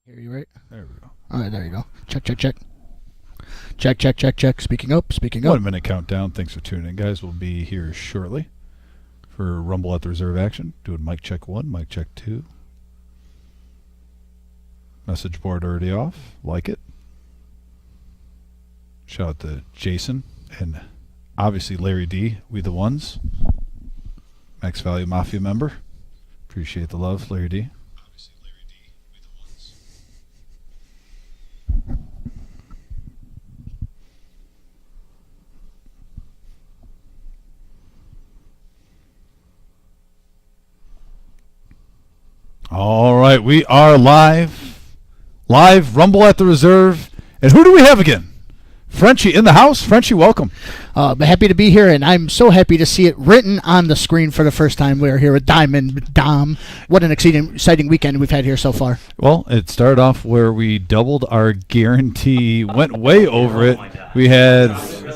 Hear you right? There we go. All right, there you go. Check, check, check. Check, check, check, check. Speaking up, speaking up. 1 minute countdown. Thanks for tuning in, guys. We'll be here shortly for Rumble at the Reserve action. Doing mic check 1, mic check 2. Message board already off. Like it. Shout out to Jason and obviously Larry D. We the ones. Max Value Mafia member. Appreciate the love, Larry D. All right, we are live. Live Rumble at the Reserve. And who do we have again? Frenchie in the house. Frenchie, welcome. Happy to be here, and I'm so happy to see it written on the screen for the first time. We're here with Diamond Dom. What an exciting weekend we've had here so far. Well, it started off where we doubled our guarantee, went way over it. We had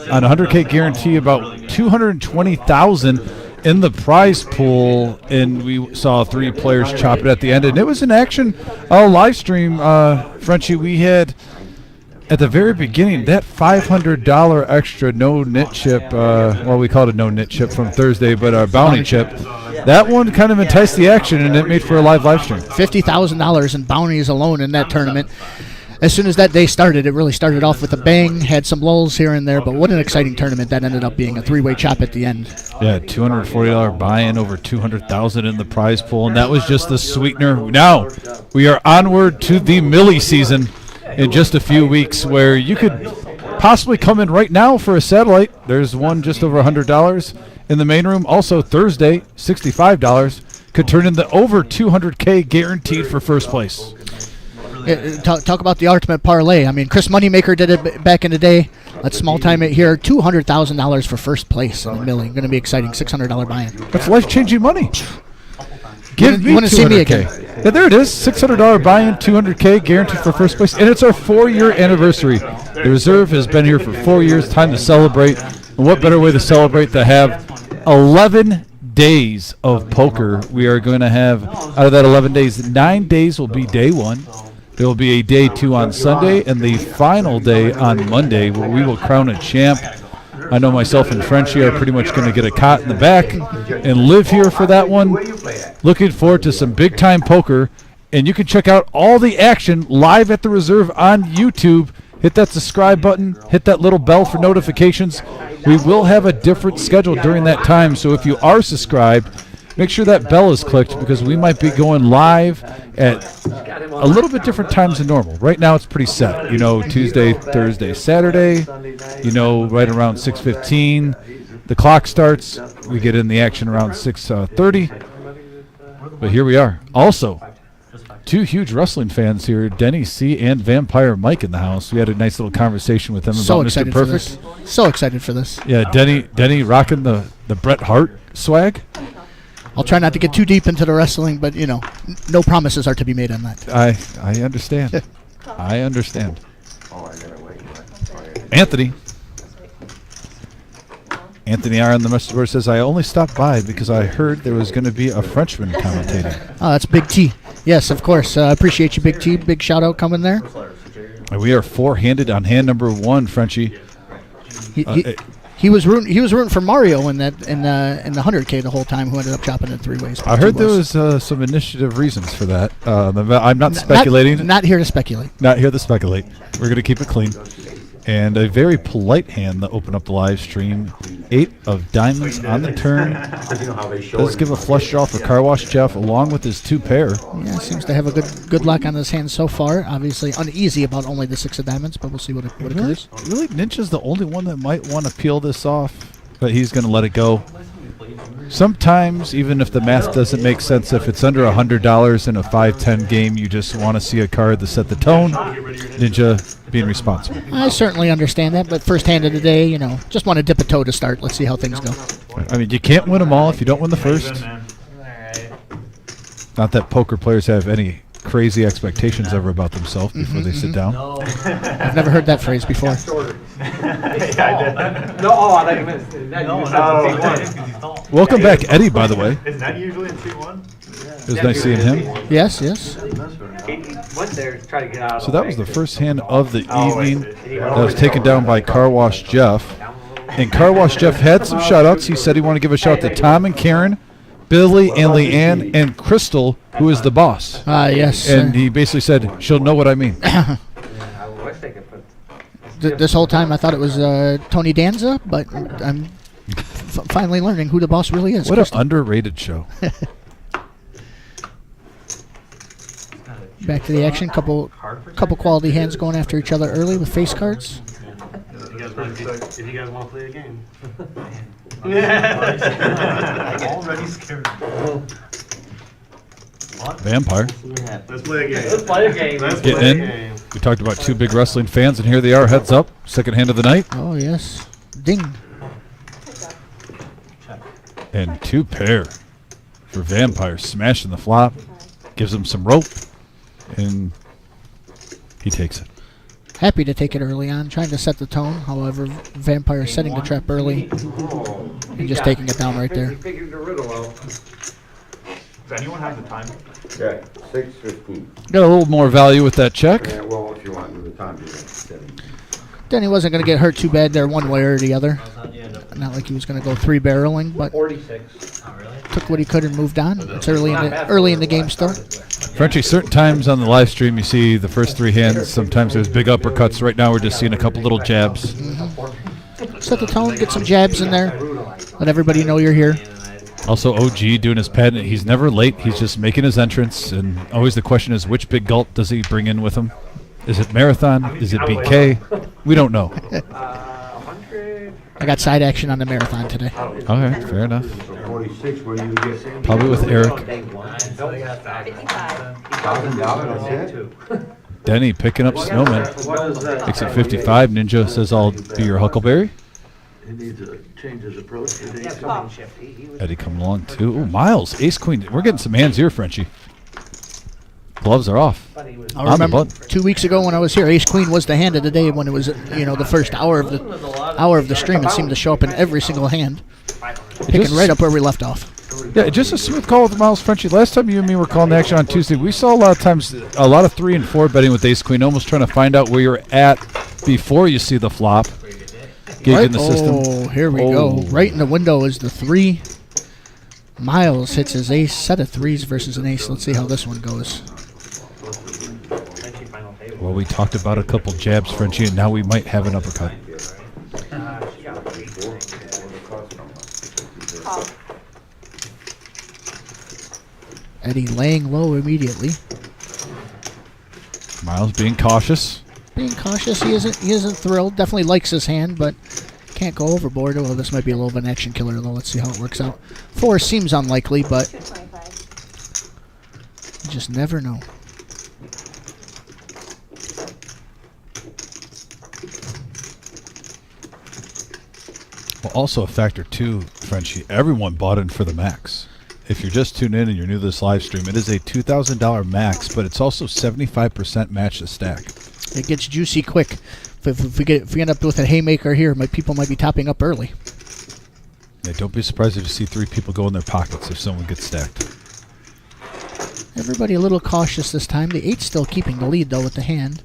on 100K guarantee about 220,000 in the prize pool, and we saw 3 players chop it at the end, and it was an action live stream. Frenchie, we had at the very beginning that $500 extra no knit chip, well, we called it no knit chip from Thursday, but our bounty chip. That one kind of enticed the action, and it made for a live stream. $50,000 in bounties alone in that tournament. As soon as that day started, it really started off with a bang, had some lulls here and there, but what an exciting tournament that ended up being, a 3-way chop at the end. Yeah, $240 buy-in, over $200,000 in the prize pool, and that was just the sweetener. Now, we are onward to the Millie season in just a few weeks, where you could possibly come in right now for a satellite. There's one just over $100 in the main room. Also, Thursday, $65 could turn into over $200K guaranteed for first place. Talk about the ultimate parlay. I mean, Chris Moneymaker did it back in the day. Let's small time it here. $200,000 for first place in the Millie. Going to be exciting. $600 buy-in. That's life-changing money. Give me you want to see me again? Yeah, there it is. $600 buy-in, $200K guaranteed for first place, and it's our 4-year anniversary. The Reserve has been here for 4 years. Time to celebrate. And what better way to celebrate than have 11 days of poker? We are going to have, out of that 11 days, 9 days will be day 1. There will be a day 2 on Sunday, and the final day on Monday, where we will crown a champ. I know myself and Frenchie are pretty much going to get a cot in the back and live here for that one. Looking forward to some big-time poker, and you can check out all the action live at the Reserve on YouTube. Hit that subscribe button. Hit that little bell for notifications. We will have a different schedule during that time, so if you are subscribed, make sure that bell is clicked, because we might be going live at a little bit different times than normal. Right now it's pretty set. You know, Tuesday, Thursday, Saturday. You know, right around 6:15. The clock starts. We get in the action around 6:30. But here we are. Also, 2 huge wrestling fans here, Denny C. and Vampire Mike in the house. We had a nice little conversation with them about Mr. Perfect. So excited for this. Yeah, Denny rocking the Bret Hart swag. I'll try not to get too deep into the wrestling, but, you know, no promises are to be made on that. I understand. I understand. Anthony R. on the message board says, I only stopped by because I heard there was going to be a Frenchman commentating. Oh, that's Big T. Yes, of course. Appreciate you, Big T. Big shout-out coming there. And we are 4-handed on hand number 1, Frenchie. He was rooting for Mario in the 100K the whole time, who ended up chopping it 3 ways. I heard there was some initiative reasons for that. I'm not speculating. Not here to speculate. Not here to speculate. We're going to keep it clean. And a very polite hand to open up the live stream. 8 of diamonds on the turn. Does give a flush draw for Car Wash Jeff along with his 2 pair. Yeah, seems to have a good luck on his hand so far. Obviously uneasy about only the 6 of diamonds, but we'll see what occurs. Really, Ninja's the only one that might want to peel this off, but he's going to let it go. Sometimes, even if the math doesn't make sense, if it's under $100 in a 5-10 game, you just want to see a card to set the tone. Ninja being responsible. I certainly understand that, but first hand of the day, you know, just want to dip a toe to start. Let's see how things go. I mean, you can't win them all if you don't win the first. Not that poker players have any crazy expectations ever about themselves before they sit down. I've never heard that phrase before. Welcome back, Eddie, by the way. Isn't that usually in C1? It was nice seeing him. Yes. went there to try to get out. So that was the first hand of the evening. That was taken down by Car Wash Jeff. And Car Wash Jeff had some shout-outs. He said he wanted to give a shout to Tom and Karen, Billy and Leanne, and Crystal, who is the boss. Yes. And he basically said, she'll know what I mean. I wish they could put. This whole time I thought it was Tony Danza, but I'm finally learning who the boss really is. What an underrated show. Back to the action. Couple quality hands going after each other early with face cards. If you guys want to play a game. Already scared. Vampire. Let's play a game. Let's play a game. Let's Get play in. a game. We talked about two big wrestling fans, and here they are, heads up. Second hand of the night. Oh, yes. Ding. And 2 pair for Vampire. Smashing the flop. Gives him some rope. And he takes it. Happy to take it early on, trying to set the tone. However, Vampire setting the trap early and just taking it down right there. Figured the riddle out. Does anyone have the time? Yeah, 6:15. Got a little more value with that check. Yeah, well, if you want to do the time, you got 7. Then he wasn't going to get hurt too bad there one way or the other. Not like he was going to go 3-barreling, but 46. Oh, really? took what he could and moved on. It's early in the game still. Frenchie, certain times on the live stream you see the first 3 hands. Sometimes there's big uppercuts. Right now we're just seeing a couple little jabs. Set the tone, get some jabs in there. Let everybody know you're here. Also, OG doing his patent. He's never late. He's just making his entrance. And always the question is, which big gulp does he bring in with him? Is it Marathon? Is it BK? We don't know. 100. I got side action on the marathon today. Okay, fair enough. So 46, where you get Probably with Eric. $1,000, that's it? Denny picking up Snowman. What is that? Takes it 55. Ninja says, I'll be your Huckleberry. He needs to change his approach. Eddie coming along too. Ooh, Miles, Ace Queen. We're getting some hands here, Frenchie. Gloves are off. I On the remember button. 2 weeks ago when I was here, Ace Queen was the hand of the day when it was, the first hour of the stream. It seemed to show up in every single hand, picking right up where we left off. Yeah, just a smooth call with Miles Frenchie. Last time you and me were calling action on Tuesday, we saw a lot of times a lot of 3 and 4 betting with Ace Queen, almost trying to find out where you're at before you see the flop. Gauging the system. Oh, here we go. Right in the window is the 3. Miles hits his ace, set of 3s versus an ace. Let's see how this one goes. Well, we talked about a couple jabs, Frenchie, and now we might have an uppercut. Eddie laying low immediately. Miles being cautious. Being cautious, he isn't thrilled. Definitely likes his hand, but can't go overboard. Well, this might be a little of an action killer, though. Let's see how it works out. 4 seems unlikely, but you just never know. Well, also a factor, too, Frenchie. Everyone bought in for the max. If you're just tuned in and you're new to this live stream, it is a $2,000 max, but it's also 75% match the stack. It gets juicy quick. If we end up with a haymaker here, people might be topping up early. Yeah, don't be surprised if you see 3 people go in their pockets if someone gets stacked. Everybody a little cautious this time. The 8's still keeping the lead, though, with the hand.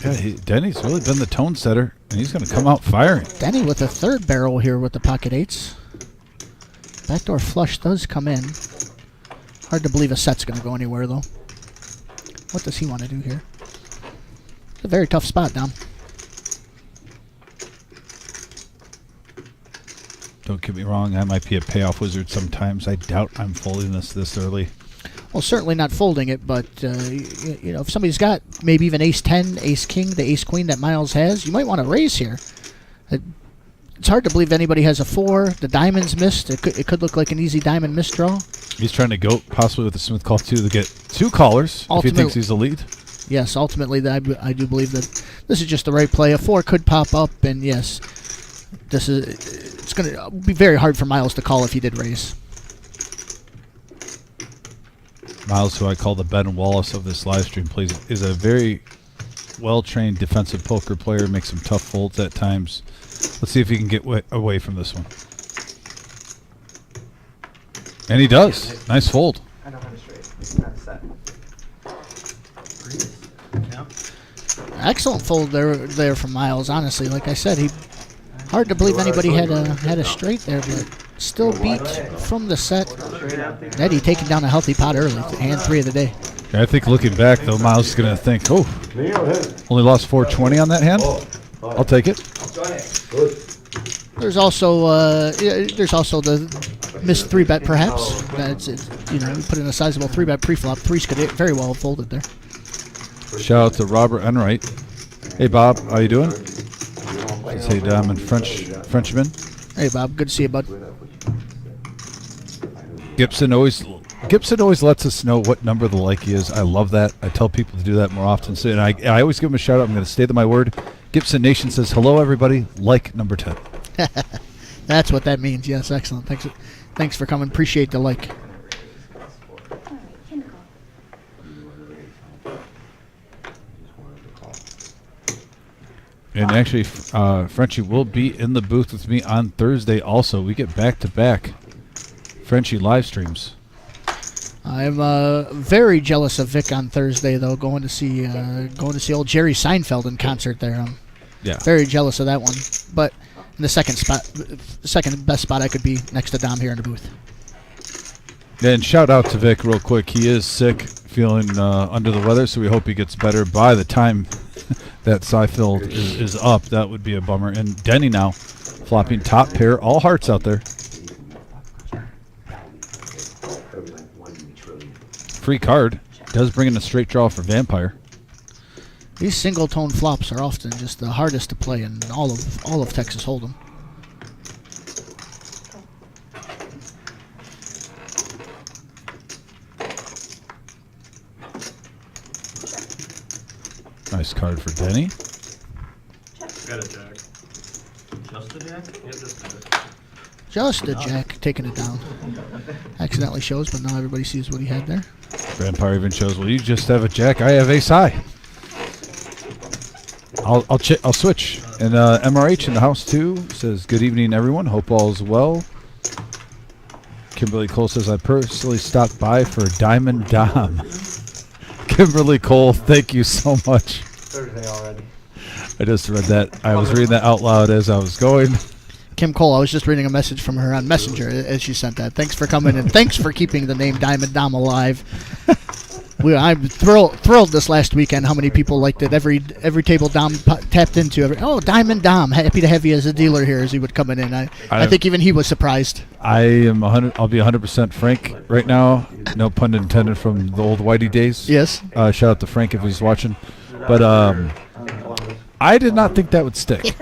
Yeah, Denny's really been the tone setter, and he's going to come out firing. Denny with a 3rd barrel here with the pocket 8s. Backdoor flush does come in. Hard to believe a set's going to go anywhere, though. What does he want to do here? It's a very tough spot, Dom. Don't get me wrong, I might be a payoff wizard sometimes. I doubt I'm folding this early. Well, certainly not folding it, but if somebody's got maybe even ace 10, ace king, the ace queen that Miles has, you might want to raise here. It's hard to believe anybody has a 4. The diamond's missed. It could look like an easy diamond misdraw. He's trying to go possibly with a smooth call too to get 2 callers if he thinks he's the lead. Yes, ultimately, I do believe that this is just the right play. A 4 could pop up, and yes, it's going to be very hard for Miles to call if he did raise. Miles, who I call the Ben Wallace of this live stream, is a very well-trained defensive poker player, makes some tough folds at times. Let's see if he can get away from this one. And he does. Nice fold. I know how to straight. It's not set. Excellent fold there from Miles. Honestly, like I said, hard to believe anybody had a straight there, but still beat from the set. Eddie taking down a healthy pot early, hand 3 of the day. I think looking back, though, Miles is going to think, oh, only lost 420 on that hand? I'll take it. There's also the missed 3-bet perhaps. That's it. You put in a sizable 3-bet pre-flop. 3s could very well have folded there. Shout out to Robert Enright. Hey, Bob, how you doing? Say Diamond Frenchman. Hey, Bob. Good to see you, bud. Gibson always lets us know what number the likey is. I love that. I tell people to do that more often. So, and I always give him a shout out. I'm going to stay to my word. Gibson Nation says, hello, everybody. Like number 10. That's what that means. Yes, excellent. Thanks for coming. Appreciate the like. And actually, Frenchie will be in the booth with me on Thursday also. We get back-to-back Frenchie live streams. I'm very jealous of Vic on Thursday, though, going to see old Jerry Seinfeld in concert there. Yeah. Very jealous of that one. But in the second best spot I could be next to Dom here in the booth. And shout out to Vic real quick. He is sick, feeling under the weather, so we hope he gets better by the time that Seinfeld is up. That would be a bummer. And Denny now flopping top pair, all hearts out there. Free card. Does bring in a straight draw for Vampire. These single tone flops are often just the hardest to play in all of Texas Hold'em. Nice card for Denny. Got a jack. Just a jack? Yeah, just a jack. Just a jack, taking it down. Accidentally shows, but now everybody sees what he had there. Vampire even shows, well, you just have a jack. I have ace high. I'll switch. And MRH in the house, too, says, good evening, everyone. Hope all is well. Kimberly Cole says, I personally stopped by for Diamond Dom. Kimberly Cole, thank you so much. Thursday already. I just read that. I was reading that out loud as I was going. Kim Cole, I was just reading a message from her on Messenger as she sent that. Thanks for coming and thanks for keeping the name Diamond Dom alive. I'm thrilled this last weekend how many people liked it. Every table Dom tapped into. Diamond Dom, happy to have you as a dealer here as he would come in. I think even he was surprised. I'll be 100% frank right now. No pun intended from the old Whitey days. Yes. Shout out to Frank if he's watching. But I did not think that would stick.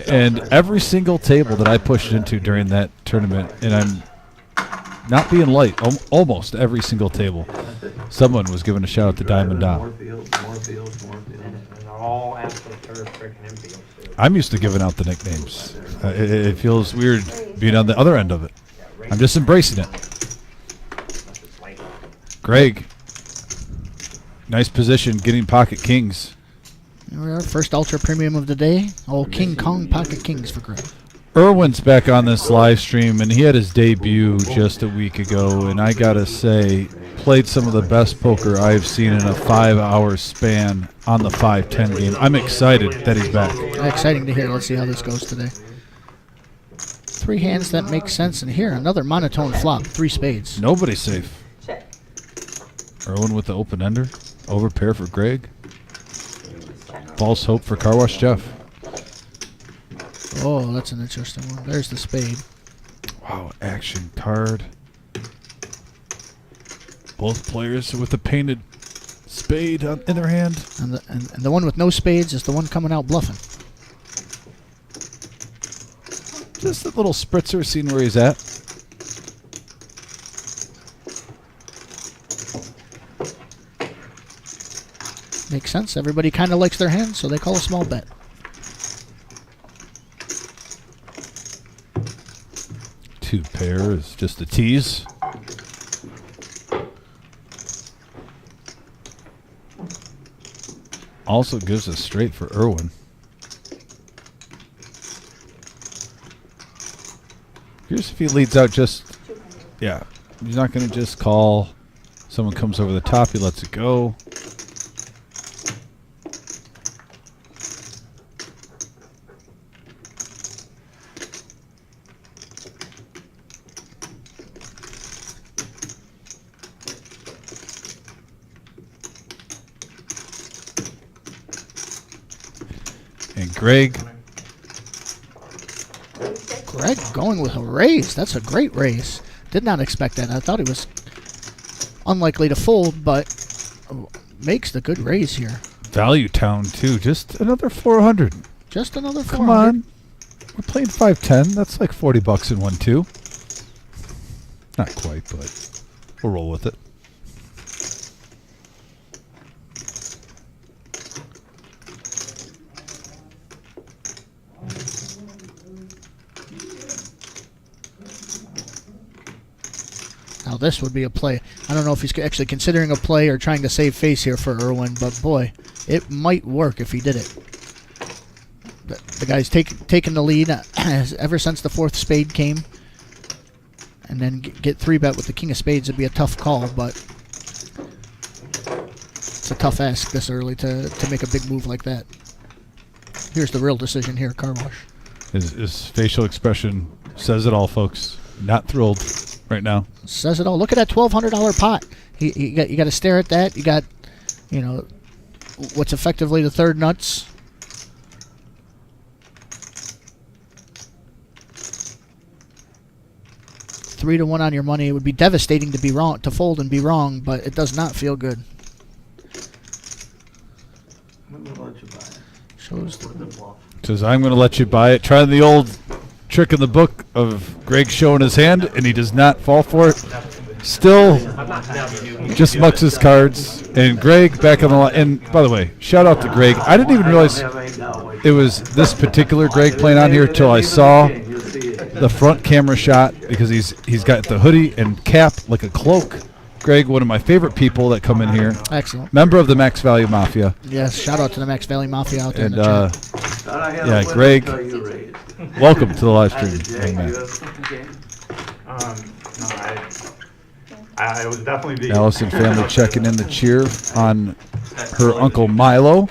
And every single table that I pushed into during that tournament, and I'm not being light, almost every single table, someone was giving a shout out to Diamond Dom. More fields. And they're all absolute third freaking infields. I'm used to giving out the nicknames. It feels weird being on the other end of it. I'm just embracing it. Greg, nice position getting pocket kings. Here we are, first ultra premium of the day. King Kong pocket kings for Greg. Irwin's back on this live stream, and he had his debut just a week ago, and I gotta say, played some of the best poker I've seen in a 5-hour span on the 5-10 game. I'm excited that he's back. Exciting to hear. Let's see how this goes today. 3 hands that make sense, and here another monotone flop. 3 spades. Nobody's safe. Irwin with the open ender. Over pair for Greg. False hope for Car Wash Jeff. Oh, that's an interesting one. There's the spade. Wow, action card. Both players with a painted spade in their hand. And the one with no spades is the one coming out bluffing. Just a little spritzer, seeing where he's at. Makes sense. Everybody kind of likes their hand, so they call a small bet. Two pair is just a tease. Also gives us straight for Irwin. Here's if he leads out just, yeah. He's not going to just call. Someone comes over the top, he lets it go. Greg. Greg going with a raise. That's a great raise. Did not expect that. I thought he was unlikely to fold, but makes the good raise here. Value Town, too. Just another 400. Just another 400. Come on. We're playing 510. That's like 40 bucks in 1-2. Not quite, but we'll roll with it. Now this would be a play. I don't know if he's actually considering a play or trying to save face here for Irwin, but boy, it might work if he did it. The guy's taken the lead ever since the 4th spade came. And then get 3-bet with the king of spades would be a tough call, but it's a tough ask this early to make a big move like that. Here's the real decision here, car wash. His facial expression says it all, folks. Not thrilled right now. Says it all. Look at that $1,200 pot. You got to stare at that. You got, you know, what's effectively the third nuts. $3 to 1 on your money. It would be devastating to be wrong, to fold and be wrong, but it does not feel good. I'm gonna let you buy it. Shows the Says, I'm going to let you buy it. Trying the old trick in the book of Greg showing his hand, and he does not fall for it. Still just mucks his cards. And Greg back on the line. And by the way, shout out to Greg. I didn't even realize it was this particular Greg playing on here till I saw the front camera shot, because he's got the hoodie and cap like a cloak. Greg, one of my favorite people that come in here. Excellent. Member of the Max Value Mafia. Yes, shout out to the Max Valley Mafia out there And in the chat. yeah, Greg, welcome to the live stream. young man. I was definitely Allison family checking in the cheer on her Uncle Milo.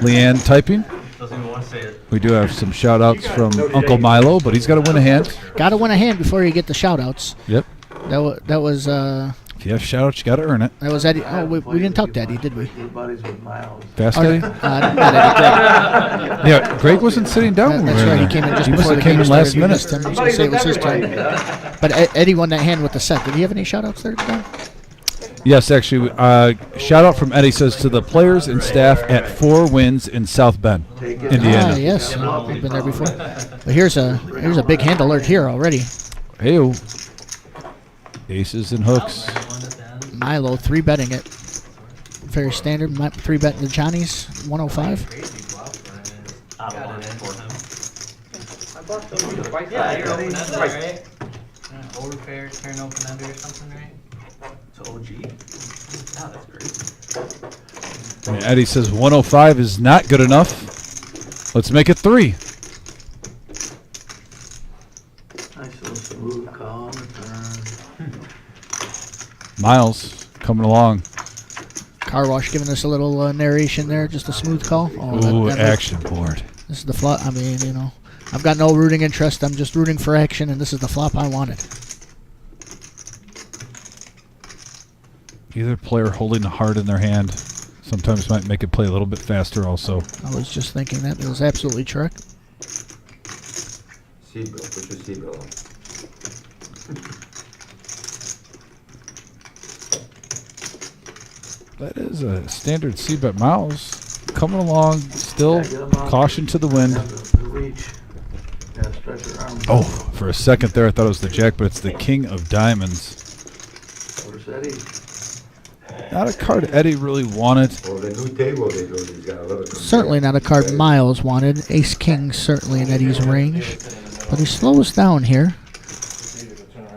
Leanne typing. Doesn't even want to say it. We do have some shout outs from Uncle Milo, but he's got to win a hand. Got to win a hand before you get the shout outs. Yep. That was If you have shout outs, you got to earn it. that was Eddie. Oh, we didn't talk to Eddie, did we? Your buddies with Miles. Fast, Oh, Eddie? not Eddie. Greg. Yeah, Greg wasn't sitting down. when That's we were right. He in came in there. just He must before have the came game in last started. You minute. missed him. I was gonna say it was his turn. But Eddie won that hand with the set. Did he have any shout outs there today? Yes, actually. Shout out from Eddie says to the players and staff at 4 Wins in South Bend, Indiana. Ah, yes. We've been there before. But here's a big hand alert here already. Hey-o. Aces and hooks. Milo 3-betting it. Very standard. 3-betting the Johnnies. 105. Yeah, you're open ended, right? Overpair, turn open under or something, right? It's OG. Yeah, that's great. And Eddie says 105 is not good enough. Let's make it 3. Nice little smooth call on the turn. Miles coming along. Car wash giving us a little narration there. Just a smooth call. Ooh, action board. This is the flop. I mean, you know, I've got no rooting interest. I'm just rooting for action, and this is the flop I wanted. Either player holding a heart in their hand sometimes might make it play a little bit faster also. I was just thinking that. It was absolutely correct. C-bill, put your C-bill on. That is a standard C-bet. Miles coming along, still caution to the wind. The reach. Yeah, stretch your arms. Oh, for a second there I thought it was the jack, but it's the king of diamonds. Where's Eddie? Not a card Eddie really wanted. Well, the new table they do, he's got a little. Certainly not a card Miles wanted. Ace King certainly in Eddie's range. But he slows down here.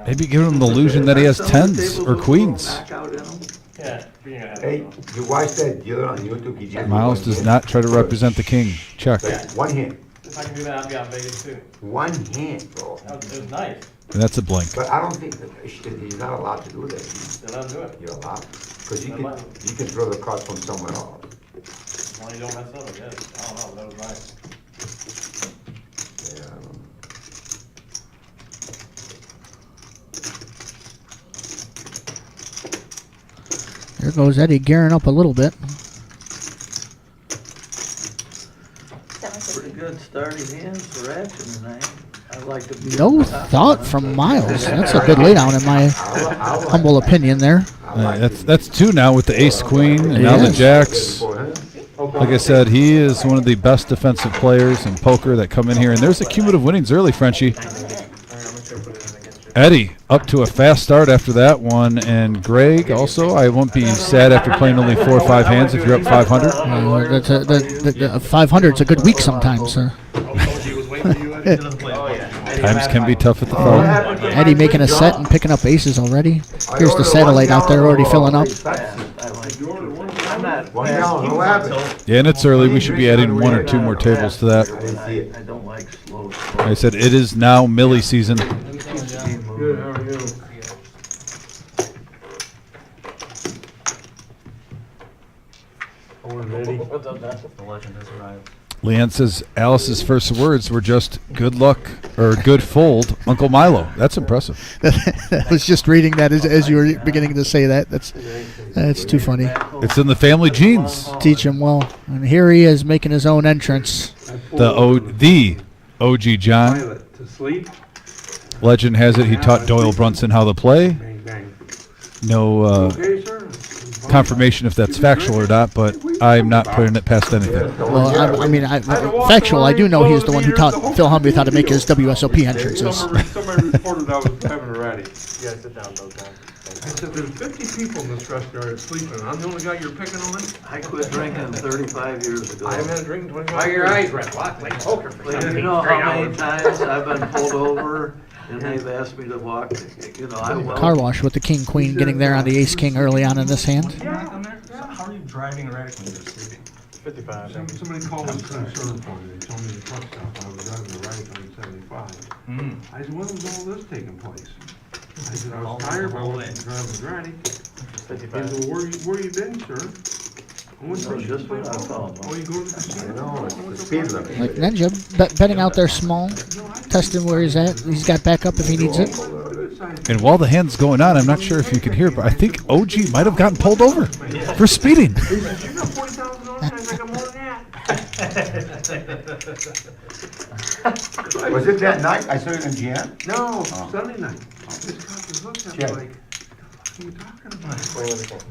Maybe give him the illusion that he has 10s or queens. Back out in 'em. Yeah. Hey, you watch that dealer on YouTube? He just Miles does not try to represent the king. Check. Like, one hand. If I can do that, I'll be on Vegas too. One hand, bro. It was nice. And that's a blink. But I don't think that he's not allowed to do that. Then I'll do it. You're allowed. Because you can throw the cards from somewhere else. As long as you don't mess up, I guess. I don't know, that was nice. Yeah, I don't know. There goes Eddie gearing up a little bit. good starting hands for action tonight. I'd like to be No on top of thought it. from Miles. That's a good laydown in my humble opinion there. That's 2 now with the ace queen and now the Yes. jacks. Like I said, he is one of the best defensive players in poker that come in here. And there's the cumulative winnings early, Frenchie. Eddie up to a fast start after that one. And Greg also, I won't be sad after playing only 4 or 5 hands if you're up 500. The 500 is a good week sometimes. Times can be tough at the phone. Eddie making a set and picking up aces already. Here's the satellite out there already filling up. I'm not Yeah, and it's early. We should be adding 1 or 2 more tables to that. I don't like slow. Like I said, it is now Millie season. Good, how are you? The legend has arrived. Leanne says Alice's first words were just "good luck" or "good fold, Uncle Milo." That's impressive. I was just reading that as you were beginning to say that. That's too funny. It's in the family genes. Teach him well. And here he is making his own entrance. The OG John. Pilot to sleep. Legend has it he taught Doyle Brunson how to play. Bang, bang. No Okay, sir. confirmation if that's factual or not, but I'm not putting it past anything. Well, factual, I do know he's the one who taught Phil Hummuth how to make his WSOP entrances. Somebody reported I was having a ratty. You guys sit down, those guys. I said, there's 50 people in this restaurant sleeping. I'm the only guy you're picking on? I quit drinking 35 years ago. I haven't had a drink in 25 Why are years. your eyes red? What? Like poker for But 17 you know straight how many hours. times I've been pulled over and they've asked me to walk, I will. Car wash with the king queen getting there on the ace king early on in this hand. How are you driving erratic when you're sleeping? 55. Somebody called us concerned for me. They told me the truck stop. I was driving the right on 75. I said, when was all this taking place? I said, I was tired, but I wasn't driving ratty. He said, well, where you been, sir? I went to No, just what I thought. Oh, you go to the casino? I know, it's the speed limit. Like Ninja, betting out there small, testing where he's at. He's got backup if he needs it. And while the hand's going on, I'm not sure if you can hear, but I think OG might have gotten pulled over for speeding. He said, you got $40,000, I think I'm more than that. Was it that night? I saw it in GM? No, Sunday night. This cop just looked at me Yeah. like, what are you talking about?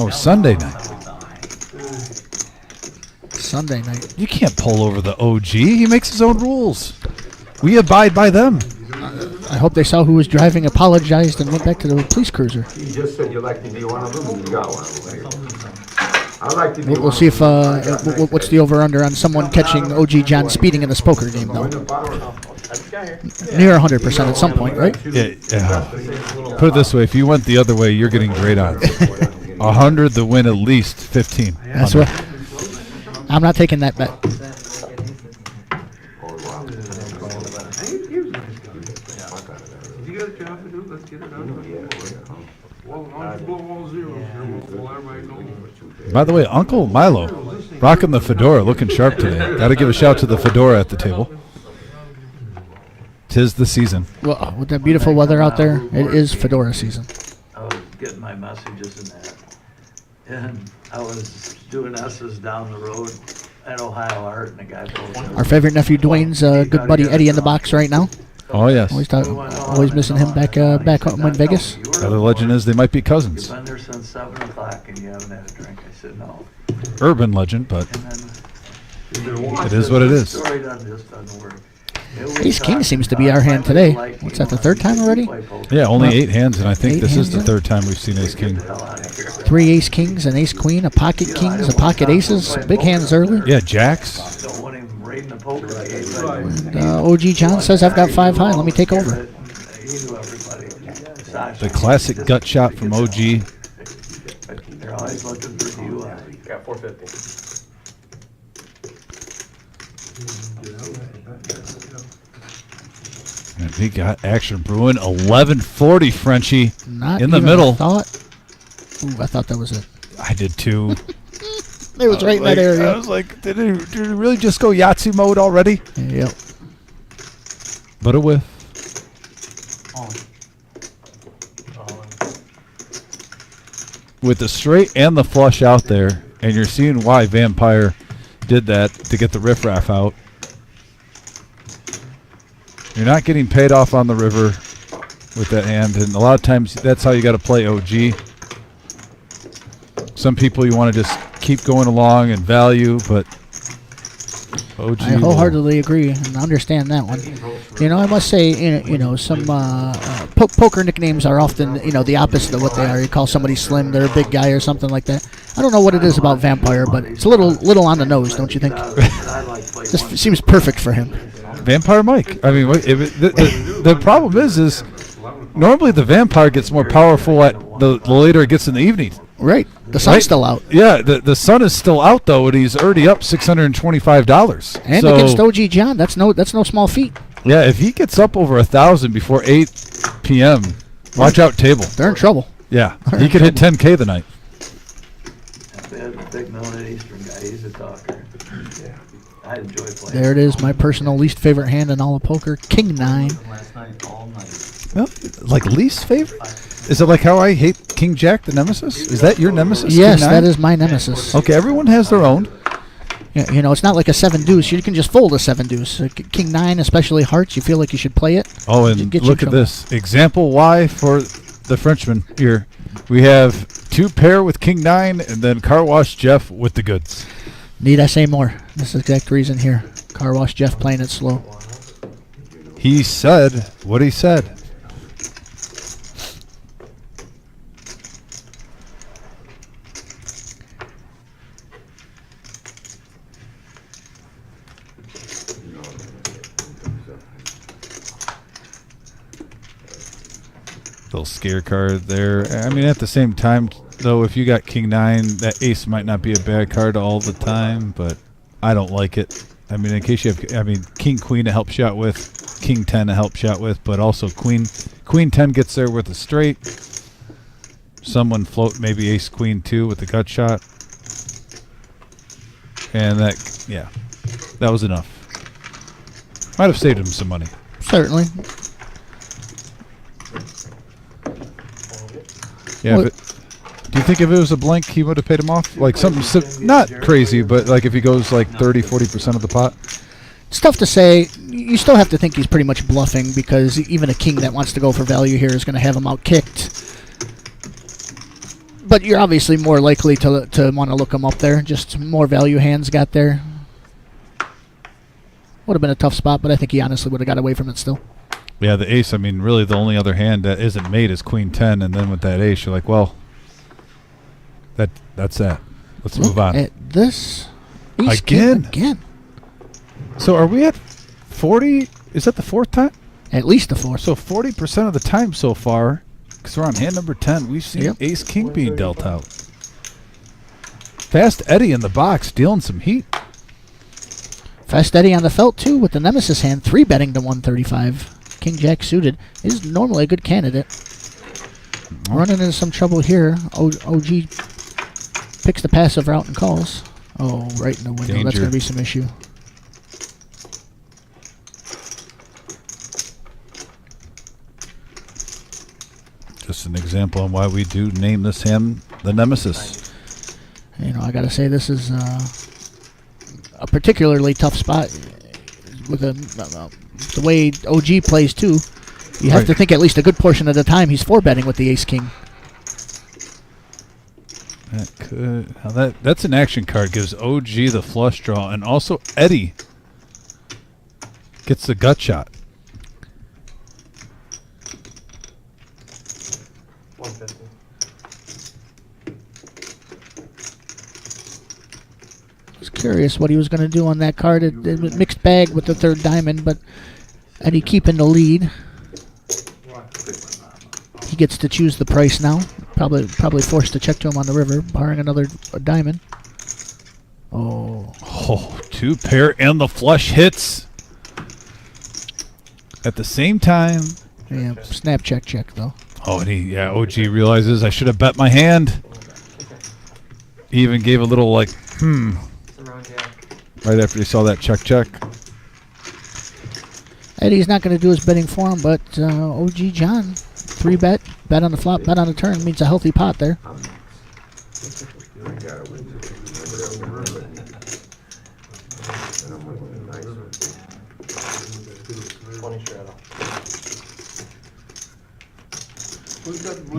Oh, Sunday night. Sunday night. You can't pull over the OG. He makes his own rules. We abide by them. I hope they saw who was driving, apologized, and went back to the police cruiser. He just said you like to be one of them, and you got one of them. I like to be We'll see if what's the over/under on someone catching OG John speeding in this poker game, though. Near 100% at some point, right? Yeah. Put it this way: if you went the other way, you're getting great odds. 100 to win at least 15. That's what. I'm not taking that bet. He was a nice guy. If you got a job to do, let's get it done. Well, as long as you blow all zeros here, we'll everybody know. By the way, Uncle Milo, rocking the fedora, looking sharp today. Got to give a shout to the fedora at the table. 'Tis the season. Well, with that beautiful weather out there, it is fedora season. I was getting my messages and that. And I was doing S's down the road at Ohio Art, and the guy pulled over. Our favorite nephew Dwayne's good buddy Eddie in the box right now. Oh, yes. Always missing him back home in Vegas. The other legend is they might be You've cousins. been there since 7 o'clock and you haven't had a drink. I said, no. Urban legend, but And then it is what it is. story just doesn't work. Ace King seems to be our hand today. What's that, the third time already? Yeah, only 8 hands, and I think 8 this is hands, the yeah. third time we've seen Ace King. 3 ace kings, an ace queen, a pocket kings, a pocket aces. Big hands early. Yeah, jacks. Don't want him raiding the poker. I gave OG John says I've got 5 high. Let me take over. He knew everybody. The classic gut shot from OG. They're always looking for you. Got 450. And we got action brewing. 1140 Frenchie Not in the even middle. a thought. Ooh, I thought that was it. I did too. It was right in that I area. was like, did it really just go Yahtzee mode already? Yep. But a whiff. With the straight and the flush out there, and you're seeing why Vampire did that to get the riffraff out. You're not getting paid off on the river with that hand, and a lot of times that's how you got to play OG. Some people you want to just keep going along and value, but OG. I wholeheartedly agree and understand that one. You know, I must say, some poker nicknames are often, the opposite of what they are. You call somebody slim, they're a big guy or something like that. I don't know what it is about Vampire, but it's a little on the nose, don't you think? This seems perfect for him. Vampire Mike. I mean, the problem is normally the Vampire gets more powerful at the later it gets in the evening. Right. The sun's still out. Yeah, the sun is still out though, and he's already up $625. And against OG John, that's no small feat. Yeah, if he gets up over 1,000 before 8 p.m., watch out, table. They're in trouble. Yeah, he could hit 10K tonight. Big Mountain Eastern guy, he's a talker. Yeah. I enjoy playing. There it is, my personal least favorite hand in all of poker, King 9. Last night, all night. Well, like least favorite? Is it like how I hate King Jack, the nemesis? Is that your nemesis? Yes, King 9? that is my nemesis. Okay, everyone has their own. Yeah, it's not like a 7 deuce. You can just fold a 7 deuce. King 9, especially hearts, you feel like you should play it. Oh, and look at this. Example Y for the Frenchman here. We have 2 pair with King 9, and then Car Wash Jeff with the goods. Need I say more? That's the exact reason here. Car Wash Jeff playing it slow. He said what he said. Little scare card there. I mean, at the same time, though, if you got King 9, that ace might not be a bad card all the time, but I don't like it. I mean, in case you have, King Queen to help shot with, King 10 to help shot with, but also Queen 10 gets there with a straight. Someone float maybe Ace Queen 2 with the gut shot, and that was enough. Might have saved him some money. Certainly. Yeah, but do you think if it was a blank, he would have paid him off? Like something not crazy, but like if he goes like 30-40% of the pot? It's tough to say. You still have to think he's pretty much bluffing because even a king that wants to go for value here is going to have him out-kicked. But you're obviously more likely to want to look him up there. Just more value hands got there. Would have been a tough spot, but I think he honestly would have got away from it still. Yeah, the ace, really the only other hand that isn't made is Queen 10, and then with that ace, you're like, well, that's that. Let's move on. At this Again. So are we at 40? Is that the 4th time? At least the 4th. So 40% of the time so far, because we're on hand number 10, we've seen Ace King being dealt out. Fast Eddie in the box, dealing some heat. Fast Eddie on the felt, too, with the Nemesis hand, 3-betting to 135. King Jack suited is normally a good candidate. Running into some trouble here. OG picks the passive route and calls. Oh, right in the window. Danger. That's going to be some issue. Just an example on why we do name this hand the Nemesis. I got to say this is a particularly tough spot with the way OG plays too. You have to think at least a good portion of the time he's 4-betting with the Ace King. That's an action card. Gives OG the flush draw, and also Eddie gets the gut shot. 150. I was curious what he was going to do on that card. It was mixed bag with the 3rd diamond, but Eddie keeping the lead. He gets to choose the price now. Probably forced to check to him on the river, barring another diamond. Oh, 2 pair and the flush hits at the same time. yeah, snap check though. Oh, and OG realizes I should have bet my hand. He even gave a little like, right after he saw that check. Eddie's not going to do his betting for him, but OG John, 3-bet on the flop, bet on the turn means a healthy pot there. That must be nice. 20 straddle.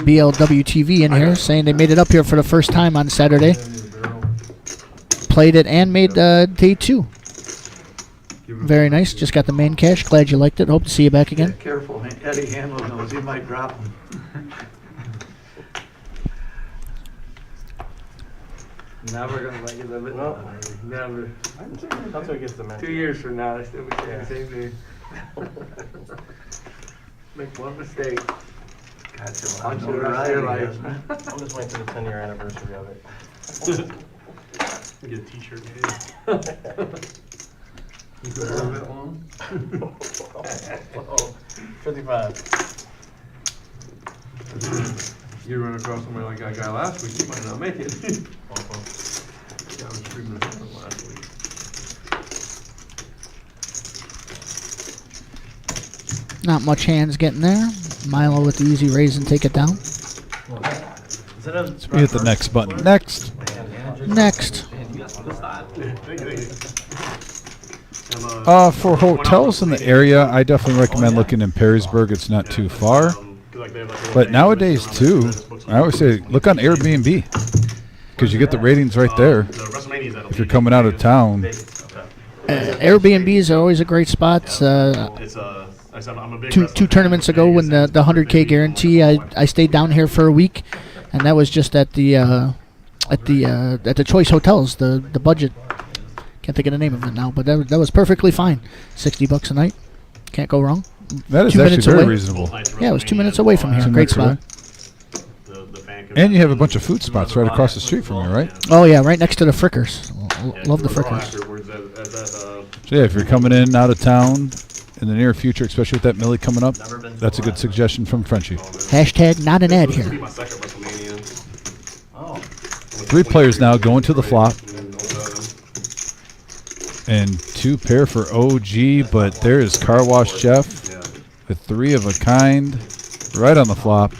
BLW TV in here saying they made it up here for the first time on Saturday. Played it and made day 2. Very nice. Just got the main cash. Glad you liked it. Hope to see you back again. Yeah, careful, Eddie Hamlin knows, he might drop them. Never gonna let you live it. No. Never. That's what gets the man. 2 years from now, I still be saying the same thing. Make one mistake. Gotcha. On On your your rest of your right, life. isn't it? I'm just waiting for the 10-year anniversary of it. Get a t-shirt made. You could live that long? 55. You run across somebody like that guy last week, you might not make it. Yeah, I was streaming something last week. Not much hands getting there. Milo with the easy raise and take it down. Let's hit the next button. Next. Next. For hotels in the area, I definitely recommend looking in Perrysburg. It's not too far. But nowadays, too, I always say look on Airbnb because you get the ratings right there if you're coming out of town. Airbnbs are always a great spot. Two tournaments ago, when the 100K guarantee, I stayed down here for a week, and that was just at the Choice Hotels. The budget, can't think of the name of it now, but that was perfectly fine. $60 a night, can't go wrong. That is 2 actually minutes very away. reasonable. Yeah, it was 2 minutes away from here. 2 Great minutes spot. away. And you have a bunch of food spots right across the street from you, right? Oh yeah, right next to the Frickers. Love the Frickers. So yeah, if you're coming in out of town in the near future, especially with that Millie coming up, that's a good suggestion from Frenchie. Hashtag not an ad here. 3 players now going to the flop. And 2 pair for OG, but there is Car Wash Jeff with 3 of a kind right on the flop.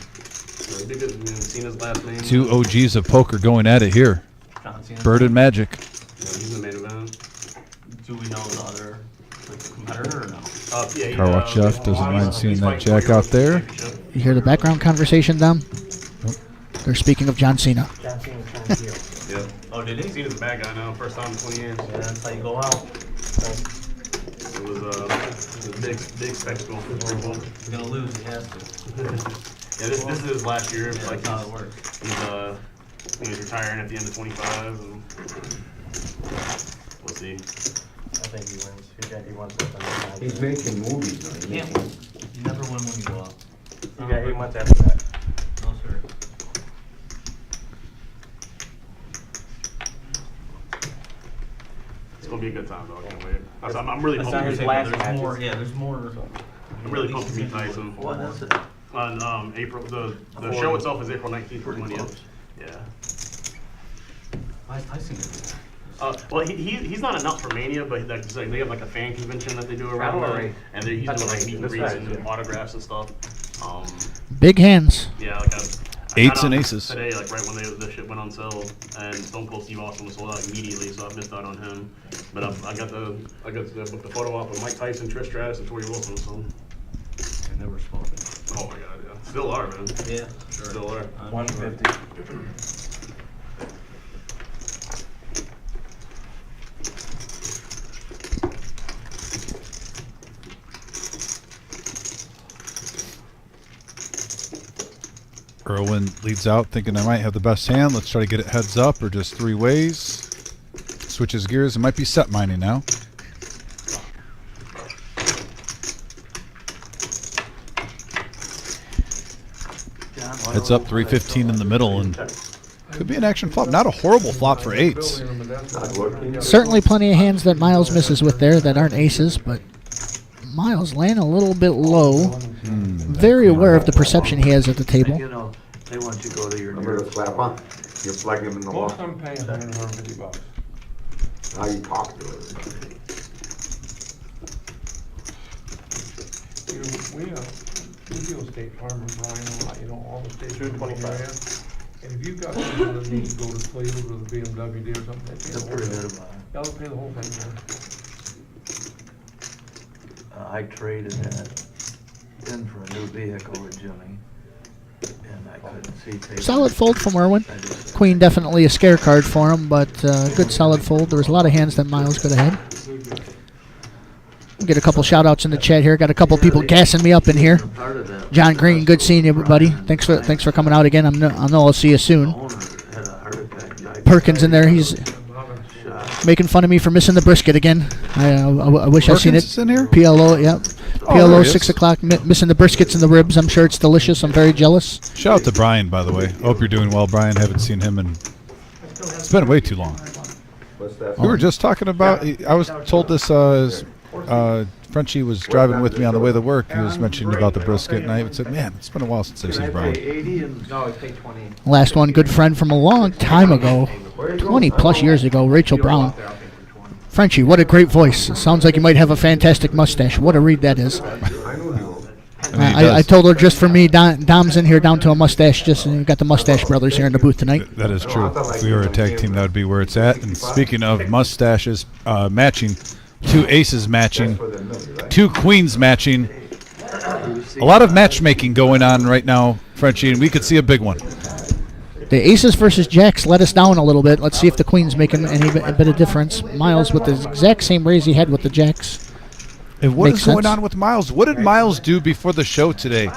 2 OGs of poker going at it here. Bird and Magic. Do we know the other competitor or no? Car Wash Jeff doesn't mind seeing that jack out there. You hear the background conversation down? They're speaking of John Cena. John Cena's trying to heal. Yeah. Oh, did they? Cena's a bad guy now. First time in 20 years. Yeah, that's how you go out. It was a big spectacle. He's gonna lose, he has to. Yeah, this is his last year. Yeah, Like that's how it works. he's retiring at the end of 25. And we'll see. I think he wins. He wants something. He's making movies now. You can't win. You never win when you go out. You got 8 months after that. No, sir. It's gonna be a good time, though. I can't wait. I'm really That's pumped. not his to last meet- match. more. Yeah, there's more. I'm really pumped to meet Tyson. What is it? On April, the show itself is April 19th or 20th. Yeah. Why is Tyson gonna do that? Well, he's not enough for Mania, but they have like a fan convention that they do around That's there, right. and he's That's doing like right. meet and That's greets right, and yeah. autographs and stuff. Big hands. Yeah, like I 8s got and on aces. today, like right when the shit went on sale, and Stone Cold Steve Austin was sold out immediately, so I missed out on him. But I got to book the photo op with Mike Tyson, Trish Stratus, and Tori Wilson. So. I never spoken. Oh my God, yeah, still are, man. Yeah, Still are. 150. Irwin leads out thinking I might have the best hand. Let's try to get it heads up or just 3 ways. Switches gears. It might be set mining now. Heads up 315 in the middle and could be an action flop. Not a horrible flop for 8s. Not working. Certainly plenty of hands that Miles misses with there that aren't aces, but Miles laying a little bit low. Very aware of the perception he has at the table. You know, they want you to go to your Remember the slap on? You're plugging him in the wall. Most I'm paying $150. How you talk to her. We deal with State Farm and Brian a lot, you know, all the states. 225. And if you've got people that need to go to Toledo or the BMW deal or something, they pay They'll the whole forget thing. about it. They'll pay the whole thing. I traded that in for a new vehicle with Jimmy, and I couldn't see taking Solid it. fold from Irwin. I just- Queen definitely a scare card for him, but good solid fold. There was a lot of hands that Miles could have had. We'll get a couple shout outs in the chat here. Got a couple people gassing me up in here. Part of that John Green, good seeing you, buddy. Thanks for coming out again. I know I'll see you soon. owner had a heart attack. Perkins in there. He's making fun of me for missing the brisket again. I wish I seen it. Perkins is in here? PLO, yep. Oh, there PLO he is. 6 o'clock. Missing the briskets and the ribs. I'm sure it's delicious. I'm very jealous. Shout out to Brian, by the way. Hope you're doing well, Brian. Haven't seen him in. It's been way too long. What's that? We were just talking about. I was told this. Frenchie was driving with me on the way to work. He was mentioning about the brisket, and I said, "Man, it's been a while since I've seen Brian." 80 and No, it's paid 20. Last one, good friend from a long time ago, 20 plus years ago, Rachel Brown. Frenchie, what a great voice. It sounds like you might have a fantastic mustache. What a read that is. I know you. And he I does. told her just for me, Dom's in here down to a mustache. Just got the Mustache Brothers here in the booth tonight. That is true. If we were a tag team, that would be where it's at. And speaking of mustaches matching, 2 aces matching, 2 queens matching. A lot of matchmaking going on right now, Frenchie, and we could see a big one. The aces versus jacks let us down a little bit. Let's see if the queen's making a bit of difference. Miles with the exact same raise he had with the jacks. And what Makes is going sense. on with Miles? What did Miles do before the show today?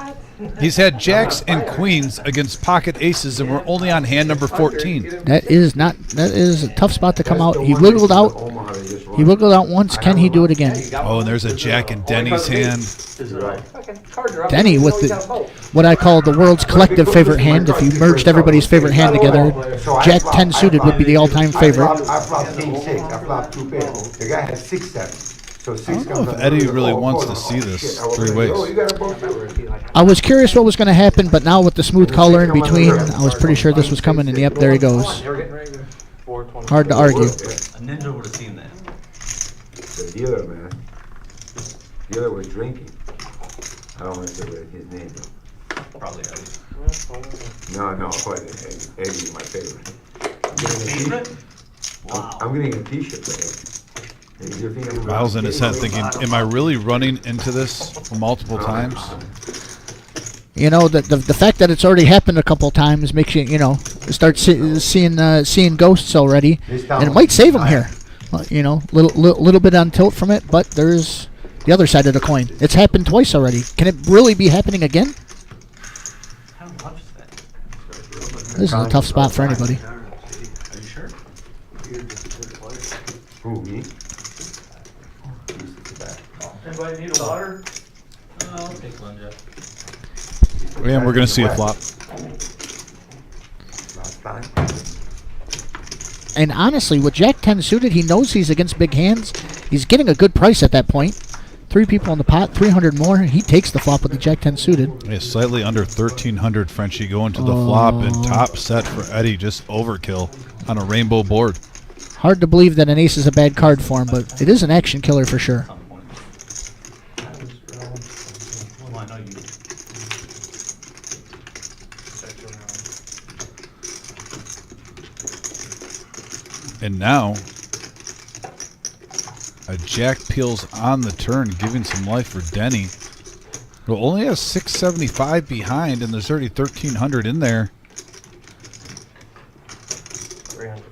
He's had jacks and queens against pocket aces, and we're only on hand number 14. That is a tough spot to come out. He wiggled out. He wiggled out once. Can he do it again? Oh, and there's a jack in Denny's hand. is it all? Denny with what I call the world's collective favorite hand. If you merged everybody's favorite hand together, Jack 10 suited would be the all-time favorite. I flopped king 6. I flopped 2 pairs. The guy had 6, 7. So 6 I don't know comes if on Eddie the- really oh, wants hold to on. see Oh, this shit, I was 3 like, ways. oh, you gotta both do it. I was curious what was going to happen, but now with the smooth color in between, I was pretty sure this was coming, and yep, there he goes. They were getting ready to 420. Hard to argue. A ninja would have seen that. The dealer, man. Dealer was drinking. I don't want to say what his name is. Probably Eddie. No, Eddie's my favorite. Favorite? Wow. I'm getting a t-shirt for Eddie. You think I'm Miles in his head thinking, am I really running into this multiple times? You know, the fact that it's already happened a couple times makes you start seeing ghosts already, and it might save him here. Little bit on tilt from it, but there's the other side of the coin. It's happened twice already. Can it really be happening again? How much is that? This is a tough spot for anybody. Are you sure? Who, me? Anybody need a water? I'll take one, Jeff. And we're going to see a flop. Last time. And honestly, with Jack 10 suited, he knows he's against big hands. He's getting a good price at that point. 3 people in the pot, 300 more. He takes the flop with the Jack 10 suited. Yeah, slightly under 1,300 Frenchie going to the flop, and top set for Eddie, just overkill on a rainbow board. Hard to believe that an ace is a bad card for him, but it is an action killer for sure. Well, I know you. And now, a jack peels on the turn, giving some life for Denny. It only has 675 behind, and there's already 1,300 in there. 300.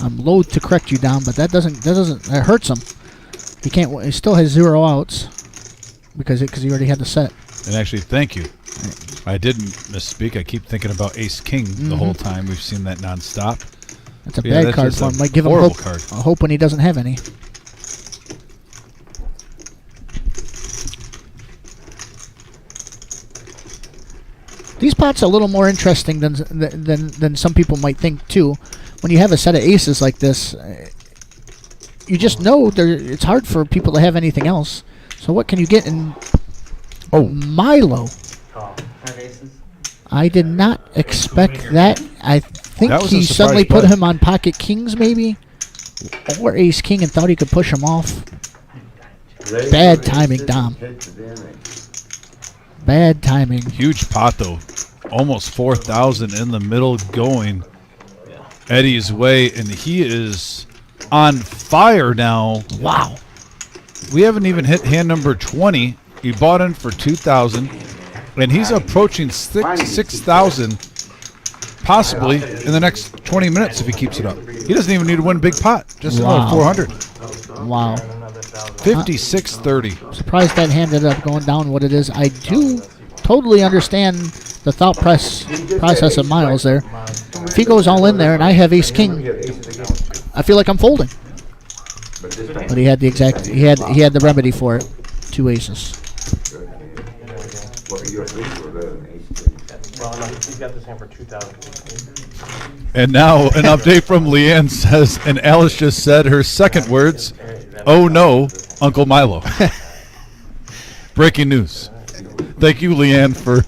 I'm loath to correct you, Dom, but that hurts him. He can't. He still has 0 outs because he already had the set. And actually, thank you. I didn't misspeak. I keep thinking about Ace King the whole time. We've seen that nonstop. That's a Yeah, bad that's card just for a him. Might give him horrible hope. card. Hope when he doesn't have any. These pots are a little more interesting than some people might think too. When you have a set of aces like this, you just know it's hard for people to have anything else. So what can you get in? Oh, Milo. Call. Have aces? I did not expect that. I think That was a he surprise suddenly put play. him on pocket kings maybe, or ace king, and thought he could push him off. Bad timing, Dom. Bad timing. Huge pot, though. Almost 4,000 in the middle going Eddie's way, and he is on fire now. Wow. We haven't even hit hand number 20. He bought in for 2,000, and he's approaching 6,000, possibly in the next 20 minutes if he keeps it up. He doesn't even need to win a big pot, just another 400. Wow. 56-30. Surprised that hand ended up going down what it is. I do totally understand the thought process of Miles there. If he goes all in there and I have ace king, I feel like I'm folding. But he had the exact he had the remedy for it. 2 aces. Well, no, he's got this hand for 2,000. And now an update from Leanne says, and Alice just said her second words, "Oh no, Uncle Milo." Breaking news. Thank you, Leanne, for...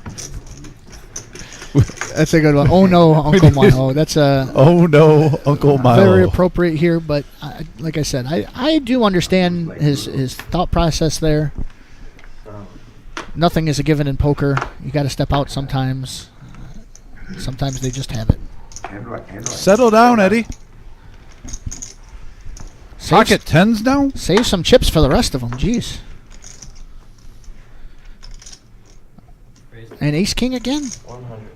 That's a good one. Oh no, Uncle Milo. That's a Oh no, Uncle Milo. very appropriate here. But like I said, I do understand his thought process there. Nothing is a given in poker. You got to step out sometimes. Sometimes they just have it. Settle down, Eddie. Pocket tens now? Save some chips for the rest of them. Jeez. And ace king again? 100.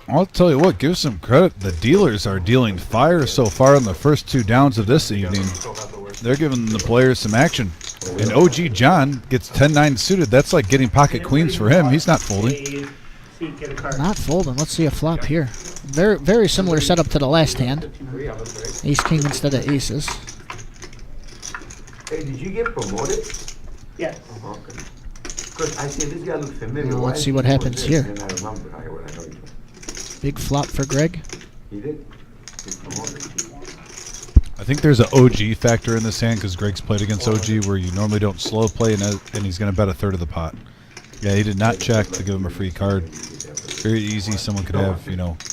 I'll tell you what, give some credit. The dealers are dealing fire so far in the first 2 downs of this evening. They're giving the players some action. And OG John gets 10-9 suited. That's like getting pocket queens for him. He's not folding. Not folding. Let's see a flop here. Very similar setup to the last hand. Ace king instead of aces. Hey, did you get promoted? Yes. Okay. Because I see this guy looks familiar. Well, Why let's is see he what happens promoted? here. And I remember what I know you. Big flop for Greg. He did. He's promoted. I think there's an OG factor in this hand because Greg's played against OG where you normally don't slow play and he's going to bet a third of the pot. Yeah, he did not check to give him a free card. Very easy. Someone could have,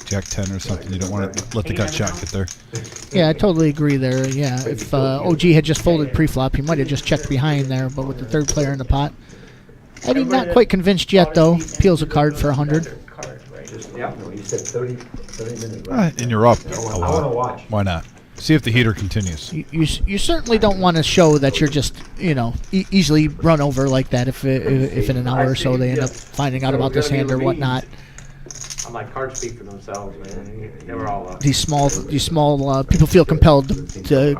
Jack 10 or something. You don't want to let the gut shot get there. Yeah, I totally agree there. Yeah, if OG had just folded pre-flop, he might have just checked behind there. But with the third player in the pot, Eddie not quite convinced yet though. Peels a card for 100. Yeah, no, you said 30 minutes. Right? And you're up a I want to lot. watch. Why not? See if the heater continues. You certainly don't want to show that you're just easily run over like that. If in an hour or so they end up finding out about this hand or whatnot. I'm like, cards speak for themselves, man. They were all These small people feel compelled to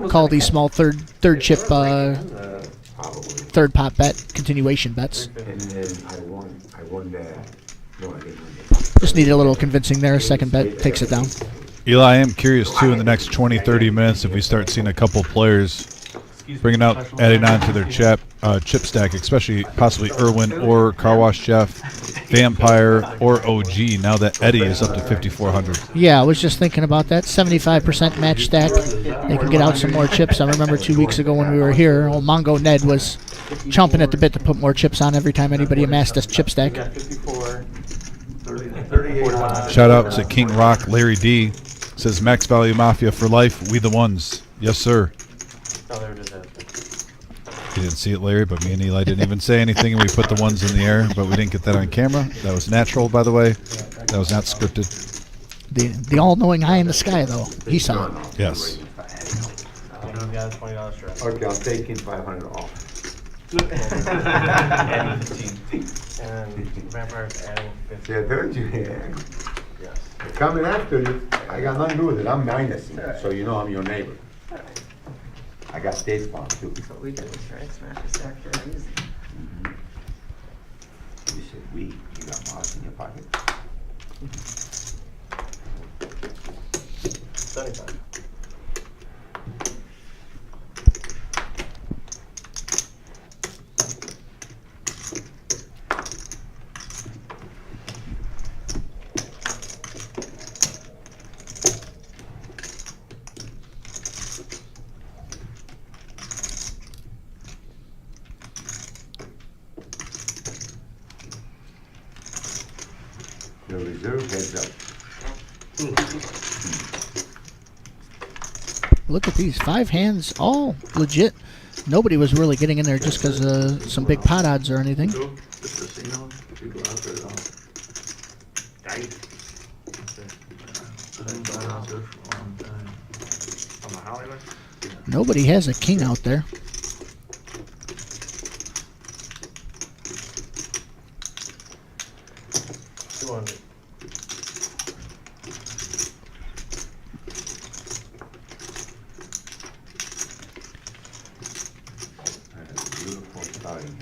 call these small third chip third pot bet continuation bets. And then I won that. No, I didn't win. Just needed a little convincing there. Second bet takes it down. Eli, I am curious too in the next 20-30 minutes if we start seeing a couple players adding on to their chip stack, especially possibly Irwin or Car Wash Jeff, Vampire, or OG, now that Eddie is up to 5,400. Yeah, I was just thinking about that. 75% match stack. They can get out some more chips. I remember 2 weeks ago when we were here, old Mongo Ned was chomping at the bit to put more chips on every time anybody amassed a chip stack. 54, 38. Shout out to King Rock, Larry D. Says Max Value Mafia for life, we the ones. Yes, sir. You didn't see it, Larry, but me and Eli didn't even say anything, and we put the ones in the air, but we didn't get that on camera. That was natural, by the way. That was not scripted. The all-knowing eye in the sky, though. He saw it. Yes. Okay, I'm taking 500 off. And Vampire's adding 50. See, I told you, yeah. They're coming after you. I got nothing to do with it. I'm minusing, so you know I'm your neighbor. I got state farm too. That's what we do, right? Smash the stack for easy. You said we. You got Mars in your pocket. 75. The reserve heads up. Look at these 5 hands, all legit. Nobody was really getting in there just because of some big pot odds or anything. Nobody has a king out there. Beautiful starting.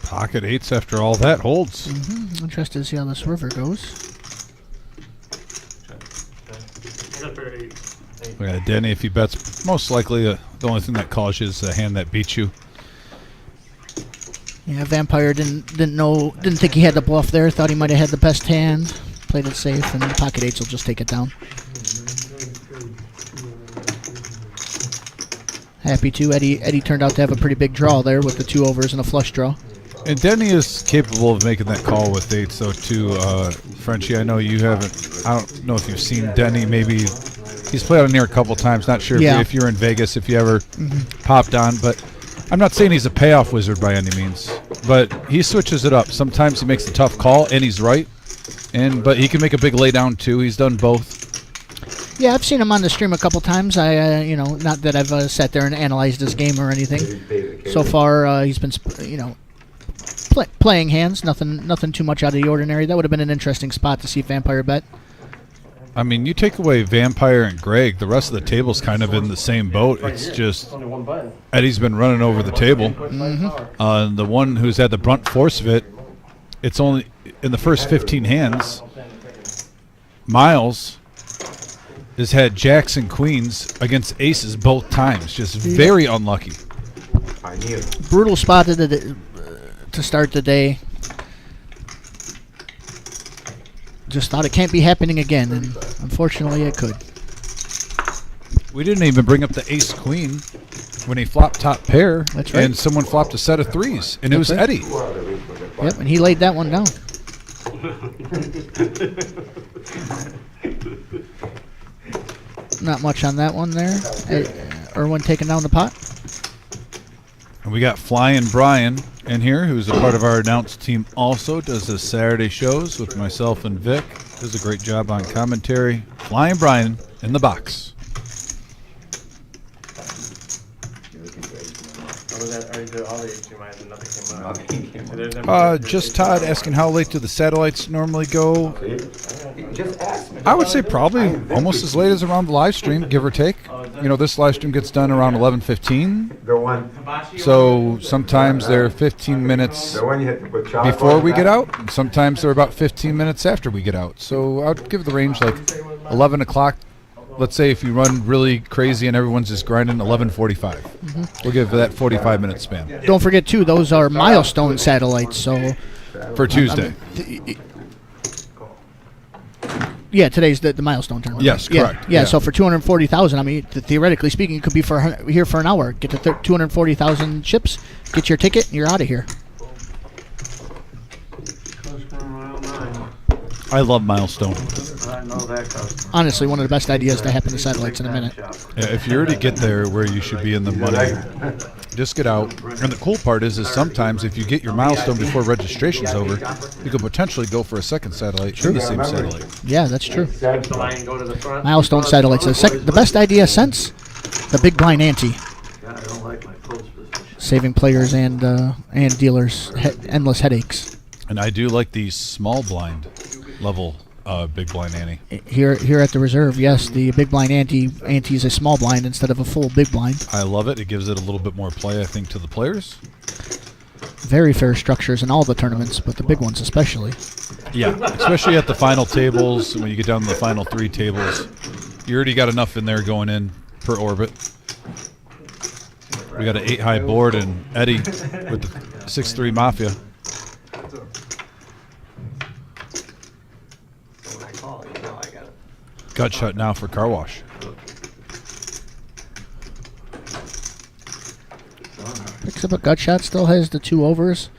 Pocket eights after all that holds. Interested to see how this river goes. I got pair 8. We got Denny if he bets. Most likely the only thing that calls you is the hand that beats you. Yeah, Vampire didn't think he had the bluff there. Thought he might have had the best hand. Played it safe, and pocket eights will just take it down. Happy to. Eddie turned out to have a pretty big draw there with the 2 overs and a flush draw. And Denny is capable of making that call with eights, though, too. Frenchie, I know you haven't. I don't know if you've seen Denny. Maybe he's played on here a couple times. Not sure if you're in Vegas, if you ever popped on. But I'm not saying he's a payoff wizard by any means. But he switches it up. Sometimes he makes a tough call, and he's right. But he can make a big laydown, too. He's done both. Yeah, I've seen him on the stream a couple times. Not that I've sat there and analyzed his game or anything. So far, he's been, playing hands. Nothing too much out of the ordinary. That would have been an interesting spot to see Vampire bet. I mean, you take away Vampire and Greg, the rest of the table's kind of in the same boat. It's just Eddie's been running over the table. The one who's had the brunt force of it, it's only in the first 15 hands. Miles has had jacks and queens against aces both times. Just very unlucky. Brutal spot to start the day. Just thought it can't be happening again, and unfortunately it could. We didn't even bring up the ace queen when he flopped top pair. That's right. And someone flopped a set of threes, and it was Eddie. Yep, and he laid that one down. Not much on that one there. Irwin taking down the pot. And we got Flying Brian in here, who's a part of our announced team also, does the Saturday shows with myself and Vic. Does a great job on commentary. Flying Brian in the box. Just Todd asking how late do the satellites normally go? Just ask me. I would say probably almost as late as around the live stream, give or take. You know, this live stream gets done around 11:15. The one. So sometimes they're 15 minutes The one you have to put chalk before on we top. get out, and sometimes they're about 15 minutes after we get out. So I'd give the range like 11 o'clock. Let's say if you run really crazy and everyone's just grinding, 11:45. We'll give that 45-minute span Don't forget, too, those are milestone satellites, so... for Tuesday. Yeah, today's the milestone tournament. Yes, correct. Yeah, so for 240,000, I mean, theoretically speaking, it could be here for an hour. Get to 240,000 chips, get your ticket, and you're out of here. Customer mile 9. I love Milestone. I know that customer. Honestly, one of the best ideas to happen to satellites in a minute. Yeah, if you already get there where you should be in the money, just get out. And the cool part is sometimes if you get your milestone before registration's over, you could potentially go for a second satellite in the same satellite. Yeah, that's true. The line go to the front. Milestone satellites. The best idea since the big blind ante. Yeah, I don't like my post position. Saving players and dealers endless headaches. And I do like the small blind level big blind ante. Here at the reserve, yes, the big blind ante is a small blind instead of a full big blind. I love it. It gives it a little bit more play, I think, to the players. Very fair structures in all the tournaments, but the big ones especially. Yeah, especially at the final tables. When you get down to the final 3 tables, you already got enough in there going in per orbit. We got an 8-high board and Eddie with the 6-3 Mafia. Gut shot now for Car Wash. Picks up a gut shot, still has the 2 overs.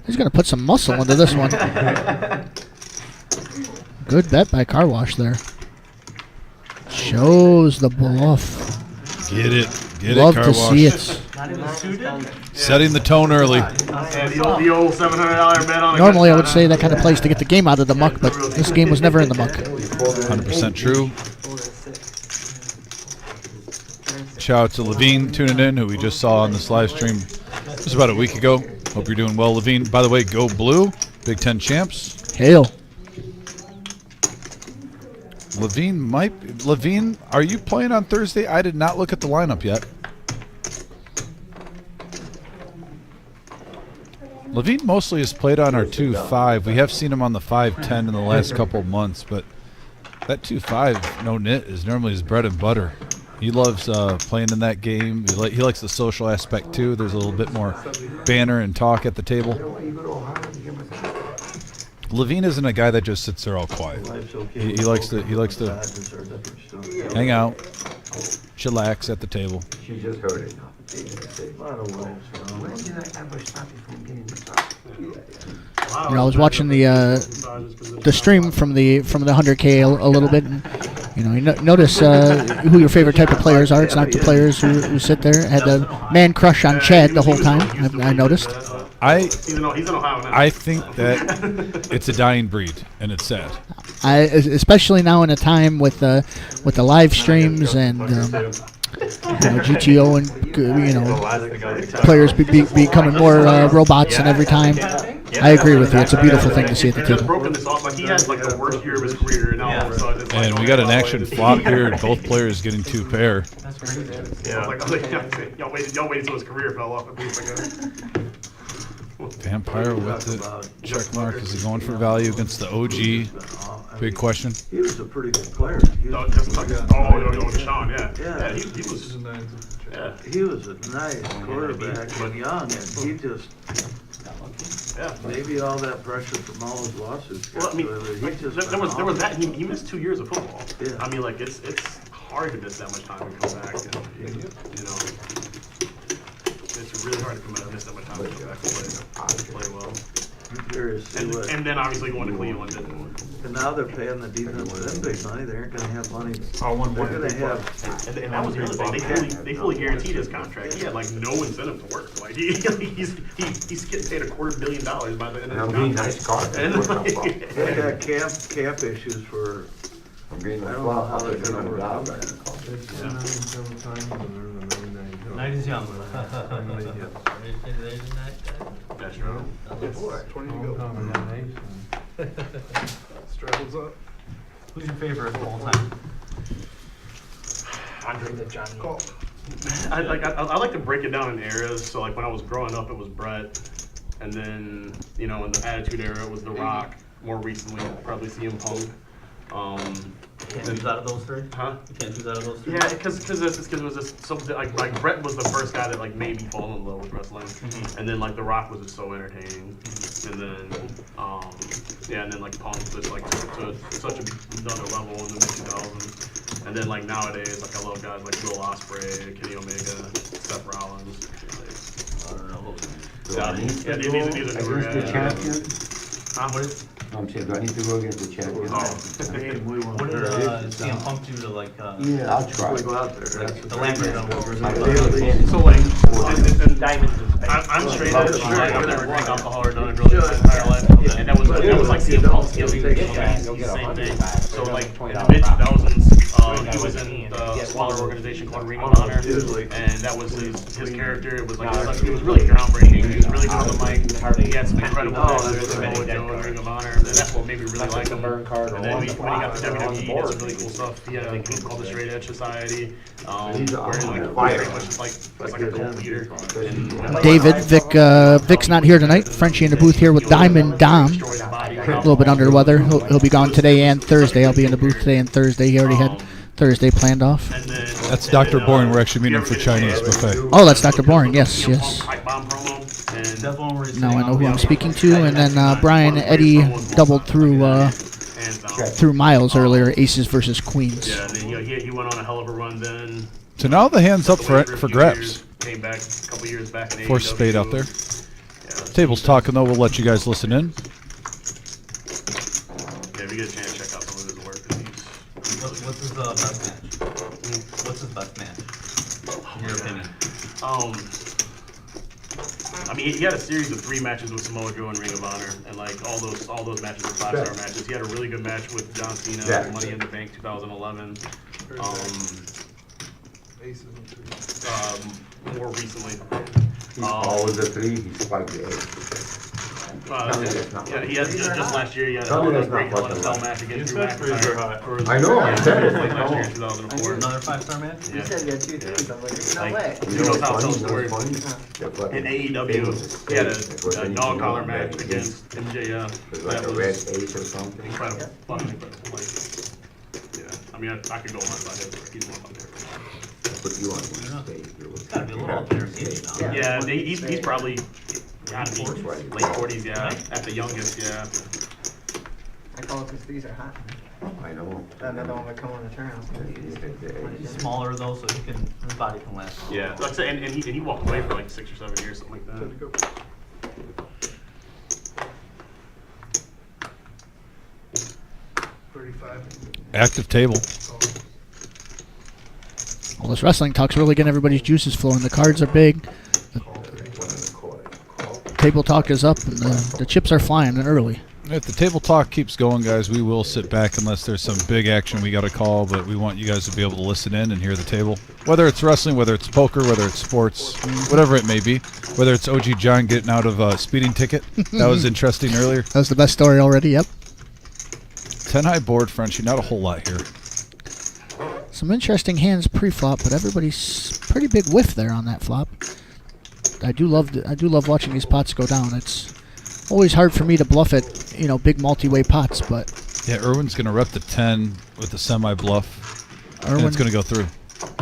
He's going to put some muscle into this one. Good bet by Car Wash there. Shows the bluff. Get it. Get Love it, car to wash. see it. Not even suited? Setting the tone early. Yeah, the old $700 bet on. Normally, I would say that kind of plays to get the game out of the muck, but this game was never in the muck. 100% true. Shout out to Levine tuning in, who we just saw on this live stream just about a week ago. Hope you're doing well, Levine. By the way, go blue. Big Ten champs. Hail. Levine, are you playing on Thursday? I did not look at the lineup yet. Levine mostly has played on our 2-5. We have seen him on the 5-10 in the last couple of months, but that 2-5 no knit is normally his bread and butter. He loves playing in that game. He likes the social aspect too. There's a little bit more banter and talk at the table. Levine isn't a guy that just sits there all quiet. He likes to hang out, chillax at the table. She just heard it now. You know, I was watching the stream from the 100K a little bit, and you know, notice who your favorite type of players are. It's not the players who sit there. I had a man crush on Chad the whole time. I noticed. He's in Ohio now. I think that it's a dying breed, and it's sad. Especially now in a time with the live streams and GTO and players becoming more robots in every time. I agree with you. It's a beautiful thing to see at the table. Broken this off. Like, he had like the worst year of his career, and all of a sudden, it's like, And we got an action flop here, and both players getting 2 pair. That's crazy. Yeah, y'all waited till his career fell off. At least, Vampire with the check mark. Is he going for value against the OG? Big question. He was a pretty good player. Sean, yeah. Yeah. He was. Yeah. He was a nice quarterback and young, and he just, maybe all that pressure from all his lawsuits. Well, I mean, there was that. He missed 2 years of football. Yeah. I mean, like, it's hard to miss that much time and come back. And, it's really hard to miss that much time and come back and play well. I'm curious to see what. And then obviously going to Cleveland. And now they're paying the defensive end big money. They aren't going to have money. They're going to have. And that was the other thing. They fully guaranteed his contract. He had like no incentive to work. Like he's getting paid $250 million by the end of his contract. Nice car. They got camp issues for. I'm getting I don't know how they're going to overcome that. Night is young. That's true. Straddles up. Who's your favorite of all time? Andre the Johnny. I like to break it down in eras. So like when I was growing up, it was Brett, and then in the Attitude Era, it was The Rock. More recently, probably CM Punk. You can't choose out of those 3? Huh? You can't choose out of those 3? Yeah, because it was just something like Brett was the first guy that like made me fall in love with wrestling, and then like The Rock was just so entertaining, and then and then like Punk just like took to such another level in the mid 2000s, and then like nowadays like I love guys like Will Ospreay, Kenny Omega, Seth Rollins. I don't know. These are newer Against the guys. champion? What? I'm saying, do I need to go against the champion? What did CM Punk do to like Yeah, I'll try. We go out there. like the Lambert numbers? So like, Diamonds is I'm straight edge. I've never drank alcohol or done a drug in my entire life, and that was like CM Punk's giving me same thing. So like in the mid 2000s, he was in the smaller organization called Ring of Honor, and that was his character. It was like it was really groundbreaking. He was really good on the mic. He had some incredible matches with Ring of Honor, and that's what made me really like him. And then when he got to WWE, he did some really cool stuff. He had a group called the Straight Edge Society, where he like pretty much just like a cult leader. David, Vic's not here tonight. Frenchie in the booth here with Diamond Dom. A little bit under the weather. He'll be gone today and Thursday. I'll be in the booth today and Thursday. He already had Thursday planned off. That's Dr. Boring. We're actually meeting him for Chinese buffet. Oh, that's Dr. Boring. Yes. Now I know who I'm speaking to. And then Brian and Eddie doubled through Miles earlier. Aces versus Queens. Yeah, and then he went on a hell of a run then. So now the hand's up for grabs. Came back a couple years back in Force AEW. spade out there. Yeah, Table's talking though. We'll let you guys listen in. Yeah, if you get a chance, check out some of his work. What's his best match? What's his best match? In your opinion? I mean, he had a series of 3 matches with Samoa Joe and Ring of Honor, and like all those matches were 5-star matches. He had a really good match with John Cena, at Money in the Bank 2011. More recently. He's always a 3, he's 5 to 8. Yeah, he had just last year. He had Tell me a that's great not Hell in a Cell fucking match against You Drew said threes are McIntyre. I know, I said it. Like last year in 2004. Another 5-star man? You said you had 2 threes. I'm like, no way. Like, who knows how to tell a story? In AEW, he had a dog collar match against MJF. It's like That a red was ace or something. incredible, fucking incredible. Like, yeah, I mean, I could go on about it, but he's one of my favorites. Put you on one stage. It's gotta be a little entertaining now. Yeah, he's probably gotta be late 40s, yeah, at the youngest, yeah. I call it because these are hot. I know. Another one would come on the turnout. He's smaller though, so his body can last. Yeah, like I said, and he walked away for like 6 or 7 years, something like that. Active table. Well, this wrestling talk's really getting everybody's juices flowing. The cards are big. The table talk is up, and the chips are flying early. If the table talk keeps going, guys, we will sit back unless there's some big action we got to call, but we want you guys to be able to listen in and hear the table. Whether it's wrestling, whether it's poker, whether it's sports, whatever it may be. Whether it's OG John getting out of a speeding ticket. That was interesting earlier. That was the best story already, yep. 10 high board, Frenchie. Not a whole lot here. Some interesting hands pre-flop, but everybody's pretty big whiff there on that flop. I do love watching these pots go down. It's always hard for me to bluff at, big multi-way pots, but Yeah, Irwin's going to rep the 10 with the semi-bluff, and it's going to go through.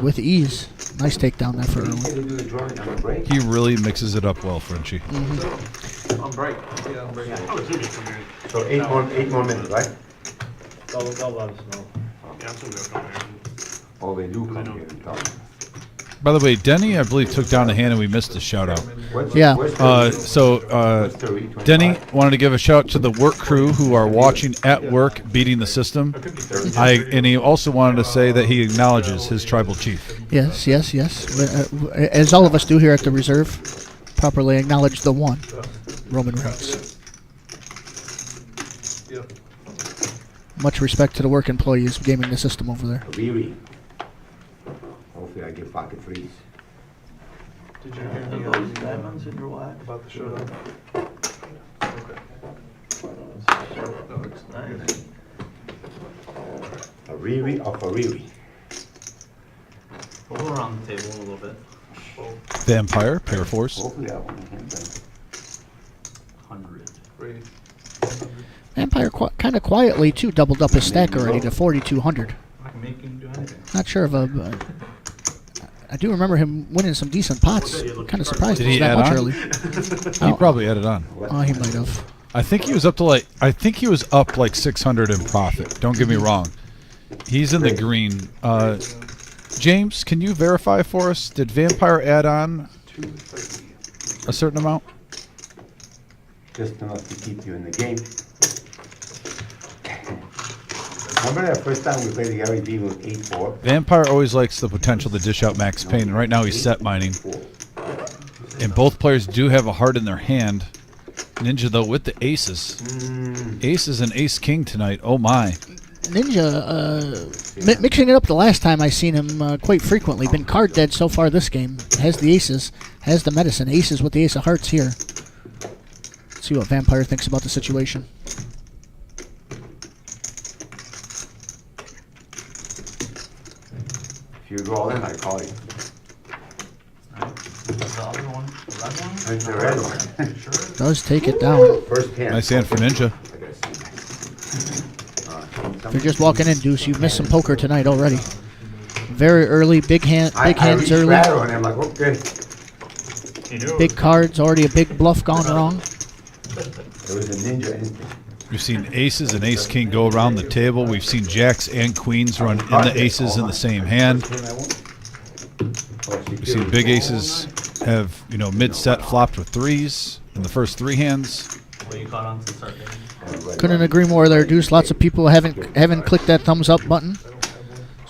With ease. Nice takedown there for Irwin. He really mixes it up well, Frenchie. On break. Yeah, I'm bringing it. I would assume he's coming in. So 8 more minutes, right? They'll let us know. Yeah, I'm assuming they'll come in. Oh, they do come here and talk. By the way, Denny, I believe, took down the hand and we missed his shout out. Yeah. Denny wanted to give a shout out to the work crew who are watching at work beating the system. And he also wanted to say that he acknowledges his tribal chief. Yes. As all of us do here at the Reserve, properly acknowledge the one, Roman Reigns. Much respect to the work employees gaming the system over there. Riri. Hopefully I get pocket freeze. Did you hear those diamonds in your watch? About the showdown. Looks nice. A Riri of a Riri. We'll go around the table a little bit. Vampire, pair force. Hopefully I won't hit them. 100. Vampire kind of quietly, too, doubled up his stack already to 4,200. I can make him do anything. Not sure of I do remember him winning some decent pots. Kind of surprised Did it was he that add much on? early. He probably added on. Oh, he might have. I think he was up like 600 in profit. Don't get me wrong. He's in the green. James, can you verify for us? Did Vampire add on a certain amount? Just enough to keep you in the game. Remember that first time we played the Gary B with 8-4? Vampire always likes the potential to dish out max pain, and right now he's set mining. And both players do have a heart in their hand. Ninja, though, with the aces. Aces and ace-king tonight. Oh, my. Ninja, mixing it up the last time I seen him quite frequently. Been card dead so far this game. Has the aces, has the medicine. Aces with the ace of hearts here. Let's see what Vampire thinks about the situation. If you go all in, I call you. The other one, the red one? It's the red one. Sure. Does take it down. First hand. Nice hand for Ninja. I gotta see. If you're just walking in, Deuce, you've missed some poker tonight already. Very early, big hands early. And I'm like, okay. Big cards, already a big bluff gone wrong. There was a ninja instinct. We've seen aces and ace-king go around the table. We've seen jacks and queens run in the aces in the same hand. We've seen big aces have, mid-set flopped with threes in the first 3 hands. What you caught on since our game? Couldn't agree more there, Deuce. Lots of people haven't clicked that thumbs up button.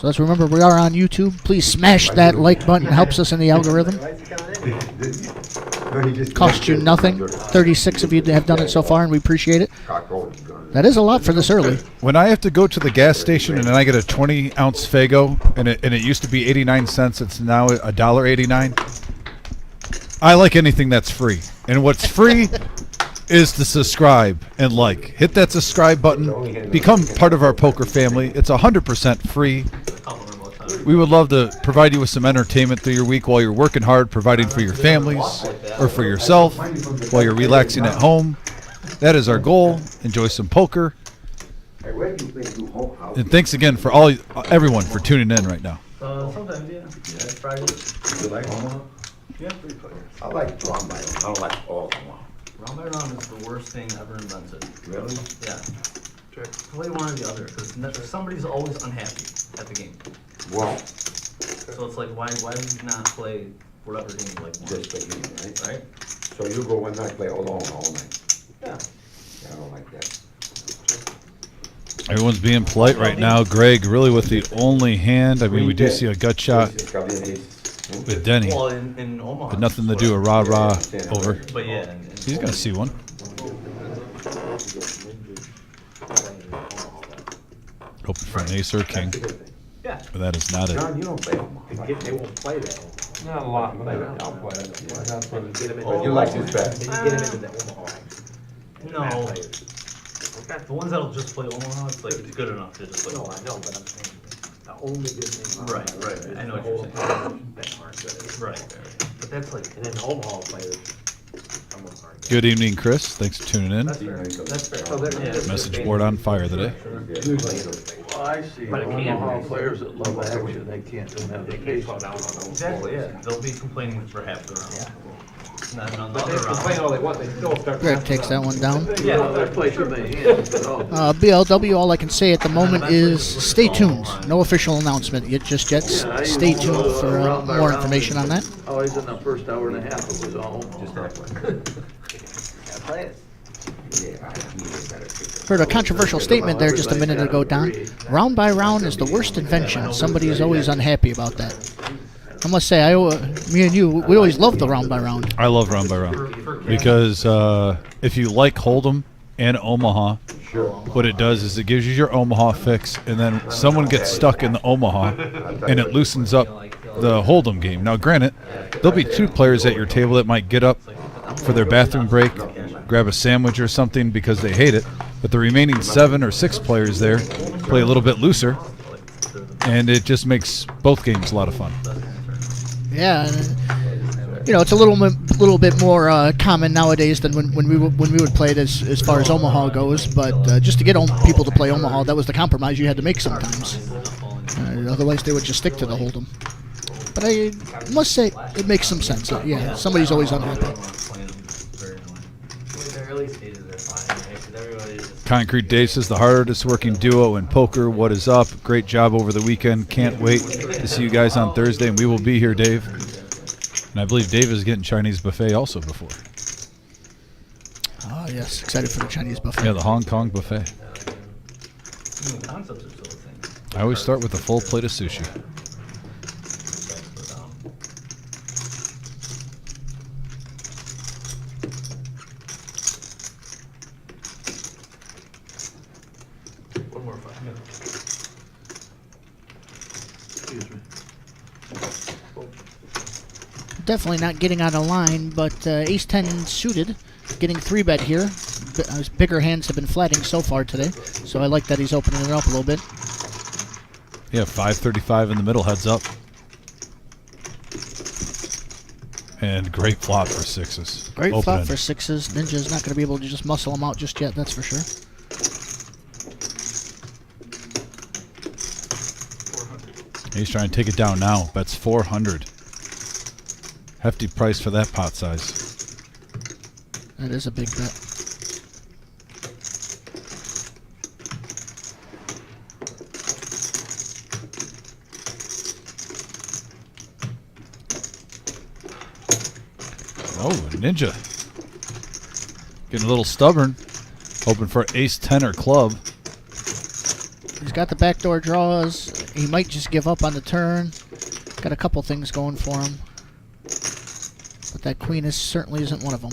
So let's remember we are on YouTube. Please smash that like button. It helps us in the algorithm. Why is he coming in? Costs you nothing. 36 of you have done it so far, and we appreciate it. That is a lot for this early. When I have to go to the gas station and then I get a 20-ounce Faygo, and it used to be 89 cents, it's now $1.89. I like anything that's free. And what's free is to subscribe and like. Hit that subscribe button. Become part of our poker family. It's 100% free. We would love to provide you with some entertainment through your week while you're working hard, providing for your families or for yourself while you're relaxing at home. That is our goal. Enjoy some poker. And thanks again for everyone for tuning in right now. Sometimes, yeah. Friday. You like Omaha? Yeah, 3 players. I like round by round. I don't like all Omaha. Round by round is the worst thing ever invented. Really? Yeah. Play one or the other, because somebody's always unhappy at the game. Well, So it's like, why would you not play whatever game you like more? just the game, right? Right? So you go one night, play alone all night. Yeah. I don't like that. Everyone's being polite right now. Greg really with the only hand. I mean, we do see a gut shot with Denny. Well, in Omaha. But nothing to do a rah-rah over. But yeah. He's going to see one. Open for an ace or king. Yeah. But that is not it. John, you don't play Omaha. They won't play that. Not a lot, but I'll play it. That's what it is. But you like this bet. No. The ones that'll just play Omaha, it's like, it's good enough to just like. No, I know, but I'm saying, the only good thing. Right. I know what you're saying. That aren't good. Right. But that's like. And then the Omaha players, some of them aren't good. Good evening, Chris. Thanks for tuning in. That's fair. That's fair. So they're- Message board on fire today. Well, I see But it can't Omaha be. players that love action, they can't do that. They can't slow down on those. Exactly, yeah. They'll be complaining for half the round. Yeah. And then on the But they other complain all round. they want, they still start. Greg takes that one down. Yeah, they play too many hands, but oh. BLW, all I can say at the moment is stay tuned. No official announcement yet, just yet. Stay tuned for more information on that. Always in the first hour and a half, it was all. Gotta play it. Heard a controversial statement there just a minute ago, Don. Round by round is the worst invention. Somebody is always unhappy about that. I must say, me and you, we always loved the round by round. I love round by round because if you like Hold'em and Omaha, what it does is it gives you your Omaha fix, and then someone gets stuck in the Omaha, and it loosens up the Hold'em game. Now, granted, there'll be 2 players at your table that might get up for their bathroom break, grab a sandwich or something because they hate it, but the remaining 7 or 6 players there play a little bit looser, and it just makes both games a lot of fun. Yeah, it's a little bit more common nowadays than when we would play it as far as Omaha goes. But just to get people to play Omaha, that was the compromise you had to make sometimes. Otherwise, they would just stick to the Hold'em. But I must say, it makes some sense. Yeah, somebody's always unhappy. Concrete Dave says the hardest working duo in poker. What is up? Great job over the weekend. Can't wait to see you guys on Thursday, and we will be here, Dave. And I believe Dave is getting Chinese buffet also before. Oh, yes. Excited for the Chinese buffet. Yeah, the Hong Kong buffet. Concepts are still a thing. I always start with a full plate of sushi. One more 5 minutes. Excuse me. Definitely not getting out of line, but ace-10 suited, getting 3-bet here. His bigger hands have been flatting so far today, so I like that he's opening it up a little bit. Yeah, 535 in the middle, heads up. And great flop for 6s. Great Open flop end. for 6s. Ninja's not going to be able to just muscle him out just yet, that's for sure. He's trying to take it down now. Bets 400. Hefty price for that pot size. That is a big bet. Oh, Ninja. Getting a little stubborn. Hoping for ace-10 or club. He's got the backdoor draws. he might just give up on the turn. Got a couple things going for him. But that queen certainly isn't one of them.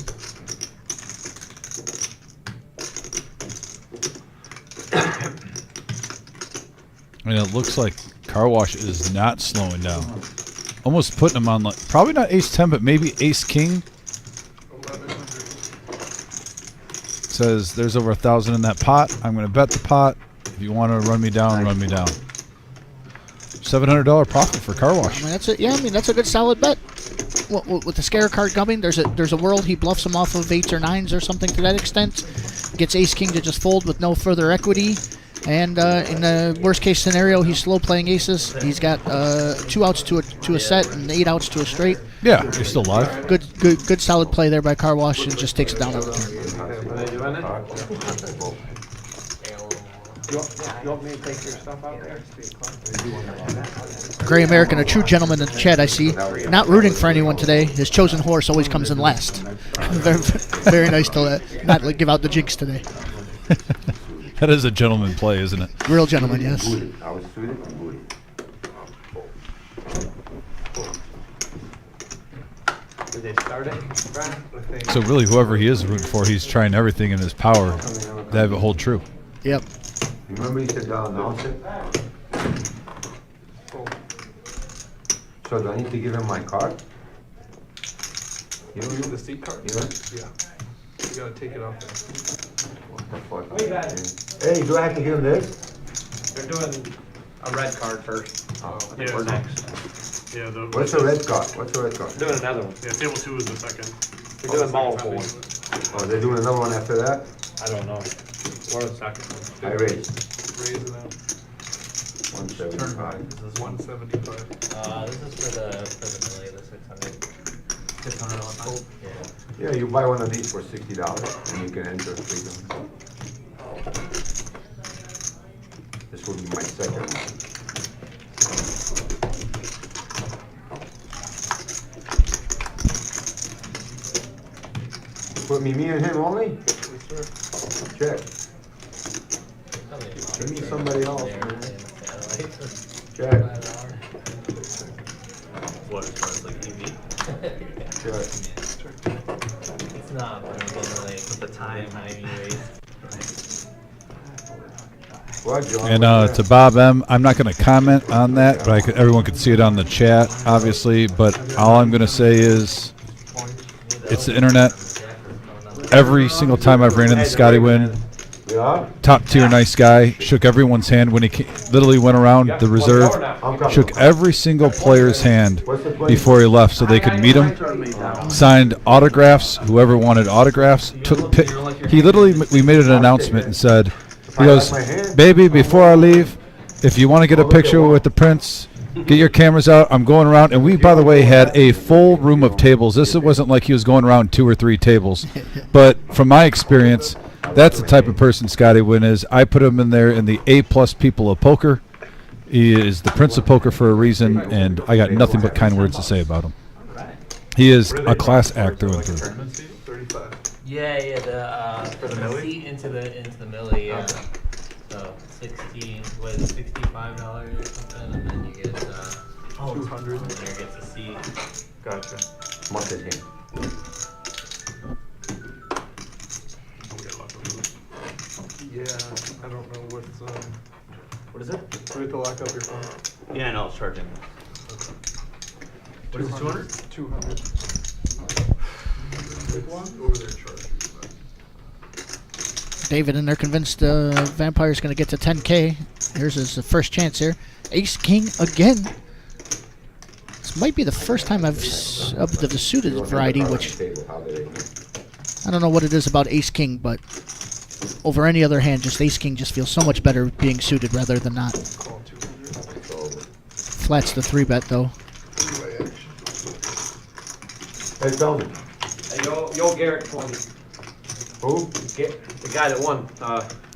And it looks like Car Wash is not slowing down. Almost putting him on, like, probably not ace 10, but maybe ace king. Says there's over 1,000 in that pot. I'm going to bet the pot. If you want to run me down, run me down. $700 profit for Car Wash. I mean, that's it. Yeah, I mean that's a good solid bet. With the scare card coming, there's a world he bluffs him off of 8s or 9s or something to that extent. Gets ace king to just fold with no further equity. And in the worst case scenario, he's slow playing aces. He's got 2 outs to a set and 8 outs to a straight. Yeah, you're still alive. Good solid play there by Car Wash, and just takes it down on the turn. You want me to take your stuff out there? Gray American, a true gentleman in the chat, I see. Not rooting for anyone today. His chosen horse always comes in last. very, very nice to not give out the jinx today. That is a gentleman play, isn't it? Real gentleman, yes. I was suited and booty. Did they start it? So really, whoever he is rooting for, he's trying everything in his power to have it hold true. Yep. Remember you said announce it? So do I need to give him my card? You know The seat card? Yeah. Yeah. You gotta take it off there. What the fuck? Hey, do I have to give him this? They're doing a red card first. Oh. Yeah. Or next. Yeah, What's the red card? What's the red card? Doing another one. Yeah, table 2 is the second. They're doing multiple ones. Oh, they're doing another one after that? I don't know. What is the second one? I raised Raise it out. 175. This is 175. This is for the milli, the 600. $600 Yeah. Yeah, you buy one of these for $60 and you can enter 3 times. This will be my second one. Put me and him only? Check. Give me somebody else, man. Check. What, it's like TV? Check. It's not, but I'm getting like the time you waste. What, John? And to Bob M, I'm not going to comment on that, but everyone could see it on the chat, obviously. But all I'm going to say is, it's the internet. Every single time I've ran into Scotty Wynn, Yeah? top tier nice guy, shook everyone's hand when he literally went around the reserve, shook every single player's hand before he left so they could meet him, signed autographs, whoever wanted autographs, he literally, we made an announcement and said, he goes, baby, before I leave, if you want to get a picture with the prince, get your cameras out. I'm going around. And we, by the way, had a full room of tables. This wasn't like he was going around 2 or 3 tables. But from my experience, that's the type of person Scotty Wynn is. I put him in there in the A+ people of poker. He is the prince of poker for a reason, and I got nothing but kind words to say about him. He is a class act through and through. 35. Yeah, the seat into the milli, yeah. So 60 was $65 or something, and then you get 200. and there gets a seat. Gotcha. Much as him. Yeah, I don't know what's, What is it? do we have to lock up your phone? Yeah, no, it's charging. What is it, 200? 200. Over there charging. David in there convinced Vampire's going to get to 10K. Here's his first chance here. Ace King again. This might be the first time I've of the suited variety, which I don't know what it is about Ace King, but over any other hand, just Ace King just feels so much better being suited rather than not. Call 200. Flats the 3-bet though. Hey, tell me. Hey, yo, Garrett told me. Who? The guy that won.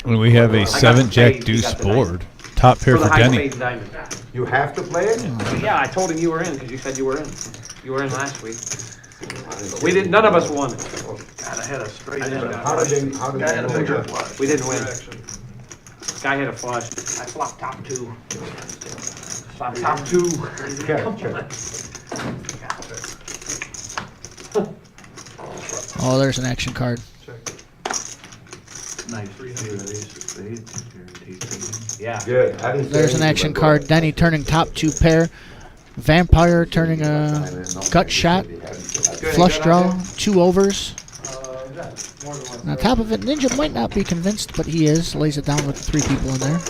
When we have a 7-jack deuce board, top pair for Denny. Diamond. You have to play it? Yeah, I told him you were in because you said you were in. You were in last week. We didn't. None of us won. God, I had a straight. How did they I had a picture. know? We didn't win. Guy had a flush. I flopped top two. Flop top two. Oh, there's an action card. Nice for you, that ace of spades, guaranteed taking. Yeah. Good. I didn't say There's an anything, action but card. Denny turning top 2 pair. Vampire turning a gut shot. Flush draw. 2 overs. On top of it, Ninja might not be convinced, but he is. Lays it down with 3 people in there.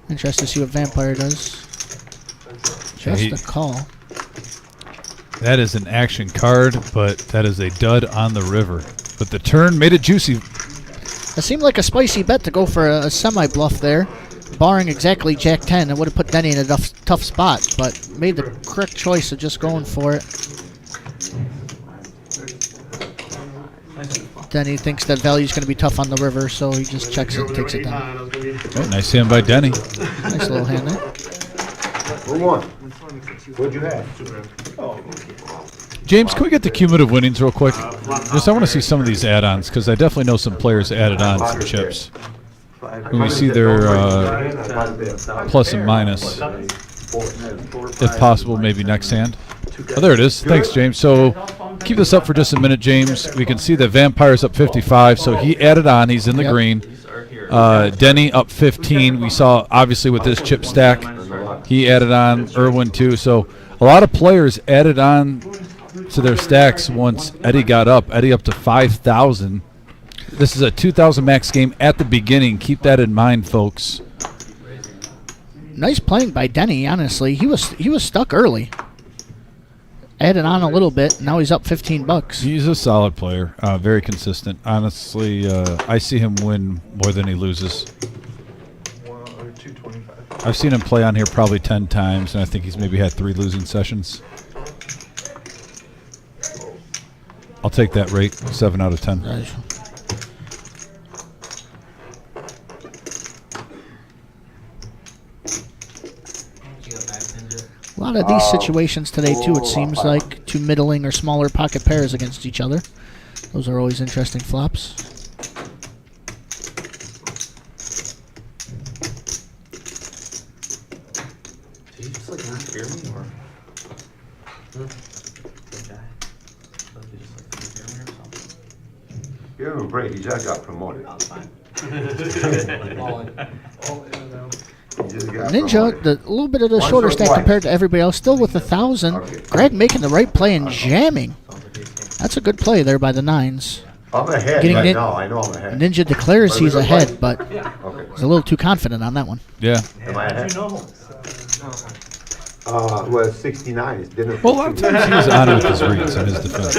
Interested to see what Vampire does. Just a call. That is an action card, but that is a dud on the river. But the turn made it juicy. It seemed like a spicy bet to go for a semi-bluff there. Barring exactly Jack 10, it would have put Denny in a tough spot, but made the correct choice of just going for it. Denny thinks that value's going to be tough on the river, so he just checks it and takes it down. Oh, nice hand by Denny. Nice little hand there. Who won? What'd you have? James, can we get the cumulative winnings real quick? Just I want to see some of these add-ons, because I definitely know some players added on some chips. When we see their plus and minus, if possible, maybe next hand. Oh, there it is. Thanks, James. So keep this up for just a minute, James. We can see that Vampire's up 55, so he added on. He's in the green. Denny up 15. We saw, obviously, with this chip stack, he added on. Irwin, too. So a lot of players added on to their stacks once Eddie got up. Eddie up to 5,000. This is a 2,000 max game at the beginning. Keep that in mind, folks. Nice playing by Denny, honestly. He was stuck early. Added on a little bit. Now he's up $15. He's a solid player. Very consistent. Honestly, I see him win more than he loses. I've seen him play on here probably 10 times, and I think he's maybe had 3 losing sessions. I'll take that rate, 7 out of 10. Nice. A lot of these situations today, too, it seems like. 2 middling or smaller pocket pairs against each other. Those are always interesting flops. Did you just like not hear me or? Give him a break. He just got promoted. Ninja, a little bit of the shorter stack compared to everybody else, still with 1,000. Okay. Greg making the right play and jamming. That's a good play there by the 9s. I'm ahead Getting right it- now. I know I'm ahead. Ninja declares he's ahead, but Okay. he's a little too confident on that one. Yeah. Am I ahead? Well, 69 is dinner. Well, a lot of times he's on with his reads in his defense.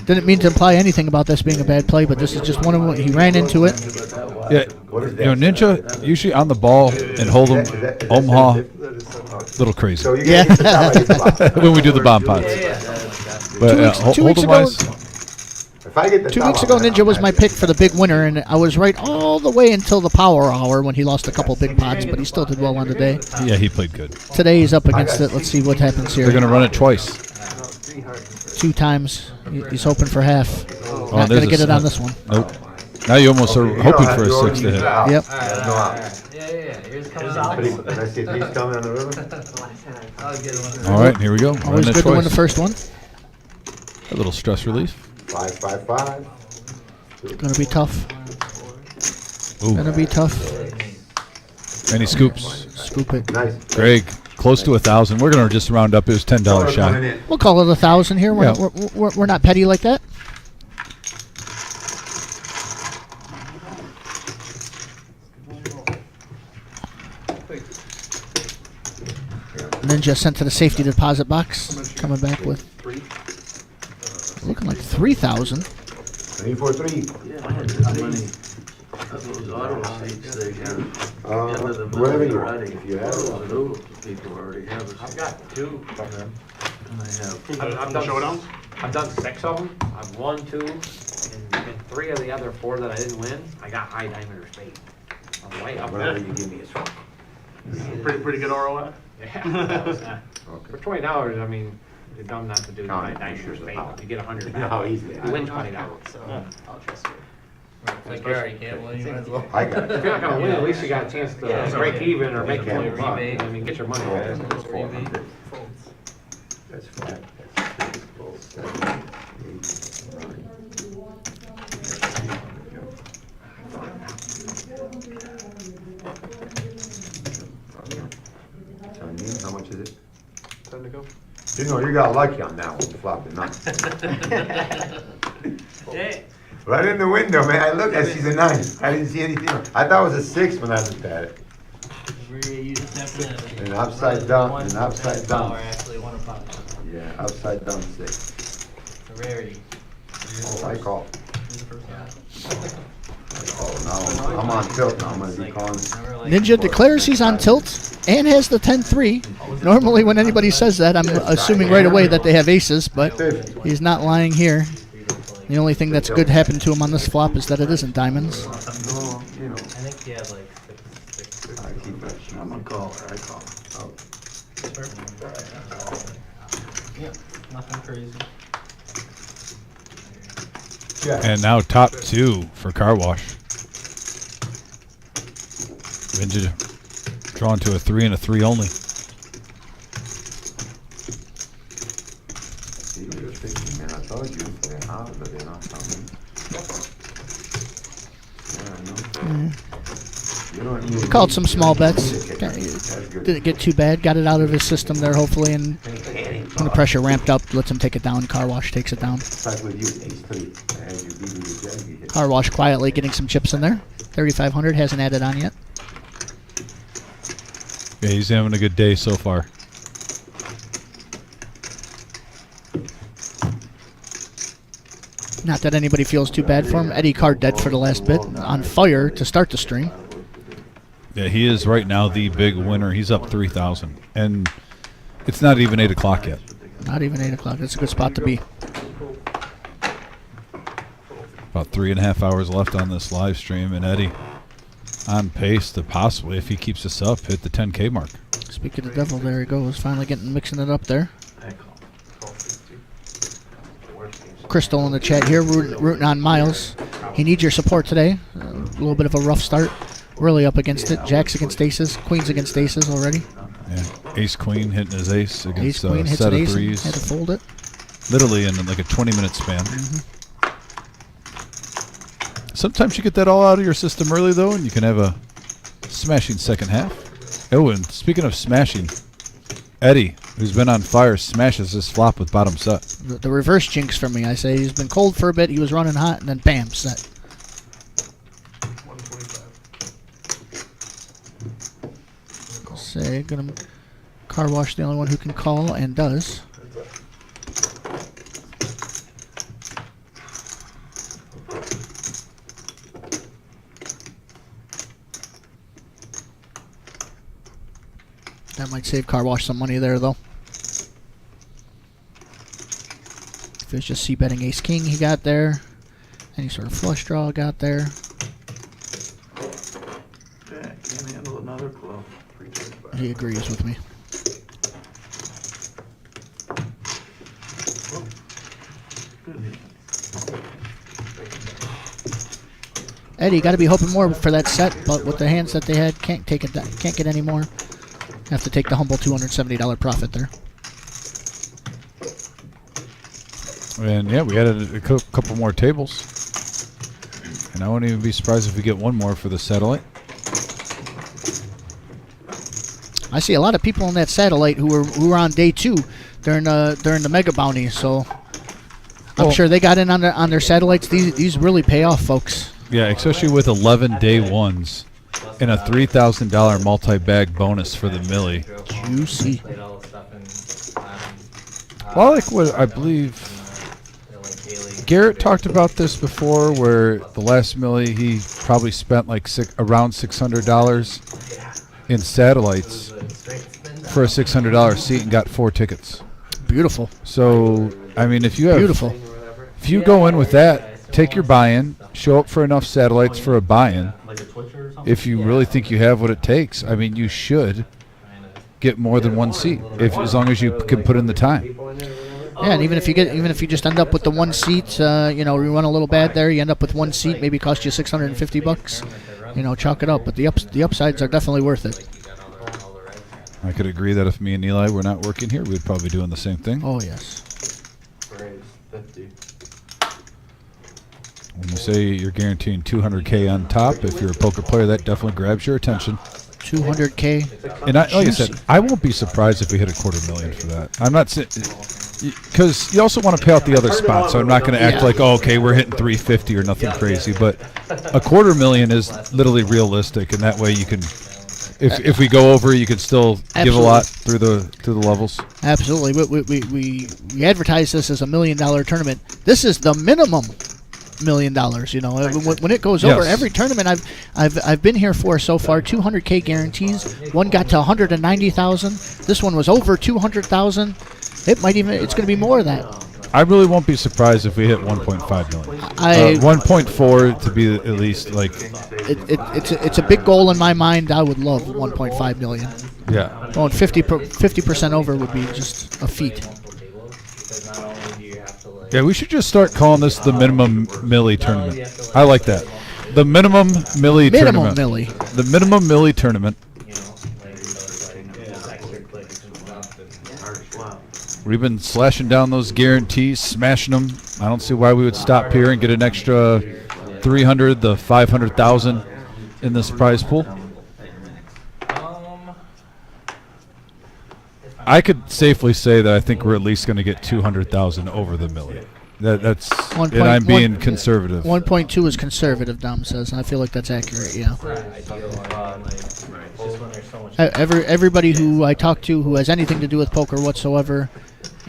Didn't mean to imply anything about this being a bad play, but this is just one of them. He ran into it. Yeah, you know, Ninja usually on the ball and Hold'em, Omaha, little crazy So you Yeah. get the when we do the bomb pots. But 2 weeks ago, Hold'em-wise, If I get the 2 weeks ago, Ninja was my pick for the big winner, and I was right all the way until the power hour when he lost a couple big pots, but he still did well on the day. yeah, he played good. Today he's up against it. Let's see what happens here. They're going to run it twice. 2 times. He's hoping for half. Oh, Not there's going to get a it on snap. this one. Nope. Now you almost are hoping for a 6 to hit. Yep. No out. Yeah. Here's coming But he- Can I see if he's coming on the river? I'll get one. All right, here we go. Always Run that good to win the twice. first one. A little stress relief. 555. Going to be tough. Ooh. Going to be tough. And he scoops. Scoop it. Nice. Greg, close to 1,000. We're going to just round up. It was $10 Coming shot. in. We'll call it 1,000 here. We're, Yeah. we're not petty like that. Ninja sent to the safety deposit box. Coming back with looking like 3,000. 343. Yeah, I had this money. Those auto seats they got. Into the middle Whatever you want. already. If you have it. Those people already have it. I've got 2 from them. And I have. I've done showdowns. I've done 6 of them. I've won 2, and 3 of the other 4 that I didn't win, I got high diamond or spade. I'm way up Whatever there. you give me is fine. Pretty good ROI. Yeah. For $20, I mean, you're dumb not to do the high diamond or spade. You get 100 back. No, easy. You win $20. So I'll trust you. Like you already can't win, you might as well. I got If you're not gonna win, at least you got a chance to break even or make Yeah. a buck. I mean, get your money back. That's 400. That's flat. That's 6, 7, 8, 9. How much is it? Time to go. You know, you got lucky on that one, flopping nine. Yeah. Right in the window, man. I looked, I see the 9. I didn't see anything. I thought it was a 6 when I looked at it. You definitely. And upside down, One and upside power, down. actually, one of power. Yeah, upside down 6. It's a rarity. Oh, I call. Yeah. Oh, now I'm on tilt now. I'm gonna be calling. Ninja declares he's on tilt and has the 10-3. Normally when anybody says that, I'm assuming right away that they have aces, but he's not lying here. The only thing that's good happened to him on this flop is that it isn't diamonds. No, you know, I think he had like six. I keep it. I'm a caller, I call. Oh, Yeah, nothing crazy. yeah. And now top 2 for car wash. Ninja drawn to a 3 and a 3 only. See, you're thinking, man, I told you, they're hard, but they're not coming. Yeah, I know. You don't need- He called some small bets. That's good. Didn't get too bad. Got it out of his system there, hopefully, and when the pressure ramped up, lets him take it down. Car wash takes it down. Start with you, ace 3. As you beat with your jaggy hit. Car wash quietly getting some chips in there. 3,500 hasn't added on yet. Yeah, he's having a good day so far. Not that anybody feels too bad for him. Eddie card dead for the last bit. On fire to start the stream. Yeah, he is right now the big winner. He's up 3,000. And it's not even 8 o'clock yet. Not even 8 o'clock. That's a good spot to be. About 3.5 hours left on this live stream. And Eddie on pace to possibly, if he keeps this up, hit the 10K mark. Speaking of the devil, there he goes. Finally mixing it up there. I call. Crystal in the chat here, rooting on Miles. He needs your support today. A little bit of a rough start. Really up against it. Jacks against aces. Queens against aces already. Yeah, ace queen hitting his ace Ace against queen a hits set an of ace and threes. had to fold it. Literally in like a 20-minute span. Sometimes you get that all out of your system early, though, and you can have a smashing second half. Oh, and speaking of smashing, Eddie, who's been on fire, smashes this flop with bottom set. The reverse jinx for me. I say he's been cold for a bit. He was running hot, and then bam, set. 125. Say, gonna car wash the only one who can call and does. That might save car wash some money there, though. If it's just c-betting ace king he got there, any sort of flush draw got there. Yeah, can't handle another club. He agrees with me. Eddie, got to be hoping more for that set, but with the hands that they had, can't take it. Can't get any more. Have to take the humble $270 profit there. And yeah, we added a couple more tables. And I won't even be surprised if we get one more for the satellite. I see a lot of people on that satellite who were on day 2 during the mega bounty. So I'm sure they got in on their satellites. These really pay off, folks. Yeah, especially with 11 day ones and a $3,000 multi-bag bonus for the millie. Juicy. Played all the stuff in, Well, I like what I believe Garrett talked about this before, where the last millie he probably spent like around $600 in satellites for a $600 seat and got 4 tickets. Beautiful. So, I mean, if you have Beautiful. If you go in with that, take your buy-in, show up for enough satellites for a buy-in. If you really think you have what it takes, I mean, you should get more than one seat, as long as you can put in the time. Yeah, and even if you just end up with the one seat, you run a little bad there, you end up with one seat, maybe cost you $650. Chalk it up. But the upsides are definitely worth it. I could agree that if me and Eli were not working here, we'd probably be doing the same thing. Oh yes. Raise 50. When you say you're guaranteeing 200K on top, if you're a poker player, that definitely grabs your attention. 200K. And like I said, I won't be surprised if we hit $250,000 for that. I'm not saying, because you also want to pay out the other spots, so I'm not going to act like, oh, okay, we're hitting 350 or nothing crazy. But $250,000 is literally realistic, and that way you can, if we go over, you can still give a lot through the levels. Absolutely. We advertise this as $1 million tournament. This is the minimum $1 million. When it goes over, every tournament I've been here for so far, 200K guarantees. One got to 190,000. This one was over 200,000. It's going to be more of that. I really won't be surprised if we hit 1.5 million. 1.4 to be at least like. It's a big goal in my mind. I would love 1.5 million. Yeah. Going 50% over would be just a feat. Yeah, we should just start calling this the minimum milli tournament. I like that. The minimum milli tournament. The minimum milli tournament. We've been slashing down those guarantees, smashing them. I don't see why we would stop here and get an extra 300, the 500,000 in this prize pool. I could safely say that I think we're at least going to get 200,000 over the million. That's and I'm being conservative. 1.2 is conservative, Dom says, and I feel like that's accurate. Yeah. Everybody who I talk to who has anything to do with poker whatsoever,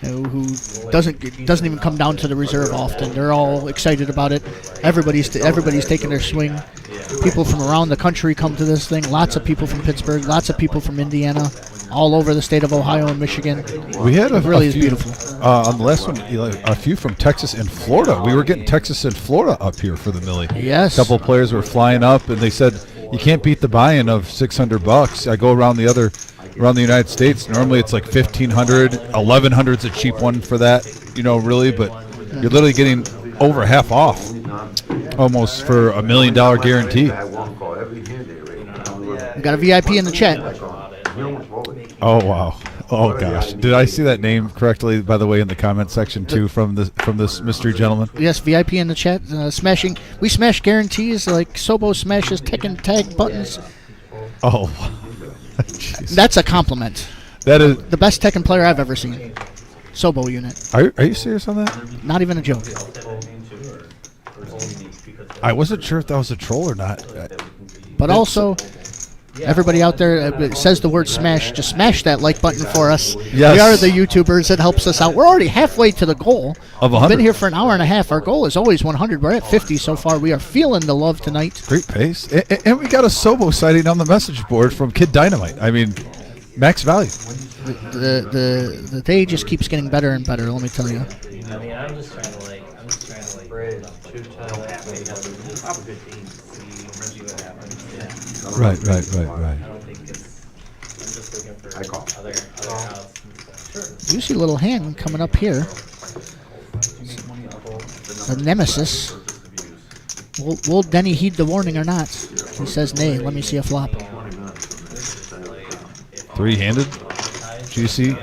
who doesn't even come down to the reserve often, they're all excited about it. Everybody's taking their swing. People from around the country come to this thing. Lots of people from Pittsburgh, lots of people from Indiana, all over the state of Ohio and Michigan. We had it really is few, beautiful. On the last one, a few from Texas and Florida. We were getting Texas and Florida up here for the millie. Yes. A couple of players were flying up, and they said you can't beat the buy-in of $600. I go around the United States. Normally it's like $1,500, $1,100's a cheap one for that. Really, but you're literally getting over half off, almost for $1 million guarantee. We got a VIP in the chat. Oh wow! Oh gosh! Did I see that name correctly? By the way, in the comment section too, from this mystery gentleman. Yes, VIP in the chat. Smashing. We smash guarantees like Sobo smashes Tekken tag buttons. Oh, that's a compliment. That is the best Tekken player I've ever seen. Sobo unit. Are you serious on that? Not even a joke. I wasn't sure if that was a troll or not. But also, everybody out there says the word smash. Just smash that like button for us. Yes. We are the YouTubers. It helps us out. We're already halfway to the goal. Of 100. We've been here for an hour and a half. Our goal is always 100. We're at 50 so far. We are feeling the love tonight. Great pace. And we got a Sobo sighting on the message board from Kid Dynamite. I mean, max value. The day just keeps getting better and better, let me tell you. I mean, I'm just trying to Right. I don't think it's. I'm just looking for other houses. You see a little hand coming up here. The nemesis. Will Denny heed the warning or not? He says nay. Let me see a flop. Three-handed. Juicy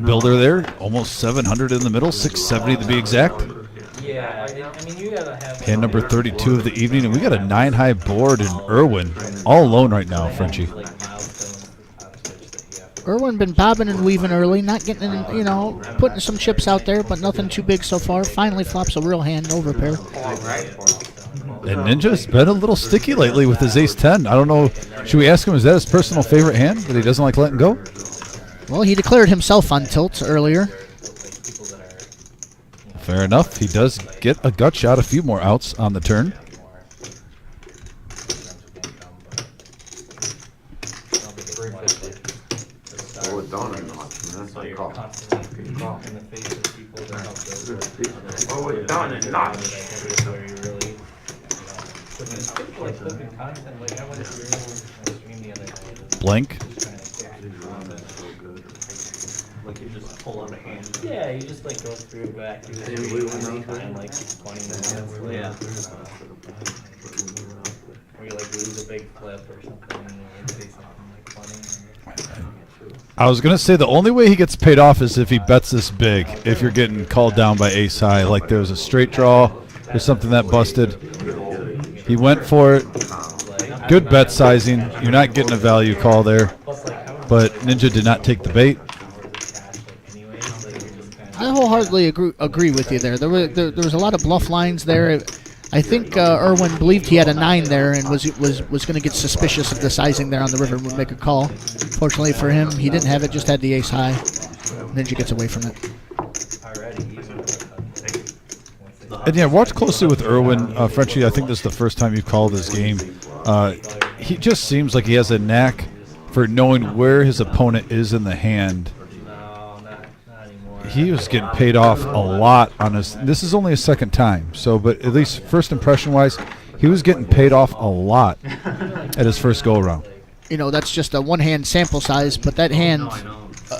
builder there. Almost 700 in the middle. 670 to be exact. Yeah, I mean, you gotta have. Hand number 32 of the evening, and we got a 9-high board in Irwin. All alone right now, Frenchie. Irwin been bobbing and weaving early, not getting, putting some chips out there, but nothing too big so far. Finally flops a real hand, over pair. And Ninja's been a little sticky lately with his ace-10. I don't know. Should we ask him, is that his personal favorite hand that he doesn't like letting go? Well, he declared himself on tilt earlier. Fair enough. He does get a gut shot, a few more outs on the turn. Blank. Like you just pull out a hand. Yeah, you just like go through back to Hey, we went out there. and like 20 minutes. Yeah. Or you like lose a big flip or something, or say something like funny. I was gonna say the only way he gets paid off is if he bets this big. If you're getting called down by ace high, like there was a straight draw or something that busted, he went for it. Good bet sizing. You're not getting a value call there, but Ninja did not take the bait. I wholeheartedly agree with you there. There was a lot of bluff lines there. I think Irwin believed he had a 9 there and was going to get suspicious of the sizing there on the river and would make a call. Fortunately for him, he didn't have it, just had the ace high. Ninja gets away from it. And yeah, watch closely with Irwin. Frenchie, I think this is the first time you called this game. He just seems like he has a knack for knowing where his opponent is in the hand. He was getting paid off a lot on his. This is only his second time, so but at least first impression wise, he was getting paid off a lot at his first go around. You know, that's just a one-hand sample size, but that hand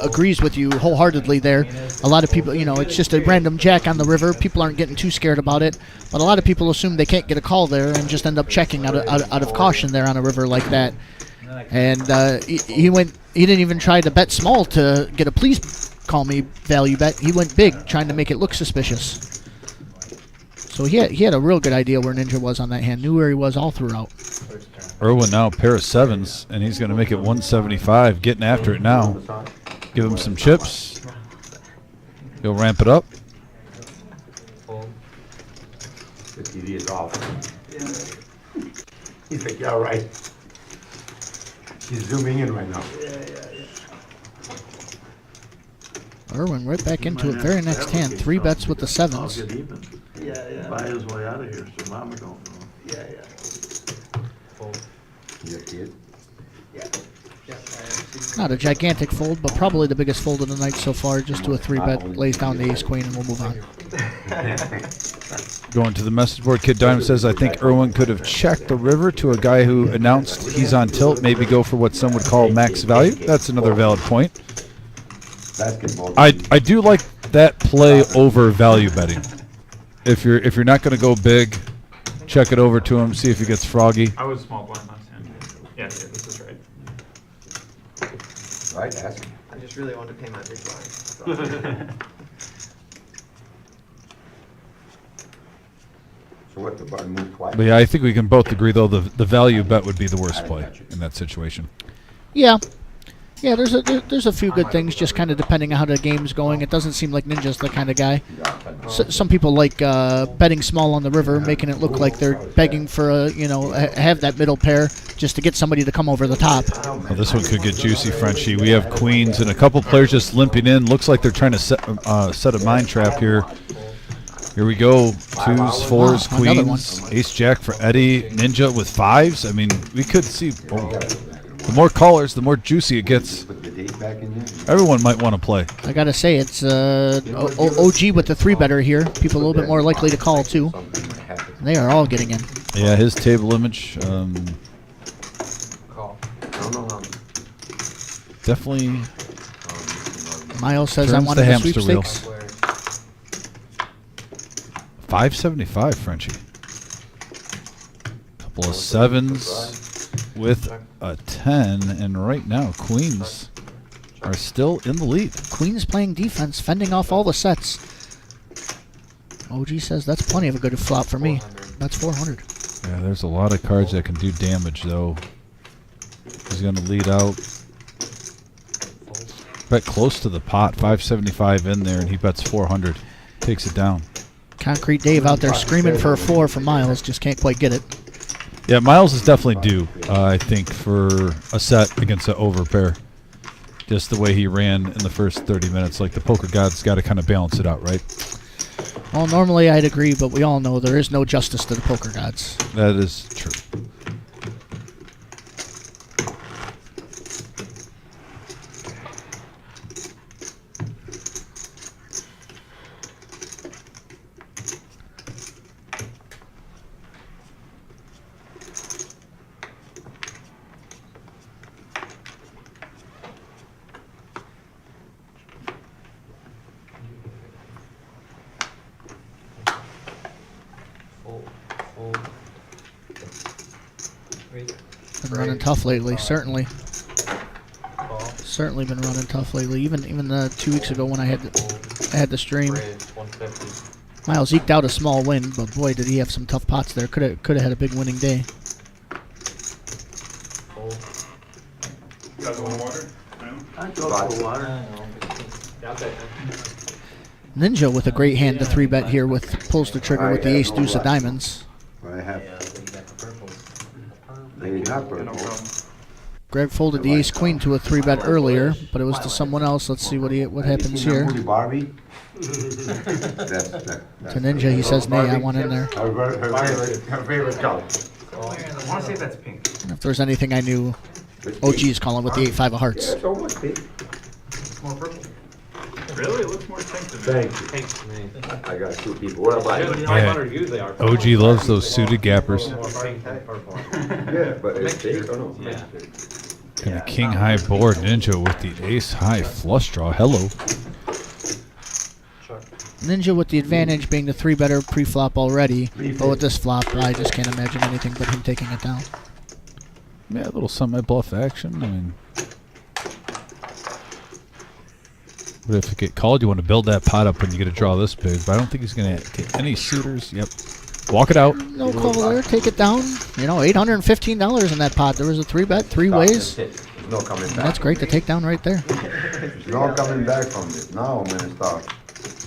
agrees with you wholeheartedly there. A lot of people, you know, it's just a random jack on the river. People aren't getting too scared about it, but a lot of people assume they can't get a call there and just end up checking out of caution there on a river like that. And he didn't even try to bet small to get a please call me value bet. He went big, trying to make it look suspicious. So he had a real good idea where Ninja was on that hand, knew where he was all throughout. Irwin now a pair of 7s, and he's going to make it 175. Getting after it now. Give him some chips. He'll ramp it up. The TV is off. He's like, yeah, right. He's zooming in right now. Irwin right back into it. Very next hand, 3 bets with the 7s. I'll get even. Yeah. Buy his way out of here, so mama don't know. Yeah. You a kid? Not a gigantic fold, but probably the biggest fold of the night so far. Just to a 3-bet, lays down the ace queen, and we'll move on. Going to the message board, Kid Diamond says, I think Irwin could have checked the river to a guy who announced he's on tilt, maybe go for what some would call max value. That's another valid point. I do like that play over value betting. If you're not going to go big, check it over to him, see if he gets froggy. I was small blind last hand. Yeah, this is right. Right, ask him. I just really wanted to pay my big blind. So what, the button moved twice? But yeah, I think we can both agree, though, the value bet would be the worst play in that situation. Yeah. Yeah, there's a few good things, just kind of depending on how the game's going. It doesn't seem like Ninja's the kind of guy. Some people like betting small on the river, making it look like they're begging for have that middle pair just to get somebody to come over the top. Well, this one could get juicy, Frenchie. We have queens and a couple players just limping in. Looks like they're trying to set a mind trap here. Here we go. 2s, 4s, queens, ace jack for Eddie, Ninja with 5s. I mean, we could see. The more callers, the more juicy it gets. Everyone might want to play. I gotta say, it's OG with the 3-better here. People a little bit more likely to call too. They are all getting in. Yeah, his table image. Definitely. Miles says I turns wanted the the hamster wheel. sweepstakes. 575, Frenchie. Couple of 7s with a 10, and right now queens are still in the lead. Queens playing defense, fending off all the sets. OG says that's plenty of a good flop for me. That's 400. Yeah, there's a lot of cards that can do damage, though. He's going to lead out. Bet close to the pot, 575 in there, and he bets 400. Takes it down. Concrete Dave out there screaming for a 4 from Miles, just can't quite get it. Yeah, Miles is definitely due, I think, for a set against an overpair. Just the way he ran in the first 30 minutes. Like, the poker god's got to kind of balance it out, right? Well, normally I'd agree, but we all know there is no justice to the poker gods. That is true. Been running tough lately, certainly. Certainly been running tough lately. Even 2 weeks ago when I had the stream. Miles eked out a small win, but boy, did he have some tough pots there. Could have had a big winning day. You guys want water? I'd go for water. Ninja with a great hand to 3-bet here with pulls the trigger with the ace deuce of diamonds. I have. Maybe not purple. Greg folded the ace queen to a 3-bet earlier, but it was to someone else. Let's see what happens here. Barbie? To Ninja, he says, nay, I want in there. Her favorite color. I want to say that's pink. If there's anything I knew, OG is calling with the 8-5 of hearts. Yeah, it's almost pink. It's more purple. Really? It looks more pink to me. Thank you. Thanks to me. I got 2 people. What about you? 500 usually are. OG loves those suited gappers. More pink than purple. Yeah, but it's pink or no? Yeah. And the king high board Ninja with the ace high flush draw. Hello. Ninja with the advantage being the 3-better pre-flop already, but with this flop, I just can't imagine anything but him taking it down. Yeah, a little semi-bluff action. I mean, but if you get called, you want to build that pot up when you get a draw this big. But I don't think he's going to get any suitors. Yep. Walk it out. No call there. Take it down. You know, $815 in that pot. There was a 3-bet, 3 ways. There's no coming back. That's great to take down right there. There's no coming back from this. Now I'm gonna start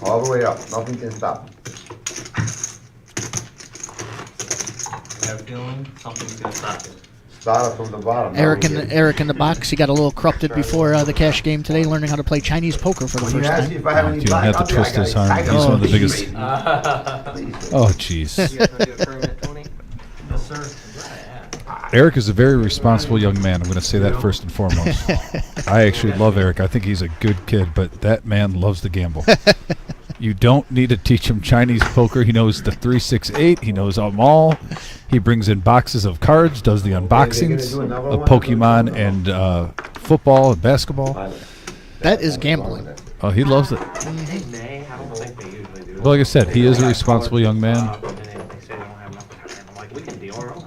all the way up. Nothing can stop me. I have a feeling something's going to stop it. Start from the bottom. Eric in the box. He got a little corrupted before the cash game today, learning how to play Chinese poker for the When you first ask me time. if I have any You don't have to twist his arm. He's one of the biggest. Oh, jeez. You guys gonna do a tournament, Tony? Yes, sir. Eric is a very responsible young man. I'm going to say that first and foremost. I actually love Eric. I think he's a good kid, but that man loves to gamble. You don't need to teach him Chinese poker. He knows the 368. He knows them all. He brings in boxes of cards, does the unboxings of Pokemon and football and basketball. That is gambling. Oh, he loves it. They may. I don't think they usually do. Well, like I said, he is a responsible young man. And they say they don't have enough time. I'm like, we can deal our own.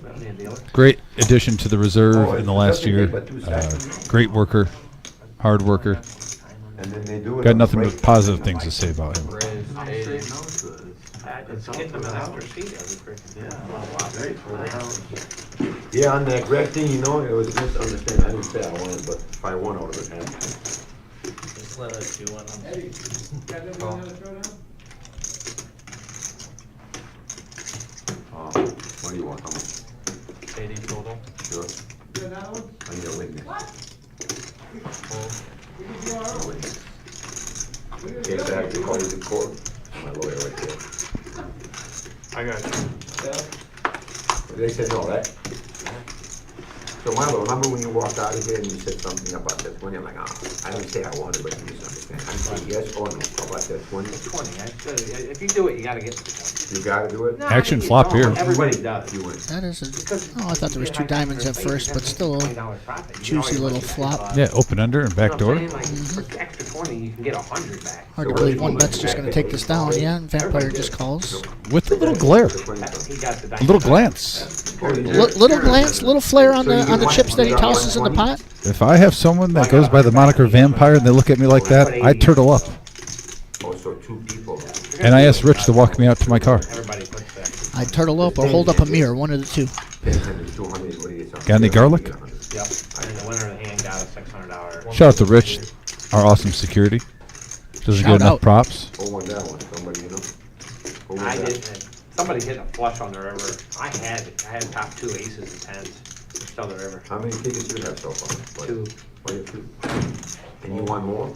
Let me deal it. Great addition to the reserve in the last year. Great worker, hard worker. And then they do it Got on nothing break. but positive things to say about him. It's hitting them after seat every freaking Yeah, on that red thing, you know, it was misunderstanding. I didn't say I wanted, but if I won, I would have had. Just let us do one on What do you want? How much? 80 total. Sure. I need a witness. Case I have to call you to court. My lawyer right there. I got you. They said no, right? So Milo, remember when you walked out of here and you said something about that 20? I'm like, I didn't say I wanted, but you misunderstand. I said yes or no about that 20. 20. If you do it, you gotta get to the 20. You gotta do it? No, Action I mean, you flop don't. here. Everybody does. You win. That is a... Oh, I thought there was 2 diamonds at first, but still a juicy little flop. Yeah, open under and back door. Like, for extra 20, you can get 100 back. Hard to believe one bet's just going to take this down. Yeah, and Vampire just calls. With a little glare. He got the A little glance. Little glance, little flare on the chips that he tosses in the pot. If I have someone that goes by the moniker Vampire and they look at me like that, I turtle up. Oh, so 2 people. And I ask Rich to walk me out to my car. Everybody puts that. I turtle up or hold up a mirror, one of the two. 200, 200, what do you say? Got any garlic? Yep. And the winner of the hand got a $600. Shout out to Rich, our awesome security. Doesn't get Shout enough out. props. Who won that one? Somebody, you know? Who won I that? did. Somebody hit a flush on the river. I had top 2 aces and 10s. Still the river. How many tickets do you have so far? 2. Why you 2? And you won more?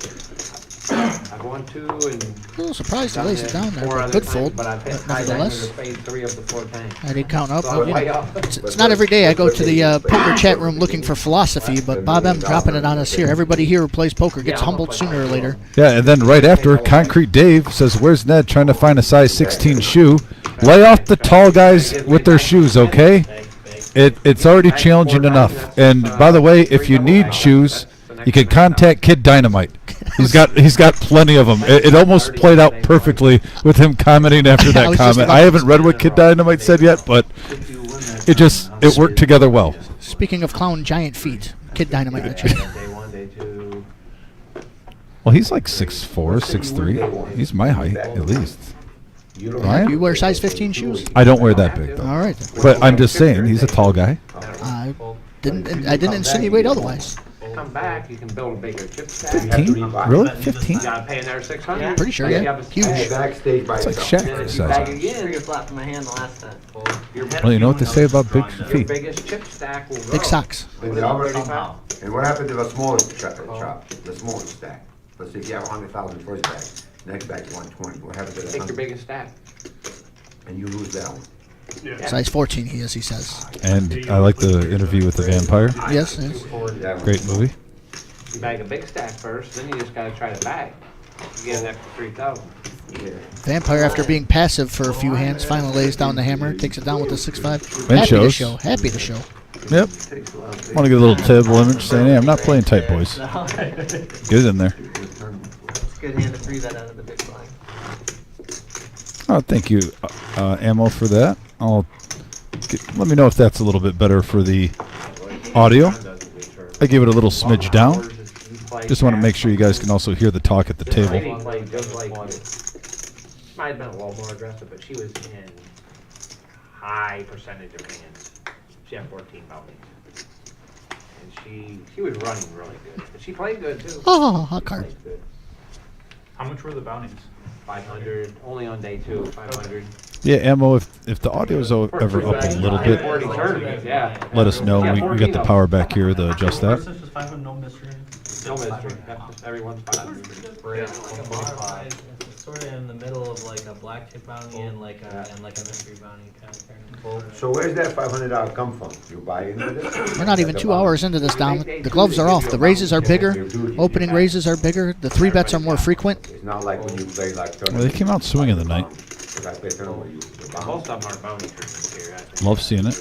I've won 2 and. A little surprised he lays it down there, 4 but other good times, fold. But I've hit But high diamonds nevertheless, or spade 3 of the 4 times. I did count up. So But, I'm you way know, up. it's not every day I go to the poker chat room looking for philosophy, but Bob M dropping it on us here. Everybody here who plays poker gets humbled sooner or later. Yeah, and then right after, Concrete Dave says, "Where's Ned trying to find a size 16 shoe? Lay off the tall guys with their shoes, okay? It's already challenging enough. And by the way, if you need shoes, you can contact Kid Dynamite. He's got plenty of them. It almost played out perfectly with him commenting after I that was just comment. about I to- haven't read what Kid Dynamite said yet, but It worked together well. Speaking of clown giant feet, Kid Dynamite in the chat. Day one, day two. Well, he's like 6'4", 6'3". He's my height, at least. Ryan? You wear size 15 shoes? I don't wear that big, though. All right. But I'm just saying, he's a tall guy. I didn't insinuate otherwise. Come back, you can build a bigger chip stack. 15? Really? 15? You gotta pay another $600. Pretty sure, yeah. Huge. Backstage by It's like itself. Shaq Then if you size. bag Pretty again, good flap from my hand the last time. Well, you know what they say about big your feet. biggest chip stack will grow. Big socks. But they already- And what happens if a smaller shop, the smaller stack? Let's say if you have 100,000 first bag, next bag is 120. What happens to the Take your 100? biggest stack. And you lose that one. Size 14 he is, he says. And I like the interview with the vampire. Yes, yes. Great movie. You bag a big stack first, then you just gotta try to bag. You get an extra 3,000. Vampire, after being passive for a few hands, finally lays down the hammer, takes it down with the 6-5. And Happy to shows. show. Happy to show. Yep. Want to get a little table image saying, hey, I'm not playing tight, boys. Get it in there. It's a good hand to 3-bet out of the big blind. Oh, thank you, Ammo, for that. Let me know if that's a little bit better for the audio. I gave it a little smidge down. Just want to make sure you guys can also hear the talk at the Lady table. played just like you. Might have been a little more aggressive, but she was in high percentage of hands. She had 14 bounties. And she was running really good. But she played good too. Oh, hot card. Played good. How much were the bounties? 500, only on day two, 500. Yeah, Ammo, if the audio is ever up a little bit, 40 tournaments, yeah. let us know. We got the power back here to adjust that. Versus just 500, no mystery. No mystery. Everyone's 500. It's sort of in the middle of like a black chip bounty and like a mystery bounty kind of tournament. So where's that $500 come from? You buy into this? We're not even 2 hours into this, Dom. The gloves are off. The raises are bigger. Opening raises are bigger. The 3-bets are more frequent. It's not like when you play like Well, they came out swinging the night. If I play tournament, you Most of them are bounty tournaments here. I think. Love seeing it.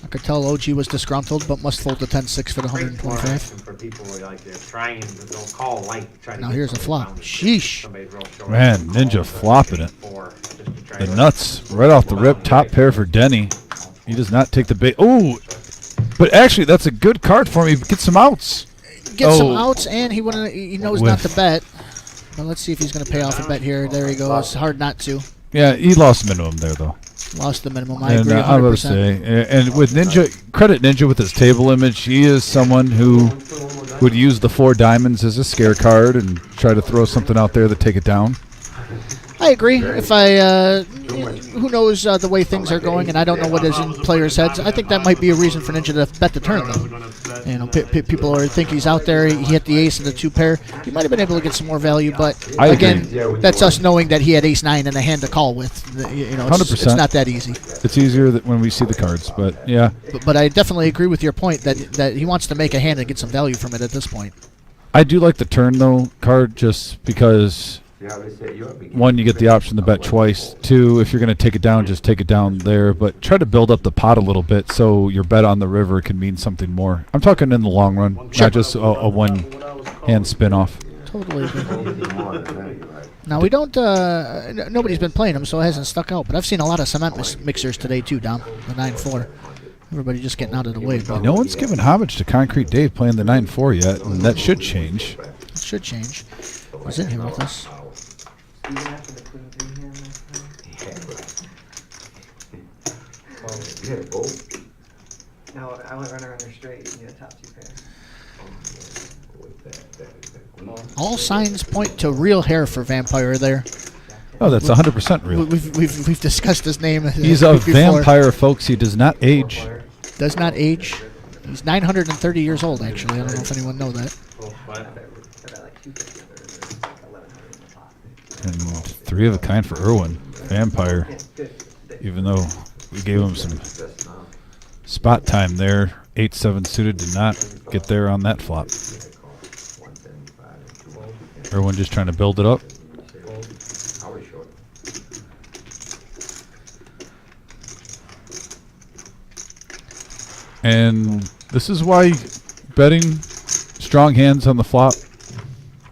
I could tell OG was disgruntled, but must fold the 10-6 for the 125. For people who like they're trying, they'll call light. Try to Now get here's a somebody flop. bounty. Sheesh. Somebody's real short. Man, Ninja flopping it. Just to try The to- nuts right off the rip. Top pair for Denny. He does not take the bait. Oh, but actually, that's a good card for me. Get some outs. Gets some Oh. outs, and he knows not to bet. But let's see if he's going to pay off a bet here. There he goes. Hard not to. Yeah, he lost minimum there, though. Lost the minimum. I And agree I'm about to 100%. say, and with Ninja, credit Ninja with his table image. He is someone who would use the 4 diamonds as a scare card and try to throw something out there to take it down. I agree. If who knows the way things are going, and I don't know what is in players' heads. I think that might be a reason for Ninja to bet the turn, though. You know, people think he's out there. He hit the ace and the 2-pair. He might have been able to get some more value, but I again, agree. that's us knowing that he had ace-9 and a hand to call with. You know, it's 100%. not that easy. It's easier when we see the cards, but yeah. But I definitely agree with your point that he wants to make a hand and get some value from it at this point. I do like the turn, though, card just because... One, you get the option to bet twice. 2, if you're going to take it down, just take it down there. But try to build up the pot a little bit so your bet on the river can mean something more. I'm talking in the long run, not just a one-hand spin-off. Totally agree. Now, we don't... nobody's been playing him, so it hasn't stuck out. But I've seen a lot of cement mixers today, too, Dom. The 9-4. Everybody just getting out of the way. But No one's given homage to Concrete Dave playing the 9-4 yet, and that should change. it should change. He's in here with us. Even after the queen 3 hand last time. No, I went runner under straight and you had top 2 pairs. All signs point to real hair for Vampire there. Oh, that's 100% real. We've discussed his name. He's a before. vampire, folks. He does not age. Does not age. He's 930 years old, actually. I don't know if anyone know that. And 3 of a kind for Irwin. Vampire. Even though we gave him some spot time there, 8-7 suited did not get there on that flop. Irwin just trying to build it up. And this is why betting strong hands on the flop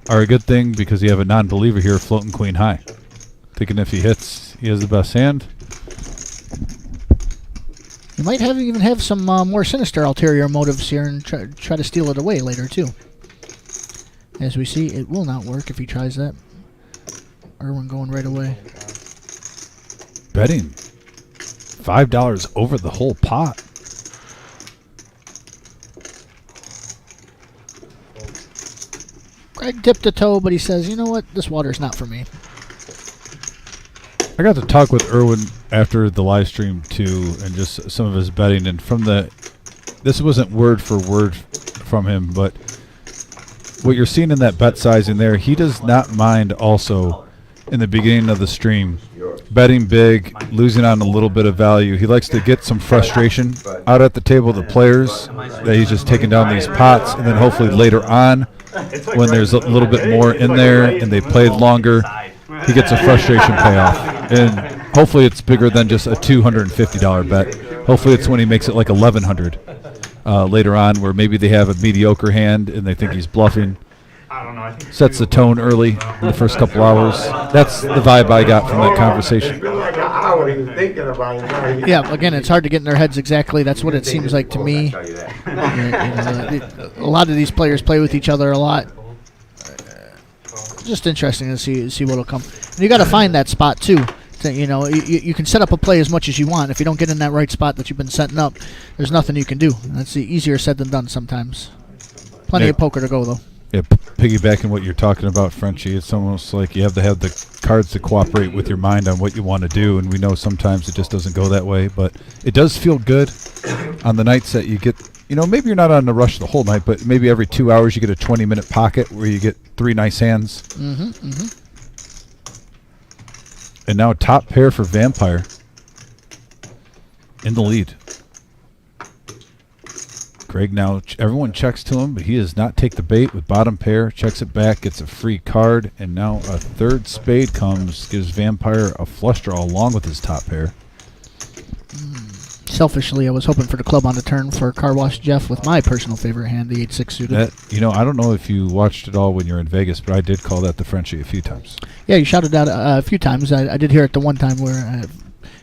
are a good thing, because you have a non-believer here floating queen high, thinking if he hits, He has the best hand. You might even have some more sinister ulterior motives here and try to steal it away later, too. As we see, it will not work if he tries that. Irwin going right away. Betting $5 over the whole pot. Greg dipped a toe, but he says, you know what? This water's not for me. I got to talk with Irwin after the live stream too, and just some of his betting. And from this wasn't word for word from him, but what you're seeing in that bet sizing there, he does not mind also in the beginning of the stream betting big, losing on a little bit of value. He likes to get some frustration out at the table of the players that he's just taking down these pots, and then hopefully later on, when there's a little bit more in there and they played longer, he gets a frustration payoff. And hopefully it's bigger than just a $250 bet. Hopefully it's when he makes it like $1,100 later on, where maybe they have a mediocre hand and they think he's bluffing. Sets the tone early in the first couple hours. That's the vibe I got from that conversation. Yeah, again, it's hard to get in their heads exactly. That's what it seems like to me. A lot of these players play with each other a lot. Just interesting to see what'll come. And you got to find that spot too. You can set up a play as much as you want. If you don't get in that right spot that you've been setting up, there's nothing you can do. That's easier said than done sometimes. Plenty of poker to go though. Yeah, piggybacking what you're talking about, Frenchie, it's almost like you have the cards to cooperate with your mind on what you want to do, and we know sometimes it just doesn't go that way, but it does feel good on the nights that you get, maybe you're not on the rush the whole night, but maybe every 2 hours you get a 20-minute pocket where you get 3 nice hands. And now top pair for Vampire in the lead. Greg now, everyone checks to him, but he does not take the bait with bottom pair, checks it back, gets a free card, and now a third spade comes, gives Vampire a flush draw along with his top pair. Selfishly, I was hoping for the club on the turn for Car Wash Jeff with my personal favorite hand, the 8-6 suited. I don't know if you watched it all when you were in Vegas, but I did call that the Frenchie a few times. Yeah, you shouted out a few times. I did hear it the one time where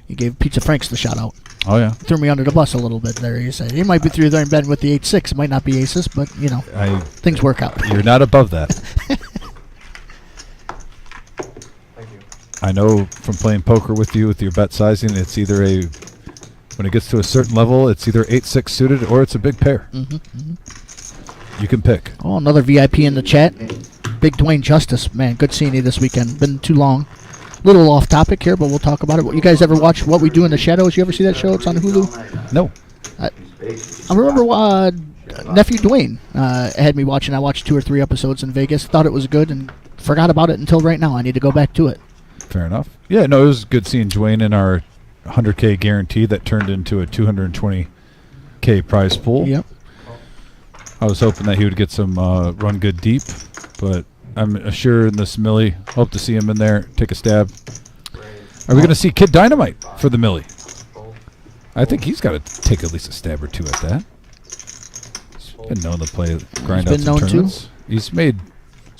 you gave Pizza Franks the shout out. Oh, yeah. Threw me under the bus a little bit there. You said he might be through there in bed with the 8-6. It might not be aces, but, things work out. You're not above that. Thank you. I know from playing poker with you with your bet sizing, it's either when it gets to a certain level, it's either 8-6 suited or it's a big pair. You can pick. Oh, another VIP in the chat. Big Dwayne Justice. Man, good seeing you this weekend. Been too long. Little off topic here, but we'll talk about it. You guys ever watch What We Do in the Shadows? You ever see that show? It's on Hulu. No. I remember nephew Dwayne had me watching. I watched 2 or 3 episodes in Vegas. Thought it was good and forgot about it until right now. I need to go back to it. Fair enough. Yeah, no, it was good seeing Dwayne in our 100K guarantee that turned into a 220K prize pool. Yep. I was hoping that he would get some run good deep, but I'm sure in this Millie, hope to see him in there, take a stab. Are we going to see Kid Dynamite for the Millie? I think he's got to take at least a stab or 2 at that. He's been known to play grind out some tournaments. He's made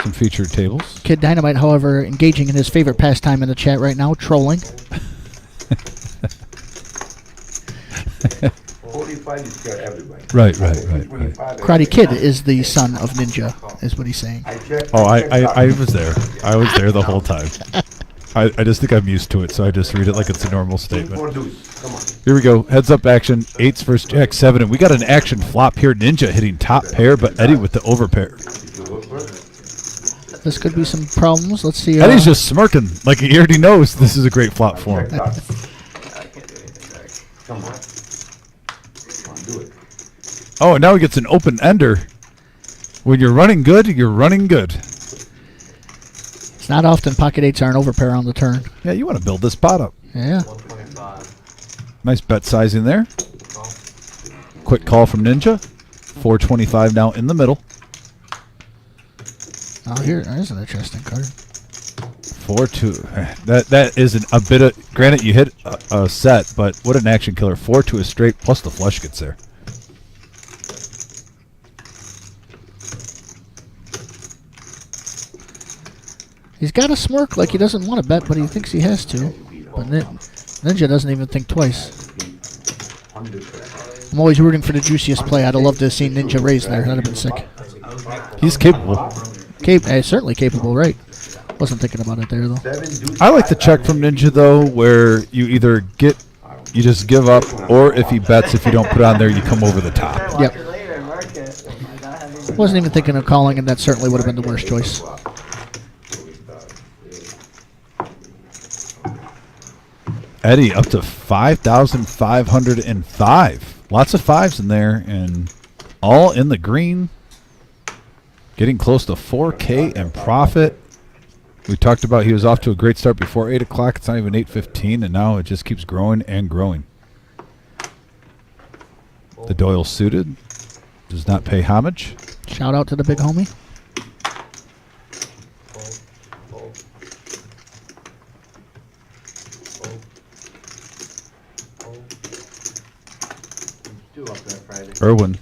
some featured tables. Kid Dynamite, however, engaging in his favorite pastime in the chat right now, trolling. 45 is for everybody. Right. Karate Kid is the son of Ninja, is what he's saying. I was there. I was there the whole time. I just think I'm used to it, so I just read it like it's a normal statement. Here we go. Heads up action. 8s versus Jack 7, and we got an action flop here. Ninja hitting top pair, but Eddie with the overpair. This could be some problems. Let's see. Eddie's just smirking like he already knows this is a great flop for him. Come on. Do it. Oh, and now he gets an open ender. When you're running good, you're running good. It's not often pocket 8s are an overpair on the turn. Yeah, you want to build this pot up. Yeah. Nice bet sizing there. Quick call from Ninja. 425 now in the middle. Oh, there's an interesting card. 4-2. That isn't a bit of. Granted, you hit a set, but what an action killer. 4-2 is straight, plus the flush gets there. He's got a smirk like he doesn't want to bet, but he thinks he has to. But Ninja doesn't even think twice. I'm always rooting for the juiciest play. I'd have loved to have seen Ninja raise there. That'd have been sick. He's capable. Certainly capable, right? Wasn't thinking about it there, though. I like the check from Ninja, though, where you either you just give up, or if he bets, if you don't put on there, you come over the top. Yep. Wasn't even thinking of calling, and that certainly would have been the worst choice. Eddie up to 5,505. Lots of fives in there, and all in the green. Getting close to 4K in profit. We talked about he was off to a great start before 8 o'clock. It's not even 8:15, and now it just keeps growing and growing. The Doyle suited does not pay homage. Shout out to the big homie. Irwin.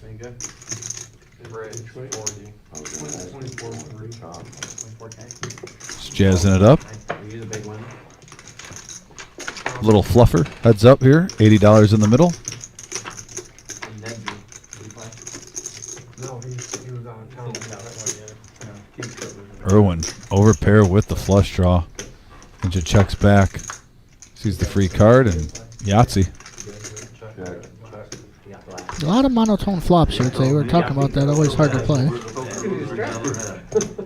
Just jazzing it up. Little fluffer. Heads up here. $80 in the middle. Irwin over pair with the flush draw. Ninja checks back. Sees the free card and Yahtzee. A lot of monotone flops here today. We were talking about that. Always hard to play. He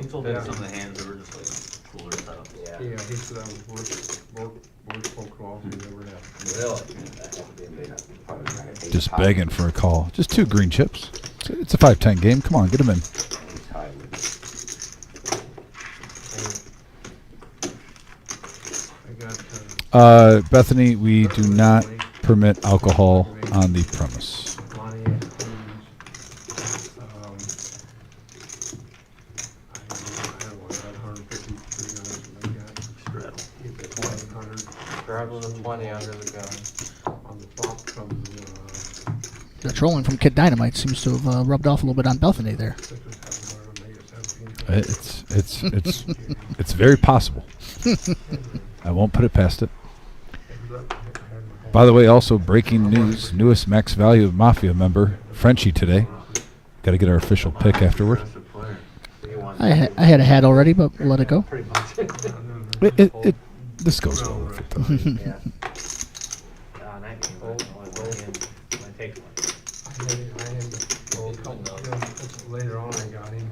told me some of the hands that were just like cooler setup. Yeah, he said that was worst phone calls he's ever had. Really? Just begging for a call. Just 2 green chips. It's a 5-10 game. Come on, get him in. Bethany, we do not permit alcohol on the premise. The trolling from Kid Dynamite seems to have rubbed off a little bit on Bethany there. It's very possible. I won't put it past it. By the way, also breaking news: newest Max Value Mafia member Frenchie today. Got to get our official pick afterward. I had a hat already, but we'll let it go. This goes well with it, though. Later on, I got him.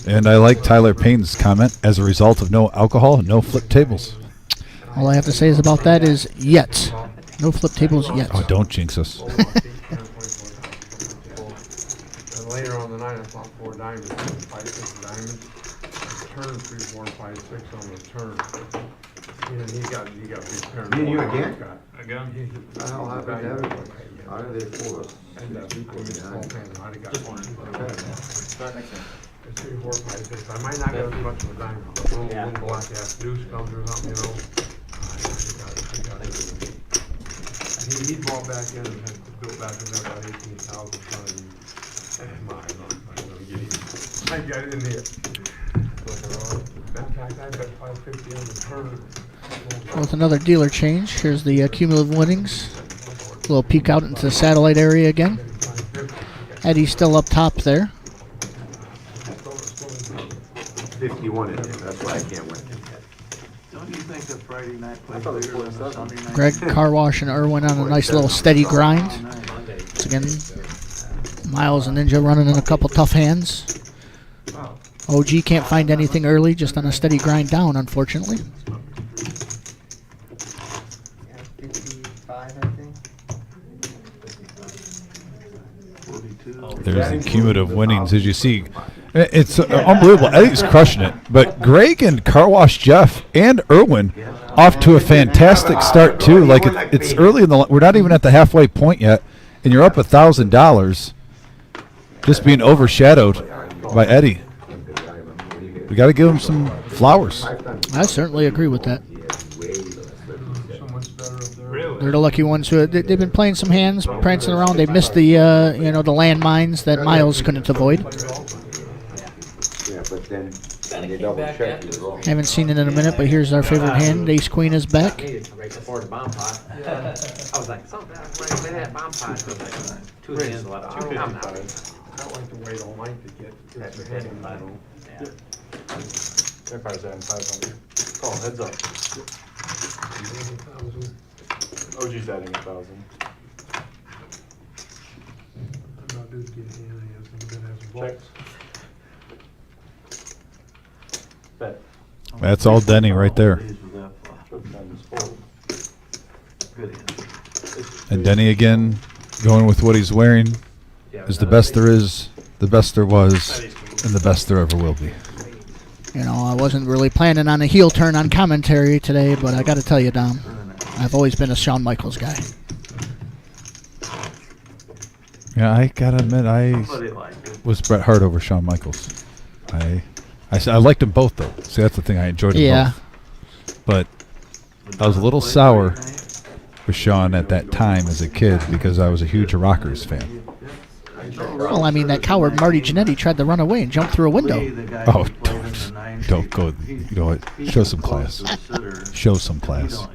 And I like Tyler Payne's comment. As a result of no alcohol, no flip tables. All I have to say is about that is yet. No flip tables yet. Oh, don't jinx us. And later on the night, I thought 4 diamonds, 5, 6 diamonds. Turn 3, 4, 5, 6 on the turn. And he got big turn. Me and you again? Again? I'll have it everybody. How are they for us? And I'd have got just one. Start next time. 3, 4, 5, 6. I might not get as much of a diamond, but little black ass deuce comes or something, you know. I got it. And he bought back in and had built back in there about 18,000 tons. I got it in there. In fact, I bet 550 on the turn. With another dealer change, here's the cumulative winnings. A little peek out into the satellite area again. Eddie's still up top there. 51 in it, that's why I can't win. Don't you think the Friday night plays bigger than the Sunday night? Greg, Car Wash, and Irwin on a nice little steady grind. Once again, Miles and Ninja running in a couple tough hands. OG can't find anything early, just on a steady grind down, unfortunately. Yeah, 55, I think. 42. There's the cumulative winnings, as you see. It's unbelievable. Eddie's crushing it. But Greg and Car Wash Jeff and Irwin off to a fantastic start, too. Like, it's early in the... We're not even at the halfway point yet, and you're up $1,000. Just being overshadowed by Eddie. We got to give him some flowers. I certainly agree with that. They're the lucky ones who they've been playing some hands, prancing around. They missed the the landmines that Miles couldn't avoid. Yeah, but then kinda they came double back check after you the wrong. Haven't seen it in a minute, but here's our favorite hand. Ace Queen is back. Needed right before the bomb pot. I was like, something, right in that bomb pot. I was like, 2 hands left. I'm out. I don't like to wait all night to get. That's your head, I don't. Yeah. Vampires at 500. Call, heads up. OG's adding 1,000. I'm not doing get hand, I'm gonna have some Check. bolts. Bet. That's all Denny right there. These with that flop. Showdowns fold. Good hand. And Denny again, going with what he's wearing, is the best there is, the best there was, and the best there ever will be. You know, I wasn't really planning on a heel turn on commentary today, but I got to tell you, Dom, I've always been a Shawn Michaels guy. Yeah, I gotta admit, I Somebody liked it. was Bret Hart over Shawn Michaels. I liked them both though. See, that's the thing. I enjoyed them Yeah. both. But I was a little sour with Shawn at that time as a kid because I was a huge Rockers fan. Well, I mean, that coward Marty Jannetty tried to run away and jump through a window. Oh, don't go. You know what? Show some class. Show some class. I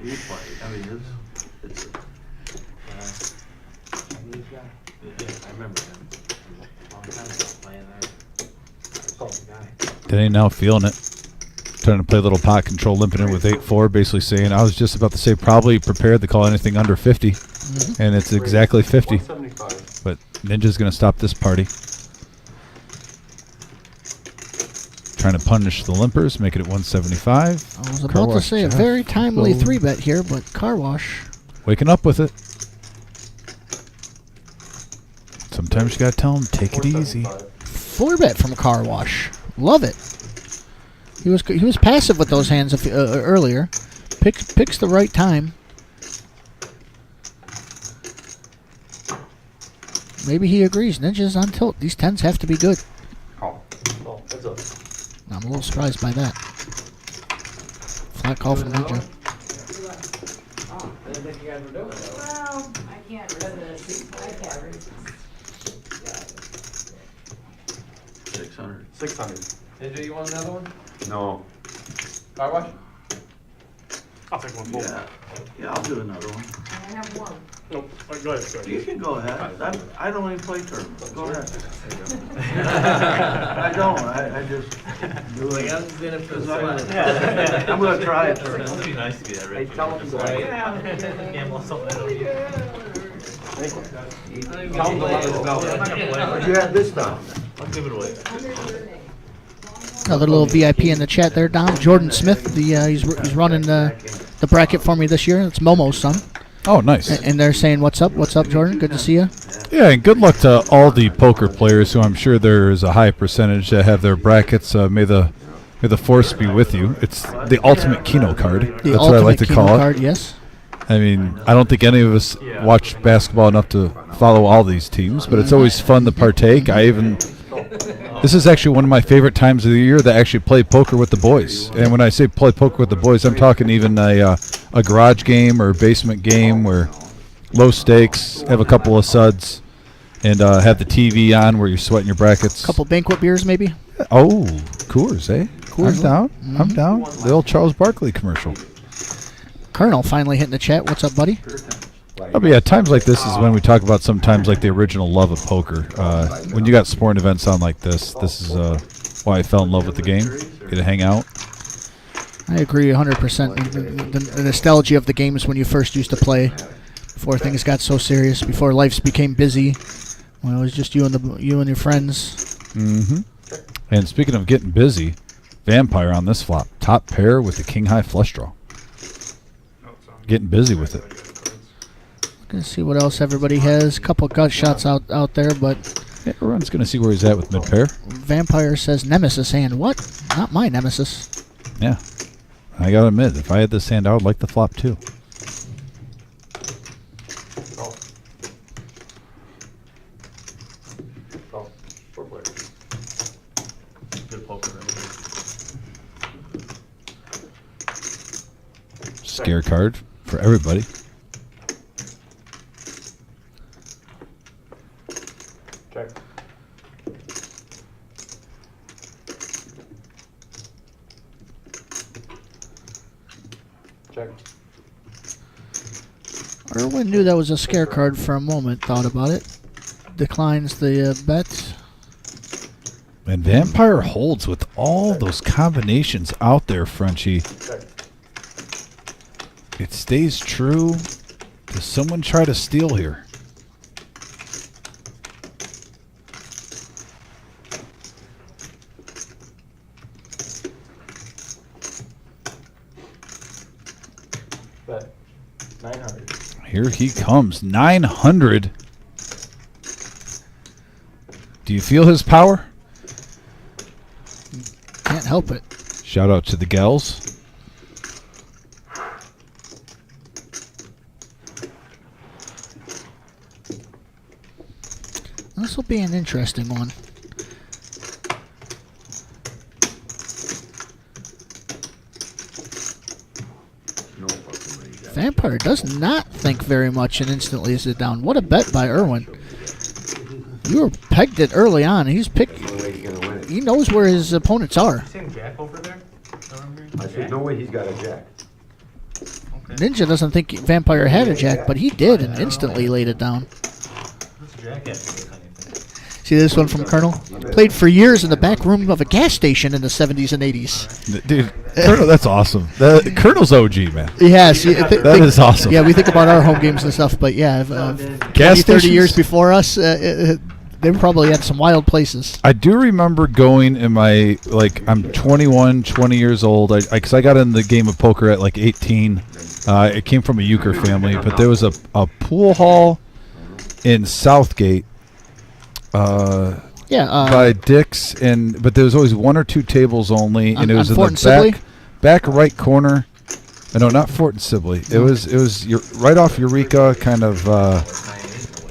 remember him. Long time ago playing there. I saw the guy. Denny now feeling it. Trying to play a little pot control, limping in with 8-4, basically saying, I was just about to say probably prepared to call anything under 50. And it's exactly 50. 175. But Ninja's going to stop this party. Trying to punish the limpers, make it at 175. I was Car about to wash, say a Jeff. very timely Whoa. 3-bet here, but car wash. Waking up with it. Sometimes you got to tell them, take it easy. 4-bet from car wash. Love it. He was passive with those hands earlier. Picks the right time. Maybe he agrees. Ninja's on tilt. These 10s have to be good. Call, heads up. I'm a little surprised by that. Flat call from Ninja. Oh, I didn't think you guys were doing it. Well, I can't resist. I can't resist. 600. 600. Ninja, you want another one? No. Car wash? I'll take one fold. Yeah, I'll do another one. I have one. Nope. Go ahead, sir. You can go ahead. I don't even play tournaments. Go ahead. I don't. I just do Like, it. I'm just in it for the I'm fun. gonna try it. It'd be nice to be that They rich. tell them to Right? Gamble on something I don't need. Tell them to let us know. I'm not gonna play. What'd you have this time? I'll give it away. Another little VIP in the chat there, Dom. Jordan Smith. He's running the bracket for me this year. It's Momo's son. Oh, nice. And they're saying, "What's up? What's up, Jordan? Good to see you." Yeah, and good luck to all the poker players who I'm sure there is a high percentage that have their brackets. May the force be with you. It's the ultimate Keno card. The That's what I like to Keno call card, it. yes. I mean, I don't think any of us watch basketball enough to follow all these teams, but it's always fun to partake. This is actually one of my favorite times of the year to actually play poker with the boys. And when I say play poker with the boys, I'm talking even a garage game or a basement game where low stakes, have a couple of suds, and have the TV on where you're sweating your brackets. Couple banquet beers, maybe. Oh, Coors, eh? Coors I'm down. Mm-hmm. I'm down. The old Charles Barkley commercial. Colonel finally hitting the chat. What's up, buddy? Oh, but yeah, times like this is when we talk about sometimes like the original love of poker. When you got sporting events on like this is why I fell in love with the game. Get to hang out. I agree 100%. The nostalgia of the games when you first used to play, before things got so serious, before lives became busy, when it was just you and your friends. Mm-hmm. And speaking of getting busy, Vampire on this flop, top pair with the king high flush draw. Getting busy with it. Gonna see what else everybody has. Couple gut shots out there, but Yeah, everyone's gonna see where he's at with mid pair. Vampire says Nemesis hand. What? Not my Nemesis. Yeah, I gotta admit, if I had this hand, I would like the flop too. Call. 4 players. Good poker. Scare card for everybody. Check. Check. Irwin knew that was a scare card for a moment, thought about it. Declines the bet. And Vampire holds with all those combinations out there, Frenchie. It stays true. Does someone try to steal here? Bet. 900. Here he comes. 900. Do you feel his power? Can't help it. Shout out to the gals. This will be an interesting one. Vampire does not think very much and instantly is it down. What a bet by Irwin. You were pegged it early on. He's picked. He knows where his opponents are. Seeing Jack over there? I said, no way he's got a jack. Ninja doesn't think Vampire had a jack, but he did and instantly laid it down. What's Jack have to do with anything? See this one from Colonel? Played for years in the back room of a gas station in the 70s and 80s. Dude, Colonel, that's awesome. Colonel's OG, man. Yes. That is awesome. Yeah, we think about our home games and stuff, but yeah, 20, 30 years before us, they probably had some wild places. I do remember going in my, I'm 21, 20 years old, because I got in the game of poker at 18. It came from a euchre family, but there was a pool hall in Southgate by Dick's, but there was always one or two tables only, and it was in the back right corner. No, not Fort and Sibley. It was right off Eureka, kind of.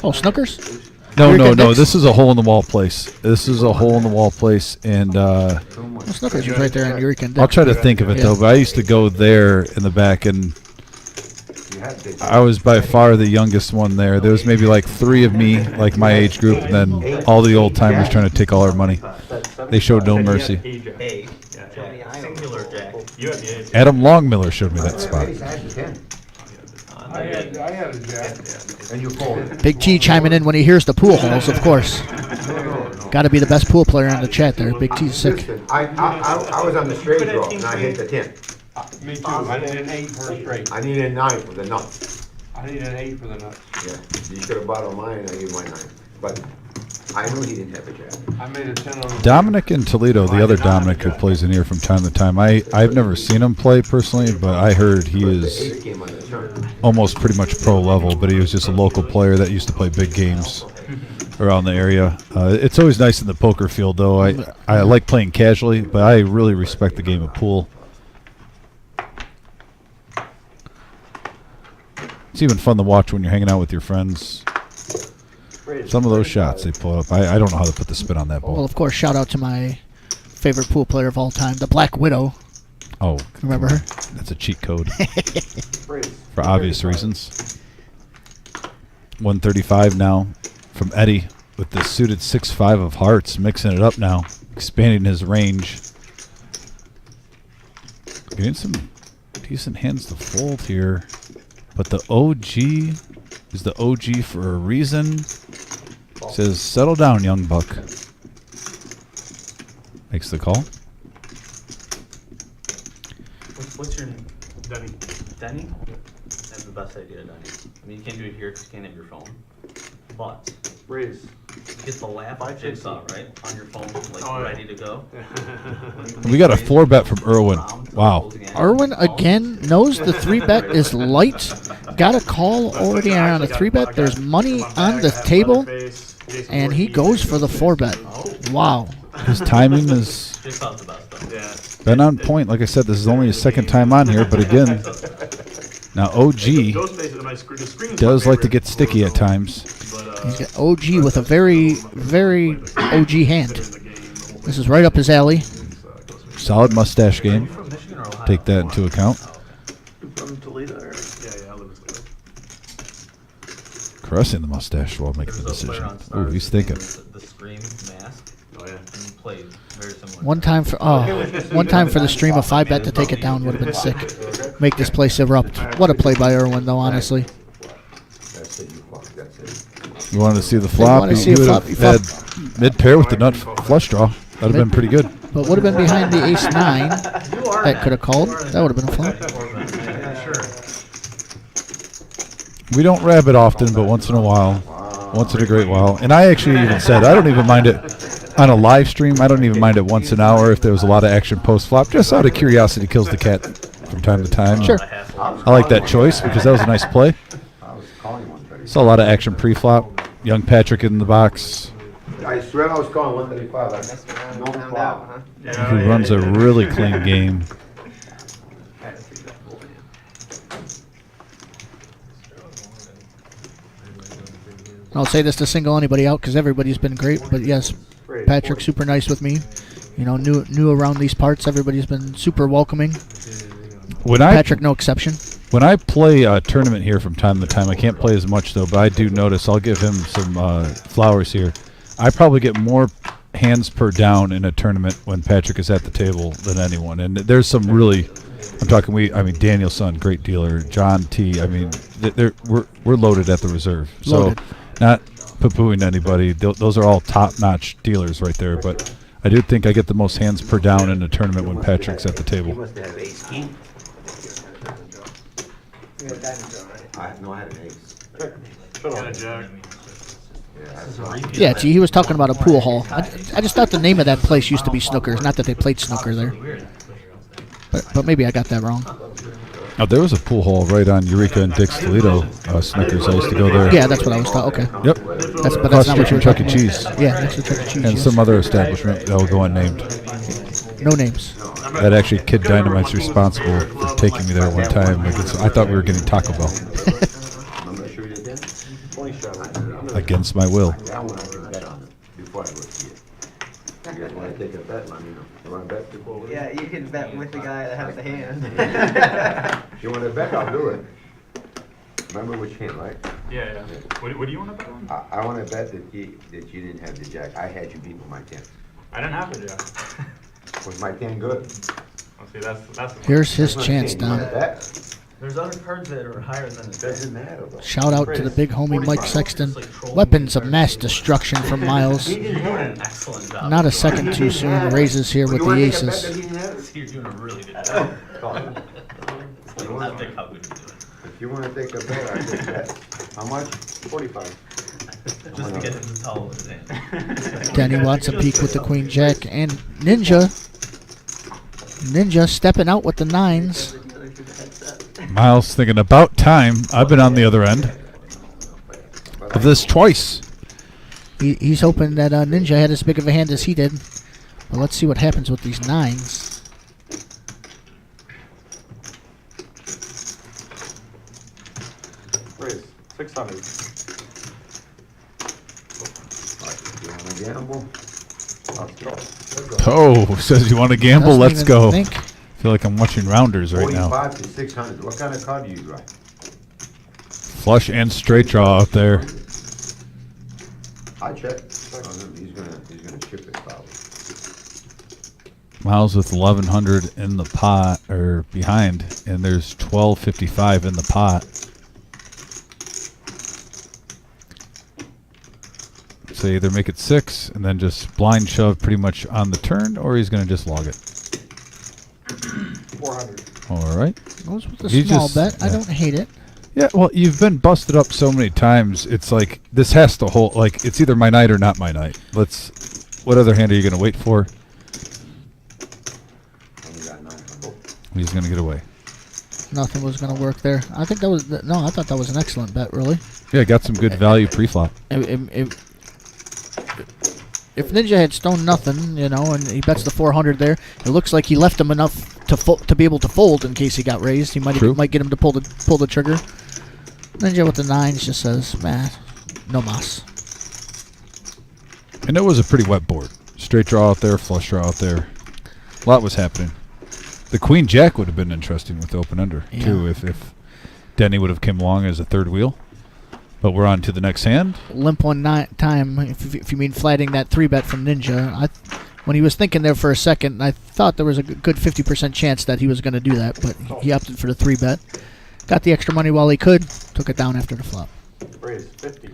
Snookers? No. This is a hole in the wall place. And Snookers was right there in Eureka. I'll try to think of it though. But I used to go there in the back, and I was by far the youngest one there. There was maybe 3 of me, my age group, and then all the old timers trying to take all our money. They showed no mercy. Singular Jack. Adam Longmiller showed me that spot. I had a jack. And you folded. Big T chiming in when he hears the pool halls, of course. Got to be the best pool player in the chat there. Big T's sick. Listen, I was on the straight draw, and I hit the 10. Me too. I need an 8 for a straight. I need a 9 for the nuts. I need an 8 for the nuts. Yeah, you should have bought on mine, I gave my 9. But I knew he didn't have a jack. I made a 10 on the Dominic in Toledo, the other Dominic who plays in here from time to time. I've never seen him play personally, but I heard he is almost pretty much pro level, but he was just a local player that used to play big games around the area. It's always nice in the poker field, though. I like playing casually, but I really respect the game of pool. It's even fun to watch when you're hanging out with your friends. Some of those shots they pull up. I don't know how to put the spin on that ball. Well, of course, shout out to my favorite pool player of all time, the Black Widow. Oh, remember her? That's a cheat code for obvious reasons. 135 now from Eddie with the suited 6-5 of hearts, mixing it up now, expanding his range. Getting some decent hands to fold here, but the OG is the OG for a reason. Says, settle down, young buck. Makes the call. What's your name? Denny. Denny? That's the best idea, Denny. I mean, you can't do it here because you can't have your phone. But Raise. get the laugh jigsaw, right? On your phone, ready to go. We got a 4-bet from Irwin. Wow. Irwin again knows the 3-bet is light. Got a call already on a 3-bet. There's money on the table, and he goes for the 4-bet. Wow. His timing has been on point. Like I said, this is only his second time on here, but again, now OG does like to get sticky at times. He's got OG with a very, very OG hand. This is right up his alley. Solid mustache game. Take that into account. From Toledo. Caressing the mustache while making the decision. Ooh, he's thinking. The Scream mask. Oh yeah. And played very similar. One time for the stream, a 5-bet to take it down would have been sick. Make this place erupt. What a play by Irwin, though, honestly. That's it, you fuck, that's it. You wanted to see the flop? wanted to see You a would flop. have had mid-pair with the nut flush draw. That would have been pretty good. But would have been behind the ace-9. That could have called. That would have been a flop. We don't rabbit often, but once in a while. Once in a great while. And I actually even said, I don't even mind it on a live stream. I don't even mind it once an hour if there was a lot of action post-flop. Just out of curiosity kills the cat from time to time. Sure. I like that choice because that was a nice play. Saw a lot of action pre-flop. Young Patrick in the box. I swear I was calling 135. No problem. Who runs a really clean game. I'll say this to single anybody out because everybody's been great. But yes, Patrick super nice with me. You know, new around these parts. Everybody's been super welcoming. Patrick, no exception. When I play a tournament here from time to time, I can't play as much though, but I do notice I'll give him some flowers here. I probably get more hands per down in a tournament when Patrick is at the table than anyone. And there's some really, I'm talking Daniel Son, great dealer, John T. I mean, we're loaded at the reserve. Loaded. So not poo-pooing anybody. Those are all top-notch dealers right there. But I do think I get the most hands per down in a tournament when Patrick's at the table. I had an ace. Yeah, gee, he was talking about a pool hall. I just thought the name of that place used to be Snookers, not that they played snooker there. But maybe I got that wrong. Oh, there was a pool hall right on Eureka and Dick's Toledo Snickers. I used to go there. Yeah, that's what I was talking. Okay. Yep. But that's not what you were Chuck E. talking Cheese. about. Yeah, that's the Chuck E. Cheese. And some other establishment that will go unnamed. No names. That actually, Kid Dynamite's responsible for taking me there one time. I thought we were getting Taco Bell. Against my will. Yeah, you can bet with the guy that has the hand. If you want to bet, I'll do it. Remember which hand, right? Yeah. What do you want to bet on? I want to bet that you didn't have the jack. I had you beat with my 10. I didn't have the jack. Was my 10 good? I'll see, that's Here's his chance now. There's other cards that are higher than the Doesn't matter though. Shout out to the big homie Mike Sexton. Weapons of mass destruction from Miles. You're doing an excellent job. Not a second too soon. Raises here with the aces. You're doing a really good job. If you want to take a bet, I'll take that. How much? 45. Just to get him to towel his hand. Danny wants a peek with the Queen Jack. And Ninja stepping out with the 9s. Miles thinking about time. I've been on the other end of this twice. He's hoping that Ninja had as big of a hand as he did. Well, let's see what happens with these 9s. raise 600. You want to gamble? Let's go. Oh, says you want to gamble? Doesn't Let's even go. think. Feel like I'm watching Rounders right now. 45 to 600. What kind of card do you drive? Flush and straight draw out there. I check. He's gonna chip it probably. Miles with 1100 in the pot or behind, and there's 1255 in the pot. So either make it 6 and then just blind shove pretty much on the turn, or he's gonna just log it. 400. All right. Goes with the You small just- bet. I yeah. don't hate it. Yeah, well, you've been busted up so many times. It's like this has to hold. Like it's either my night or not my night. What other hand are you going to wait for? He's going to get away. Nothing was going to work there. I think that was I thought that was an excellent bet. Really. Yeah, got some good value pre-flop. If Ninja had stone nothing, and he bets the 400 there, it looks like he left him enough to be able to fold in case he got raised. He might get him to pull the trigger. Ninja with the 9s just says, man, no mas. And it was a pretty wet board. Straight draw out there, flush draw out there. A lot was happening. The Queen Jack would have been interesting with the open under too if Denny would have come along as a third wheel. But we're on to the next hand. Limp one time, if you mean flatting that 3-bet from Ninja. When he was thinking there for a second, I thought there was a good 50% chance that he was going to do that, but he opted for the 3-bet. Got the extra money while he could, took it down after the flop. Raise 50.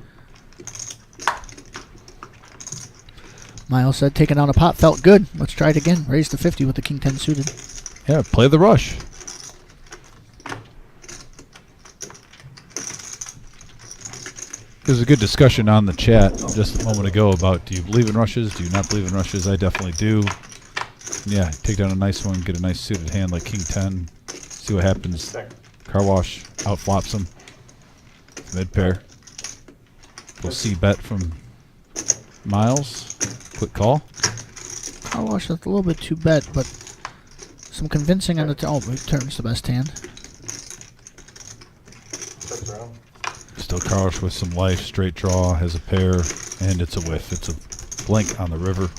Miles said taking down a pot felt good. Let's try it again. Raise to 50 with the King 10 suited. Yeah, play the rush. There was a good discussion on the chat just a moment ago about do you believe in rushes, do you not believe in rushes? I definitely do. Yeah, take down a nice one, get a nice suited hand like King 10, see what happens. Car wash, out flops him. Mid pair. We'll see bet from Miles. Quick call. Car wash, that's a little bit too bet, but some convincing on the turn's the best hand. Still car wash with some life, straight draw, has a pair, and it's a whiff. It's a blink on the river.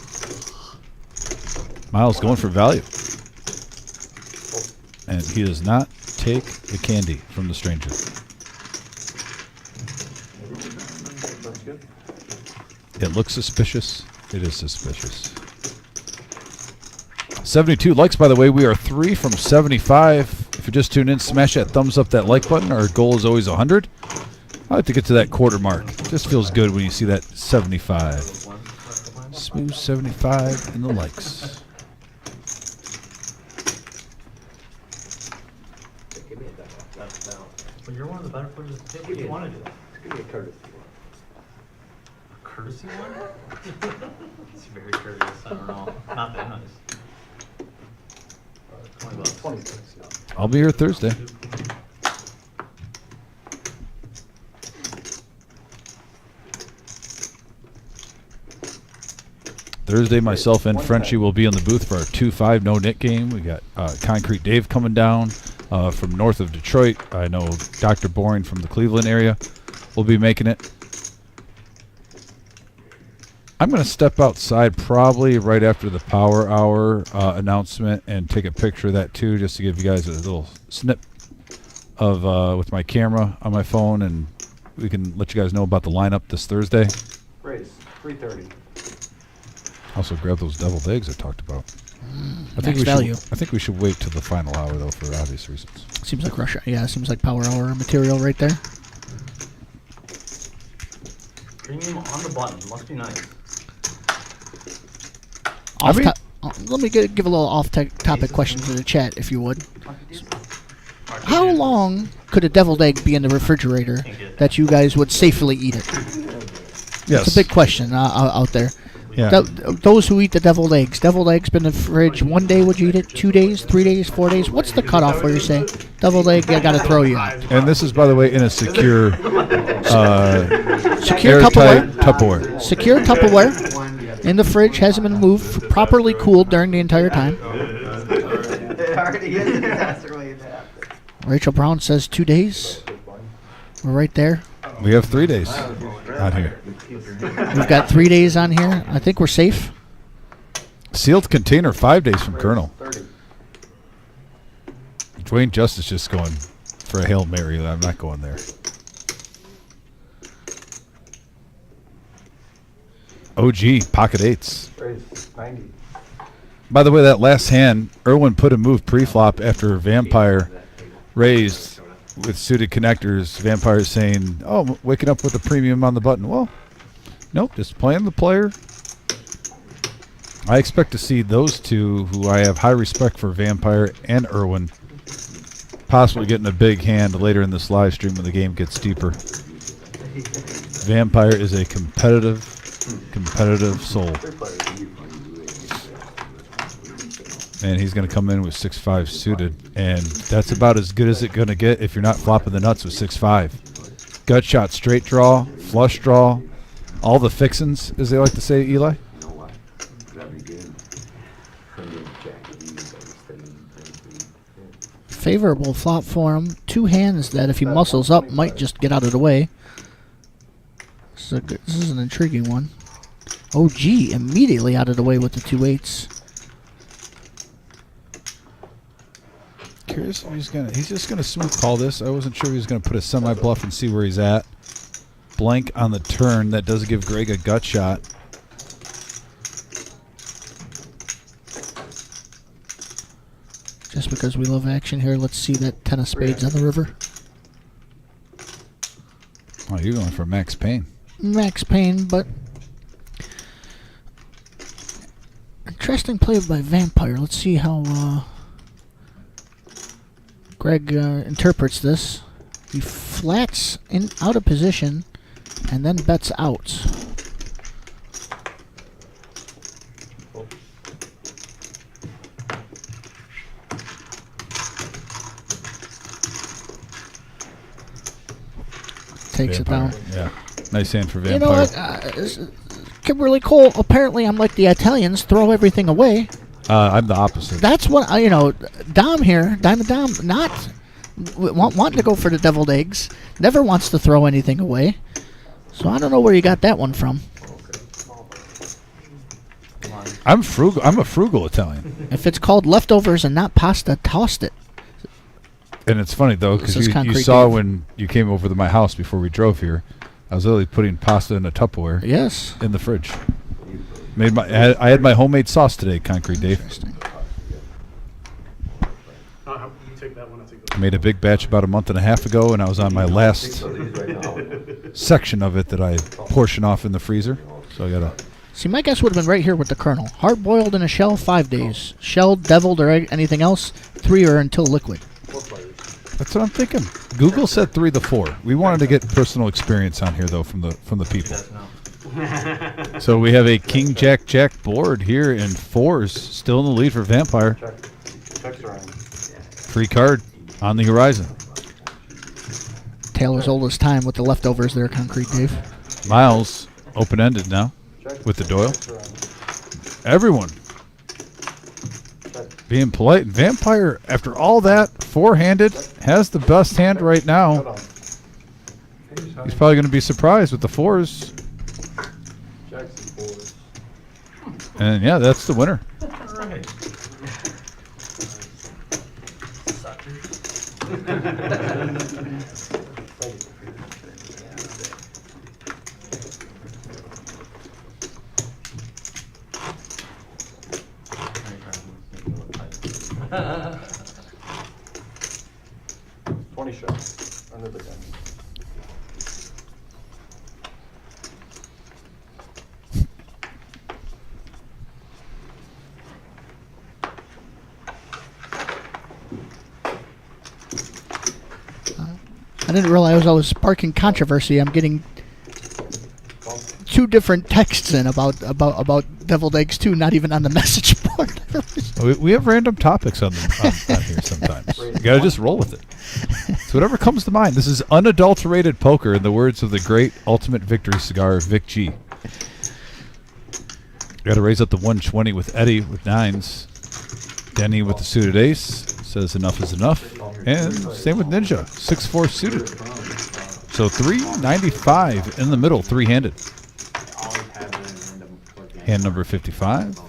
Miles going for value. And he does not take the candy from the stranger. It looks suspicious. It is suspicious. 72 likes, by the way. We are 3 from 75. If you just tuned in, smash that thumbs up, that like button. Our goal is always 100. I like to get to that quarter mark. It just feels good when you see that 75. Smooth 75 in the likes. Well, you're one of the better players. What do you want to do? Give me a courtesy A courtesy one? It's very courteous. I don't know. Not that nice. $20. I'll be here Thursday. Thursday, myself and Frenchie will be in the booth for our 2-5 no-nit game. We got Concrete Dave coming down from north of Detroit. I know Dr. Boring from the Cleveland area will be making it. I'm going to step outside probably right after the Power Hour announcement and take a picture of that too, just to give you guys a little snip of with my camera on my phone, and we can let you guys know about the lineup this Thursday. Raise 330. Also grab those deviled eggs I talked about. I think we should wait till the final hour though, for obvious reasons. Seems like Russia. Yeah, seems like Power Hour material right there. Premium on the button. Must be nice. Let me give a little off-topic question to the chat, if you would. How long could a deviled egg be in the refrigerator that you guys would safely eat it? Yes. It's a big question out there. Yeah. Those who eat the deviled eggs been in the fridge 1 day, would you eat it? 2 days, 3 days, 4 days? What's the cutoff where you say, deviled egg, I gotta throw you out? And this is, by the way, in a secure Secure airtight Tupperware. Secure Tupperware. In the fridge, hasn't been moved, properly cooled during the entire time. It already is. That's the way you have it. Rachel Brown says 2 days. We're right there. We have 3 days out here. We've got 3 days on here. I think we're safe. Sealed container, 5 days from Colonel. Dwayne Justice just going for a Hail Mary. I'm not going there. OG, pocket eights. Raise 90. By the way, that last hand, Irwin put a move pre-flop after Vampire raised with suited connectors. Vampire saying, oh, waking up with a premium on the button. Well, nope, just playing the player. I expect to see those two, who I have high respect for, Vampire and Irwin, possibly getting a big hand later in this live stream when the game gets deeper. Vampire is a competitive soul. And he's going to come in with 6-5 suited, and that's about as good as it's going to get if you're not flopping the nuts with 6-5. Gut shot, straight draw, flush draw, all the fixins, as they like to say, Eli. Favorable flop for him. 2 hands that if he muscles up might just get out of the way. This is an intriguing one. OG immediately out of the way with the 2 8s. Curious if he's just gonna smooth call this. I wasn't sure he was gonna put a semi bluff and see where he's at. blank on the turn. That does give Greg a gut shot. Just because we love action here, let's see that 10 of spades on the river. Oh, you're going for Max Payne. Max Payne, but interesting play by Vampire. Let's see how Greg interprets this. He flats in out of position and then bets out. Takes Vampire. it down. Yeah. Nice hand for Vampire. You know what? Kimberly Cole, apparently I'm like the Italians, throw everything away. I'm the opposite. That's what, Dom here, Diamond Dom, not wanting to go for the deviled eggs, never wants to throw anything away. So I don't know where you got that one from. I'm frugal. I'm a frugal Italian. If it's called leftovers and not pasta, tossed it. And it's funny, though, because This is you Concrete saw Dave. when you came over to my house before we drove here, I was literally putting pasta in a Tupperware Yes. in the fridge. I had my homemade sauce today, Concrete Dave. Interesting. You take that one, I'll take that. Made a big batch about a month and a half ago, and I was on my last section of it that I portion off in the freezer. So I got to... See, my guess would have been right here with the kernel. Hard boiled in a shell, 5 days. Shelled, deviled, or anything else, 3 or until liquid. That's what I'm thinking. Google said 3 to 4. We wanted to get personal experience on here, though, from the people. So we have a King Jack Jack board here, and 4s still in the lead for Vampire. Free card on the horizon. Taylor's oldest time with the leftovers there, Concrete Dave. Miles open-ended now with the Doyle. Everyone being polite. And Vampire, after all that, 4-handed, has the best hand right now. He's probably going to be surprised with the 4s. And yeah, that's the winner. Shots under the gun. I didn't realize I was sparking controversy. I'm getting 2 different texts in about deviled eggs too, not even on the message board. We have random topics on here sometimes. You got to just roll with it. So whatever comes to mind. This is unadulterated poker, in the words of the great Ultimate Victory Cigar, Vic G. Got to raise up the 120 with Eddie with 9s. Denny with the suited ace says enough is enough. And same with Ninja, 6-4 suited. So 395 in the middle, 3-handed. Hand number 55.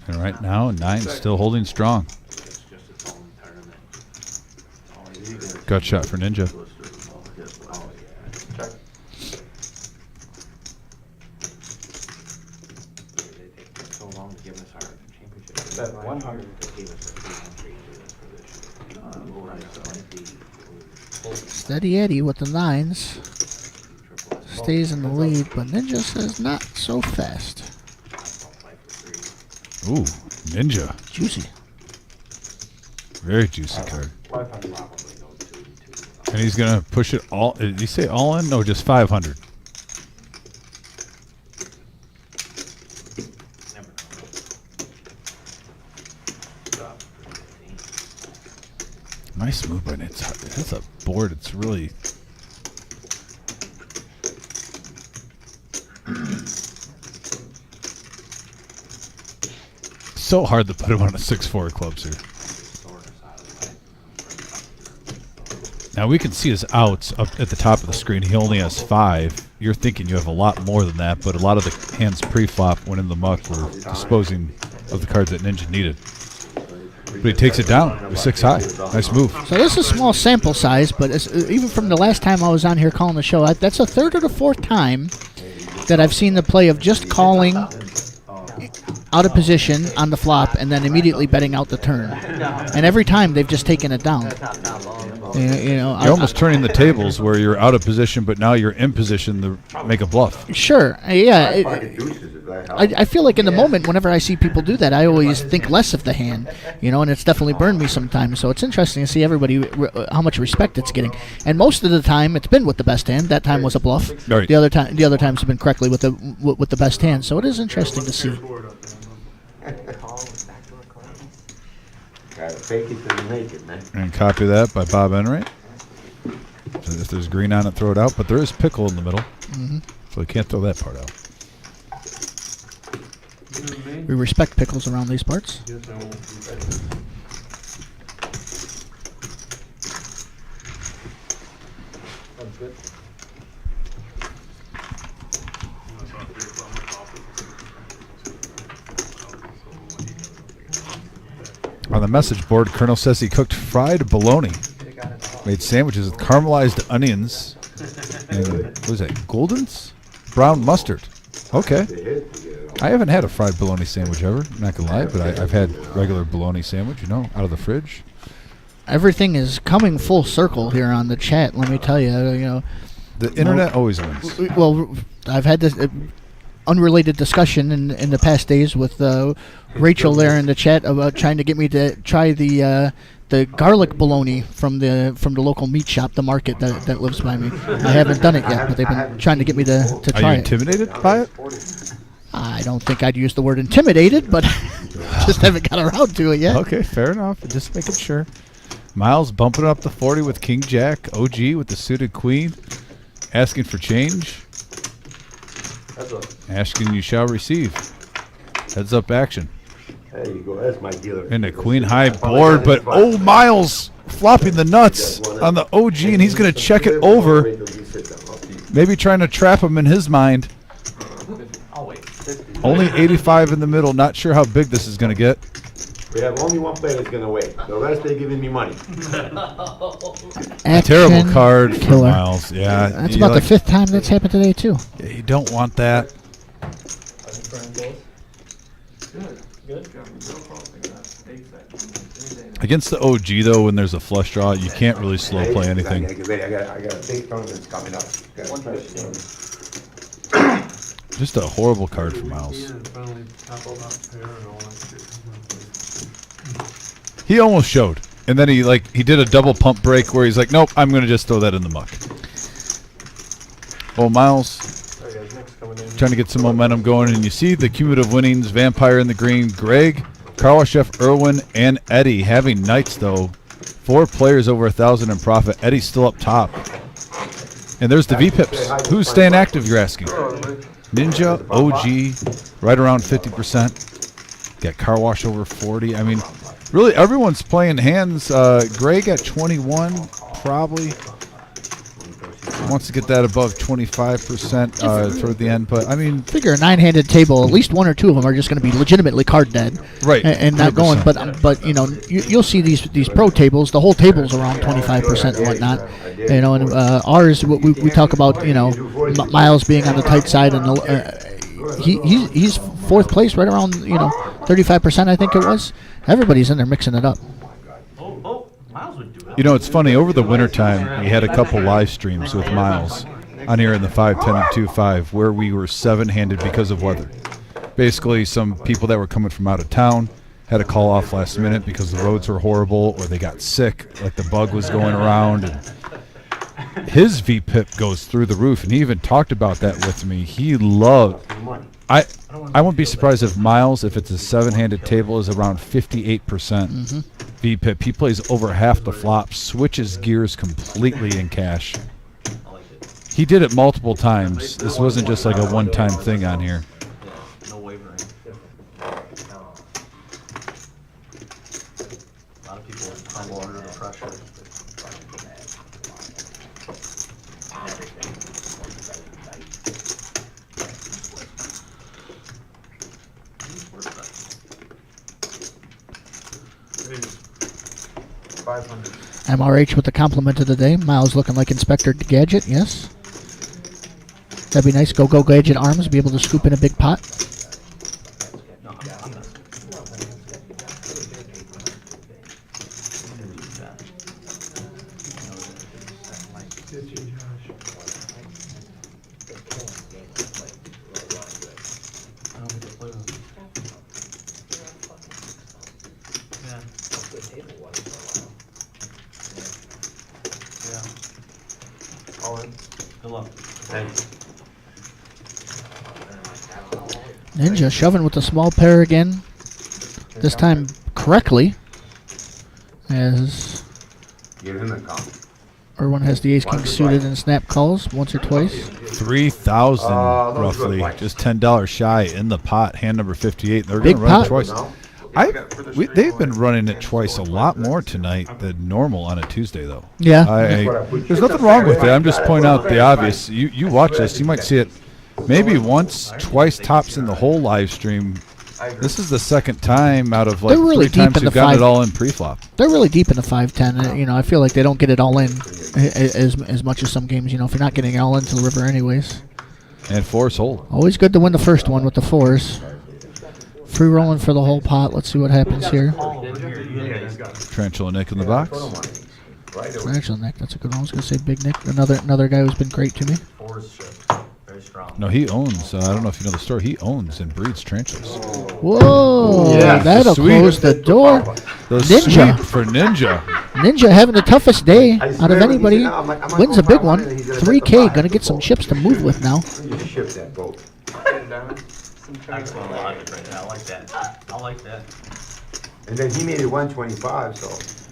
And right now, 9 still holding strong. Gut shot for Ninja. That 100. Steady Eddie with the 9s. Stays in the lead, but Ninja says not so fast. Ooh, Ninja. Juicy. Very juicy card. And he's going to push it all. Did he say all in? No, just 500. Nice movement. It's a board. It's really... so hard to put him on a 6-4 clubs here. Now we can see his outs up at the top of the screen. He only has 5. You're thinking you have a lot more than that, but a lot of the hands pre-flop when in the muck were disposing of the cards that Ninja needed. But he takes it down with 6 high. Nice move. So this is a small sample size, but even from the last time I was on here calling the show, that's the 3rd or the 4th time that I've seen the play of just calling out of position on the flop and then immediately betting out the turn. And every time they've just taken it down. You're almost turning the tables where you're out of position, but now you're in position to make a bluff. Sure, yeah. I feel like in the moment, whenever I see people do that, I always think less of the hand, and it's definitely burned me sometimes. So it's interesting to see everybody how much respect it's getting. And most of the time, it's been with the best hand. That time was a bluff. Right. The other times have been correctly with the best hand. So it is interesting to see. Gotta fake it till you make it, man. And copy that by Bob Enright. So if there's green on it, throw it out. But there is pickle in the middle, so you can't throw that part out. We respect pickles around these parts. Yes, I won't be ready. Sounds good. On the message board, Colonel says he cooked fried bologna. Made sandwiches with caramelized onions and, what is that, Golden's? Brown mustard. Okay. I haven't had a fried bologna sandwich ever, I'm not going to lie, but I've had regular bologna sandwich, out of the fridge. Everything is coming full circle here on the chat, let me tell you. The internet always wins. Well, I've had this unrelated discussion in the past days with Rachel there in the chat about trying to get me to try the garlic bologna from the local meat shop, the market that lives by me. I haven't done it yet, but they've been trying to get me to try it. Are you intimidated by it? I don't think I'd use the word intimidated, but just haven't got around to it yet. Okay, fair enough. Just making sure. Miles bumping up to 40 with King Jack. OG with the suited queen. Asking for change. Asking you shall receive. Heads up action. There you go, that's my dealer. And a queen high board, but Miles flopping the nuts on the OG, and he's going to check it over. Maybe trying to trap him in his mind. Only 85 in the middle. Not sure how big this is going to get. We have only one player that's gonna wait. The rest they're giving me money. A terrible card for killer. Miles. Yeah, That's about the 5th time that's happened today too. Yeah, you don't want that. Against the OG though, when there's a flush draw, you can't really slow play anything. I got a big tournament coming up. Just a horrible card for Miles. Yeah, and finally topple out pair and all that shit. He almost showed, and then he did a double pump break where he's like, nope, I'm going to just throw that in the muck. Miles trying to get some momentum going, and you see the cumulative winnings, Vampire in the green, Greg, Carl Chef, Irwin, and Eddie having nights though. 4 players over 1,000 in profit. Eddie's still up top. And there's the VPips. Who's staying active, you're asking? Ninja, OG, right around 50%. Got Car Wash over 40. I mean, really, everyone's playing hands. Greg at 21, probably. Wants to get that above 25% toward the end. But, I mean... Figure a 9-handed table, at least 1 or 2 of them are just going to be legitimately card dead. Right. And not going. But you'll see these pro tables, the whole table's around 25% and whatnot. And ours, we talk about, Miles being on the tight side, and he's 4th place, right around 35%, I think it was. Everybody's in there mixing it up. Miles would do it. It's funny. Over the wintertime, we had a couple live streams with Miles on here in the 5, 10, and 2-5 where we were 7-handed because of weather. Basically, some people that were coming from out of town had to call off last minute because the roads were horrible or they got sick, like the bug was going around. And his VPIP goes through the roof, and he even talked about that with me. He loved... I won't be surprised if Miles, if it's a 7-handed table, is around 58% VPIP. He plays over half the flops, switches gears completely in cash. He did it multiple times. This wasn't just like a one-time thing on here. No wavering. A lot of people crumble under the pressure. 500. MRH with the compliment of the day. Miles looking like Inspector Gadget, yes. That'd be nice. Go Gadget arms, be able to scoop in a big pot. All in. Good luck. Thanks. Ninja shoving with the small pair again. This time correctly. As Give him a count. Irwin has the ace king suited and snap calls once or twice. 3,000 those good roughly, whites. just $10 shy in the pot. Hand number 58. They're Big going to run it pot. twice. They've been running it twice a lot more tonight than normal on a Tuesday, though. Yeah. There's nothing wrong with it. I'm just pointing out the obvious. You watch this, you might see it maybe once, twice tops in the whole live stream. This is the second time out of like They're really 3 times deep in we've the gotten five. it all in pre-flop. They're really deep in the 5-10. You know, I feel like they don't get it all in as much as some games. You know, if you're not getting it all into the river anyways. And 4s hold. Always good to win the first one with the 4s. Free rolling for the whole pot. Let's see what happens here. Tarantula Nick in the box. Actually, Nick, that's a good one. I was going to say Big Nick, another guy who's been great to me. Very strong. No, he owns, I don't know if you know the store, he owns and breeds tarantulas. Whoa, Yeah, that'll sweet. close the door. Those Ninja. sweet for Ninja. Ninja having the toughest day I out swear of when he anybody. said, "No, I might Wins go a big buy one. and he's gonna 3K, take the gonna get some chips to move with now. You just ship that boat. Excellent logic right there. I like that. I like that. And then he made it 125, so.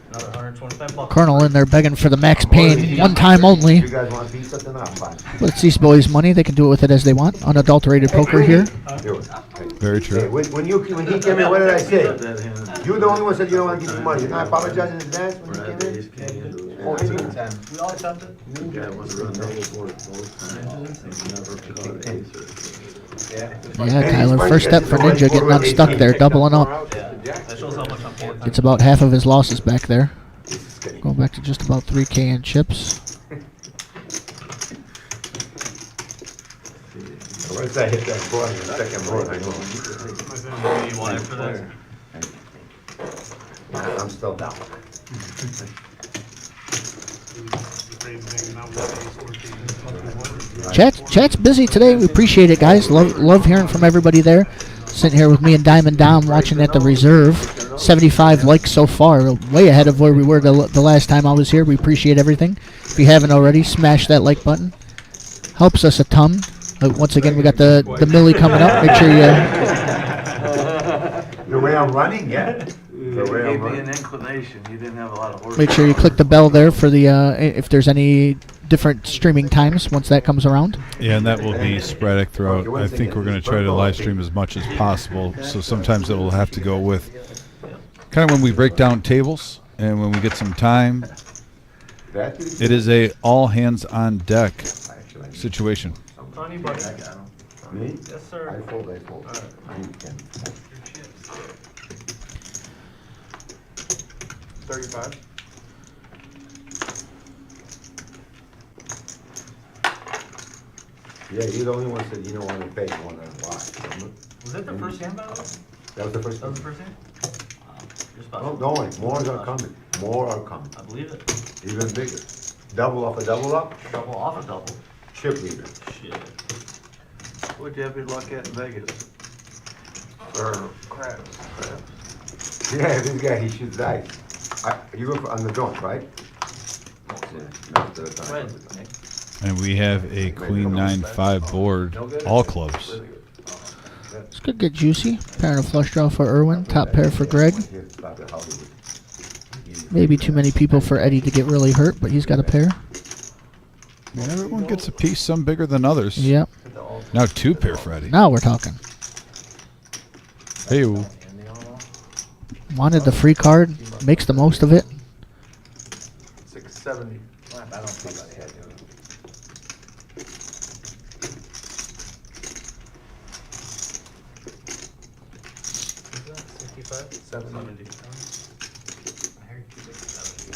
Another 125 bucks. Colonel in there begging for the max pain, one time only. You guys want pizza? Then I'm fine. But it's these boys' money. They can do it with it as they want. Unadulterated poker here. Do it. Very Hey, true. when he came in, what did I say? You're the only one said you don't want to give me money. You're not apologizing in advance when you came in? 14 times. We all attempted. Yeah, Tyler. First step for Ninja getting unstuck there, doubling up. That shows how much I'm paying. Gets about half of his losses back there. Going back to just about 3K in chips. Once I hit that board, the second board, I know. What do you want for this? I'm still down. Chat's busy today. We appreciate it, guys. Love hearing from everybody there. Sitting here with me and Diamond Dom watching at the reserve. 75 likes so far, way ahead of where we were the last time I was here. We appreciate everything. If you haven't already, smash that like button. Helps us a ton. Once again, we got the Millie coming up. Make sure you. The way I'm running, yeah. You gave me an inclination. You didn't have a lot of horses. Make sure you click the bell there for the if there's any different streaming times once that comes around. Yeah, and that will be sporadic throughout. I think we're going to try to live stream as much as possible. So sometimes it will have to go with kind of when we break down tables and when we get some time. It is a all hands on deck situation. Tony, buddy. Me? Yes, sir. I fold. I can. 35. Yeah, you're the only one that said you don't want to pay more than why. Was that the first hand, by the way? That was the first That was the one. first hand? You're Oh, special. don't worry, more are coming. More are coming. I believe it. Even bigger. Double off a double up, Double off a double. chip leader. Shit. What'd you have your luck at in Vegas? Or crap. Yeah, this guy, he shoots dice. You go on the joint, right? Yeah, no, the time. And we have a Queen 9-5 board, all clubs. This could get juicy. Pair of flush draw for Irwin. Top pair for Greg. Maybe too many people for Eddie to get really hurt, but he's got a pair. And everyone gets a piece, some bigger than others. Yep. Now 2 pair for Eddie. Now we're talking. Hey, Wanted the free card. Makes the most of it. 670. I don't see about the head. Is that 65? 70. I heard 267.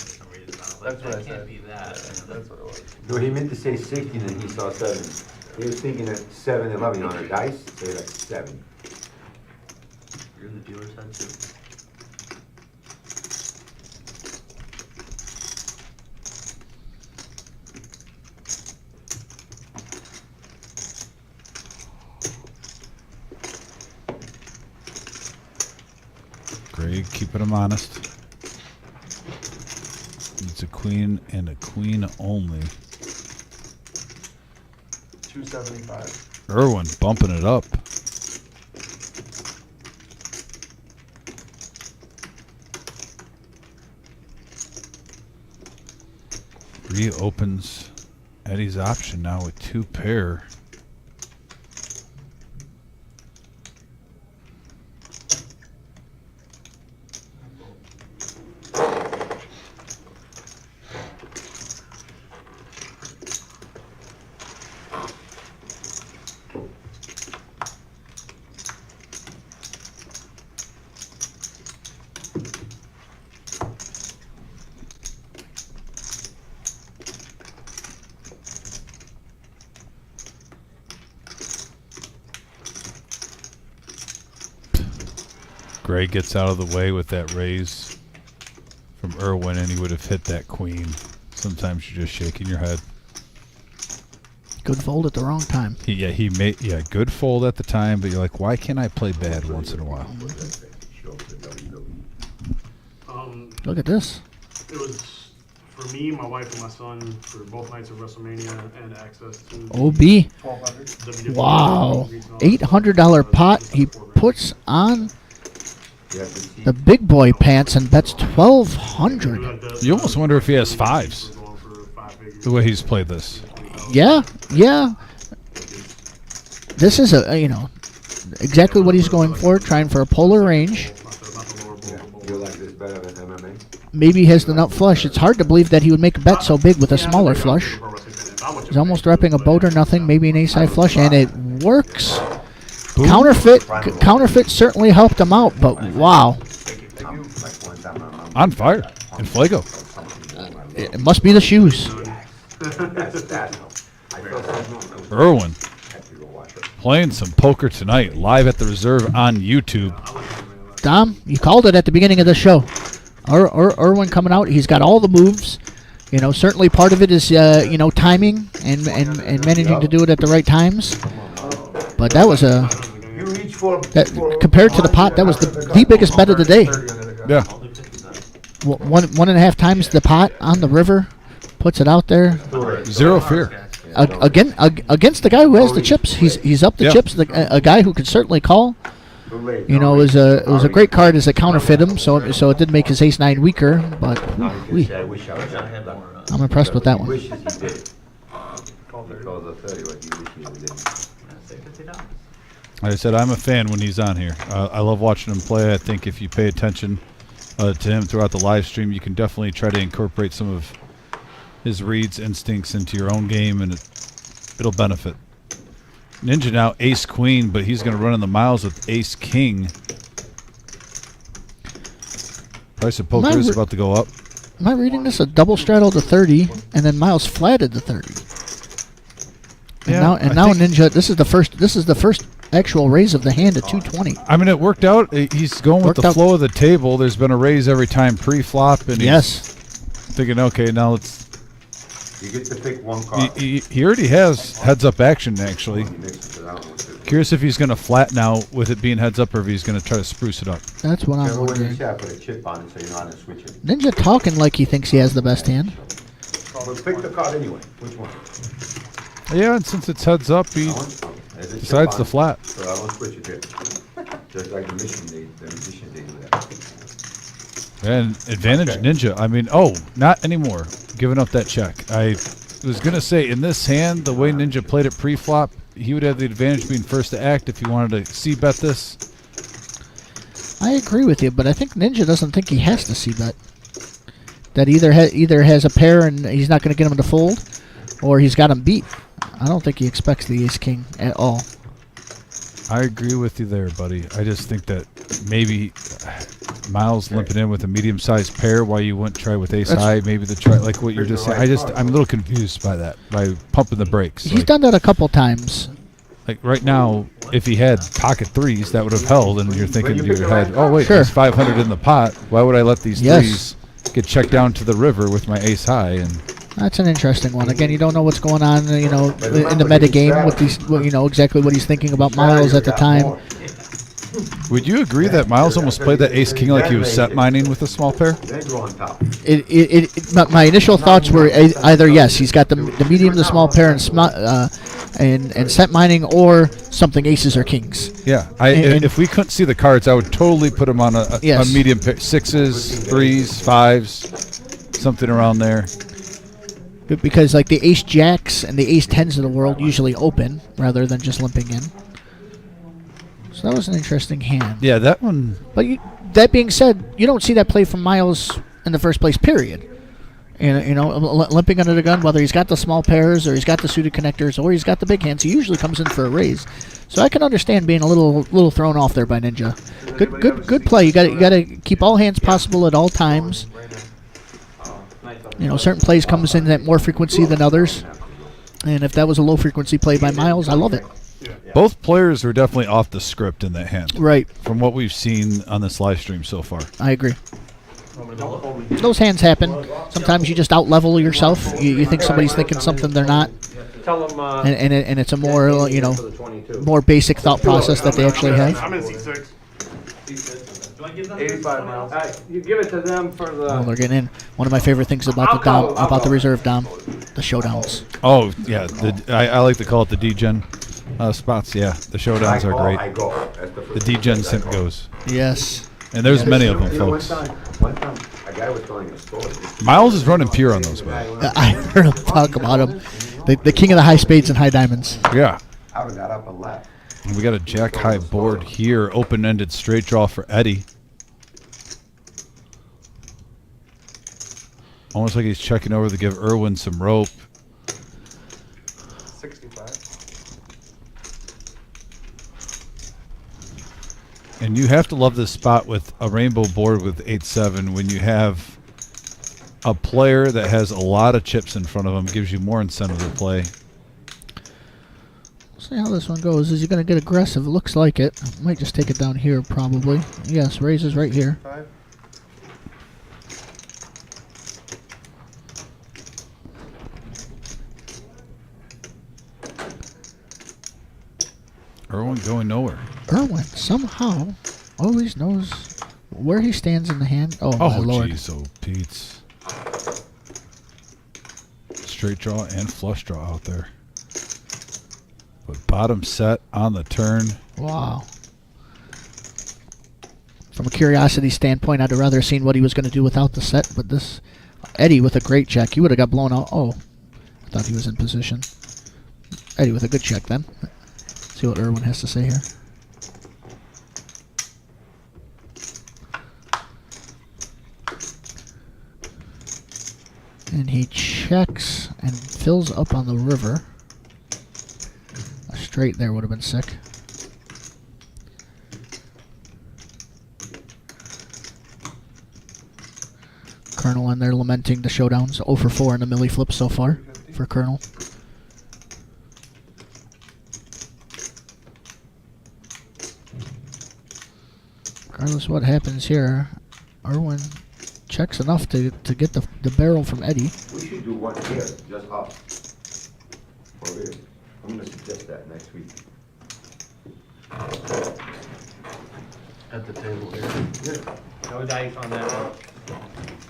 That's what I That can't said. be that. That's what it was. No, he meant to say 16 and he saw 7. He was thinking at 7-11 on a dice, so he like 7. You're in the dealer's head too. Greg keeping him honest. It's a queen and a queen only. 275. Irwin bumping it up. Reopens Eddie's option now with 2 pair. Gray gets out of the way with that raise from Irwin, and he would have hit that queen. Sometimes you're just shaking your head. Good fold at the wrong time. He made good fold at the time, but you're like, why can't I play bad once in a while? Look at this. It was for me, my wife, and my son for both nights of WrestleMania and access to OB. 1200. Wow. $800 pot he puts on the big boy pants and bets 1,200. You almost wonder if he has 5s, the way he's played this. Yeah, yeah. This is exactly what he's going for, trying for a polar range. You like this better than MMA? Maybe he has the nut flush. It's hard to believe that he would make a bet so big with a smaller flush. He's almost repping a boat or nothing, maybe an ace-high flush, and it works. Counterfeit certainly helped him out, but wow. On fire. In Flago. It must be the shoes. Irwin playing some poker tonight, live at the Reserve on YouTube. Dom, you called it at the beginning of the show. Irwin coming out, he's got all the moves. Certainly part of it is, timing and managing to do it at the right times. But that was compared to the pot, that was the biggest bet of the day. Yeah. 1.5 times the pot on the river, puts it out there. Zero fear. Against the guy who has the chips, he's up the chips. A guy who could certainly call. It was a great card as it counterfeit him, so it did make his ace-9 weaker. But I'm impressed with that one. Like I said, I'm a fan when he's on here. I love watching him play. I think if you pay attention to him throughout the live stream, you can definitely try to incorporate some of his reads, instincts into your own game, and it'll benefit. Ninja now ace-queen, but he's going to run in the miles with ace-king. Price of poker is about to go up. Am I reading this? A double straddle to 30, and then Miles flatted to 30. And now Ninja. This is the first actual raise of the hand at 220. I mean, it worked out. He's going with the flow of the table. There's been a raise every time pre-flop, and he's thinking, okay, now let's. You get to pick one card. He already has heads-up action, actually. Curious if he's going to flat now with it being heads-up, or if he's going to try to spruce it up. That's what I'm wondering. Put a chip on it so you know how to switch it. Ninja talking like he thinks he has the best hand. But pick the card anyway. Which one? Yeah, and since it's heads-up, he decides to flat. So I won't switch it here. Just like the magician, they do that. And advantage Ninja. I mean, not anymore. Giving up that check. I was going to say, in this hand, the way Ninja played it pre-flop, he would have the advantage being first to act if he wanted to c-bet this. I agree with you, but I think Ninja doesn't think he has to c-bet. That either has a pair and he's not going to get him to fold, or he's got him beat. I don't think he expects the ace-king at all. I agree with you there, buddy. I just think that maybe Miles limping in with a medium-sized pair, why you wouldn't try with ace high, maybe the try like what you're just saying. I'm a little confused by that, by pumping the brakes. He's done that a couple times. Like right now, if he had pocket threes, that would have held, and you're thinking in your head, oh wait, Sure. there's 500 in the pot. Why would I let these Yes. threes get checked down to the river with my ace high? And That's an interesting one. Again, you don't know what's going on, in the meta game with these, exactly what he's thinking about Miles at the time. would you agree that Miles almost played that ace king like he was set mining with a small pair? Then go on top. My initial thoughts were either yes, he's got the medium, the small pair, and set mining, or something aces or kings. Yeah, And- if we couldn't see the cards, I would totally put him on a Yes. medium pair, sixes, threes, fives, something around there. Because like the ace jacks and the ace tens of the world usually open rather than just limping in. So that was an interesting hand. Yeah, that one. But that being said, you don't see that play from Miles in the first place, period. And limping under the gun, whether he's got the small pairs or he's got the suited connectors or he's got the big hands, he usually comes in for a raise. So I can understand being a little thrown off there by Ninja. Good play. You got to keep all hands possible at all times. Certain plays comes in at more frequency than others. And if that was a low frequency play by Miles, I love it. Both players are definitely off the script in that hand. Right. From what we've seen on this live stream so far. I agree. Those hands happen. Sometimes you just out-level yourself. You think somebody's thinking something they're not. Tell them, And it's a more, more basic thought process that they actually have. I'm in C6. 85 miles. You give it to them for the. Oh, they're getting in. One of my favorite things about the reserve dom, the showdowns. Oh, yeah. I like to call it the D-Gen spots. Yeah, the showdowns are great. The D-Gen simp goes. Yes. And there's many of them, folks. One time, a guy was telling a story. Miles is running pure on those, man. I heard him talk about him. The king of the high spades and high diamonds. Yeah. I would got up and left. And we got a jack high board here, open-ended straight draw for Eddie. Almost like he's checking over to give Irwin some rope. 65. And you have to love this spot with a rainbow board with 8-7 when you have a player that has a lot of chips in front of him, gives you more incentive to play. See how this one goes. Is he going to get aggressive? It looks like it. Might just take it down here, probably. Yes, raises right here. Irwin going nowhere. Irwin somehow always knows where he stands in the hand. Oh, my lord. Jeez, oh, Pete's. Straight draw and flush draw out there. But bottom set on the turn. Wow. From a curiosity standpoint, I'd have rather seen what he was going to do without the set, but this Eddie with a great check. He would have got blown out. Oh, I thought he was in position. Eddie with a good check then. See what Irwin has to say here. And he checks and fills up on the river. A straight there would have been sick. Colonel in there lamenting the showdowns. 0 for 4 in the milli flip so far for Colonel. Regardless of what happens here, Irwin checks enough to get the barrel from Eddie. We should do one here, just up. Over here. I'm gonna suggest that next week. At the table here. No dice on that one.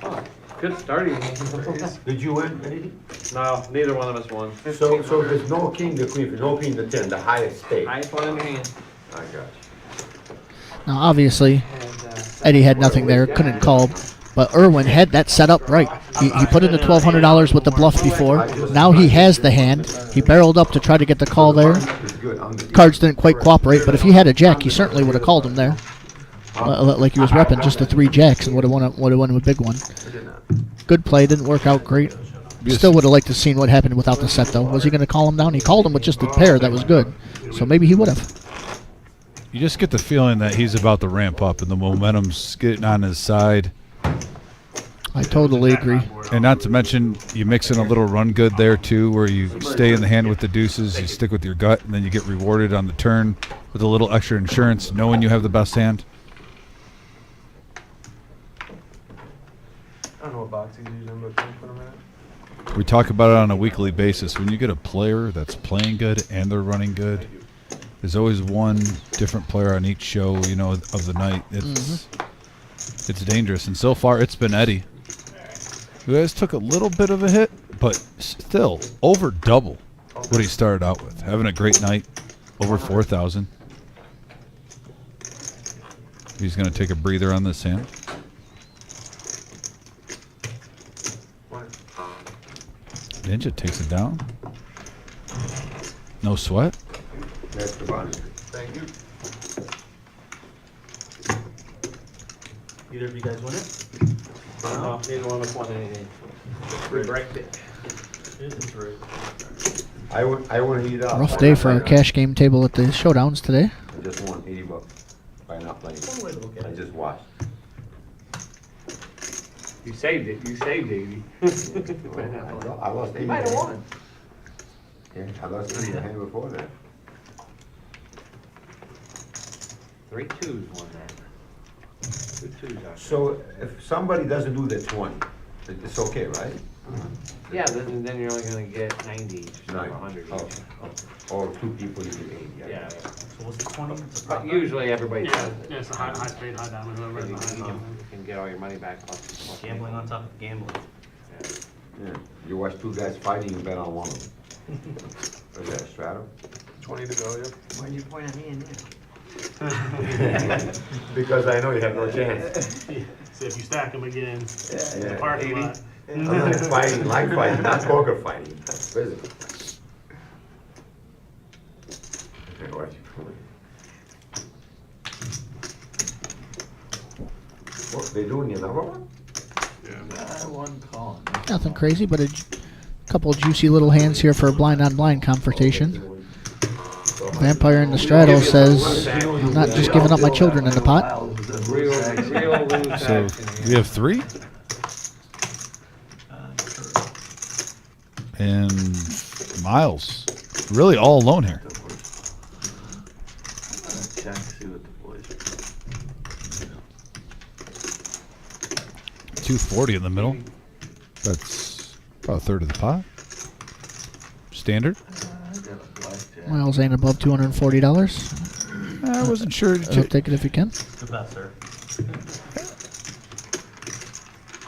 Oh, good starting. Did you win anything? No, neither one of us won. So if there's no king to queen, no queen to 10, the highest stake. Highest one in the hand. I got you. Now, obviously, Eddie had nothing there, couldn't call, but Irwin had that set up right. He put in the $1,200 with the bluff before. Now he has the hand. He barreled up to try to get the call there. Cards didn't quite cooperate, but if he had a jack, he certainly would have called him there. Like he was repping just the 3 jacks and would have won a big one. Good play, didn't work out great. Still would have liked to have seen what happened without the set, though. Was he going to call him down? He called him with just a pair. That was good. So maybe he would have. you just get the feeling that he's about to ramp up and the momentum's getting on his side. I totally agree. And not to mention, you mix in a little run good there too, where you stay in the hand with the deuces, you stick with your gut, and then you get rewarded on the turn with a little extra insurance, knowing you have the best hand. I don't know what box he's using, but can you put him in? We talk about it on a weekly basis. When you get a player that's playing good and they're running good, there's always one different player on each show, you know, of the night. It's dangerous, and so far it's been Eddie, who has took a little bit of a hit, but still over double what he started out with. Having a great night, over 4,000. He's going to take a breather on this hand. Ninja takes it down. No sweat. That's the bonus. Thank you. Either of you guys win it? No, neither one of us won anything. We wrecked it. It's rigged. I want to eat up. Rough day for our cash game table at the showdowns today. I just won $80 by not playing. One way to look at I it. just watched. You saved it. You saved it. I lost 80. You might have won. Yeah, I lost 80 the hand before that. 3 2s won that. 2 2s out. So if somebody doesn't do the 20, it's okay, right? Yeah, then you're only gonna get 90 each, so Nine. 100 each. Or 2 people, you get 80. Yeah. So what's the 20? It's a But profit? usually everybody Yeah, does it. yeah, it's a high spade, high diamond, whoever. You has the high diamond. can get all your money back plus Gambling on top of gambling. Yeah. You watch 2 guys fighting, you bet on one of them. What is that, Strato? 20 to go, yeah. Why'd you point at me and you? Because I know you have no chance. So if you stack them again, in the Yeah. parking lot. I'm not fighting, like fighting, not poker fighting, physical. Okay, watch it. What, they doing another one? One calling. Nothing crazy, but a couple juicy little hands here for a blind-on-blind confrontation. Vampire in the straddle says, I'm not just giving up my children in the pot. Real loose So action we here. have 3. And Miles, really all alone here. Check, see what the boys. 240 in the middle. That's about a third of the pot. Standard. I got a blackjack. Miles ain't above $240. I wasn't sure. I'll take it if you can. The best, sir.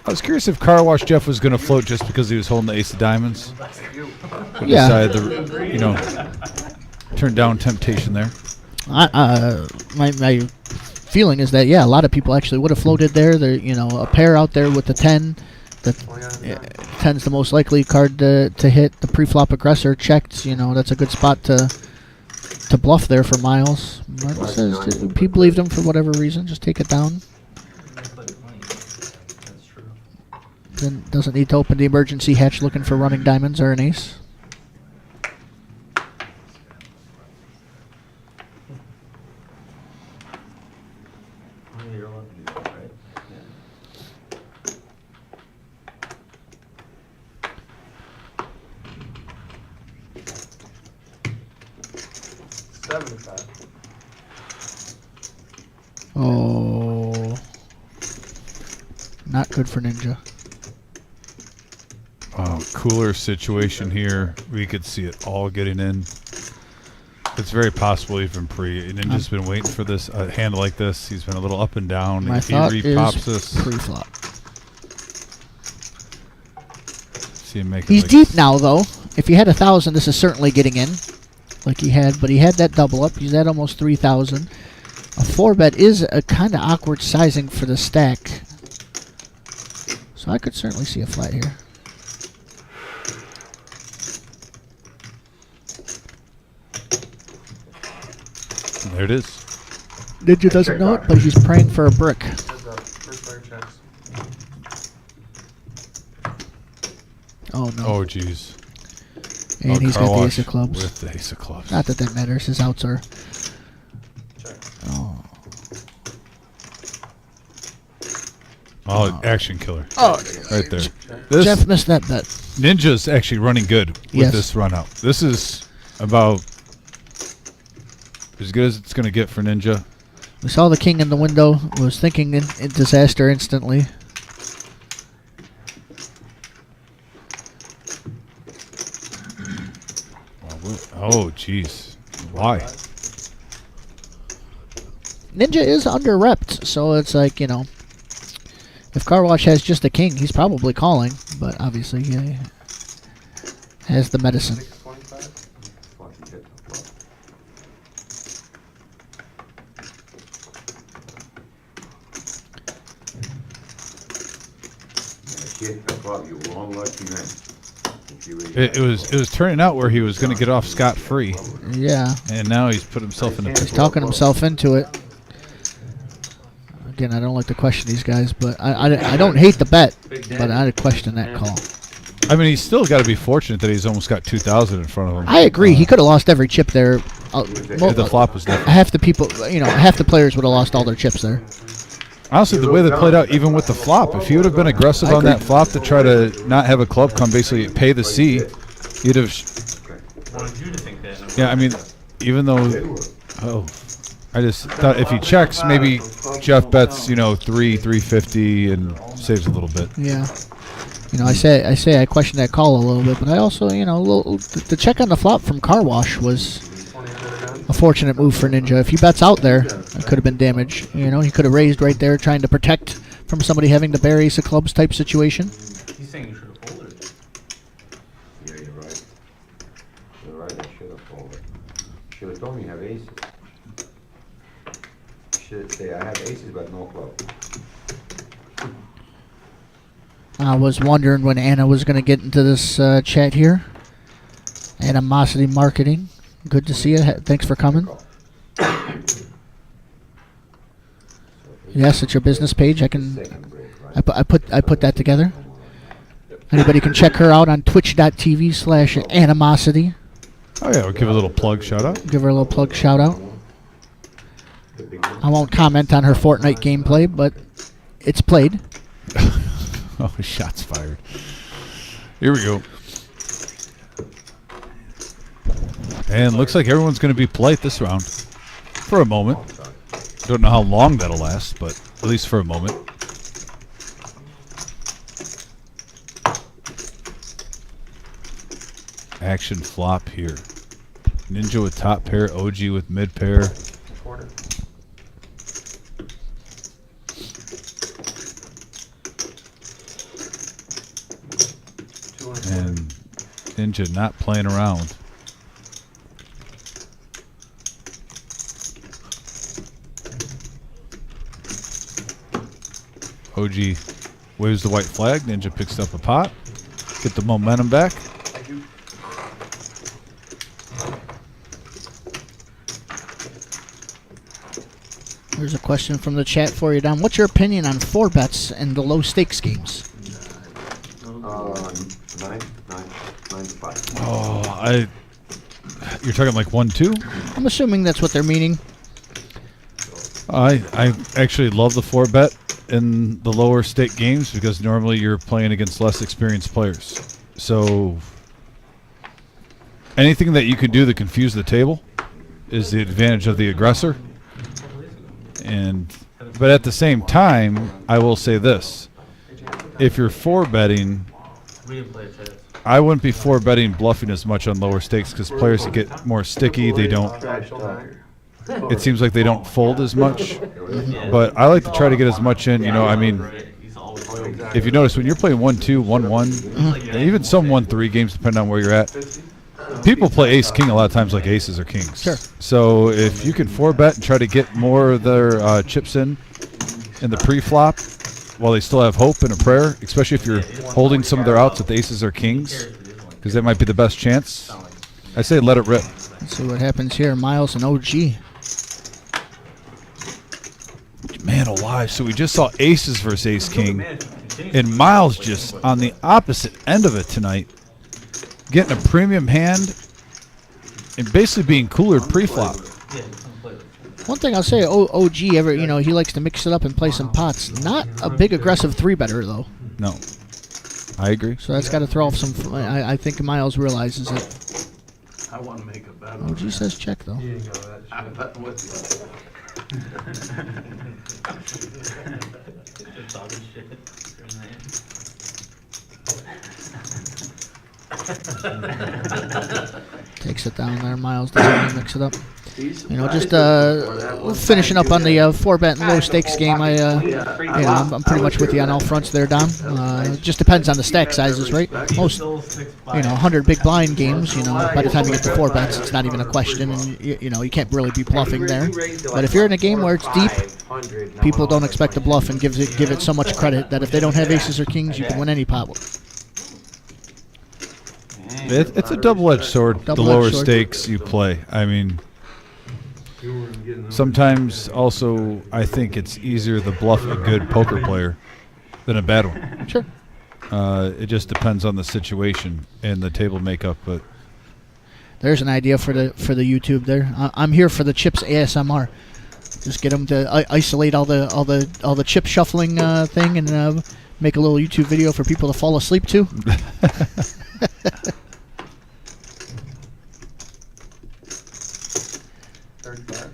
I was curious if Car Wash Jeff was going to float just because he was holding the ace of diamonds. But Yeah. decided to, turn down temptation there. My feeling is that, yeah, a lot of people actually would have floated there. There, a pair out there with the 10. The 10's the most likely card to hit. The pre-flop aggressor checked. That's a good spot to bluff there for Miles. Martin says he believed him for whatever reason. Just take it down. That's true. Then doesn't need to open the emergency hatch looking for running diamonds or an ace. You're allowed to do that, right? Oh, not good for Ninja. Cooler situation here. We could see it all getting in. It's very possible even pre. Ninja's been waiting for this hand like this. He's been a little up and down. My If he thought repops is this, pre-flop. see him make it He's like deep now, though. If he had 1,000, this is certainly getting in, like he had. But he had that double up. He's at almost 3,000. A 4-bet is a kind of awkward sizing for the stack, so I could certainly see a flat here. There it is. Ninja doesn't know it, but he's praying for a brick. First player checks. Oh, no. Oh, jeez. And he's Car got the Wash ace of clubs. with the ace of clubs. Not that that matters. His outs are Oh, action killer. Oh, right there. This Jeff missed that bet. Ninja's actually running good with Yes. this run out. This is about as good as it's going to get for Ninja. We saw the king in the window. Was thinking in disaster instantly. Oh, jeez. Why? Ninja is under-repped, so it's like, you know, if Car Wash has just a king, he's probably calling, but obviously he has the medicine. It was turning out where he was going to get off scot-free. Yeah. And now he's put himself in a He's talking himself into it. Again, I don't like to question these guys, but I don't hate the bet, but I'd question that call. I mean, he's still got to be fortunate that he's almost got 2,000 in front of him. I agree. He could have lost every chip there. The flop was different. Half the people, you know, half the players would have lost all their chips there. Honestly, the way they played out, even with the flop, if he would have been aggressive on that flop to try to not have a club come basically pay the C, he'd have. Wanted you to think that. Yeah, I mean, even though. Oh. I just thought if he checks, maybe Jeff bets, you know, 350 and saves a little bit. Yeah. You know, I say I question that call a little bit, but I also, you know, the check on the flop from Car Wash was a fortunate move for Ninja. If he bets out there, it could have been damage. You know, he could have raised right there trying to protect from somebody having to bear ace of clubs type situation. He's saying you should have folded. Yeah, you're right. You're right, I should have folded. Should have told me you have aces. Should say I have aces but no club. I was wondering when Anna was going to get into this chat here. Animosity Marketing. Good to see you. Thanks for coming. Yes, it's your business page. I put that together. Anybody can check her out on twitch.tv/animosity. Oh yeah, we'll give a little plug shout out. Give her a little plug shout out. I won't comment on her Fortnite gameplay, but it's played. Oh, shots fired. Here we go. And looks like everyone's going to be polite this round. For a moment. Don't know how long that'll last, but at least for a moment. Action flop here. Ninja with top pair, OG with mid pair. And Ninja not playing around. OG waves the white flag. Ninja picks up a pot. Get the momentum back. There's a question from the chat for you, Don. What's your opinion on 4-bets in the low stakes games? 9 to 5. Oh, you're talking like 1-2? I'm assuming that's what they're meaning. I actually love the 4-bet in the lower stake games because normally you're playing against less experienced players. So anything that you can do to confuse the table is the advantage of the aggressor. But at the same time, I will say this. If you're 4-betting, I wouldn't be 4-betting bluffing as much on lower stakes because players get more sticky. They don't. It seems like they don't fold as much. But I like to try to get as much in. You know, I mean, if you notice when you're playing 1-2, 1-1, even some 1-3 games, depending on where you're at, people play ace-king a lot of times like aces or kings. Sure. So if you can 4-bet and try to get more of their chips in the pre-flop while they still have hope and a prayer, especially if you're holding some of their outs with aces or kings, because that might be the best chance, I say let it rip. Let's see what happens here. Miles and OG. Man alive. So we just saw aces versus ace-king, and Miles just on the opposite end of it tonight. Getting a premium hand and basically being cooler pre-flop. One thing I'll say, OG, he likes to mix it up and play some pots. Not a big aggressive 3-better, though. No. I agree. So that's got to throw off some... I think Miles realizes it. I want to make a bet. OG says check, though. He ain't got that shit. I'm betting with It's all this shit. Takes it down there. Miles doesn't want to mix it up. These Just prizes finishing up on the 4-bet and low God, stakes game. I'm pretty I much would with you on all fronts there, Don. Just depends on the stack sizes, right? Most, 100 big blind games, by the time you get to 4 bets, it's not even a question, and you can't really be bluffing there. But if you're in a game where it's deep, people don't expect to bluff and give it so much credit that if they don't have aces or kings, you can win any pot. It's a double-edged sword. The Double-edged lower sword. stakes you play. I mean, sometimes also I think it's easier to bluff a good poker player than a bad one. Sure. It just depends on the situation and the table makeup, but There's an idea for the YouTube there. I'm here for the chips ASMR. Just get them to isolate all the chip shuffling thing and make a little YouTube video for people to fall asleep to.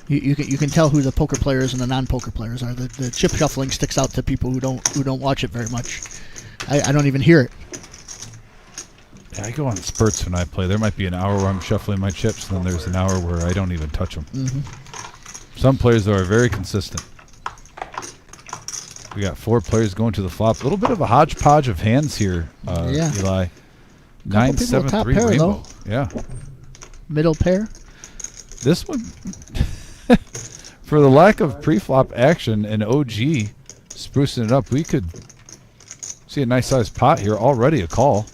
You can tell who the poker players and the non-poker players are. The chip shuffling sticks out to people who don't watch it very much. I don't even hear it. yeah, I go on spurts when I play. There might be an hour where I'm shuffling my chips, and then there's an hour where I don't even touch them. Mm-hmm. Some players, though, are very consistent. We got 4 players going to the flop. A little bit of a hodgepodge of hands here, Yeah. Eli. Couple people with top 9-7-3 pair, rainbow. though. Yeah. Middle pair. This one, for the lack of pre-flop action and OG sprucing it up, we could see a nice-sized pot here. Already a call.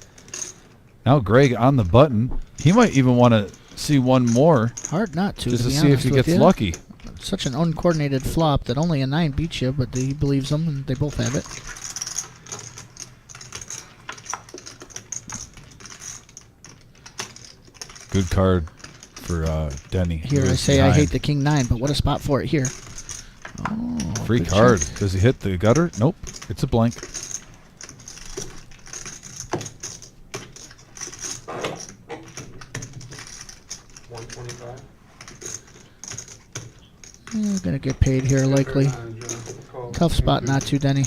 Now Greg on the button. He might even want to see one more Hard not to. just to be see if honest he with gets you. lucky. Such an uncoordinated flop that only a 9 beats you, but he believes them, and they both have it. Good card for Denny. Here who I is say I behind. hate the king 9, but what a spot for it here. Oh, Free good card. check. Does he hit the gutter? Nope. It's a blank. Yeah, gonna get paid here likely. Tough spot not to, Denny.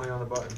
On the button.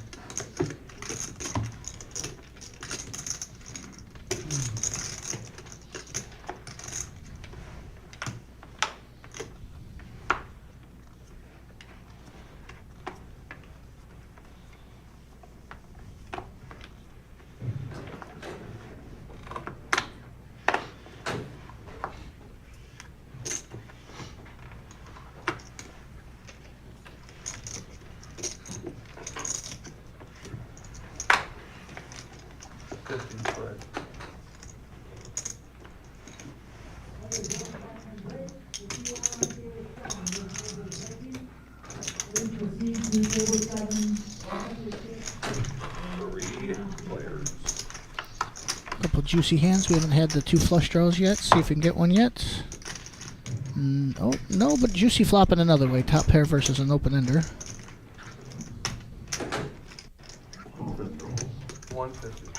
Couple juicy hands. We haven't had the 2 flush draws yet. See if we can get one yet. Oh, no, but juicy flopping another way. Top pair versus an open ender. 150.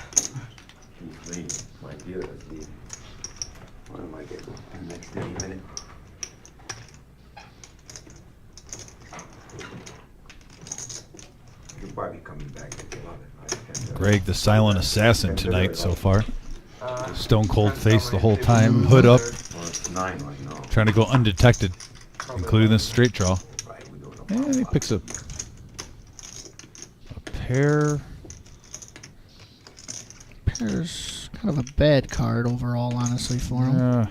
My dear, what am I getting in the next any minute? You'll probably coming back at 11. Greg, the silent assassin tonight so far. Stone cold face the whole time, hood up, Well, it's 9 right now. trying to go undetected, including this straight draw. Right, we're doing And he picks up a pair. Pair's kind of a bad card overall, honestly, for him.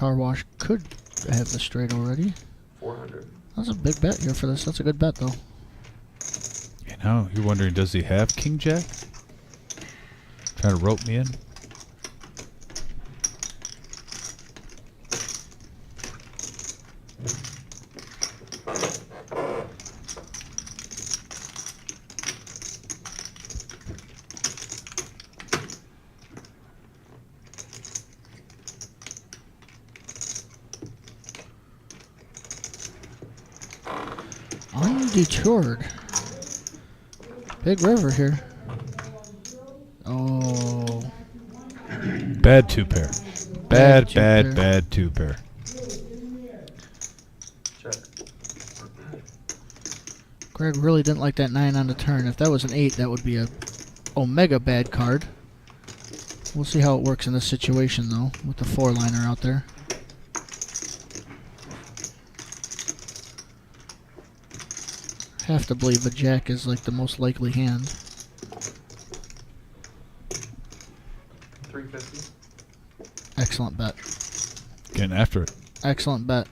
Car wash could have the straight already. 400. That's a big bet here for this. That's a good bet, though. You know, you're wondering, does he have King Jack? Trying to rope me in? Undetoured. Big river here. Oh. Bad two pair. Bad, two bad, pair. bad two pair. Check. Greg really didn't like that 9 on the turn. If that was an 8, that would be a omega bad card. We'll see how it works in this situation, though, with the 4-liner out there. Have to believe a jack is like the most likely hand. 350. Excellent bet. Getting after it. Excellent bet.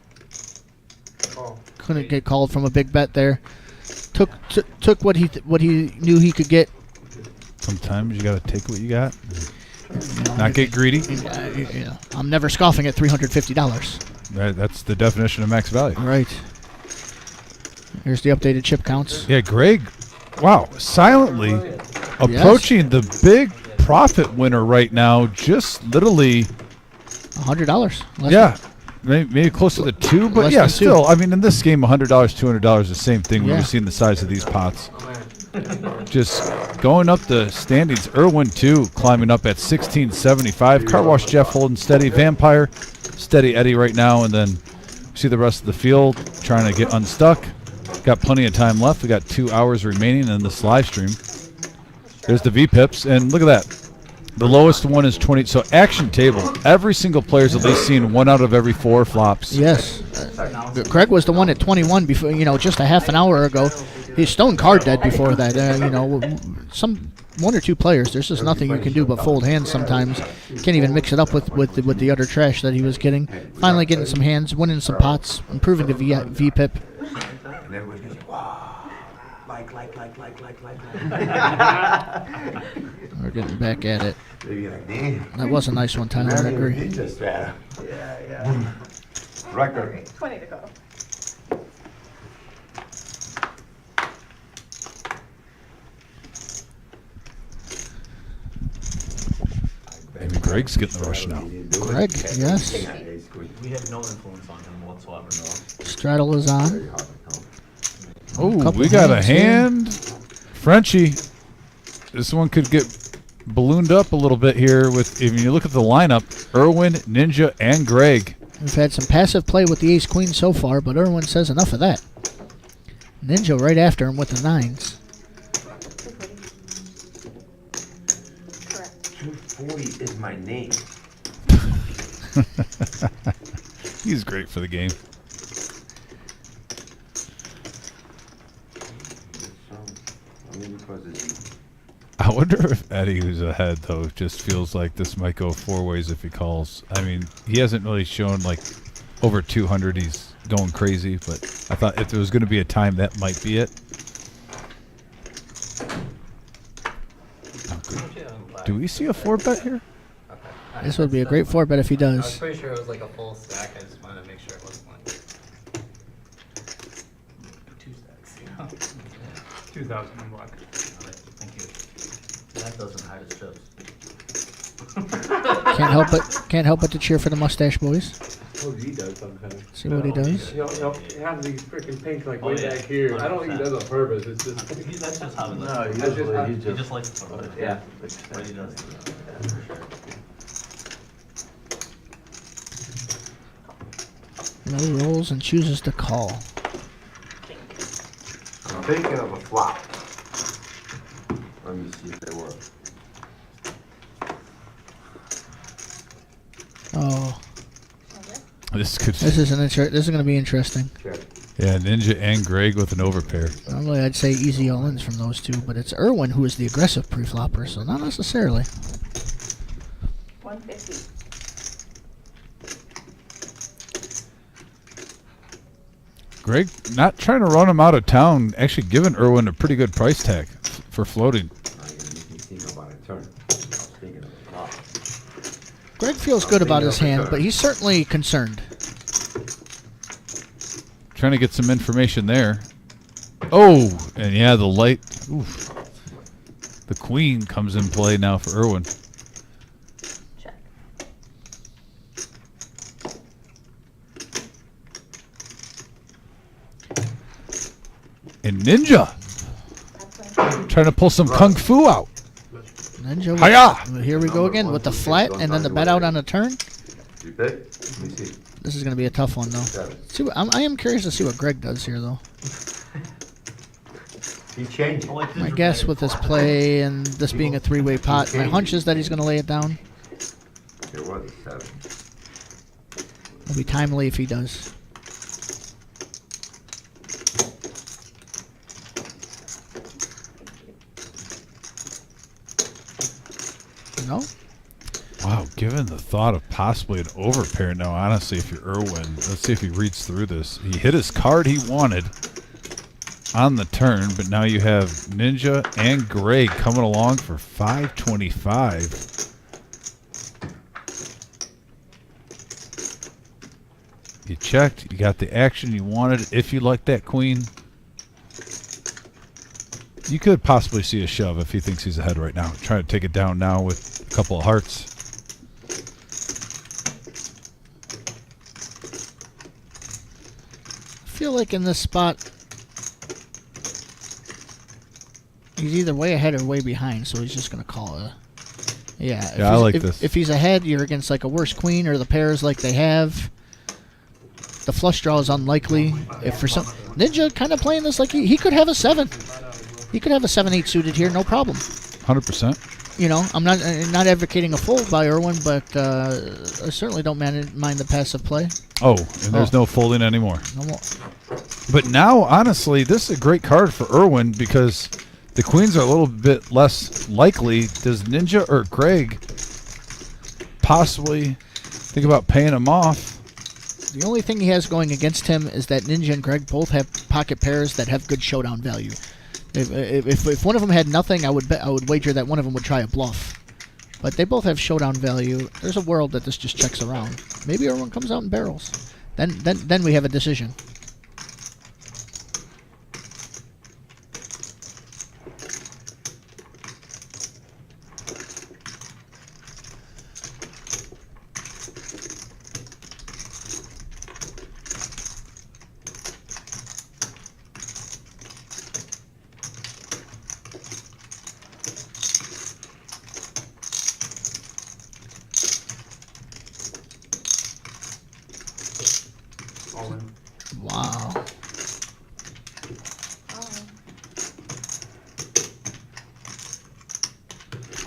Oh. Couldn't get called from a big bet there. Took what he knew he could get. Sometimes you got to take what you got. Not get greedy. Yeah, I'm never scoffing at $350. Right, that's the definition of max value. Right. Here's the updated chip counts. Yeah, Greg, wow, silently approaching the big profit winner right now, just literally $100. Yeah, maybe close to the 2, but Less yeah, than still, 2. I mean, in this game, $100, $200 the same thing when Yeah. you've seen the size of these pots. Just going up the standings. Irwin, too, climbing up at 1675. Car Wash Jeff holding steady. Vampire, steady Eddie right now, and then see the rest of the field trying to get unstuck. Got plenty of time left. We got 2 hours remaining in this live stream. There's the V-Pips, and look at that. The lowest one is 20. So action table. Every single player's at least seen 1 out of every 4 flops. Yes. Craig was the one at 21 before, just a half an hour ago. He's stone card dead before that. Some 1 or 2 players, there's just nothing you can do but fold hands sometimes. Can't even mix it up with the utter trash that he was getting. Finally getting some hands, winning some pots, improving the V-Pip. And everyone's going to say, wow, like. We're getting back at it. Maybe like, damn. That was a nice one, Tyler. I agree. Yeah. Record. 20 to go. Maybe Greg's getting the rush now. Greg, yes. We have no influence on him whatsoever, no. Straddle is on. Oh, Couple we got a hands hand. Frenchie. This one could get ballooned up a little bit here with, if you look at the lineup, Irwin, Ninja, and Greg. We've had some passive play with the ace-queen so far, but Irwin says enough of that. Ninja right after him with the 9s. 240 is my name. He's great for the game. I wonder if Eddie, who's ahead, though, just feels like this might go 4 ways if he calls. I mean, he hasn't really shown, like, over 200. He's going crazy, but I thought if there was going to be a time, that might be it. Do we see a 4-bet here? Okay. This would be a great 4-bet if he I was does. pretty sure it was like a full stack. I just wanted to make sure it wasn't like 2 stacks. 2,000 in black. Thank you. That doesn't hide his chips. Can't help but to cheer for the Mustache Boys. Oh, he does sometimes. See what he does. He'll have these freaking pinks like way yeah. back here. I don't think he does it on purpose. It's just. That's just how it No, looks. usually He just likes to throw it. Yeah. But he does. Yeah, for sure. No rolls and chooses to call. I'm thinking of a flop. Let me see if they work. Oh, This could. this is going to be interesting. Check. Yeah, Ninja and Greg with an overpair. Normally, I'd say easy all-ins from those two, but it's Irwin who is the aggressive pre-flopper, so not necessarily. 150. Greg not trying to run him out of town, actually giving Irwin a pretty good price tag for floating. Greg feels good about his hand, but he's certainly concerned. Trying to get some information there. Oh, and yeah, the light. Oof. The queen comes in play now for Irwin. Check. And Ninja trying to pull some kung fu out. Ninja, Hiya! here we go again with the flat and then the bet out on the turn. You pick? Let me see. This is going to be a tough one, though. See what, I am curious to see what Greg does here, though. He changed. My guess with this play and this being a three-way pot, my hunch is that he's going to lay it down. It was a 7. It'll be timely if he does. No? Wow, given the thought of possibly an overpair now, honestly, if you're Irwin, let's see if he reads through this. He hit his card he wanted on the turn, but now you have Ninja and Greg coming along for 525. You checked, you got the action you wanted. If you like that queen, you could possibly see a shove if he thinks he's ahead right now. Trying to take it down now with a couple of hearts. I feel like in this spot, he's either way ahead or way behind, so he's just going to call it. Yeah, I like this. If he's ahead, you're against like a worse queen or the pairs like they have. The flush draw is unlikely. If for some Ninja kind of playing this like he could have a 7. He could have a 7-8 suited here, no problem. 100%. You know, I'm not advocating a fold by Irwin, but I certainly don't mind the passive play. Oh, and there's no folding anymore. No more. But now, honestly, this is a great card for Irwin because the queens are a little bit less likely. Does Ninja or Greg possibly think about paying him off? The only thing he has going against him is that Ninja and Greg both have pocket pairs that have good showdown value. If one of them had nothing, I would wager that one of them would try a bluff. But they both have showdown value. There's a world that this just checks around. Maybe everyone comes out in barrels. Then we have a decision. Wow.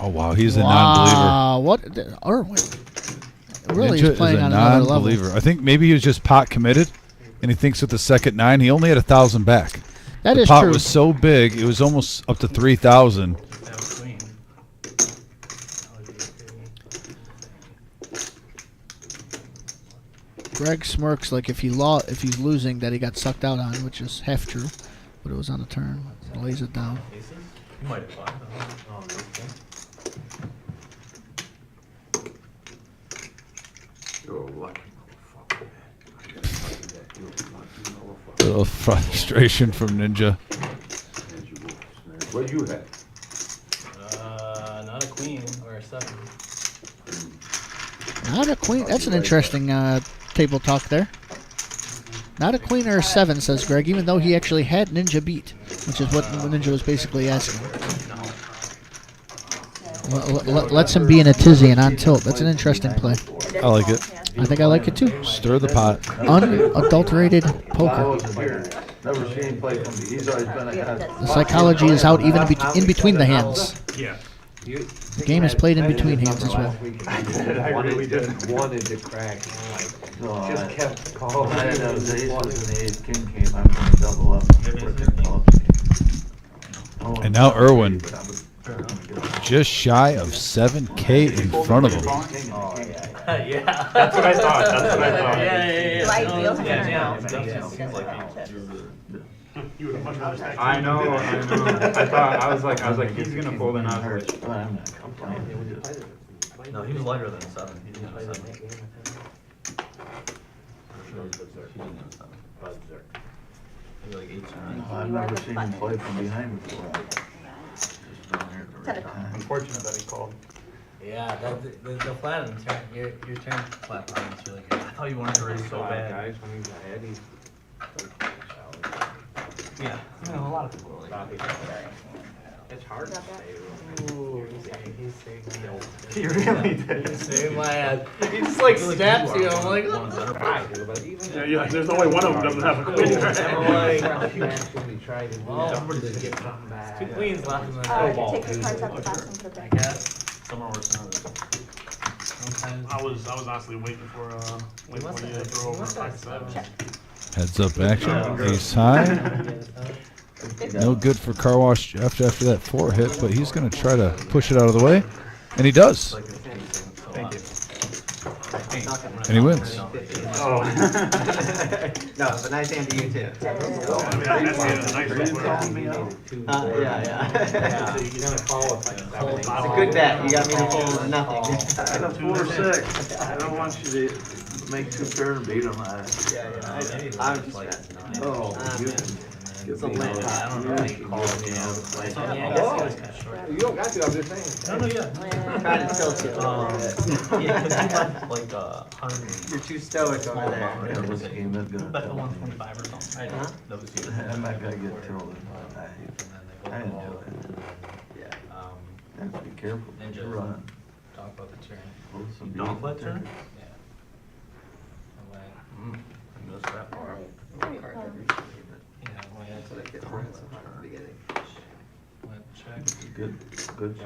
Oh, wow, he's a non-believer. Wow, what? Irwin really Ninja is playing is a on another level. non-believer. I think maybe he was just pot committed, and he thinks with the second 9, he only had 1,000 back. That the is pot true. was so big, it was almost up to 3,000. That was queen. Greg smirks like if he's losing that he got sucked out on, which is half true, but it was on the turn. Lays it down. Aces? You might have bought them. Oh, okay. You're a lucky motherfucker, man. I gotta tell you that. You're a lucky motherfucker. A little frustration from Ninja. What do you have? Not a queen or a 7. Not a queen. That's an interesting table talk there. Not a queen or a 7, says Greg, even though he actually had Ninja beat, which is what Ninja was basically asking. Lets him be in a tizzy and on tilt. That's an interesting play. I like it. I think I like it too. Stir the pot. Unadulterated poker. Never seen him play from he's always been ahead. The psychology is out even in between the hands. Yeah. The game is played in between hands as well. I really didn't. Wanted to crack. No, Just kept calling. I had those aces and the ace king came, I'm gonna double up. Maybe it's Working a king. clubs. Oh, And now Irwin. but I was- just shy of 7K in front of him. Oh, yeah. Yeah. That's what I thought. That's what I thought. Do I feel him or Yeah, no? yeah. Seems like You would have much rather stacked. I know. I was like, he's gonna fold in odds. Well, I'm not complaining. No, he was lighter than 7. He didn't have 7. Maybe like 8 or 9. I've never seen him play from behind before. Just down here at the right time. Unfortunate that he called. Yeah, the flat and turn, your turn flat line is really good. I thought you wanted to raise so bad. Guys, when he's ahead, he's. Yeah. You know, a lot of people are like It's hard to say. Ooh, he's saying no. He really did. He's saving my ass. He just like snaps you. I'm like, one of the better I players. do, but even. Yeah, there's no way one of them doesn't have a queen. I'm like, Actually tried to do Well, something to get something back. two queens left in the Take your cards out the box and put it I back. guess. Some are worse than others. Sometimes. I was honestly waiting for you to throw over 5-7. Heads up action. Ace high. No good for car wash after that 4 hit, but he's going to try to push it out of the way, and he does. Thank you. And he wins. Oh. No, but nice hand to you too. I mean, that's a nice one. Yeah. So you're gonna call it like a It's a good bet. You got me to fold nothing. I got 4-6. I don't want you to make 2 pair and beat him. I'm just Oh, you it's a limit. I don't know. you call me out of play. Yeah, I guess he was kind of short. You don't got to, I'm just saying. No, yeah. Trying to tilt you. Yeah, because he left like 100. You're too stoic over there. Yeah, this game is gonna. Bet the 125 or something. Huh? That was you. I'm not gonna get tilted. I didn't do it. Yeah. Have to be careful. Ninja. You're running. Talk about the turn. Some Don't let turn? Yeah. Away. I missed that part. Yeah, away. That's what I get from it at the beginning. Check. Good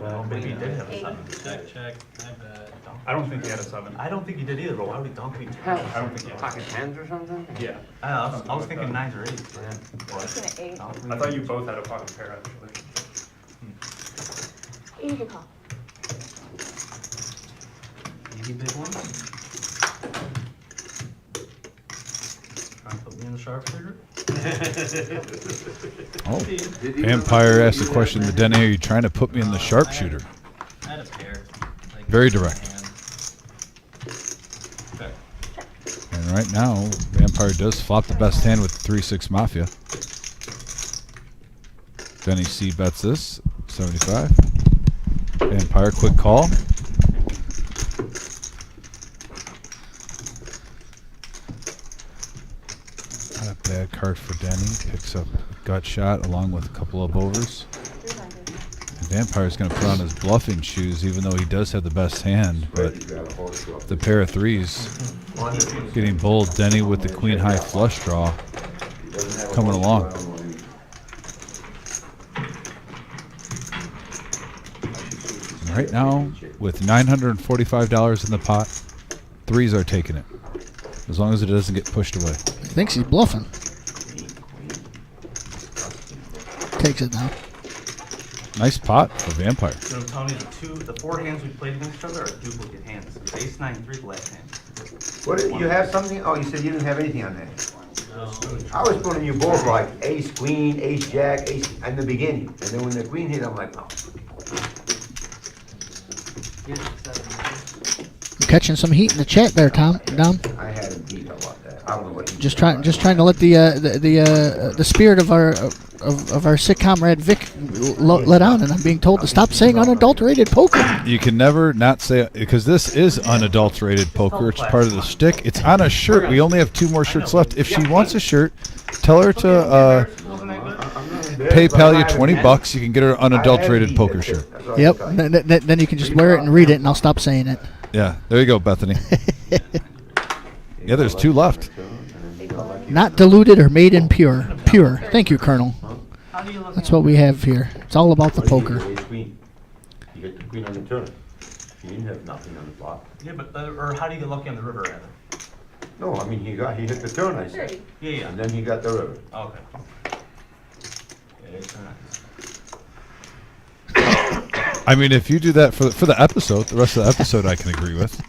Well, shot. maybe he did have a Eight. 7. Check. I bet. I don't think he had a 7. I don't think he did either, but why would he dunk me? I don't think he had a Pocket tens or something? Yeah. I was thinking 9s or 8s. Looking at 8. I thought you both had a pocket pair actually. 8 is a call. Easy big one. Trying to put me in the sharpshooter? Oh, Vampire asked a question to Denny, are you trying to put me in the sharpshooter? I had a pair. Like, Very direct. Okay. And right now, Vampire does flop the best hand with 3-6 Mafia. Denny C bets this, 75. Vampire, quick call. Not a bad card for Denny. Picks up a gut shot along with a couple of overs. 300. And Vampire's going to put on his bluffing shoes, even though he does have the best hand. But the pair of threes getting bold. Denny with the queen high flush draw coming along. And right now, with $945 in the pot, threes are taking it. As long as it doesn't get pushed away. Thinks he's bluffing. Takes it now. Nice pot for Vampire. So I'm telling you, the 4 hands we played against each other are duplicate hands. It's ace 9 3 last hand. What, you have something? Oh, you said you didn't have anything on that. I was putting you both like ace, queen, ace, jack, ace, in the beginning. And then when the queen hit, I'm like, oh. You're catching some heat in the chat there, Tom. Dom. I had him beat about that. I don't know what he Just trying to let the spirit of our sick comrade Vic let out, and I'm being told to stop saying unadulterated poker. You can never not say, because this is unadulterated poker. It's part of the shtick. It's on a shirt. We only have 2 more shirts left. If she wants a shirt, tell her to PayPal you $20. You can get her an unadulterated poker shirt. Yep. Then you can just wear it and read it, and I'll stop saying it. Yeah, there you go, Bethany. Yeah, there's 2 left. Not diluted or made in pure. Pure. Thank you, Colonel. That's what we have here. It's all about the poker. Queen. You get the queen on the turn. You didn't have nothing on the flop. Yeah, but or how do you get lucky on the river, rather? No, I mean, he hit the turn, I said. 30. Yeah. And then he got the river. Okay. Yeah, it's nice. I mean, if you do that for the episode, the rest of the episode I can agree with.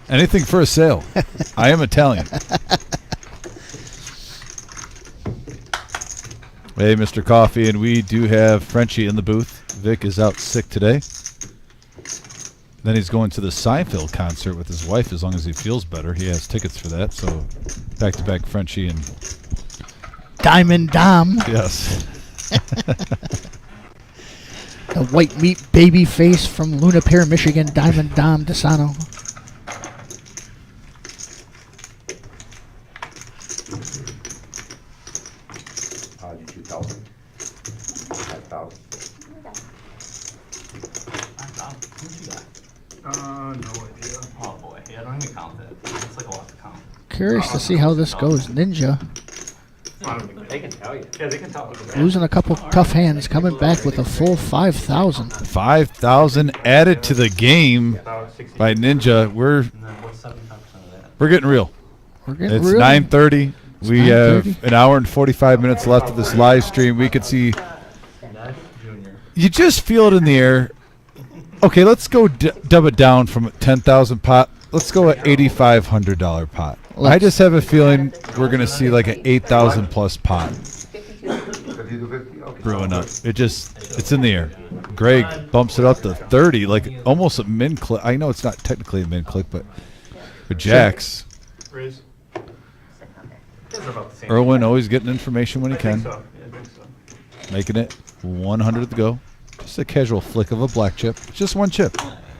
Anything for a sale. I am Italian. Hey, Mr. Coffee, and we do have Frenchie in the booth. Vic is out sick today. Then he's going to the Seinfeld concert with his wife as long as he feels better. He has tickets for that, so back-to-back Frenchie and... Diamond Dom. Yes. The white meat baby face from Luna Pier, Michigan, Diamond Dom DeSano. How did you tell him? 5,000. No idea. Oh boy, yeah, I don't even count that. It's like a lot to count. Curious to see how this goes. Ninja They can tell you. Yeah, they can tell. losing a couple tough hands, coming back with a full 5,000. 5,000 added to the game by Ninja. We're getting real. We're getting It's real. 9:30. We 9:30. have an hour and 45 minutes left of this live stream. We could see. You just feel it in the air. Okay, let's go dub it down from a 10,000 pot. Let's go at $8,500 pot. I just have a feeling we're gonna see like an 8,000 plus pot brewing up. It's in the air. Greg bumps it up to 30, like almost a min click. I know it's not technically a min click, but for Jacks, Raise. Irwin always getting information when he can, So. Yeah, I think so. making it 100 to go. Just a casual flick of a black chip. Just one chip.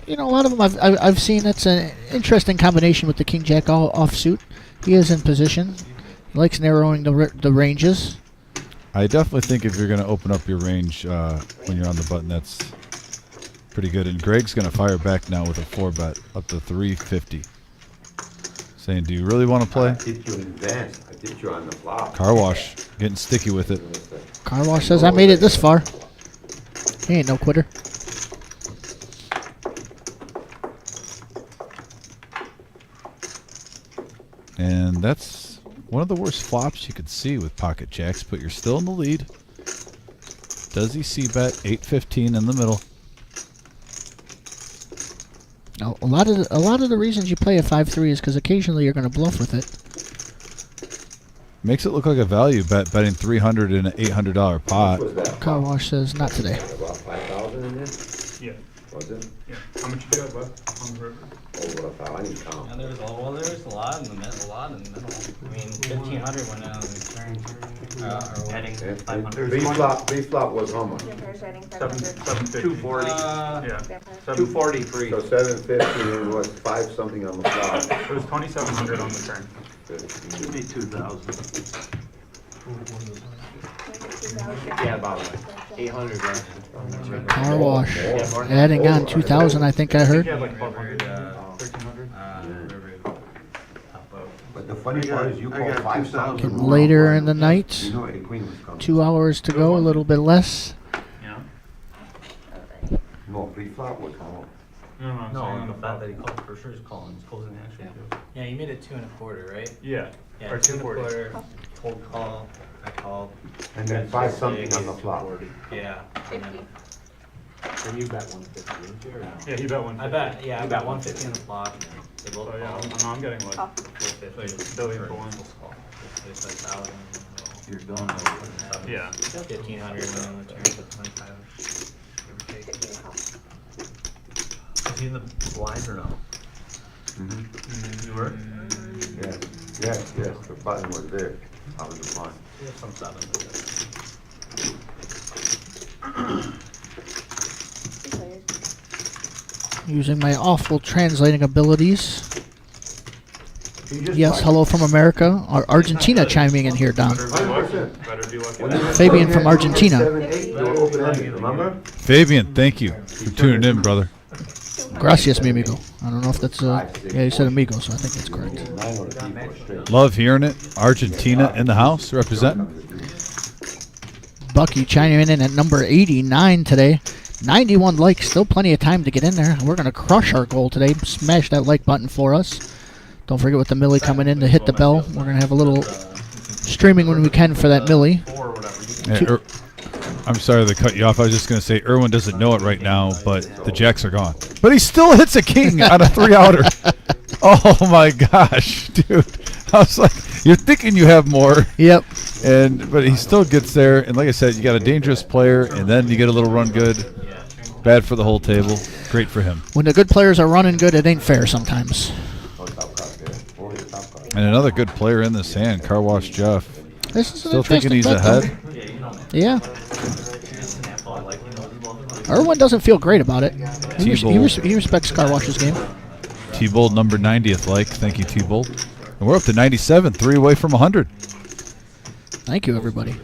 You know, a lot of them I've seen. That's an interesting combination with the King Jack offsuit. He is in position. He likes narrowing the ranges. I definitely think if you're going to open up your range when you're on the button, that's pretty good. And Greg's going to fire back now with a 4-bet up to 350. Saying, do you really want to play? I did you in advance. I did you on the flop. Car wash. Getting sticky with it. Car Wash says, I made it this far. He ain't no quitter. And that's one of the worst flops you could see with pocket jacks, but you're still in the lead. Does he see bet 815 in the middle? Now, a lot of the reasons you play a 5-3 is because occasionally you're going to bluff with it. Makes it look like a value bet, betting 300 in an $800 pot. What was that? Car Wash says, not today. About 5,000 in there? Yeah. Was it? Yeah. How much you got left on the river? Over 1,000. I didn't count. Yeah, there was a lot in the middle. I mean, 1,500 went out in the turn. Or Adding And 500. B-flop was how much? Vampires writing 750. 240. Yeah. 243. So 750 and was 5 something on the flop. It was 2,700 on the turn. Give me 2,000. Yeah, about 800 left. Car Wash. Yeah, more. Adding on 2,000, I think I heard. Yeah, like 1,200. 1,300. But the funny part is you called 5 something. Getting later in the night. You know a queen was coming. 2 hours to go, a little bit less. Yeah. No, pre-flop was how? No, on the fact that he called for sure, he's calling. He's closing the action. Yeah, you made it 2 1/4, right? Yeah. Yeah, Or 2 240. 1/4. Cold call. I called. And then 5 something on the flop. Yeah. and then- 50. And you bet 150, didn't you, or no? Yeah, he bet 150. I bet. Yeah, I bet 150 on the flop. They both So yeah, called. I'm getting like Call. 450. billion for one. It's like 1,000. You're going over. Yeah. 1,500 went on the turn, but 25. Give or take. 15 call. Is he in the blind or no? You were? Yes, the button was there. I was the blind. We have some 7. Using my awful translating abilities. Yes, hello from America. Argentina chiming in here, Don. Better be lucky. Better be lucky. Fabian from Argentina. 7-8, you were open-ended, remember? Fabian, thank you for tuning in, brother. Gracias, mi amigo. I don't know if that's yeah, he said amigo, so I think that's correct. 9 or 3 were straight. Love hearing it. Argentina in the house, representing. Bucky chiming in at number 89 today. 91 likes, still plenty of time to get in there. We're going to crush our goal today. Smash that like button for us. Don't forget with the Millie coming in to hit the bell. We're going to have a little streaming when we can for that Millie. Or whatever. Yeah, I'm sorry to cut you off. I was just going to say Irwin doesn't know it right now, but the jacks are gone. But he still hits a king on a 3-outer. Oh my gosh, dude! I was like, you're thinking you have more. Yep. But he still gets there. And like I said, you got a dangerous player, and then you get a little run good. Bad for the whole table. Great for him. When the good players are running good, it ain't fair sometimes. And another good player in this hand, Car Wash Jeff. This is Still thinking he's ahead. Yeah. Irwin doesn't feel great about it. He respects Car Wash's game. T-Bold number 90th like. Thank you, T-Bold. And we're up to 97, 3 away from 100. Thank you, everybody.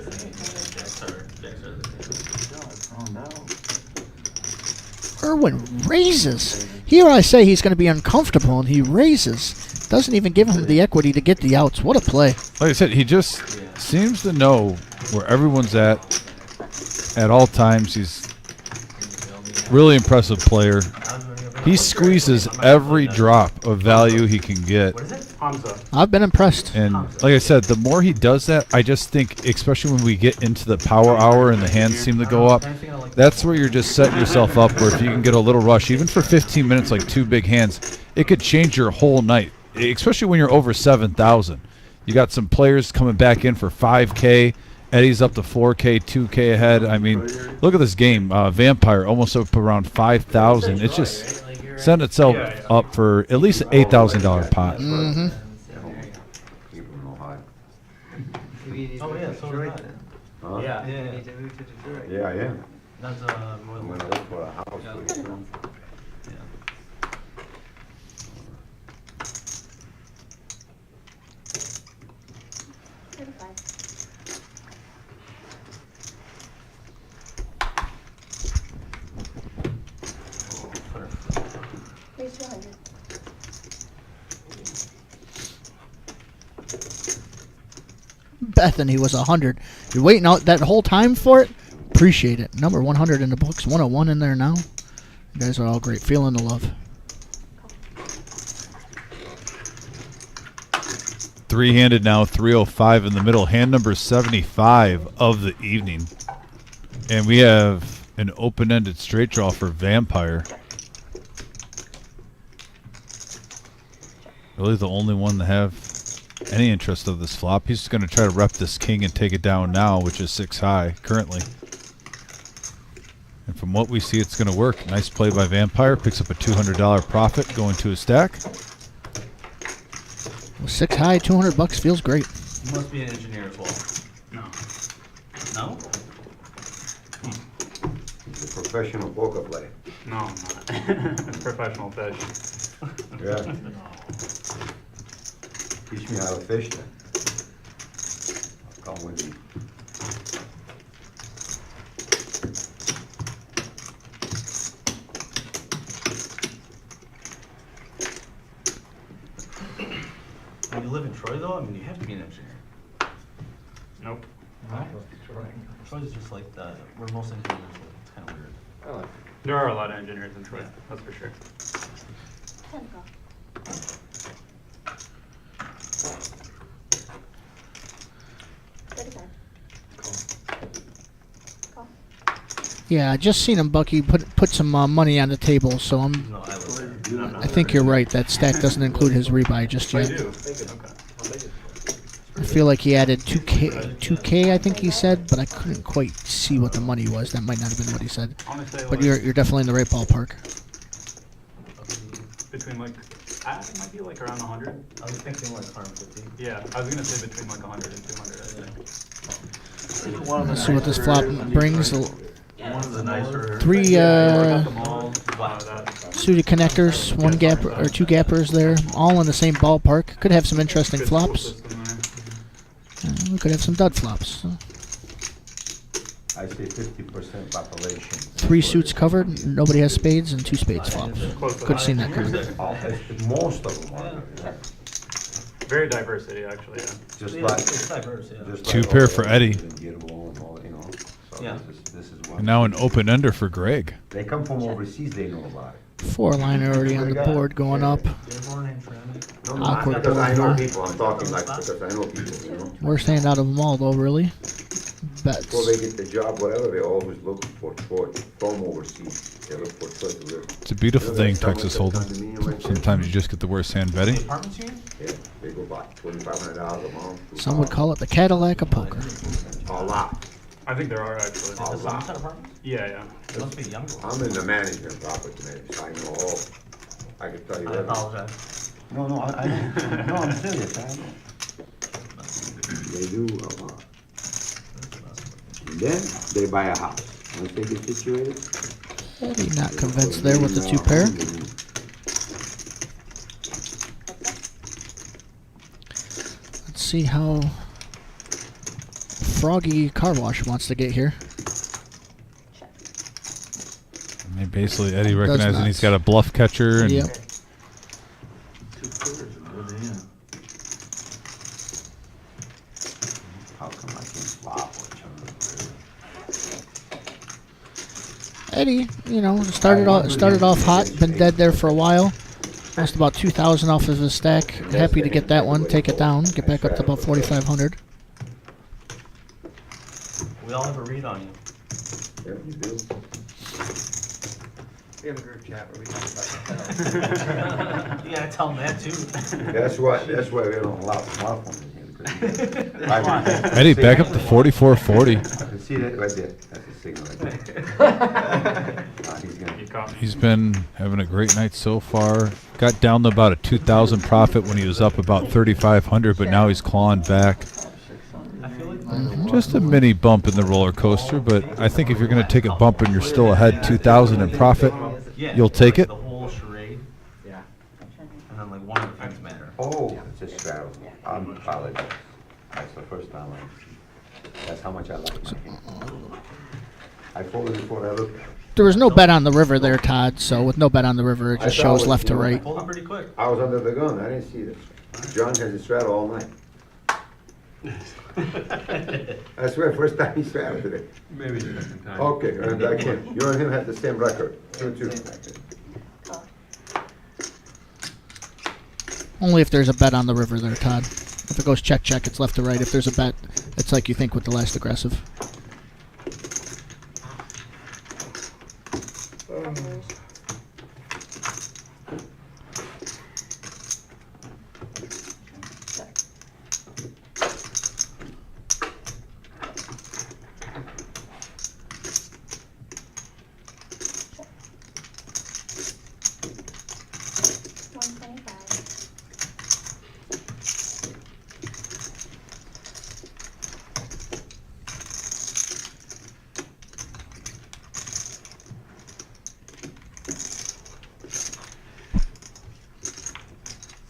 Irwin raises. Here I say he's going to be uncomfortable, and he raises. Doesn't even give him the equity to get the outs. What a play. Like I said, he just seems to know where everyone's at all times. He's a really impressive player. He squeezes every drop of value he can get. I've been impressed. And like I said, the more he does that, I just think, especially when we get into the power hour and the hands seem to go up, that's where you're just setting yourself up where if you can get a little rush, even for 15 minutes, like 2 big hands, it could change your whole night, especially when you're over 7,000. You got some players coming back in for 5K. Eddie's up to 4K, 2K ahead. I mean, look at this game. Vampire almost up around 5,000. It's just setting itself up for at least an $8,000 pot. Mm-hmm. Oh yeah, so did I. Huh? Yeah. You need to move to Detroit. Yeah, I am. That's more I'm than gonna look for a house pretty soon. Here's 200. Bethany was 100. You're waiting out that whole time for it? Appreciate it. Number 100 in the books. 101 in there now. You guys are all great. Feeling the love. Three-handed now, 305 in the middle. Hand number 75 of the evening. And we have an open-ended straight draw for Vampire. Really the only one to have any interest of this flop. He's going to try to rep this king and take it down now, which is 6 high currently. And from what we see, it's going to work. Nice play by Vampire. Picks up a $200 profit going to his stack. Well, 6 high, $200 feels great. You must be an engineer as well. No. No? He's a professional poker player. No, I'm not. Professional fish. Yeah. Teach me how to fish then. I'll come with you. When you live in Troy, though, I mean, you have to be an engineer. Nope. No? Troy's just like the, where most engineers live. It's kind of weird. There are a lot of engineers in Troy, that's for sure. 10 call. Yeah, I just seen him, Bucky, put some money on the table, so No, I I think you're right. That stack doesn't include his rebuy just I yet. do. Okay. I feel like he added 2K, I think he said, but I couldn't quite see what the money was. That might not have been what he said. Honestly, But like, you're definitely in the right ballpark. between like, it might be like around 100. I was thinking like 150. Yeah, I was gonna say between like 100 and 200, I think. Let's see what this flop brings. One of the nicer. 3 Wow, suited connectors, 1 gap or 2 gappers there, all in the same ballpark. Could have some interesting flops. We could have some dud flops. I say 50% population. 3 suits covered, nobody has spades, and 2 spades flops. Could have seen that coming. Most of them are. Yeah. Very diversity, actually, yeah. Just Yeah, like. it's diverse, yeah. just 2 like pair all for the Eddie. ungettable and all, you know. So Yeah. this is one. And now an open-ender for Greg. They come from overseas, they know about it. 4 liner already on the board going up. No, not Awkward because I know board. people, I'm talking like because I know people, you know. Worst hand out of them all, though, really. bets. Before they get the job, whatever, they always look for choice from overseas. They look for choice to live. It's a beautiful thing, Someone Texas said Hold'em. condominium right there. Sometimes you just get the worst hand betting. The apartments you in? Yeah, they go buy $2,500 a month. Some would call it the Cadillac of poker. A lot. I think there are actually. A lot. Apartments? Yeah, yeah. There must be younger ones. I'm in the management, property management, so I know all. I can tell you I everything. apologize. No, no, I don't. No, I'm serious, I know. They do a lot. And then they buy a house. Once they get situated. Eddie not convinced there with the 2 pair. Let's see how Froggy Car Wash wants to get here. I mean, basically, Eddie recognizing not. he's got a bluff catcher. And Yep. 2 quarters are good in. How come I can't flop or Eddie, you know, started off hot, been dead there for a while. Lost about 2,000 off of his stack. Happy to get that one, take it down, get back up to about 4,500. We all have a read on you. Yeah, you do. We have a group chat where we talk about that. You gotta tell them that too. That's why we don't allow smartphones in here. Eddie, back up to 4440. See that right there? That's a signal right there. He's gonna. He's been having a great night so far. Got down to about a 2,000 profit when he was up about 3,500, but now he's clawing back. I feel like Just a mini bump in the roller coaster, but I think if you're going to take a bump and you're still ahead 2,000 in profit, you'll take it. The whole charade. Yeah. And then like one of the things matter. Oh, it's a straddle. I apologize. That's the first time that's how much I like my game. I folded before I looked at it. There was no bet on the river there, Todd, so with no bet on the river, it just I thought shows it was, left to you know, right. Pulled it pretty quick. I was under the gun. I didn't see this. John has a straddle all night. I swear, first time he straddled today. Maybe the second time. Okay, and I can. You and him have the same record. 2-2. Only if there's a bet on the river there, Todd. If it goes check, check, it's left to right. If there's a bet, it's like you think with the last aggressive.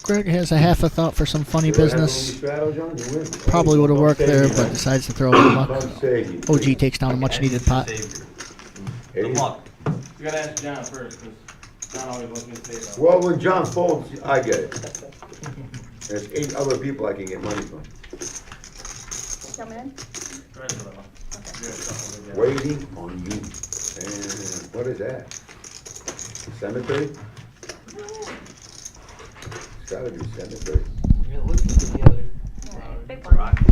Greg has a half a thought for some funny business. Probably would have worked there, but decides to throw a muck. OG takes down a much needed pot. Good luck. You gotta ask John first, because John always wants me to say that. Well, when John folds, I get it. There's 8 other people I can get money from. Coming in? Waiting on you. And what is that? Cemetery? It's gotta be cemetery. It looks like the other. Alright, big one. Rock. Or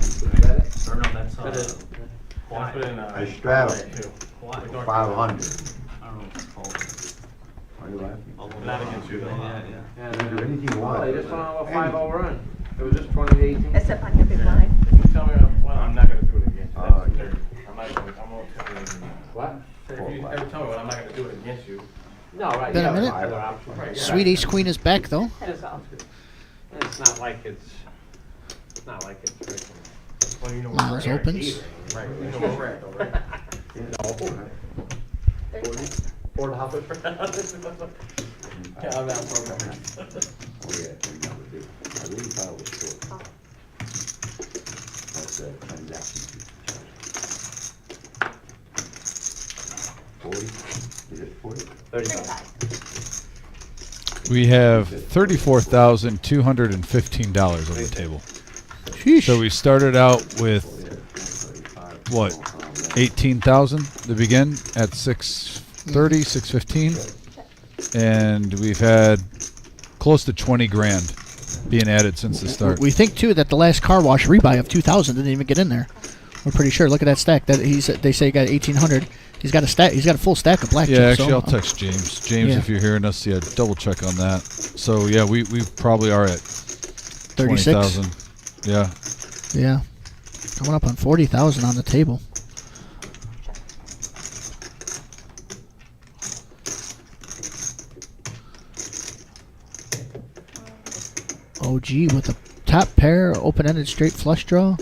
no, that's Let's put in, I straddle. Why? 500. I don't know if it's called. Why are you laughing? Not against you, though. Yeah. You can do anything you want. They just went on a 5-0 run. It was just 20-18. Except on your big line. If you tell me, well, I'm not gonna do it against you. Oh, That's yeah. fair. I'm not gonna tell you. What? If you ever tell me, well, I'm not gonna do it against you. No, right. Been a yeah, minute. other options. Right, yeah. Sweet Ace Queen is back, though. That sounds good. It's not like it's freaking. Well, you know where Miles we're at. opens. Right, you know where we're at, though, right? No. 35. $4. Yeah, I'm not programming. Oh, yeah, I think that would do. I really thought it was short. Oh. That's a transaction fee. 40? Is it 40? 35. We have $34,215 on the table. So we started out with, what, 18,000 to begin at 630, 615. And we've had close to 20 grand being added since the start. We think, too, that the last car wash rebuy of 2,000 didn't even get in there. We're pretty sure. Look at that stack. That they say he got 1,800. He's got a stack. He's got a full stack of black Yeah, chips. actually, so, I'll text James. James, yeah. if you're hearing us, yeah, double check on that. So yeah, we probably are at 36. 20,000. Yeah. Yeah, coming up on 40,000 on the table. OG with a top pair, open-ended straight flush draw.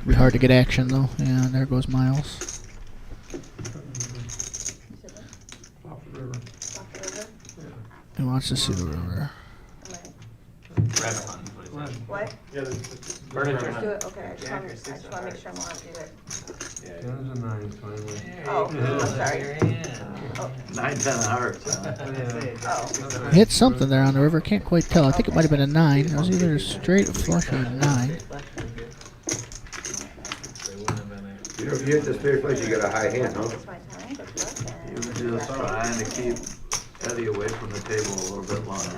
Be hard to get action though. Yeah, there goes Miles. Off the river. He wants to see the river. Rabbit hunt is what he said. What? Yeah, Let's do it, okay, I just wanna make sure I'm allowed to do it. Tens and nines, finally. Oh, I'm sorry. Oh, 9, 10 of hearts. Huh? oh. He hit something there on the river. Can't quite tell. I think it might have been a 9. It was either a straight, a flush, or a 9. You know, if you hit the straight flush, you got a high hand, no? It's my time, good luck, He and- was just trying to keep Eddie away from the table a little bit longer.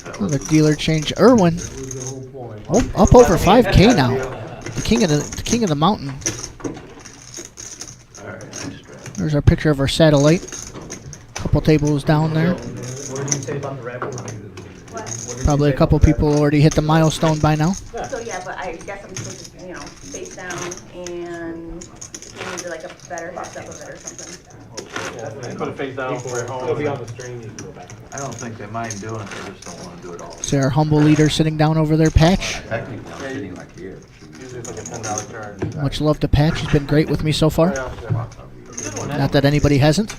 That was The dealer change. Irwin That was the whole point. up over 5K now. The king of the mountain. all right, nice try. There's our picture of our satellite. Couple tables down there. What did you say about the rabbit hunt? What? Probably a couple people already hit the milestone by now. So, yeah, but I guess I'm supposed to, face down and maybe like a better heads up of it or something. Put a face down for it. It'll be on the stream. You can go back. I don't think they mind doing it, they just don't want to do it all. See our humble leader sitting down over there, Patch. Technically, I'm sitting like here. Usually it's like a $10 charge. Much love to Patch. He's been great with me so far. Not that anybody hasn't.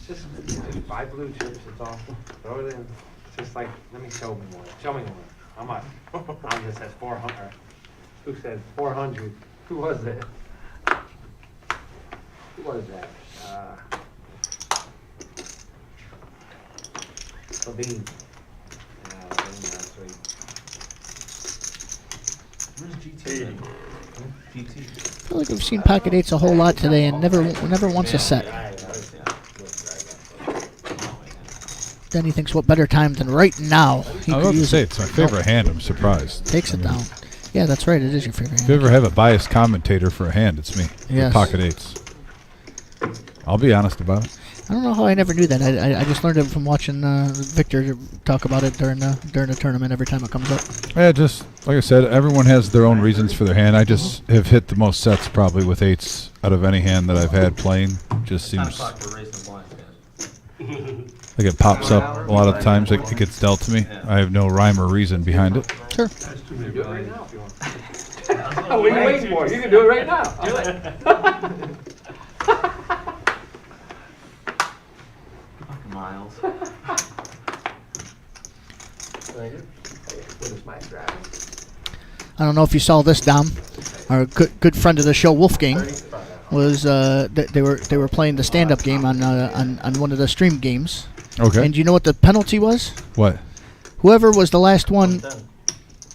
Just buy blue chips. It's awesome. Throw it in. It's just like, let me show me one. Show me one. How much? I'm just says 400. Who said 400? Who was it? Who was that? Levine. Yeah, Levine last week. Where's GT? GT. I feel like we've seen Pocket 8s a whole lot today and never once a set. Then he thinks, what better time than right now? He I was could about to use say it. it's my favorite hand. I'm surprised. Takes it down. Yeah, that's right. It is your favorite If you hand. ever have a biased commentator for a hand, it's me. Yes. With Pocket 8s. I'll be honest about it. I don't know how I never knew that. I just learned it from watching Victor talk about it during the tournament every time it comes up. Yeah, just like I said, everyone has their own reasons for their hand. I just have hit the most sets probably with 8s out of any hand that I've had playing. Just 9 seems o'clock, we're racing the blinds, guys. like it pops up a lot of times. Like it gets dealt to me. I have no rhyme or reason behind it. Sure. That's too many Do it right blinds. now if you want. Oh, what are you waiting for? You can do it right now. Do it. Miles. I don't know if you saw this, Dom. Our good friend of the show, Wolfgang, was they were playing the stand-up game on one of the stream games. Okay. And do you know what the penalty was? What? Whoever was the last one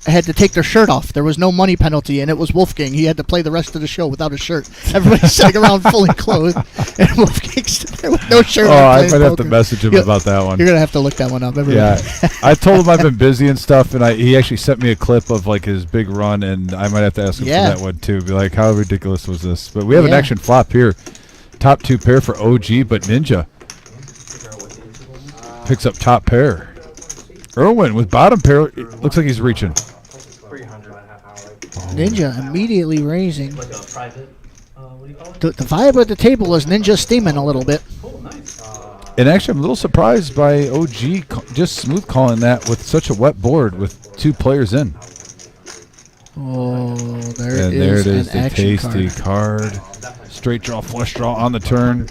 had to take their shirt off. There was no money penalty, and it was Wolfgang. He had to play the rest of the show without a shirt. Everybody's sitting around fully clothed, and Wolfgang's sitting there with no shirt Oh, on. I playing might have to poker. message him Yeah, about that one. You're gonna have to look that one up. Everybody. Yeah, I told him I've been busy and stuff, and he actually sent me a clip of like his big run, and I might have to ask him Yeah. for that one too. Be like, how ridiculous was this? But we have an Yeah. action flop here. Top 2 pair for OG, but Ninja picks up top pair. Irwin with bottom pair. It looks like he's reaching. 300 and a half hour. Ninja immediately raising. Like a private, what do you call it? The vibe at the table is Ninja steaming a little bit. Oh, nice. And actually, I'm a little surprised by OG just smooth calling that with such a wet board with 2 players in. Oh, there And it there is. it is, an the action tasty card. Straight draw, flush draw on the turn.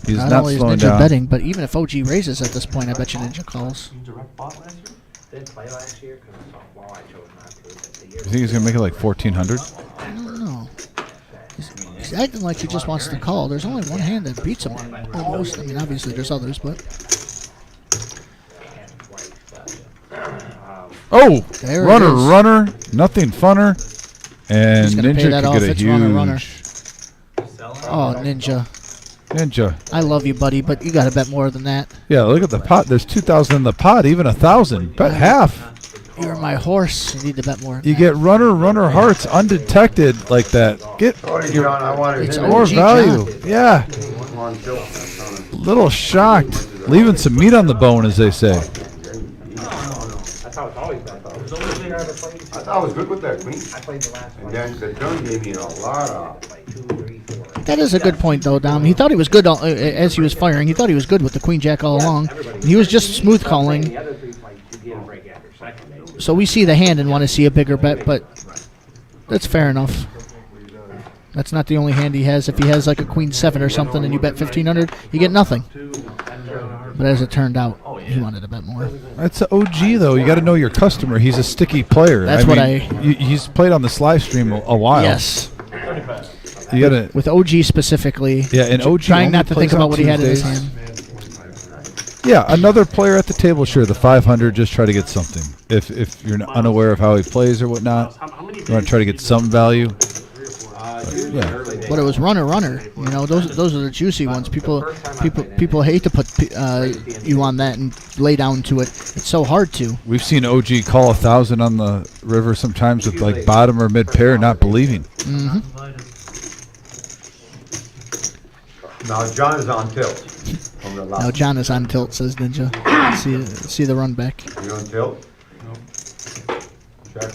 He's Not not only is slowing Ninja down. betting, but even if OG raises at this point, I bet you Ninja calls. Direct bot last year? Didn't play last year because well, I chose not to. But the year You think he's gonna make it like 1,400? I don't know. He's acting like he just wants to call. There's only one hand that beats him almost. I mean, obviously there's others, but Oh, There it runner, is. runner, nothing funner, and He's gonna pay Ninja that could off. get a It's runner, huge runner. oh, Ninja, Ninja. I love you, buddy, but you got to bet more than that. Yeah, look at the pot. There's 2,000 in the pot, even 1,000. Bet half. You're my horse. You need to bet more. You get runner hearts undetected like that. Get Sorry, John, I wanted It's him. more OG value. John. Yeah. On tilt, that's on Little shocked. Leaving some meat on the bone, as they say. That's how it's always been. I thought I was good with that queen. I played the last And one. then the turn gave me a lot of. Like 2, 3, 4. That is a good point, though, Dom. He thought he was good as he was firing. He thought he was good with the queen jack all along. And he was just smooth calling. The other 3 fights, you get a break after second. So we see the hand and want to see a bigger bet, but that's fair enough. That's not the only hand he has. If he has like a queen 7 or something and you bet 1,500, you get nothing. But as it turned out, he wanted to bet more. That's the OG, though. You got to know your customer. He's a sticky player. That's He's played on this live stream a while. Yes. You got to. With OG specifically. Yeah, and OG trying only not to think plays on about what he had in his Tuesdays. hand. Yeah, another player at the table, sure. The 500, just try to get something. If you're unaware of how he plays or whatnot, you want to try to get some value. Yeah. But it was runner. You know, those are the juicy ones. People hate to put you on that and lay down to it. It's so hard to. We've seen OG call 1,000 on the river sometimes with like bottom or mid pair, not believing. Mm-hmm. Now John is on tilt. From the last. Now John is on tilt, says Ninja. See the run back. You on tilt? No. Check.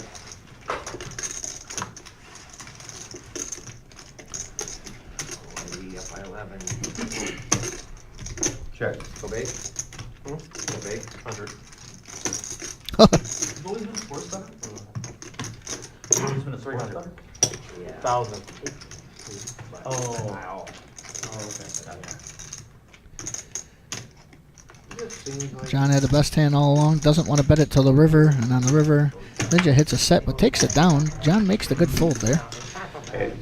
Up by 11. Check. Go big. Go big. 100. It's always been sports better? It's always been a sports better? Yeah. 1,000. Oh. Wow. John had the best hand all along. Doesn't want to bet it till the river, and on the river, Ninja hits a set but takes it down. John makes the good fold there. Eddie.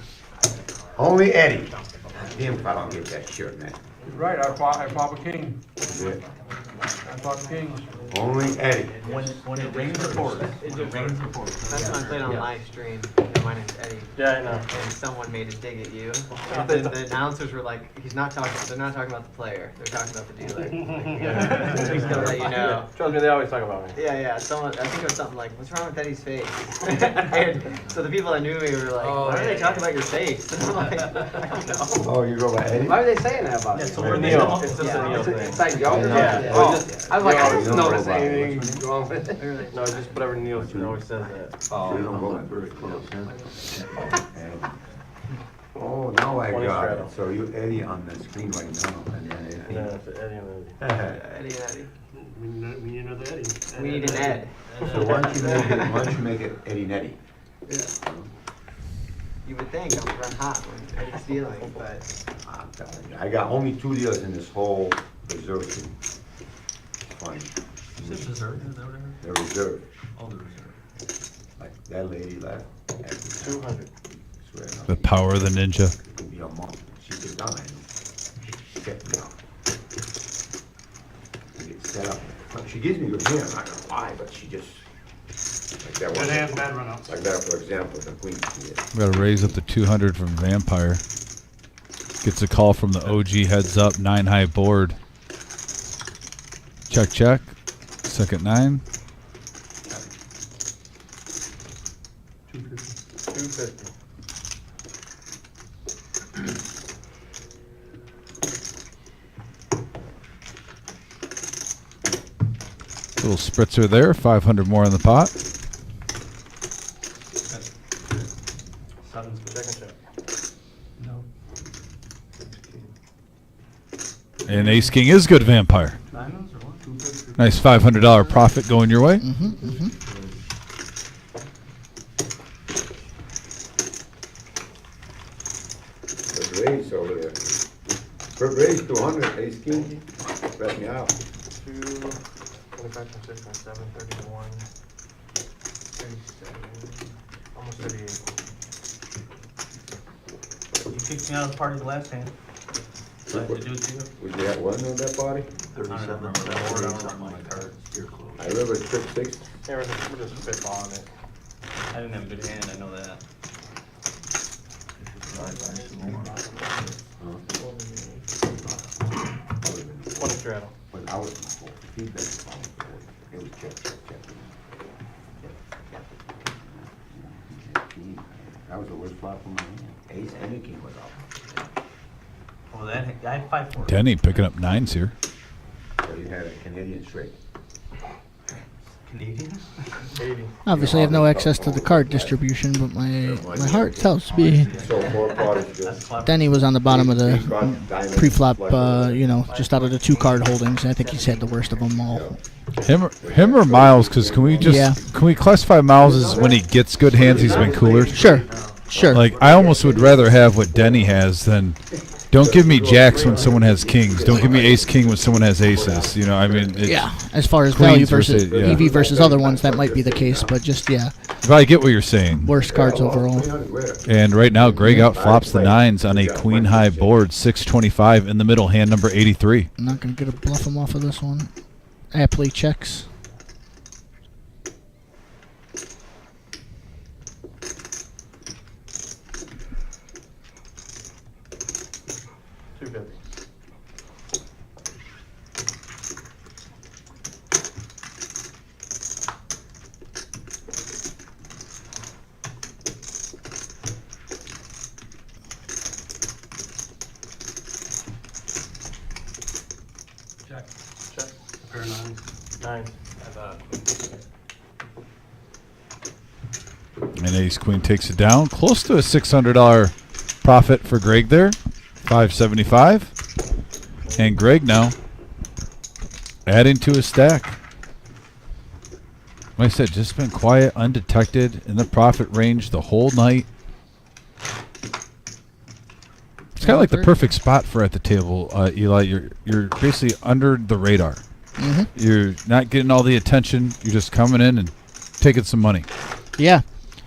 Only Eddie. Damn if I don't get that shirt, man. Right, I pop a king. Yeah. I pop kings. Only Eddie. When it rains, it pours. When it rains, it pours. That's when I played on live stream. And my name's Eddie. Yeah, I know. And someone made a dig at you. And then the announcers were like, they're not talking about the player. They're talking about the dealer. He's gonna let you know. Trust me, they always talk about me. Yeah. Someone, I think it was something like, "What's wrong with Eddie's face?" And so the people that knew me were like, "Why are they talking about your face?" And I'm like, "I don't know." Oh, you go by Eddie? Why are they saying that about Yeah, you? so we're Neil. Neil. It's just a Neil thing. It's like y'all. Yeah. Oh. I was like, I don't notice What's anything wrong with it. No, it's just whatever Neil always says that. You don't go very close, huh? Oh, now I 20 got straddle. it. So you Eddie on the screen right now. And then Yeah, it's Eddie and Eddie and Eddie. We need another Eddie. We need an Ed. So why don't you make it Eddie Nettie? Yeah. You would think I would run hot when Eddie's dealing, but I'm telling you, I got only 2 deals in this whole reserve thing. Funny. You said reserve? Is that what I heard? They're reserved. Oh, the reserve. Like that lady left. After 200. Swear enough. The power of the ninja. It could be a month. She said, "Done." She kept me out. We get set up. She gives me good hand, I'm not gonna lie, but she just like that one. Good hand, bad run outs. Like that, for example, the queen. We got to raise up to 200 from Vampire. Gets a call from the OG heads up 9 high board. Check. Second 9. 250. Little spritzer there. 500 more in the pot. 7's for second check. No. And Ace King is good, Vampire. Diamonds or what? 250. Nice $500 profit going your way. Good raise over there. Good raise, 200, Ace King. Bet me out. 2, 25, 26, 27, 31, 37, almost 38. You kicked me out of the party the last hand. So I had to do it to you. Was you at one on that party? 37, 40, something like that. I remember trip 6. Yeah, we're just spitballing it. I didn't have a good hand, I know that. Twenty straddle. But I was feedback. It was check. That was the worst flop of my hand. Ace and a king was off. Oh, that I had 5-4. Denny picking up 9s here. So you had a Canadian straight. Canadian? Obviously, I have no access to the card distribution, but my heart tells me So 4 parties good. Denny was on the bottom of the pre-flop, just out of the 2 card holdings. I think he's had the worst of them all. Him or Miles? Because can we classify Miles as when he gets good hands, he's been cooler? Sure. Like I almost would rather have what Denny has than. Don't give me jacks when someone has kings. Don't give me ace king when someone has aces. You know, I mean. As far as value versus EV versus other ones, that might be the case, but just But I get what you're saying. Worst cards overall. And right now, Greg outflops the 9s on a queen high board, 625 in the middle, hand number 83. I'm not gonna get a bluff him off of this one. Aptly checks. And ace queen takes it down. Close to a $600 profit for Greg there. 575. And Greg now adding to his stack. Like I said, just been quiet, undetected, in the profit range the whole night. It's kind of like the perfect spot for at the table, Eli. You're basically under the radar. Mm-hmm. You're not getting all the attention. You're just coming in and taking some money. Yeah.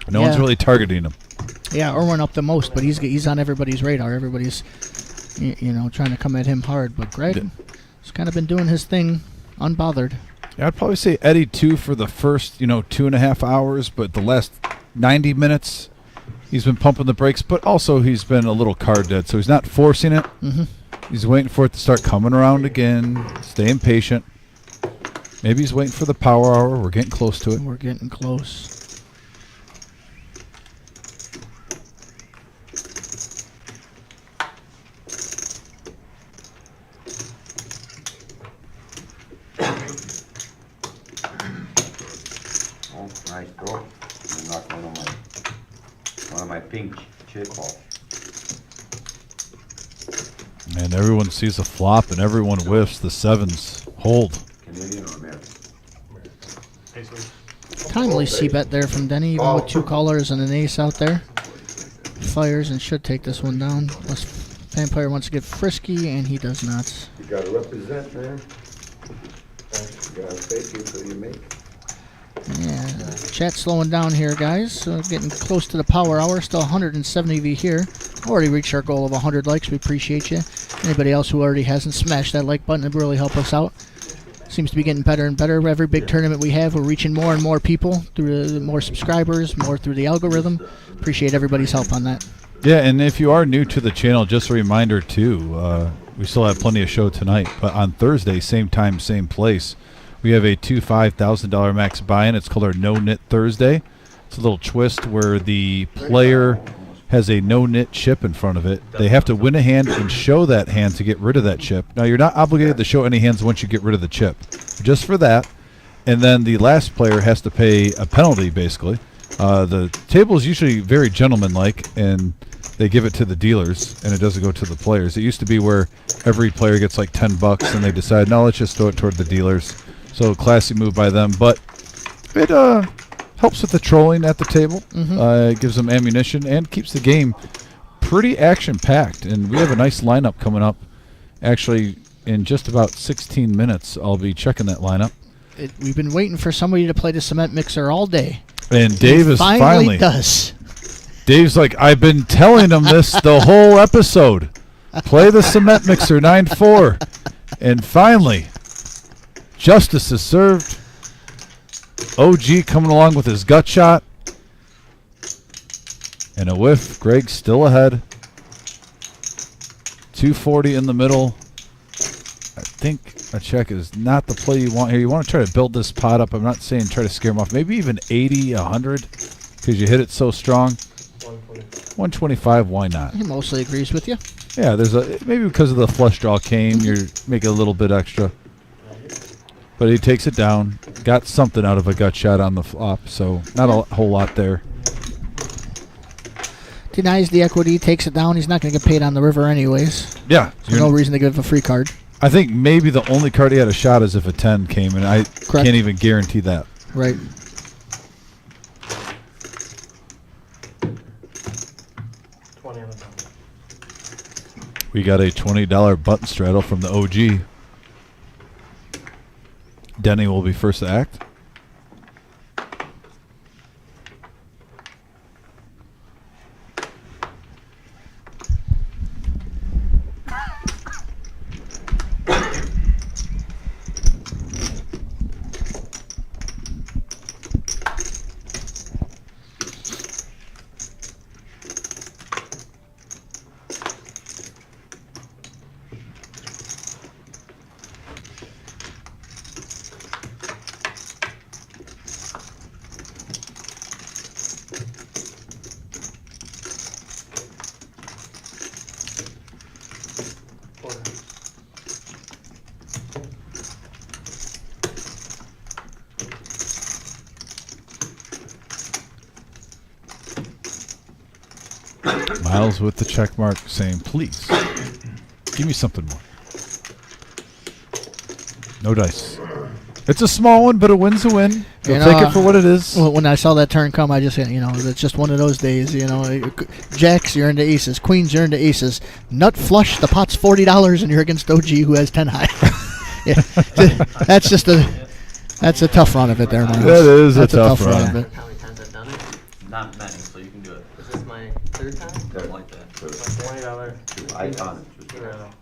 No one's really targeting him. Yeah, Irwin up the most, but he's on everybody's radar. Everybody's, trying to come at him hard. But Greg has kind of been doing his thing, unbothered. Yeah, I'd probably say Eddie 2 for the first, 2.5 hours, but the last 90 minutes, he's been pumping the brakes. But also, he's been a little card dead, so he's not forcing it. Mm-hmm. He's waiting for it to start coming around again, staying patient. Maybe he's waiting for the power hour. We're getting close to it. We're getting close. Oh, nice draw. I knocked one of my pink chip off. And everyone sees a flop, and everyone whiffs. The 7s hold. Canadian or American? Timely c-bet there from Denny, even with 2 callers and an ace out there. Fires and should take this one down. Unless Vampire wants to get frisky, and he does not. You gotta represent, man. You gotta fake it till you make it. Yeah, chat slowing down here, guys. So getting close to the power hour. Still 170 V here. Already reached our goal of 100 likes. We appreciate you. Anybody else who already hasn't smashed that like button, it would really help us out. Seems to be getting better and better. Every big tournament we have, we're reaching more and more people through the more subscribers, more through the algorithm. Appreciate everybody's help on that. Yeah, and if you are new to the channel, just a reminder too, we still have plenty of show tonight, but on Thursday, same time, same place, we have a $5,000 max buy-in. It's called our No Knit Thursday. It's a little twist where the player has a no-knit chip in front of it. They have to win a hand and show that hand to get rid of that chip. Now, you're not obligated to show any hands once you get rid of the chip, just for that. And then the last player has to pay a penalty, basically. The table is usually very gentlemanlike, and they give it to the dealers, and it doesn't go to the players. It used to be where every player gets like $10, and they decide, no, let's just throw it toward the dealers. So classy move by them, but it helps with the trolling at the table. Mm-hmm. Gives them ammunition and keeps the game pretty action-packed. And we have a nice lineup coming up. Actually, in just about 16 minutes, I'll be checking that lineup. We've been waiting for somebody to play the cement mixer all day. And Dave is finally does. Dave's like, I've been telling him this the whole episode. Play the cement mixer 9-4. And finally, justice is served. OG coming along with his gut shot. And a whiff. Greg's still ahead. 240 in the middle. I think a check is not the play you want here. You want to try to build this pot up. I'm not saying try to scare him off. Maybe even 80, 100, because you hit it so strong. 125. Why not? He mostly agrees with you. Yeah, there's maybe because of the flush draw came, you're making a little bit extra. But he takes it down. Got something out of a gut shot on the flop, so not a whole lot there. Denies the equity, takes it down. He's not going to get paid on the river anyways. Yeah. There's no reason to give a free card. I think maybe the only card he had a shot is if a 10 came, and I can't even guarantee that. Right. We got a $20 button straddle from the OG. Denny will be first to act. Miles with the check mark saying, please, give me something more. No dice. It's a small one, but a win's a win. You'll take it for what it is. Well, when I saw that turn come, I just, it's just one of those days, Jacks, you're into aces. Queens, you're into aces. Nut flush, the pot's $40, and you're against OG, who has 10 high. Yeah, that's a tough run of it there, Miles. That is that's a tough run run. of it. How many times I've done it? Not many, so you can do it. Is this my third time? Something like that. $20. I counted.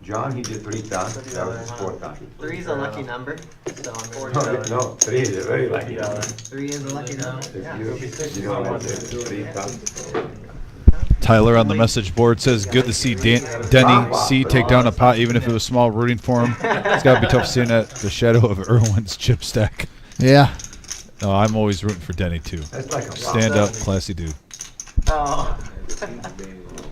John, he did 3 times. That was his 4th time. 3 is a lucky number, so I'm No, 3 is a very lucky number. 3 is a lucky number. Yeah. You know what I did? 3 times. Tyler on the message board says, good to see Denny C take down a pot, even if it was small, rooting for him. It's got to be tough seeing at the shadow of Irwin's chip stack. Yeah. No, I'm always rooting for Denny, too. That's like a Stand up, classy dude. Oh.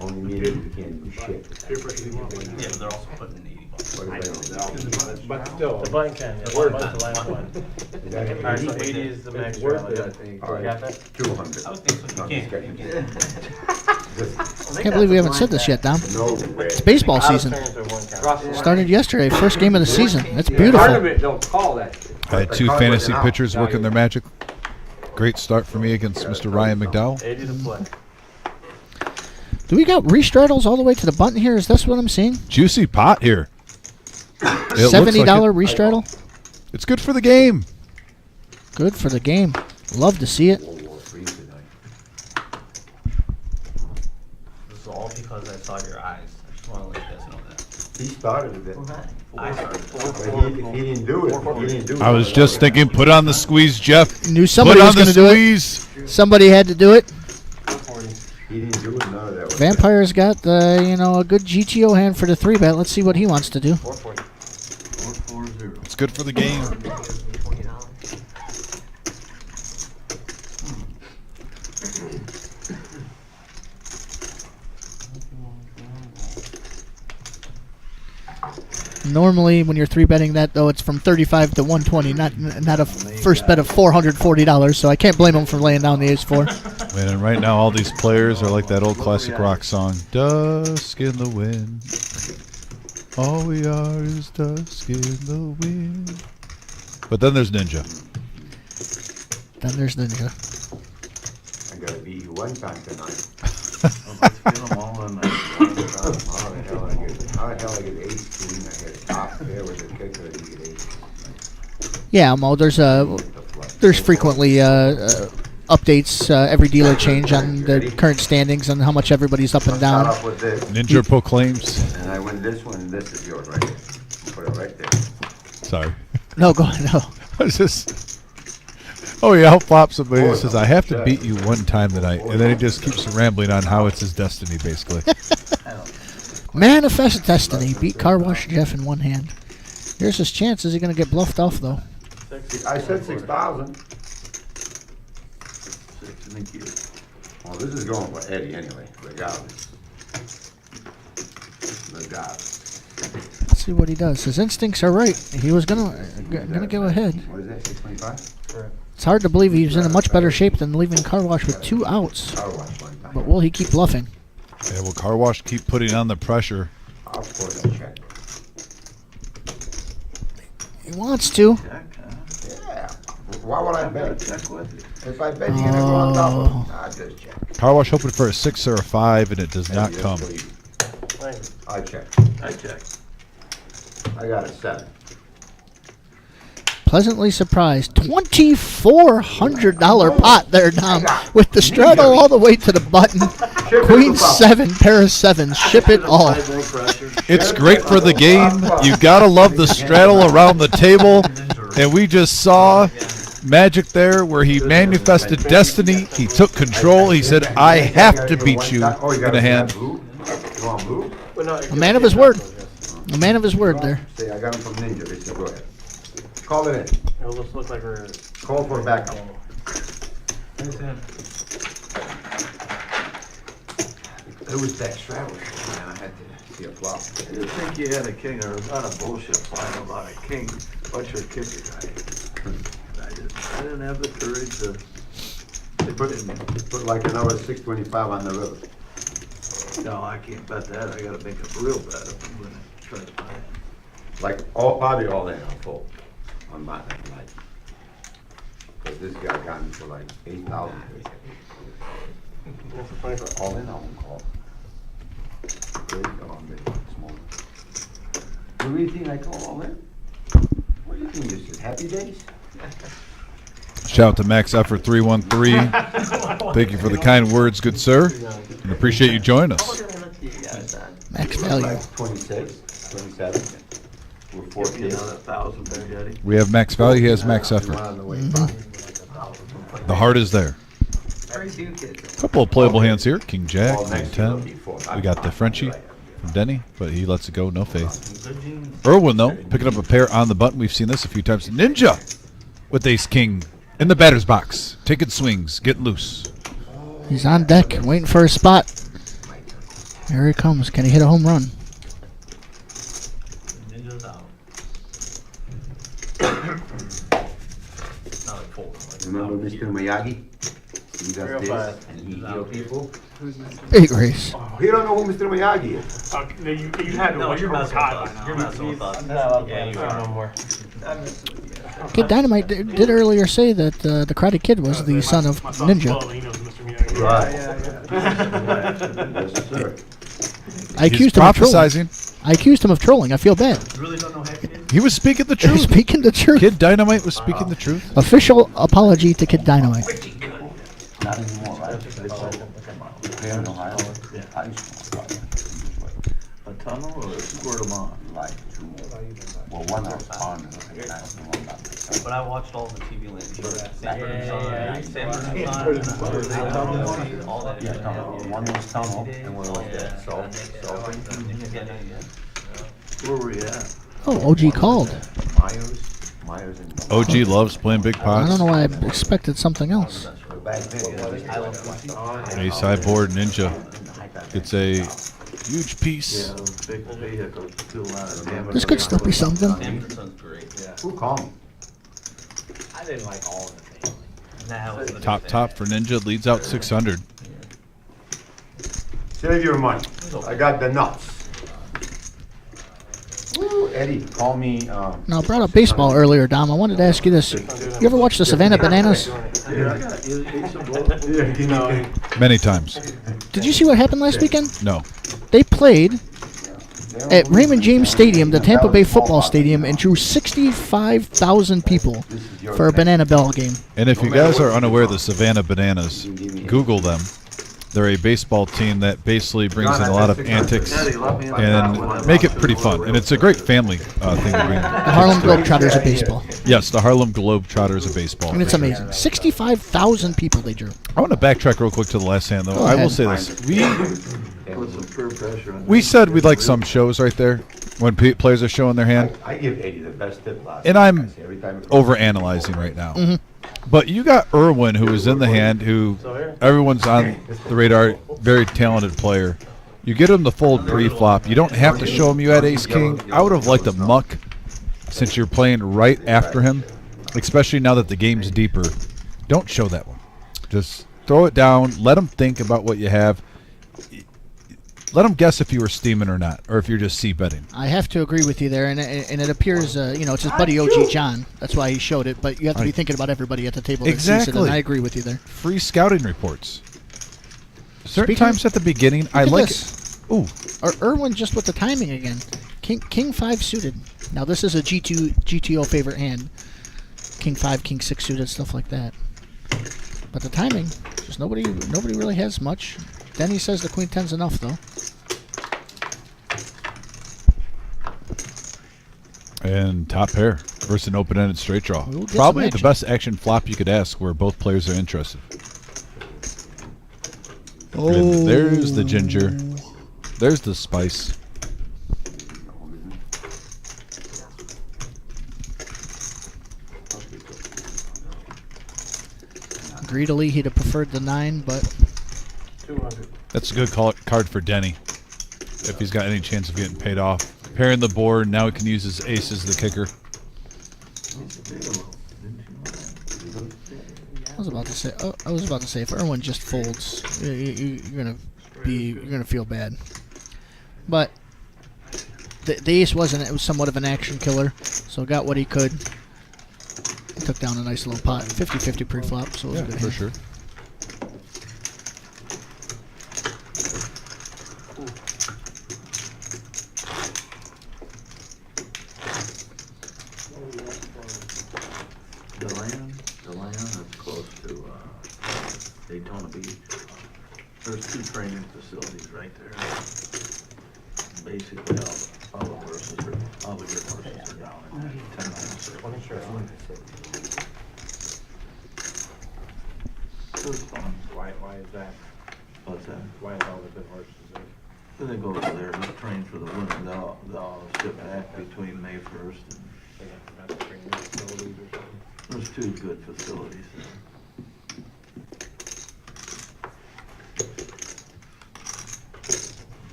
Only meter you can't do shit. Yeah, but they're also putting in 80 bucks. But still. The button can, yeah, Word. the button's the last one. Is that Alright, so 80 is the max rally, I think. All You got right, that? 200. I would think so. You can't. I can't believe we haven't said this yet, Dom. No way. It's baseball season. Started yesterday, first game of the season. That's beautiful. Tournament don't call that. I had 2 fantasy pitchers working their magic. Great start for me against Mr. Ryan McDowell. 80 to play. Do we got restraddles all the way to the button here? Is this what I'm seeing? Juicy pot here. It looks $70 like restraddle? it's good for the game. Good for the game. Love to see it. This is all because I saw your eyes. I just want to let you guys know that. He started with it. I started. But he didn't do it. He didn't do it. I was just thinking, put on the squeeze, Jeff. Knew somebody Put was on going the to do it. squeeze. Somebody had to do it. He didn't do it. None of that was Vampire's got a good GTO hand for the 3-bet. Let's see what he wants to do. 440. It's good for the game. Normally, when you're 3-betting that, though, it's from 35 to 120, not a first bet of $440. So I can't blame him for laying down the ace-4. Man, and right now all these players are like that old classic rock song, Dusk in the Wind. All we are is dusk in the wind. But then there's Ninja. Then there's Ninja. I gotta beat you one time tonight. How the hell I get 18? I get top there with a kicker and you get 18. Yeah, Mo, there's frequently updates, every dealer change on the current standings and how much everybody's up and Start down. off with this, Ninja proclaims. and I win this one, and this is yours right here. Put it right there. Sorry. No, go ahead. No. I was just... Oh, yeah, I'll flop somebody who says, I have to beat you one time tonight. And then he just keeps rambling on how it's his destiny, basically. Manifest destiny. Beat Car Wash Jeff in one hand. Here's his chance. Is he going to get bluffed off, though? I said 6,000. Well, this is going for Eddie anyway, regardless. Regardless. Let's see what he does. His instincts are right. He was gonna go ahead. What is that, 625? It's hard to believe he was in a much better shape than leaving Car Wash with 2 outs. Car wash one time. But will he keep bluffing? Yeah, will Car Wash keep putting on the pressure? Of course I check. He wants to. Check, huh? Yeah. Why would I bet? Check with you. If I bet you're gonna go on double, I just check. Car Wash hoping for a 6 or a 5, and it does not come. I check. I check. I got a 7. Pleasantly surprised. $2,400 pot there, Dom, with the straddle all the way to the button. Queen 7, pair of 7s. Ship it all. It's great for the game. You gotta love the straddle around the table, and we just saw magic there where he manifested destiny. He took control. He said, "I have to beat you in a hand." A man of his word. A man of his word there. See, I got him from Ninja. They said, go ahead. Call it in. It'll just look like we're. Call for backup. It was that straddle, man. I had to see a flop. I didn't think you had a king, or a lot of bullshit flying about a king, but your kicker guy. I didn't have the courage to. They put like another 625 on the river. No, I can't bet that. I gotta make a real bet if I'm gonna try to buy it. Like probably all in on full on my night. Cause this guy got me for like 8,000. All in on call. There you go, I'm big, small. Do you think I call all in? What do you think this is? Happy days? Shout out to Max Effort 313. Thank you for the kind words, good sir, and appreciate you joining us. Max value. 26, 27. We're 14. Another 1,000 there, Eddie. We have Max Value. He has Max Effort. The heart is there. Couple of playable hands here. King Jack, King 10. We got the Frenchie from Denny, but he lets it go. No faith. Irwin, though, picking up a pair on the button. We've seen this a few times. Ninja with Ace King in the batter's box. Taking swings, getting loose. He's on deck, waiting for a spot. Here he comes. Can he hit a home run? Ninja's out. Not like full. Remember Mr. Miyagi? He does this and he heals people. Big race. He don't know who Mr. Miyagi is. You had to No, watch you're Cobra messing Kai with by us. now. You're messing with us. Yeah, you no more. Kid Dynamite did earlier say that the Karate Kid was the son of My son's Ninja. 12, he knows Mr. Miyagi. Right. Yes, sir. I accused him of trolling. Prophesizing. I accused him of trolling. I feel bad. You really don't know how to get He was speaking the truth. Speaking the truth. Kid Dynamite was speaking the truth. Official apology to Kid Dynamite. Not anymore, right? Here in Ohio, I used to a tunnel or a squirt them on? like two more. Well, one was on and the one not. But I watched all the TV land. All that. Yeah, tunnel. One was tunnel and one was Where were you at? Oh, OG called. Myers and OG loves playing big I pots. don't know why I expected something else. back then. A sideboard Ninja gets a huge piece. Yeah, those big vehicles do a lot of damage. This could still be something. Who called me? I didn't like all of the family. Top for Ninja leads out 600. Save your money. I got the nuts. Woo, Eddie, call me. Now, I brought up baseball earlier, Dom. I wanted to ask you this. You ever watch the Savannah Bananas? Many times. Did you see what happened last weekend? No. They played at Raymond James Stadium, the Tampa Bay football stadium, and drew 65,000 people for a banana ball game. And if you guys are unaware of the Savannah Bananas, Google them. They're a baseball team that basically brings in a lot of antics and make it pretty fun. And it's a great family thing to bring. The Harlem Globetrotters of baseball. Yes, the Harlem Globetrotters of baseball. And it's amazing. 65,000 people they drew. I want to backtrack real quick to the last hand, though. Go I will ahead. say this. Put some peer pressure on We said we'd like some shows right there when players are showing their hand. I give Eddie the best tip last And I'm every time. overanalyzing right now. But you got Irwin, who was in the hand, who everyone's on the radar, very talented player. You get him to fold pre-flop. You don't have to show him you had ace-king. I would have liked a muck since you're playing right after him, especially now that the game's deeper. Don't show that one. Just throw it down. Let him think about what you have. Let him guess if you were steaming or not, or if you're just c-betting. I have to agree with you there, and it appears, it's his buddy OG John. That's why he showed it, but you have to be thinking about everybody at the table. Exactly. That sees it, and I agree with you there. Free scouting reports. Certain times at the beginning, I like it. Ooh. Or Irwin just with the timing again. King 5 suited. Now this is a GTO favorite hand. King 5, King 6 suited, stuff like that. But the timing, just nobody really has much. Then he says the Queen 10's enough though. And top pair versus an open-ended straight draw. We'll Probably the best action flop you could ask where both players are interested. Oh. And there's the ginger. There's the spice. Greedily, he'd have preferred the 9, but 200. That's a good card for Denny. If he's got any chance of getting paid off. Pairing the board, now he can use his ace as the kicker. I was about to say, if Irwin just folds, you're gonna feel bad. But the ace wasn't. It was somewhat of an action killer, so got what he could. Took down a nice little pot, 50-50 pre-flop, so it was a good for hand. sure. The land is close to Daytona Beach. There's 2 training facilities right there. Basically, all the horses are, all the good horses are down in that 10 mile circle. It was fun. Why is that? What's that? Why is all the good horses there? Then they go over there, just train for the winter. They'll sit back between May 1st and They have to bring in facilities or something. there's 2 good facilities there.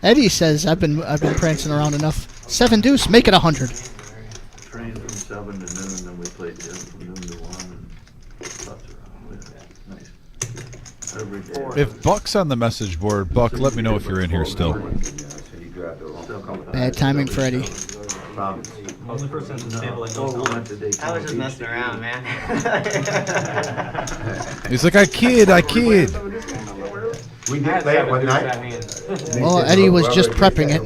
Eddie says I've been prancing around enough. 7 deuce, make it 100. Trained from 7 to noon, then we played again from noon to 1 and butts around with it. Nice. Every day. If Buck's on the message board, Buck, let me know if you're in here still. Bad timing for Eddie. I was the person at the table I know. I was just messing around, man. He's like, I kid. We did play it one night. Well, Eddie was just prepping it.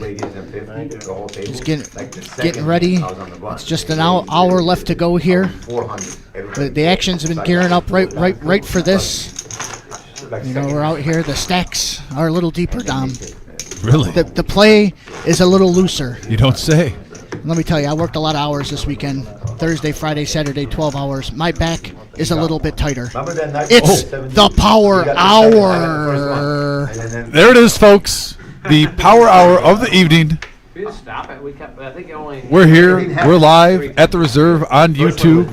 He's getting ready. It's just an hour left to go here. The actions have been gearing up right for this. You know, we're out here. The stacks are a little deeper, Dom. Really? The play is a little looser. You don't say. Let me tell you, I worked a lot of hours this weekend. Thursday, Friday, Saturday, 12 hours. My back is a little bit tighter. It's the power hour. There it is, folks. The power hour of the evening. We just stop it. We kept. I think it only. We're here. We're live at the Reserve on YouTube.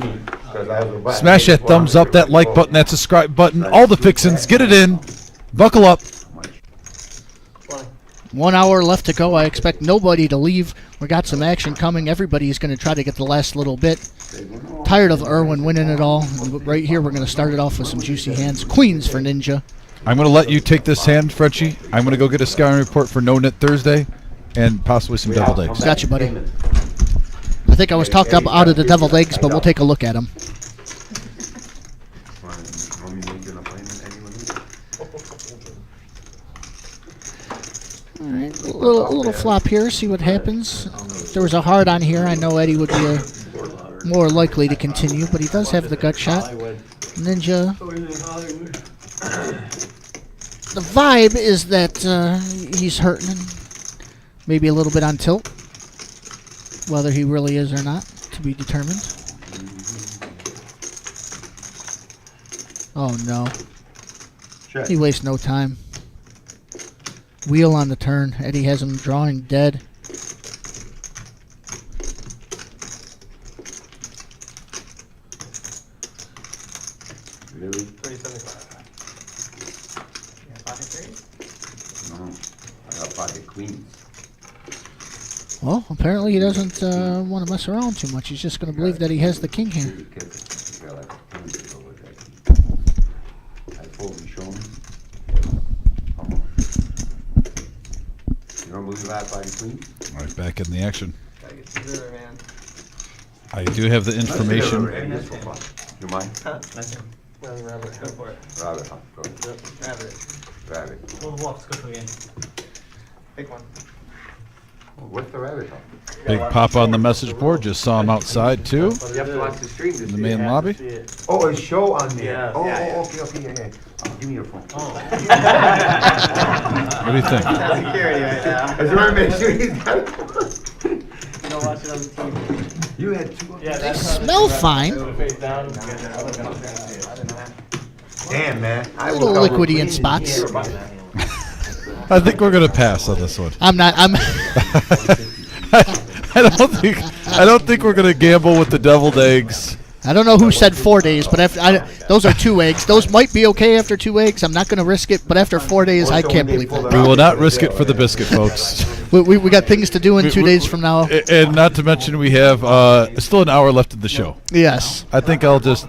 Smash that thumbs up, that like button, that subscribe button, all the fixins. Get it in. Buckle up. 1 hour left to go. I expect nobody to leave. We got some action coming. Everybody is going to try to get the last little bit. Tired of Irwin winning it all. Right here, we're going to start it off with some juicy hands. Queens for Ninja. I'm going to let you take this hand, Frenchie. I'm going to go get a scouting report for No Net Thursday and possibly some deviled eggs. Got you, buddy. I think I was talked up out of the deviled eggs, but we'll take a look at them. All right, a little flop here, see what happens. If there was a hard on here, I know Eddie would be more likely to continue, but he does have the gut shot. Ninja. The vibe is that he's hurting and maybe a little bit on tilt. Whether he really is or not, to be determined. Oh no. He wastes no time. Wheel on the turn. Eddie has him drawing dead. Really? 375. Yeah, pocket three? No. I got pocket queens. Well, apparently he doesn't want to mess around too much. He's just going to believe that he has the king here. Really careful. You got like a pen to go with that. I fold and show me. Come on. You don't believe I have pocket queens? All right, back in the action. Gotta get to the river, man. I do have the information. Yes, for fun. You mind? Huh? Nothing. Rabbit, go for it. Rabbit, huh? Go. Rabbit. Rabbit. Pull the bluffs, go to the game. Pick one. What's the rabbit, huh? Big pop on the message board. Just saw him outside too. You have to watch the stream to In see the main it. lobby. Oh, a show on there. Yeah. Oh, Yeah, yeah. okay, yeah. Give me your phone. Oh. What do you think? That's security right now. I just want to make sure he's got it. You don't watch it on the TV. You had two. Yeah, They smell fine. Face down. Damn, man. I A little will cover liquidy in queen. spots. I think we're gonna pass on this one. I'm not. I'm. I don't think we're gonna gamble with the deviled eggs. I don't know who said 4 days, but after those are 2 eggs. Those might be okay after 2 eggs. I'm not going to risk it, but after 4 days, I can't believe We that. will not risk it for the biscuit, folks. We got things to do in 2 days from now. And not to mention, we have still an hour left of the show. Yes. I think I'll just.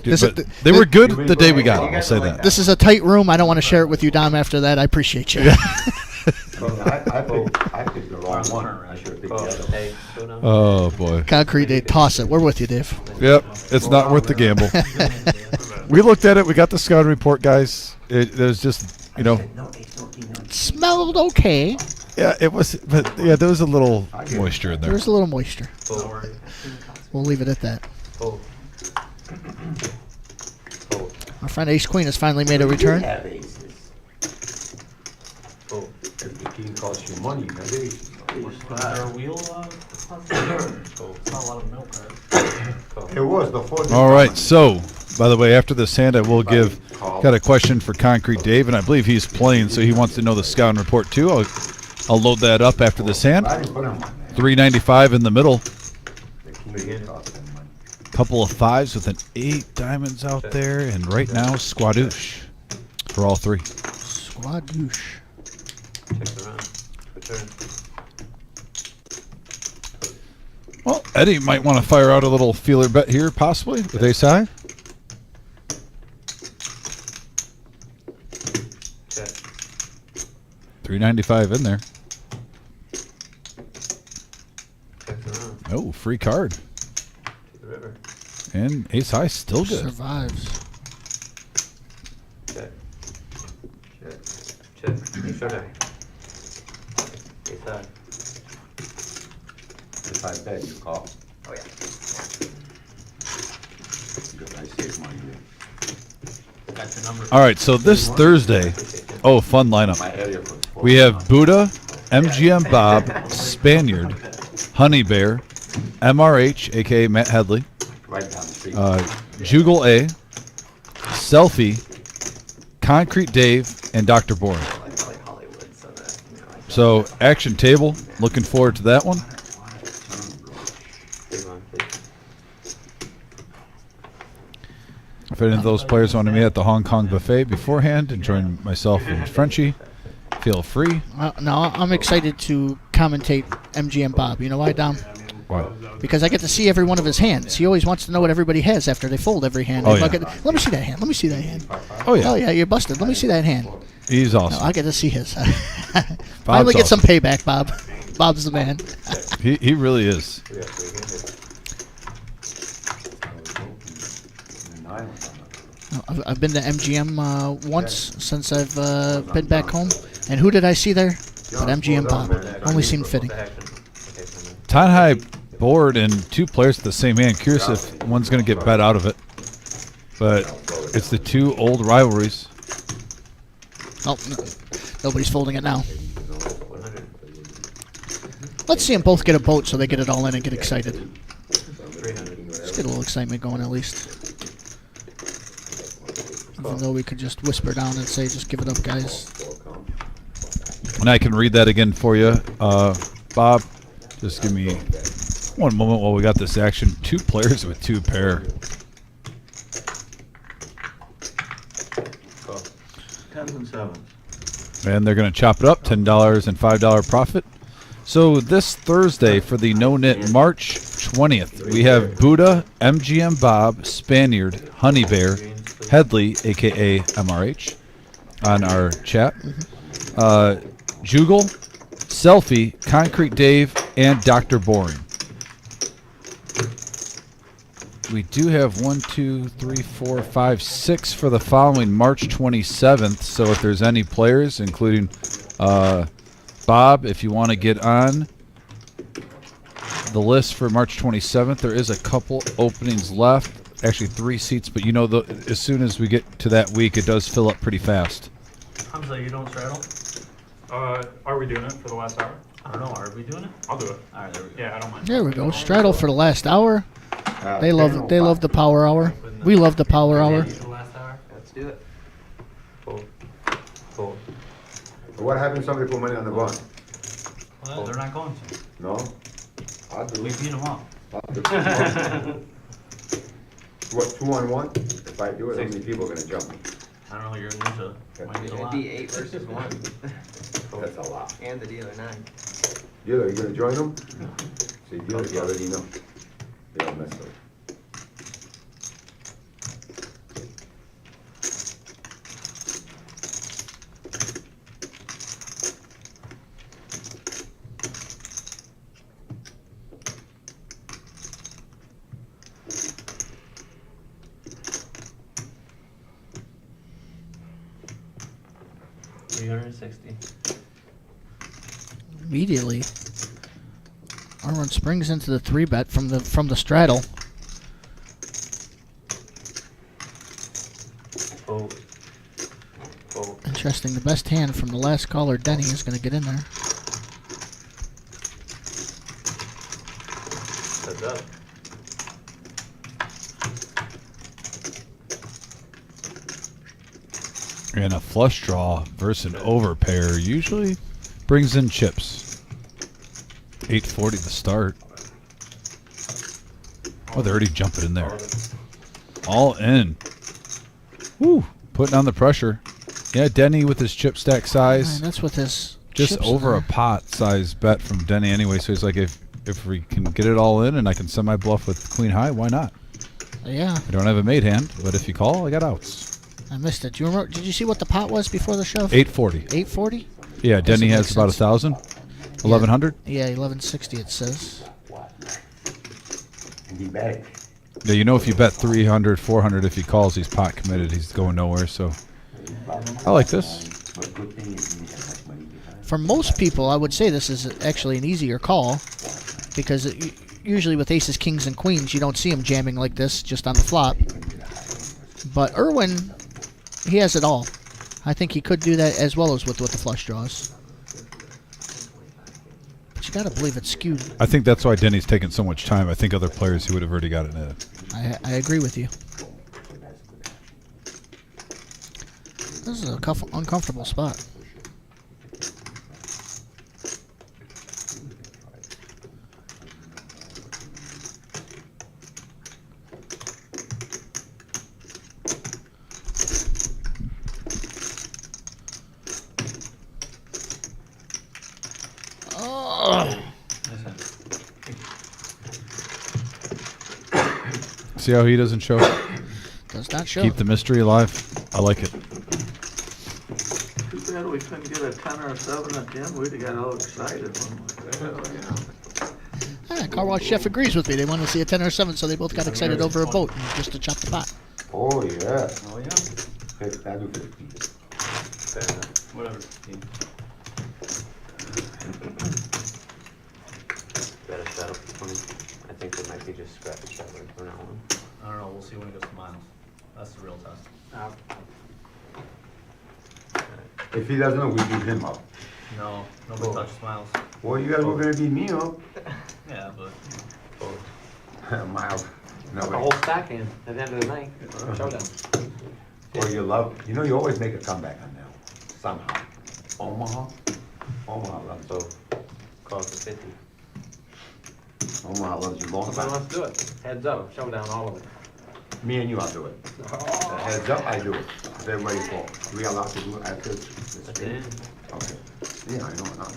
This- But they were good the day we got them. I'll say that. This is a tight room. I don't want to share it with you, Dom, after that. I appreciate you. I picked the wrong one. I should have picked the other one. Oh boy. Concrete Day. Toss it. We're with you, Dave. Yep. It's not worth the gamble. We looked at it. We got the scouting report, guys. There's just, Smelled okay. yeah, it was, but yeah, there was a little moisture in there. There's a little moisture. We'll leave it at that. Our friend Ace Queen has finally made a return. You have aces. If the king costs you money, you have aces. Is there a wheel? It's not a lot of milk, right? It was the 4. All right. So, by the way, after this hand, I will got a question for Concrete Dave, and I believe he's playing, so he wants to know the scouting report too. I'll load that up after this hand. I didn't put him on there. 395 in the middle. The king cost them money. Couple of 5s with an 8 diamonds out there, and right now squadoosh for all 3. Squadoosh. Well, Eddie might want to fire out a little feeler bet here, possibly with ace high. $395 in there. Oh, free card. And ace high still good. Survives. If I bet, you call. Oh, yeah. Because I saved money there. Got your number. All right, so this Thursday, fun lineup. My area was full. We have Buddha, MGM Bob, Spaniard, Honey Bear, MRH, aka Matt Headley, Right down the street. Jugal A, Selfie, Concrete Dave, and Dr. Bourne. I like Hollywood, so that, So, action table. Looking forward to that one. If any of those players want to meet at the Hong Kong buffet beforehand and join myself and Frenchie, feel free. No, I'm excited to commentate MGM Bob. You know why, Dom? Why? Because I get to see every one of his hands. He always wants to know what everybody has after they fold every hand. Oh, If I yeah. get- let me see that hand. Let me see that hand. Oh, yeah. Oh, yeah, you're busted. Let me see that hand. He's awesome. No, I get to see his. Finally get some payback, Bob. Bob's the man. He really is. I've been to MGM once since I've been back home. And who did I see there? But MGM Bob. Only seemed fitting. Ton high board and 2 players at the same hand. Curious if one's going to get bet out of it. But it's the 2 old rivalries. Oh, nobody's folding it now. Let's see them both get a boat so they get it all in and get excited. Let's get a little excitement going at least. Even though we could just whisper down and say, just give it up, guys. And I can read that again for you. Bob, just give me one moment while we got this action. 2 players with 2 pair. Tens and sevens. And they're going to chop it up, $10 and $5 profit. So this Thursday for the No Knit March 20th, we have Buddha, MGM Bob, Spaniard, Honey Bear, Headley, a.k.a. MRH, on our chat. Jugal, Selfie, Concrete Dave, and Dr. Boring. We do have 1, 2, 3, 4, 5, 6 for the following March 27th. So if there's any players, including Bob, if you want to get on the list for March 27th, there is a couple openings left. Actually, 3 seats, but you know, as soon as we get to that week, it does fill up pretty fast. Hamza, you don't straddle? Are we doing it for the last hour? I don't know. Are we doing it? I'll do it. All right, there we go. Yeah, I don't mind. There we go. Straddle for the last hour. They love the power hour. We love the power hour. For the last hour? Let's do it. Fold. What happens if somebody put money on the bond? Well, they're not going to. No? I'll do We it. beat them up. I'll do it. What, 2 on 1? If I do it, how many people are gonna jump me? I don't know. You're a ninja. Might be a It'd lot. be 8 versus 1. That's a lot. And the dealer 9. Dealer, you gonna join them? See, dealer, you already know. They don't mess up. $360. Immediately, Arwen springs into the 3-bet from the straddle. Fold. Interesting. The best hand from the last caller, Denny, is going to get in there. Heads up. And a flush draw versus an overpair usually brings in chips. 840 to start. Oh, they're already jumping in there. All in. Woo! Putting on the pressure. Yeah, Denny with his chip stack size. Man, that's with his Just chips over in a there. pot size bet from Denny anyway. So he's like, if we can get it all in and I can send my bluff with queen high, why not? Yeah, I don't have a made hand, but if you call, I got outs. I missed it. Do you remember? Did you see what the pot was before the shove? 840. 840? Yeah, Denny Doesn't has make about sense. 1,000. 1,100. Yeah, 1160 it says. And he bet. Yeah, you know if you bet 300, 400, if he calls, he's pot committed. He's going nowhere. So I like this. For most people, I would say this is actually an easier call because usually with aces, kings, and queens, you don't see him jamming like this just on the flop. But Irwin, he has it all. I think he could do that as well as with the flush draws. But you got to believe it's skewed. I think that's why Denny's taking so much time. I think other players he would have already got it in. I agree with you. This is a uncomfortable spot. See how he doesn't show? Does not show. Keep the mystery alive. I like it. Too bad we couldn't get a 10 or a 7 at the end. We'd have got all excited. Car Wash Chef agrees with me. They want to see a 10 or a 7, so they both got excited over a boat just to chop the pot. Oh, yeah. Oh, yeah. I'll do 15. Whatever. Better set up for 20. I think they might be just scratch shoveling for now on. I don't know. We'll see when it goes to miles. That's the real test. If he doesn't know, we beat him up. No, nobody touches miles. Well, you guys were gonna beat me up. Yeah, but Miles. The Nobody. whole stack in at the end of the night. Showdown. Or you love, you know, you always make a comeback on that one. Somehow. Omaha. Omaha loves So, close to 50. Omaha loves you long Somebody time. wants to do it. Heads up, showdown, all of it. Me and you, I'll do it. Heads up, I do it. It's everybody's fault. We allowed to do it after this game? Okay. Yeah, I know, no.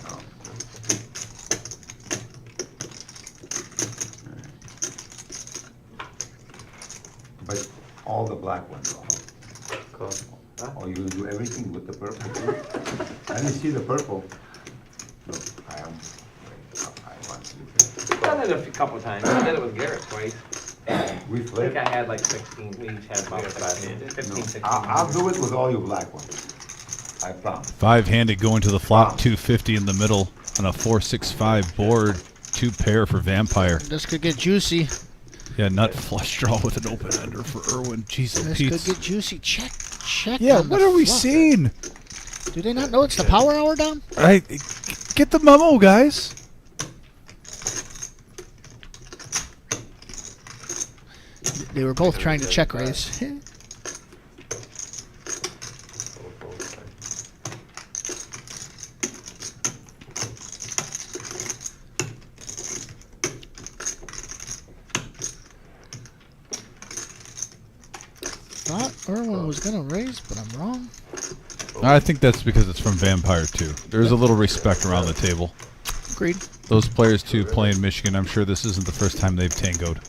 But all the black ones, Cool. oh, you're gonna do everything with the purple too? I didn't see the purple. Look, I want to do I've done it a couple times. I did it with Garrett twice. We I think flip. I had like 16, we each had about 15, 16. I'll do it with all you black ones. I promise. 5-handed going to the flop, 250 in the middle on a 4-6-5 board, 2 pair for Vampire. This could get juicy. Yeah, nut flush draw with an open ender for Irwin. Jesus, This Pete. could get juicy. Check. Yeah, on what the are we flop. seeing? Do they not know it's the power hour down? Get the memo, guys. They were both trying to check raise. Thought Irwin was gonna raise, but I'm wrong. I think that's because it's from Vampire too. There's a little respect around the table. Agreed. Those players too play in Michigan. I'm sure this isn't the first time they've tangoed.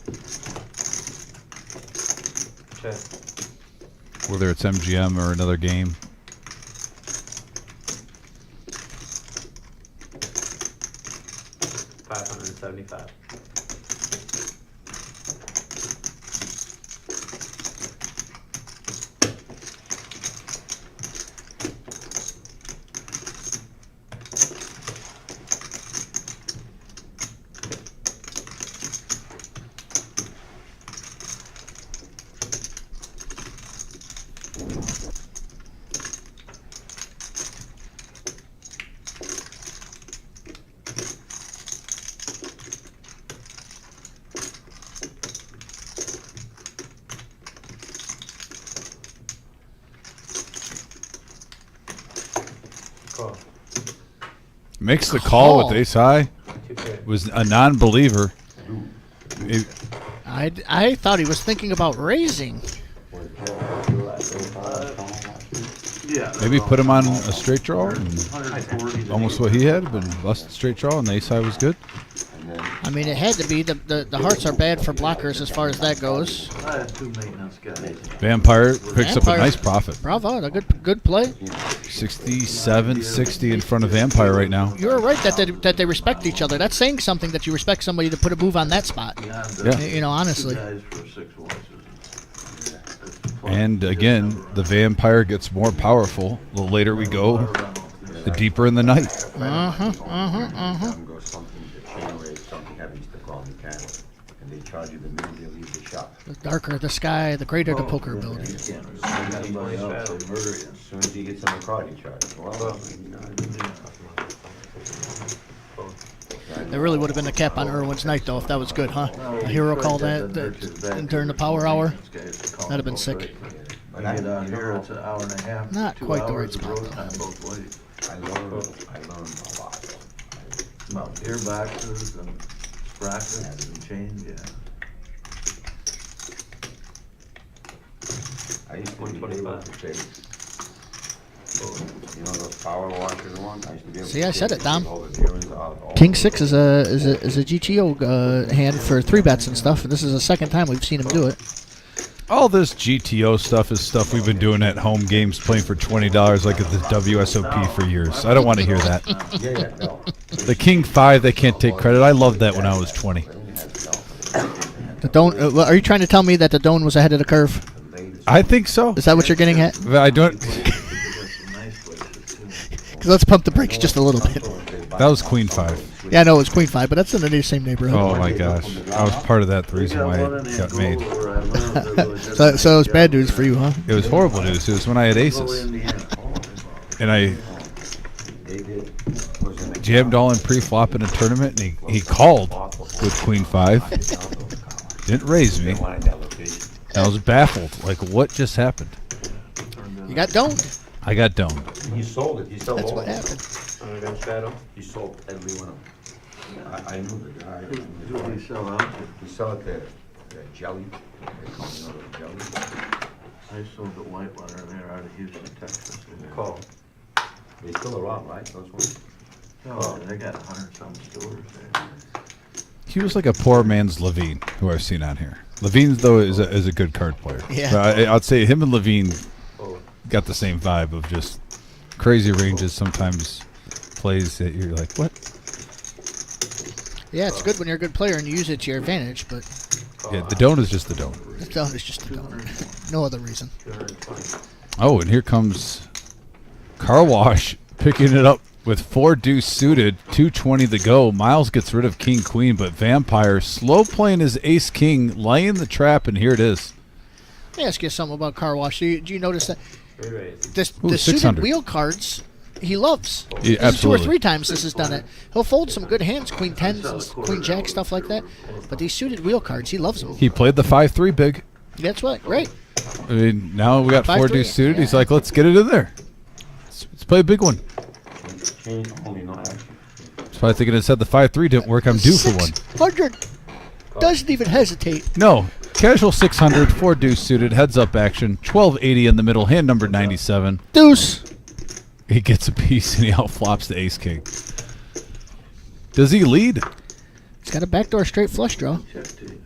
Check. Whether it's MGM or another game. $575. Cool. Makes the call with ace high. Two pair. Was a non-believer. I thought he was thinking about raising. Yeah. Maybe put him on a straight draw. And almost what he had, but busted straight draw, and the ace high was good. I mean, it had to be. The hearts are bad for blockers as far as that goes. I had 2 maintenance guys. Vampire picks up a Vampire. nice profit. Bravo, a good play. 67, 60 in front of Vampire right now. You were right that they respect each other. That's saying something that you respect somebody to put a move on that spot. Yeah. You know, honestly. 2 guys for 6 voices. And again, the Vampire gets more powerful. The later we go, the deeper in the night. Some go something to chain raise, something heavy to call me cattle. And they charge you the minute they leave the shop. The darker the sky, the greater the poker ability. You can't respect anybody else, they murder you. As soon as he gets on the card, he charges. Well, That really would have been the cap on Irwin's night, though, if that was good, huh? A hero call that during the power hour. That'd have been sick. When you get out here, it's an hour and a half. Not 2 quite the right hours of spot, road though. time both ways. I learned a lot. About gearboxes and sprockets and chains, yeah. I used to be able to say, you know those power washers ones? I used to be able See, to I said take it, Dom. all the bearings out, all King the- 6 is a GTO hand for 3-bets and stuff. This is the second time we've seen him do it. All this GTO stuff is stuff we've been doing at home games, playing for $20 like at the WSOP for years. I don't want to hear that. Yeah, no. The King 5, they can't take credit. I loved that when I was 20. The Doan, are you trying to tell me that the Doan was ahead of the curve? I think so. Is that what you're getting at? I don't. Because let's pump the brakes just a little bit. That was Queen 5. Yeah, I know it was Queen 5, but that's in the same neighborhood. Oh my gosh, I was part of that. The reason why it got made. So it's bad news for you, huh? It was horrible news. It was when I had aces, and I jammed all in pre-flop in a tournament, and he called with Queen 5. Didn't raise me. I was baffled. Like, what just happened? You got Doan. I got domed. He sold it, he sold That's all what of it. happened. Against Shadow. He sold every one of them. I knew the guy. Who did he sell out to? He sold it to Jelly. They call me over Jelly. I sold the Whitewater there out of Houston, Texas. Call. They still around, right, those ones? Oh, they got 100-some stores there. He was like a poor man's Levine, who I've seen on here. Levine, though, is a good card player. Yeah. But I'd say him and Levine got the same vibe of just crazy ranges, sometimes plays that you're like, what? Yeah, it's good when you're a good player and you use it to your advantage, but Yeah, the don't is just the don't. the don't is just the don't. No other reason. Oh, and here comes Car Wash picking it up with 4 deuce suited, 220 to go. Miles gets rid of King Queen, but Vampire slow playing his Ace King, laying the trap, and here it is. Let me ask you something about Car Wash. Do you notice that the Ooh, suited 600. wheel cards he loves? Yeah, This is 2 or absolutely. 3 times this has done it. He'll fold some good hands, Queen 10s, Queen Jack, stuff like that. But these suited wheel cards, he loves them. He played the 5-3 big. That's what, great. I mean, now we got 4 5-3, deuce suited. He's yeah. like, let's get it in there. Let's play a big one. Change only, no action. He's probably thinking it said the 5-3 didn't work. I'm due for one. 600. Doesn't even hesitate. No. Casual 600, 4 deuce suited, heads up action, 1280 in the middle, hand number 97. Deuce. He gets a piece and he outflops the Ace King. Does he lead? He's got a backdoor straight flush draw. Check to you.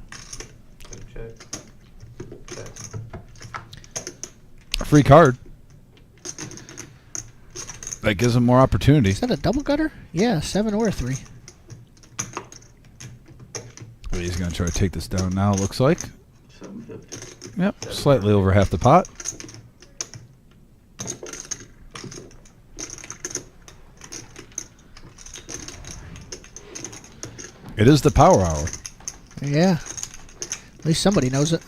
A free card. That gives him more opportunity. Is that a double gutter? Yeah, 7 or a 3. He's going to try to take this down now, it looks like. 750. Yep, slightly over half the pot. It is the power hour. Yeah. At least somebody knows it.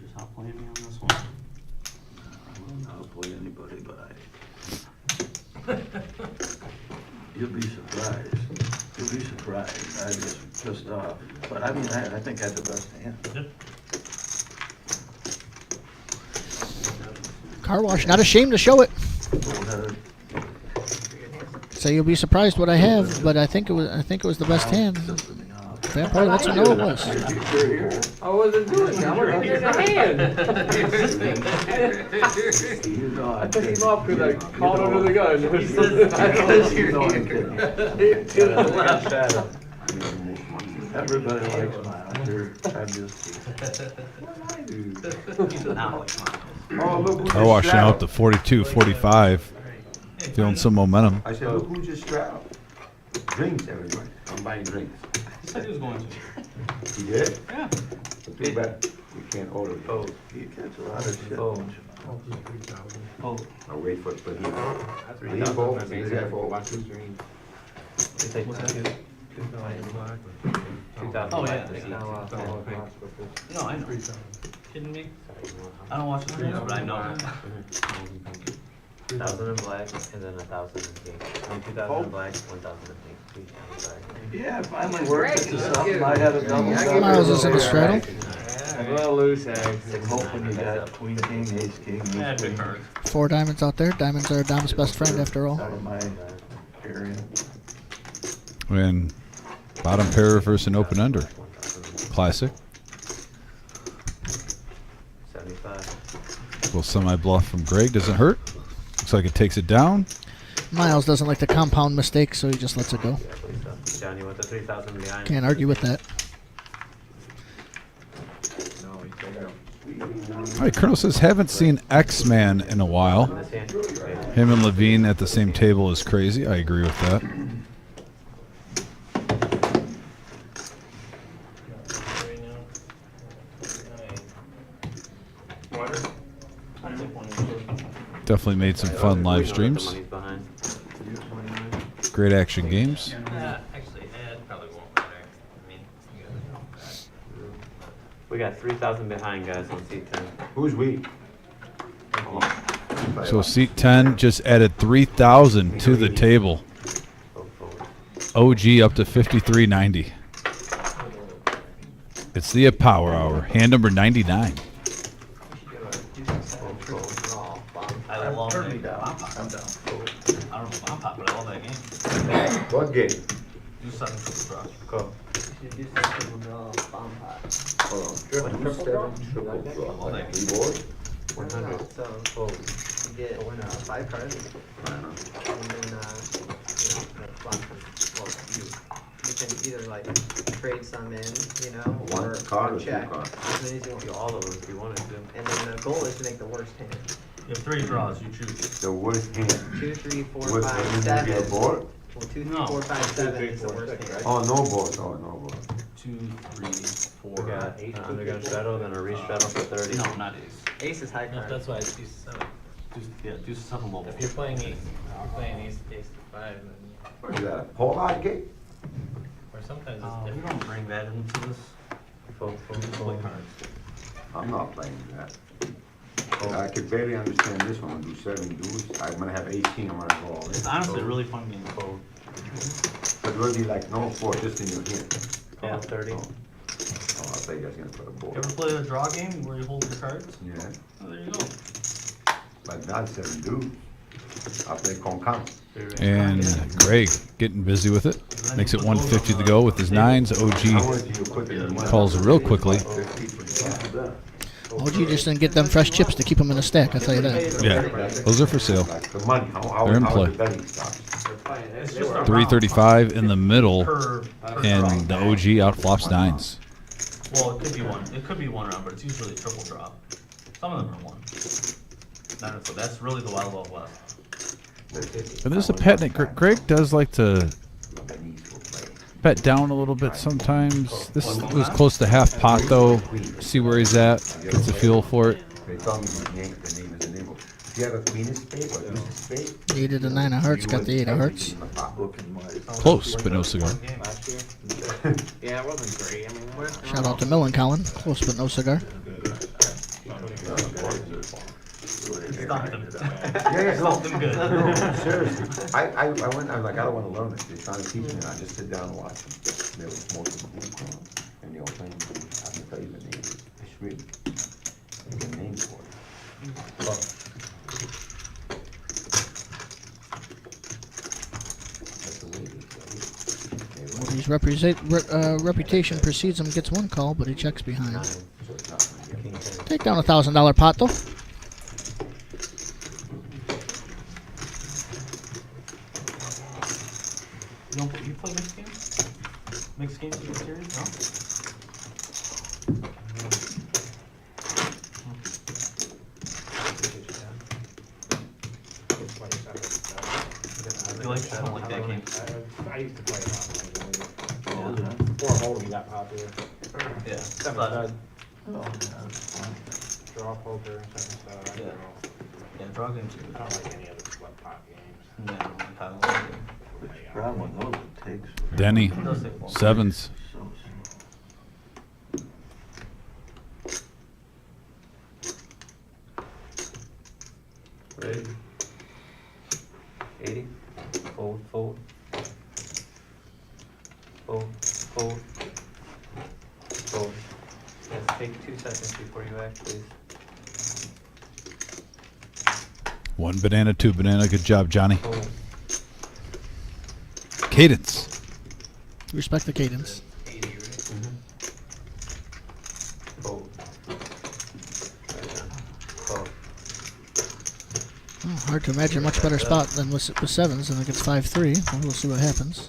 Just hot playing me on this one. I will not play anybody, but you'll be surprised. You'll be surprised. I just pissed off. But I mean, I think I had the best hand. Car Wash, not ashamed to show it. Bullheaded. So you'll be surprised what I have, but I think it was the best hand. Vampire lets him know it was. I wasn't doing it. I wasn't here in the hand. You know, I took him off because I called under the gun. Everybody likes Miles. They're fabulous. Oh, look who Car Wash just now up to straddled. 42, 45. Feeling some momentum. I said, look who just straddled. Drinks, everybody. I'm buying drinks. He said he was going to. He did? Yeah. But too bad. We can't order it. Oh, you catch a lot of shit. Oh, I'll wait for it, but he. That's He fold, he's got fold. what's that do? 2000. Oh, yeah. No, I know. Kidding me? I don't watch the streams, but I know that. 1,000 in black, and then 1,000 in pink. I mean, 2,000 in black, 1,000 in pink. Yeah, it finally worked. It's something I had a double. Miles is in the straddle. A little loose eggs. I'm hoping you got queen, king, ace, king, Yeah, ace, big king. cards. 4 diamonds out there. Diamonds are Dom's best friend after all. Out of my area. And bottom pair versus an open under. Classic. 75. Little semi-bluff from Greg. Doesn't hurt. Looks like it takes it down. Miles doesn't like the compound mistake, so he just lets it go. Yeah, please so. John, you want the 3,000 behind? Can't argue with that. No, he still got All right, Colonel says, haven't seen X-Man in a while. This hand? Right. Him and Levine at the same table is crazy. I agree with that. Definitely made some fun live streams. Money's behind. Great action games. Actually, it probably won't matter. I mean, you guys know that. We got 3,000 behind, guys, on seat 10. Who's we? So seat 10 just added 3,000 to the table. OG up to 53.90. It's the power hour. Hand number 99. I love that game. I'm down. I don't know Bomb Pop, but I love that game. What game? Do something for the draw. Cool. You should do some triple draw, bomb pot. Hold on. Triple draw? Triple draw. Like Keyboard? 100. So, you get 5 cards, and then, you can either like trade some in, One or card or two check. cards? As many as you want. Do all of them if you wanted to. And then the goal is to make the worst hand. You have 3 draws, you choose. The worst hand. 2, 3, 4, What, 5, when you 7. get a board? Well, 2, 3, No. 4, 5, 7 is the worst hand. Oh, no board. Oh, no board. 2, 3, 4. We got 8 undergun shadow, then a reach shadow for 30. No, not ace. Ace is high No, card. that's why it's deuce 7. Yeah, do something mobile. If you're playing ace, ace to 5, then What is that, a pull-out game? or sometimes We it's different. don't bring that into this. We just play cards. I'm not playing that. I could barely understand this one. Do 7 dudes. I'm gonna have 18. I'm gonna go all in. It's honestly a really fun game. But it will be like no four, just in your hand. Yeah, 30. Oh, I thought you guys gonna put a You board. ever play a draw game where you hold your cards? Yeah, Oh, there you go. but not 7 dudes. I play con count. And Greg getting busy with it. Makes it 150 to go with his 9s. How OG much do you put in one? calls real quickly. OG just didn't get them fresh chips to keep them in a stack, I'll tell you that. Yeah, those are for sale. Like the money, They're in how play. the betting starts? It's just a 335 in the middle, Per and the OG outflops 9s. Well, it could be one. It could be one round, but it's usually a triple draw. Some of them are one. Not so that's really the Wild Wild West. And there's a pet that Greg does like to bet down a little bit sometimes. This was close to half pot though. See where he's at. Gets a feel for it. They told me the name is the name. If you have a queen of spade or deuce of spade. Needed a 9 of hearts, got the 8 of hearts. Close, but no cigar. Last year? Yeah, it wasn't great. I mean, Shout out to Millen Colin, close but no cigar. Something. Yeah, no, Something good. no, seriously. I went, I'm like, I don't wanna learn it. They're trying to teach me, I just sit down and watch them. They were smoking hookah, and they were playing, I can tell you the name, it's really, there's a name for it. That's the way it is. His reputation precedes him, gets 1 call, but he checks behind. So it's not gonna get- Take down a $1,000 pot though. You play mixed games? Mixed games in the series? No? I feel like I don't like that game. I used to play it a lot. Before Hold'em got popular. Yeah. Seven But, stud, draw poker, and stuff. Yeah. Yeah, draw games are good. I don't like any other flip pot games. Yeah, I don't like it. Problem with those, it takes. Denny, It does take a while. 7s. Ready? 80. Fold, fold. Fold, fold. Fold. Yes, take 2 seconds before you act, please. 1 banana, 2 banana. Good job, Johnny. Fold. Cadence. Respect the cadence. 80, right? Fold. Fold. Oh, hard to imagine a much better spot than with 7s, and it gets 5-3. Well, we'll see what happens.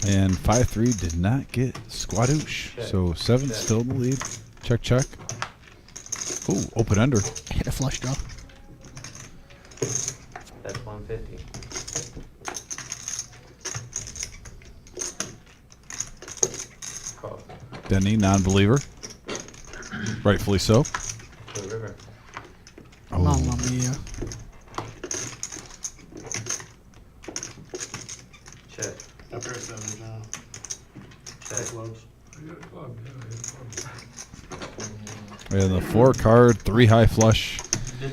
And 5-3 did not get squadoosh. So 7 still in the lead. Check, check. Ooh, open under. Hit a flush draw. That's 150. Call. Denny, non-believer. Rightfully so. To the river. Mamma Oh, mia. Check. Up there, 7 now. Check. Close. And the 4-card, 3 high flush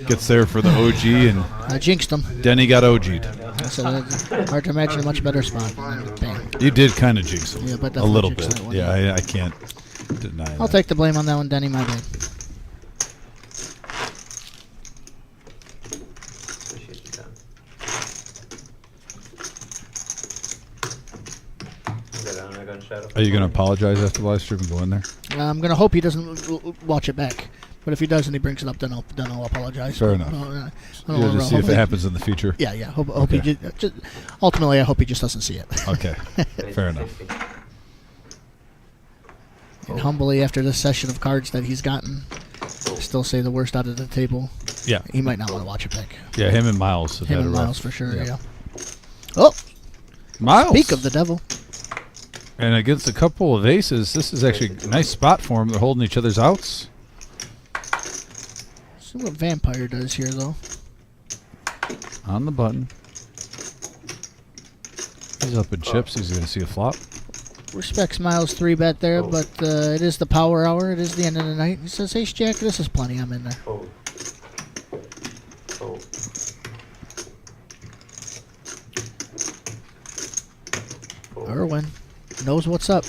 gets there for the OG, and I jinxed him. Denny got OG'd. So it's hard to imagine a much better spot. Bang. You did kind of jinx him. Yeah, but a little definitely bit. jinxed that one. Yeah, I can't deny that. I'll take the blame on that one, Denny. My bad. Appreciate your time. I'm gonna go and shadow. Are you going to apologize after the live stream and go in there? I'm gonna hope he doesn't watch it back. But if he does and he brings it up, then I'll apologize. Fair enough. You'll just see if it happens in the future. Yeah. Hope he just ultimately, I hope he just doesn't see it. Okay. Fair enough. And humbly, after this session of cards that he's gotten, still say the worst out of the table. Yeah. He might not want to watch it back. Yeah, him and Miles have Him had and a rough. Miles for sure. Yeah. Yeah. Oh, Miles. speak of the devil. And against a couple of aces, this is actually a nice spot for him. They're holding each other's outs. See what Vampire does here, though. On the button. He's up in chips. He's going to see a flop. Respects Miles' 3-bet there, but it is the power hour. It is the end of the night. He says, "Ace Jack, this is plenty. I'm in there." Irwin knows what's up.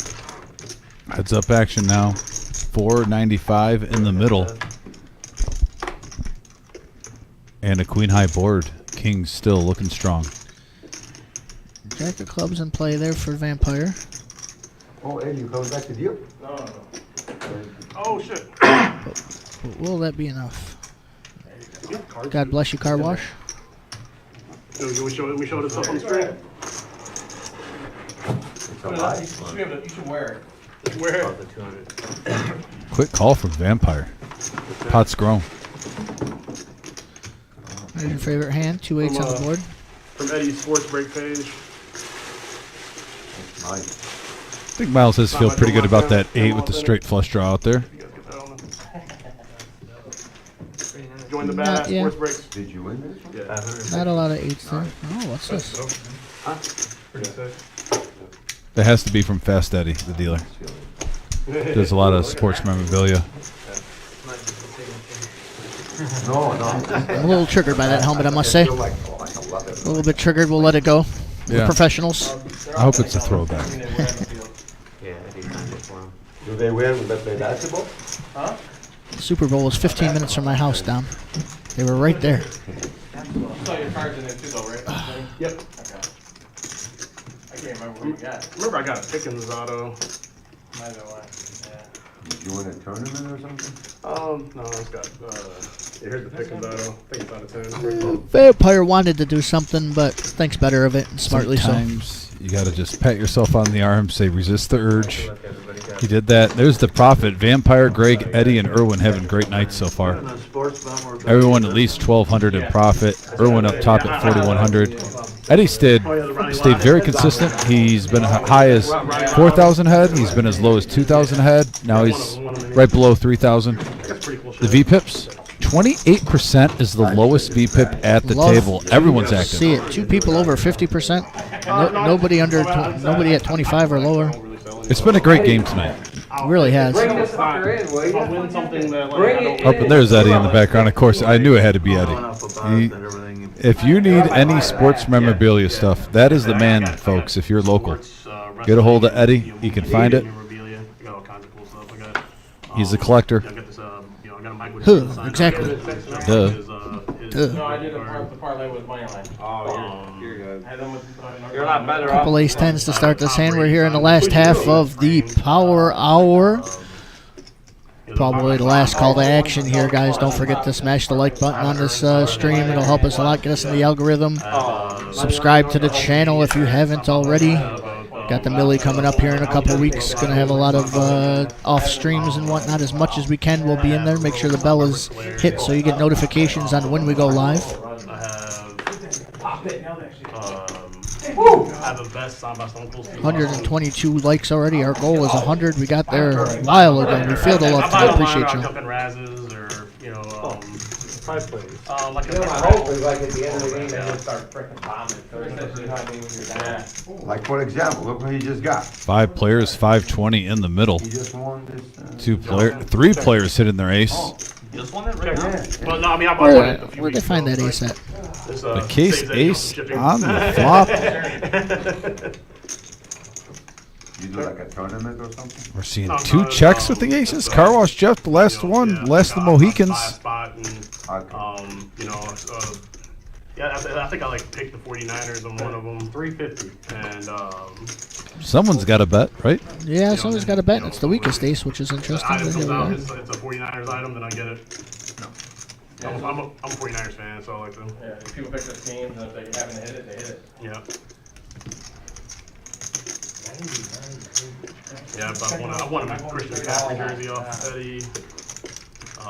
Heads up action now. 495 in the middle. And a queen high board. King's still looking strong. Jack of clubs in play there for Vampire. Oh, Eddie, you coming back to deal? No. Oh, shit. But will that be enough? God bless you, car wash. So we show this up on the screen? You should wear it. Wear it. Quick call from Vampire. Pot's grown. There's your favorite hand. 2 8s on the board. From Eddie's sports break page. I think Miles has feel pretty good about that 8 with the straight flush draw out there. Join the Not badass yet. sports breaks. Did you win this one? Yeah. Not a lot of 8s there. Oh, what's this? Pretty sick. That has to be from Fast Eddie, the dealer. Does a lot of sports memorabilia. No. I'm a little triggered by that helmet, I must say. A little bit triggered. We'll let it go. We're Yeah. professionals. I hope it's a throwback. Yeah, Eddie signed it for him. Do they wear when they play basketball? Huh? The Super Bowl was 15 minutes from my house, Dom. They were right there. You saw your cards in there too, though, right? Yep. Okay. I can't remember what you got. Remember, I got a Pickens auto. Might have won. Yeah. Did you win a tournament or something? No, it's got, here's the Pickens auto. I think it's out of 10. Vampire wanted to do something, but thinks better of it, and smartly so. Sometimes you got to just pat yourself on the arm, say resist the urge. He did that. There's the profit. Vampire, Greg, Eddie, and Irwin having great nights so far. Everyone at least 1,200 in profit. Irwin up top at 4,100. Eddie stayed very consistent. He's been high as 4,000 head. He's been as low as 2,000 head. Now he's right below 3,000. The VPIPs, 28% is the lowest VPIP at the table. Everyone's active. See it. 2 people over 50%. Nobody under. Nobody at 25 or lower. It's been a great game tonight. It really has. I'll win something that, like, I don't Up and there's Eddie in the background. Of course, I knew it had to be Eddie. If you need any sports memorabilia stuff, that is the man, folks. If you're local, get a hold of Eddie. You can find it. He's a collector. Exactly. Duh. No, I did the parlay with money line. Oh, you're good. You're not better off. Couple ace 10s to start this hand. We're here in the last half of the power hour. Probably the last call to action here, guys. Don't forget to smash the like button on this stream. It'll help us a lot, get us in the algorithm. Subscribe to the channel if you haven't already. Got the Millie coming up here in a couple weeks. Going to have a lot of off streams and whatnot. As much as we can, we'll be in there. Make sure the bell is hit so you get notifications on when we go live. I have a vest signed by Stone Cold Steve 122 likes already. Our goal is 100. We got there a while ago. We feel the love today. Appreciate you. Jumping razzes or, 5 plays. You know, my hope is like at the end of the game, they just start frickin' bombing. You know what I mean, when you're down. Like, for example, look what he just got. 5 players, 520 in the middle. He just won this. 3 players hitting their ace. Just won it right now. Well, no, I mean, I bought it a few Where'd they weeks find ago, that ace like, at? this, The case saves that ace shipping. on the flop. You do like a tournament or something? We're seeing No, 2 no, checks with the aces. Car Wash Jeff, the last one, last of the Mohicans. 5 spot and, you know, yeah, I think I like picked the 49ers on one of them. 350. And, Someone's got a bet, right? Yeah, someone's got a bet. It's the weakest ace, which is interesting. item But here comes we out, go. it's a 49ers item, then I get it. No. I'm a 49ers fan, so I like them. Yeah, if people pick the teams, and if they haven't hit it, they hit it. Yeah. Yeah, but I want a Christian McCaffrey jersey off Eddie. I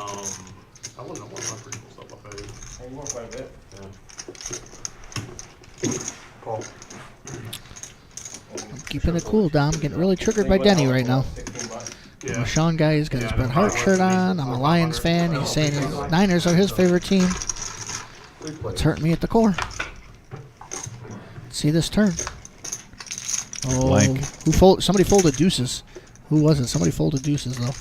want my pretty cool stuff off Eddie. And you won quite a bit. I'm keeping it cool, Dom. Getting really triggered by Denny right now. Yeah. The Sean guy has got his Bret Hart shirt on. I'm a Lions fan. He's saying his Niners are his favorite team. It's hurting me at the core. See this turn. Oh, Blank. Somebody folded deuces. Who was it? Somebody folded deuces though.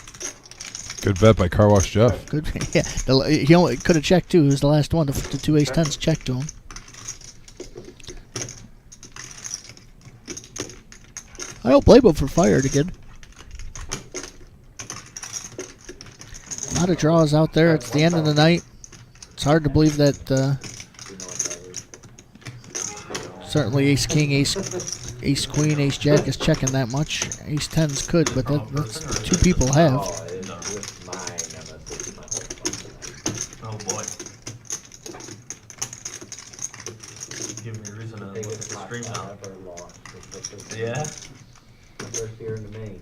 Good bet by Car Wash Jeff. Good. Yeah, he only could have checked too. He was the last one. The 2 ace 10s checked to him. I hope Label for fired again. A lot of draws out there. It's the end of the night. It's hard to believe that. Certainly, Ace King, Ace Queen, Ace Jack is checking that much. Ace 10s could, but that's 2 people have. Oh boy. Give me a reason to look at the stream now. Yeah? First year in the main.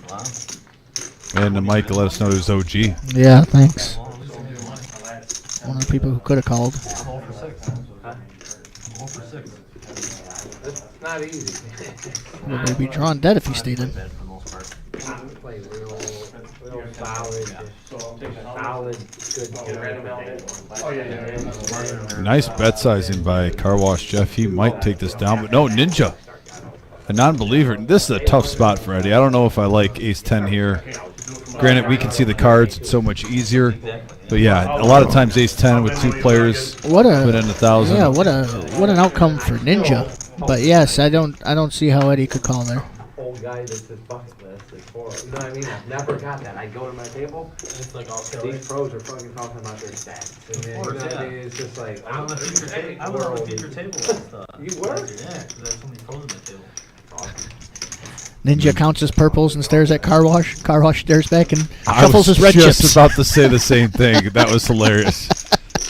Wow. And Mike let us know it was OG. Yeah, thanks. One of the people who could have called. I'm 0 for 6. I'm 0 for 6. It's not easy. Would they be drawn dead if he stayed in? Bad for the most part. Play real solid, solid, good. Nice bet sizing by Car Wash Jeff. He might take this down, but no, Ninja. A non-believer. This is a tough spot for Eddie. I don't know if I like Ace 10 here. Granted, we can see the cards. It's so much easier. But yeah, a lot of times Ace 10 with 2 players put in 1,000. Yeah, what an outcome for Ninja. But yes, I don't see how Eddie could call there. Old guy that's his bucket list is horrible. You know what I mean? I've never got that. I go to my table, It's like all these pros are fucking talking about their stats. And then, you know what I mean? It's just like, I was on the feature table last, You were? Yeah, because I had somebody frozen the table. Ninja counts his purples and stares at Car Wash. Car Wash stares back and I shuffles was his red just chips. about to say the same thing. That was hilarious.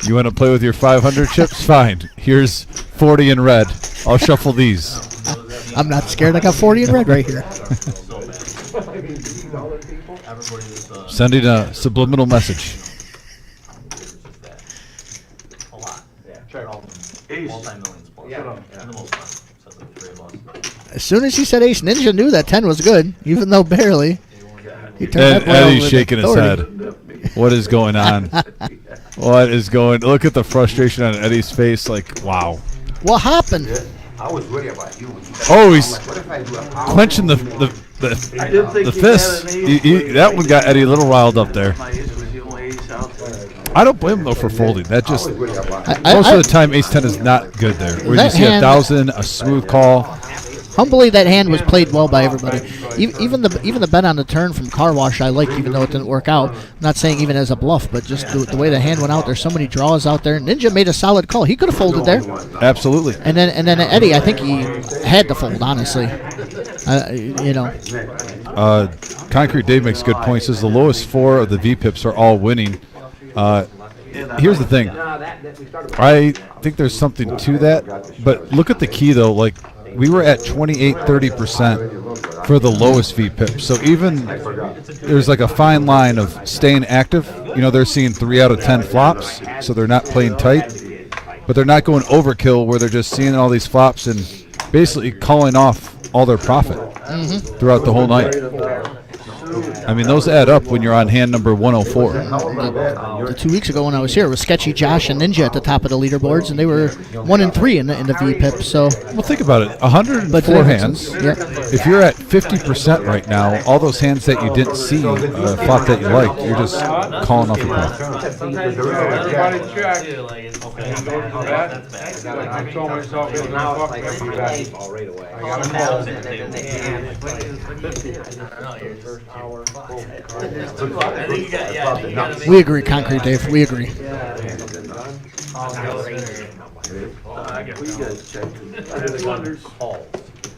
You want to play with your 500 chips? Fine. Here's 40 in red. I'll shuffle these. I'm not scared. I got 40 in red right here. So bad. Everybody was Sending a subliminal message. a lot. yeah, sure. Multi-millions plus. Yeah. For the most part. Except for the 3 of us. As soon as he said Ace, Ninja knew that 10 was good, even though barely. He turned And that boy Eddie's over with shaking his authority. head. What is going on? What is going? Look at the frustration on Eddie's face. Like, wow. What happened? I was worried about you. Oh, he's What if I do a clenching the I did think the he fist. had an ace. That one got Eddie a little riled up there. My ace was the only ace out there. I don't blame him though for folding. That just I was worried about most of the time Ace 10 is not good there. Where you That see hand- 1,000, a smooth call. Humbly, that hand was played well by everybody. Even the bet on the turn from Car Wash I liked, even though it didn't work out. I'm not saying even as a bluff, but just the way the hand went out. There's so many draws out there. Ninja made a solid call. He could have folded there. Absolutely. And then Eddie, I think he had to fold, honestly. Concrete Dave makes good points. Says the lowest 4 of the VPIPs are all winning. Here's the thing. I think there's something to that, but look at the key though. Like we were at 28-30% for the lowest VPIP. So even there's like a fine line of staying active. You know, they're seeing 3 out of 10 flops, so they're not playing tight, but they're not going overkill where they're just seeing all these flops and basically calling off all their profit throughout the whole night. I mean, those add up when you're on hand number 104. How about that? On your- 2 weeks ago when I was here, it was Sketchy Josh and Ninja at the top of the leaderboards, and they were 1 and 3 in the VPIP. So Well, think about it. 104 hands. Yeah. If you're at 50% right now, all those hands that you didn't see, thought that you liked, you're just calling off the ball. Sometimes Everybody check. too, like it's Okay, you go to the bat. that's bad. I told myself, it's Now not it's like fucking all right away. I Call got them a call. out, and then they can. Like, what do you do? I don't know, you're just, Hour. I think you got, yeah, I think you gotta make. we agree, Concrete Dave. We agree. We got checked. Calls.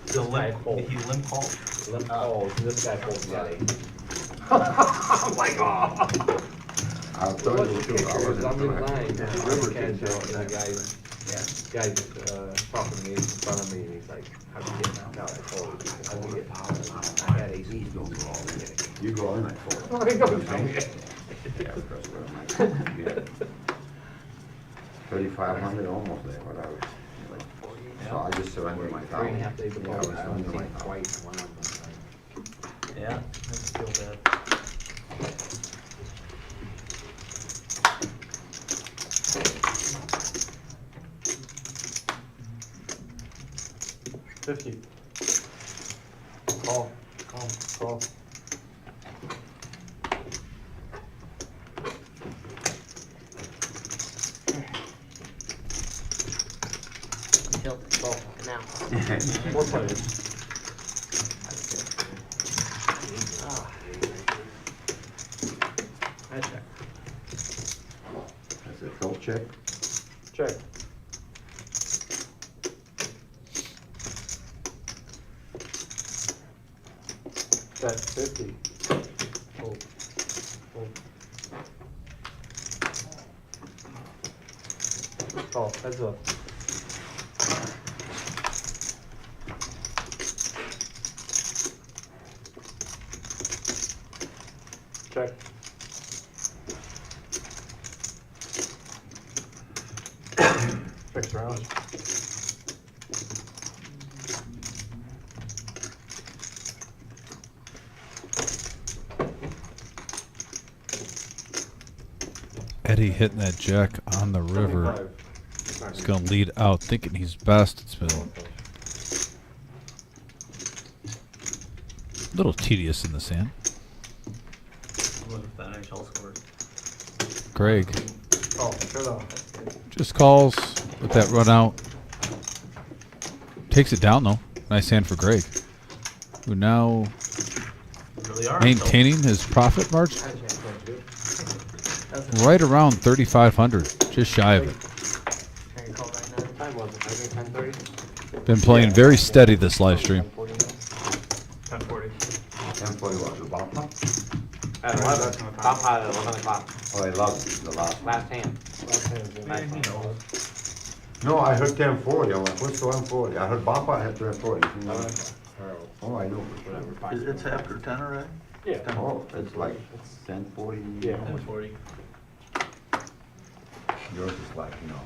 The limp, he limp called. Limp calls, this guy pulled together. I'll tell you the truth, I wasn't I'm in correct. line, river catch, and the guy just talking to me in front of me, and he's like, how'd you get knocked out? I told him, how'd you get knocked out? I had ace. You go in like four. I go, 3,500, almost there, whatever. So I just surrendered my Three and a thousand. half days ago, I was I surrendering my think thousand. twice, one of them. Yeah, that's feel bad. Call. Tilt. Now. Four players. I check. That's a tilt check. Check. That's 50. Fold. Call, heads up. Check. Fix round. Eddie hitting that jack on the river. He's going to lead out, thinking he's best. It's been a little tedious in the sand. I'm looking for the NHL scores. Greg Oh, shut off. just calls with that run out. Takes it down, though. Nice hand for Greg, who now Really are. maintaining his profit margin right around 3,500, just shy of it. Can you call right now? Time was it, I think 10:30? Been playing very steady this live stream. 10:40. 10:40 was the bottom. At 11, top out at 11 o'clock, Oh, I love it, the last one. last hand. Man, he knows. No, I heard 10:40, I'm like, what's the 140? I heard Bapa, I had 10:40. Oh, I know. It's after 10 already? Yeah. Oh, it's like 10:40. Yeah. 10:40. Yours is like, you know,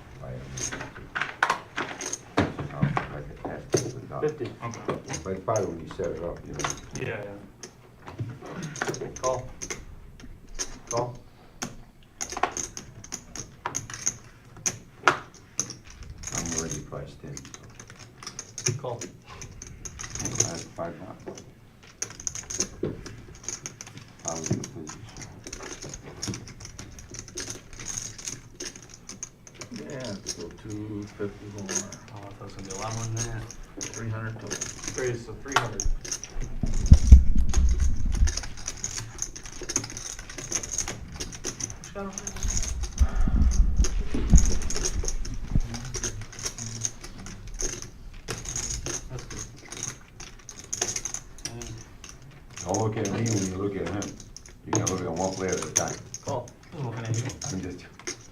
like a test. 50. Like probably when you set it up, you know. Yeah, Call. Call. I'm already priced in, so. Call. I have 5 bucks. I was in the position. Yeah, so 250 more, Oh, I thought it was gonna be a lot more than that. 300 total. Raise to 300. Don't look at me when you look at him. You can look at one player at a time. Call. I'm looking at you. I'm just.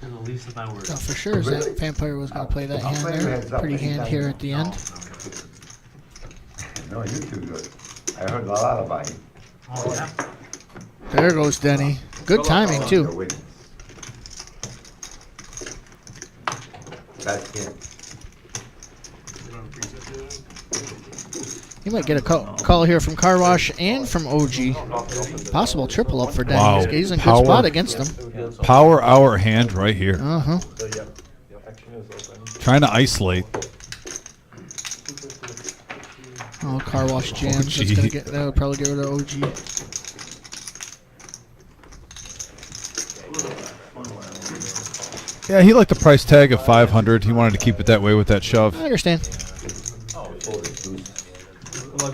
You're the least of my worries. Oh, for sure, is that Vampire was going to play that I'll hand play your there. heads up Pretty hand anytime here you at the want. end. No, you're too good. I heard a lot about you. Oh, yeah. There goes Denny. Good timing, You're too. winning. That's him. You might get a call here from Car Wash and from OG. Possible triple up for Denny. Wow. He's in good Power. spot against them. Power hour hand right here. Uh-huh. Trying to isolate. Oh, Car Wash jams. OG. That'll probably get rid of OG. Yeah, he liked the price tag of 500. He wanted to keep it that way with that shove. I understand.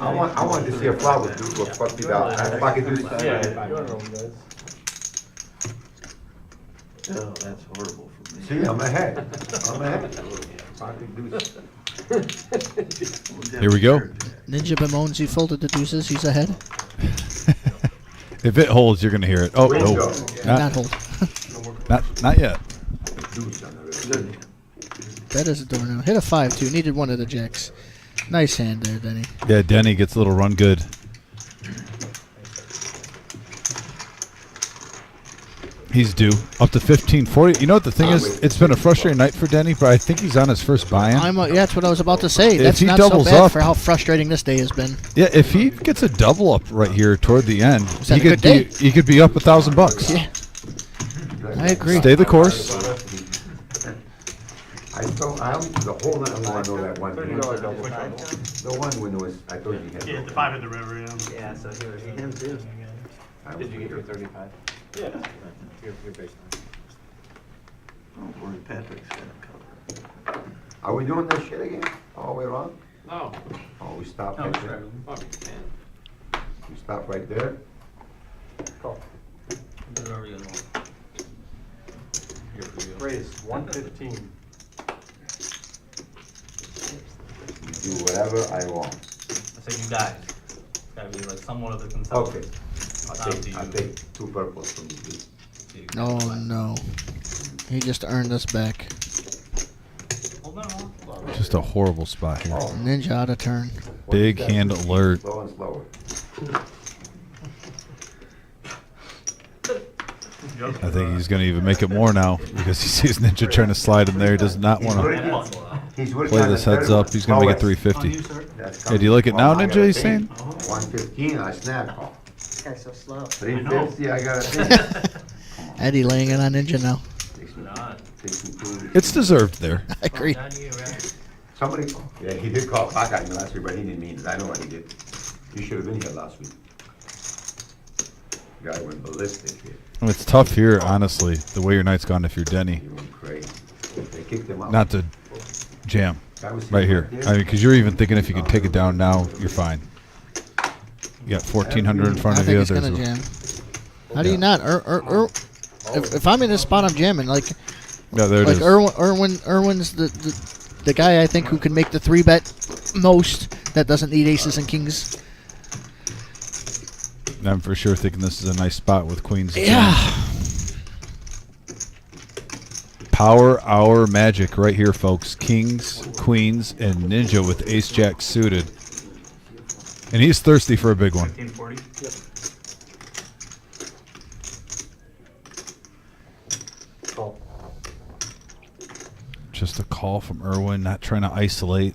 I want to see a flower do what fuck you got. Pocket deuce. Oh, that's horrible for me. See, I'm ahead. Pocket deuce. Here we go. Ninja bemoans he folded the deuces. He's ahead. If it holds, you're going to hear it. Oh, no. Not hold. Not yet. That is a door now. Hit a 5-2. Needed one of the jacks. Nice hand there, Denny. Yeah, Denny gets a little run good. He's due. Up to 1540. You know what the thing is? It's been a frustrating night for Denny, but I think he's on his first buy-in. Yeah, that's what I was about to say. If That's he not so doubles bad up- for how frustrating this day has been. Yeah, if he gets a double up right here toward the end, that he a good day? could be up $1,000. Yeah. I agree. Stay the course. The whole night I want to know that one. The one when it was, I told you he had. Yeah, the 5 at the river, yeah. Yeah, so him too. Did you get your 35? Yeah. Your baseline. Don't worry, Patrick's gonna cover. Are we doing this shit again? All the way around? No. Oh, we stopped No, right sure. there. Oh, you can. We stopped right there. Raise 115. Do whatever I want. I said you guys. It's gotta be like somewhat of a consensus. Okay. I'll take 2 purples from you. Oh, no. He just earned us back. Just a horrible spot here. Ninja out of turn. Big hand alert. Slower and slower. I think he's going to even make it more now because he sees Ninja trying to slide in there. He does not want to play this heads up. He's going to make it 350. Hey, do you like it now, Ninja, he's saying? 115, I snap. This guy's so slow. 350, I got it. Eddie laying it on Ninja now. It's deserved there. I agree. Somebody, yeah, he did call back at me last week, but he didn't mean it. I know what he did. You should have been here last week. Guy went ballistic here. Well, it's tough here, honestly, the way your night's gone if you're Denny. He went crazy. They kicked him out. Not to jam. Guy was Right sitting here. there. I mean, because you're even thinking if you can take it down now, you're fine. You got 1,400 in front I of think you. he's going to jam. How do you not? If I'm in this spot, I'm jamming. Like, Yeah, there it like is. Irwin's the guy I think who can make the 3-bet most that doesn't need aces and kings. I'm for sure thinking this is a nice spot with queens. Yeah. Power hour magic right here, folks. Kings, queens, and Ninja with ace jack suited. And he's thirsty for a big one. 1540. Yep. Call. Just a call from Irwin, not trying to isolate.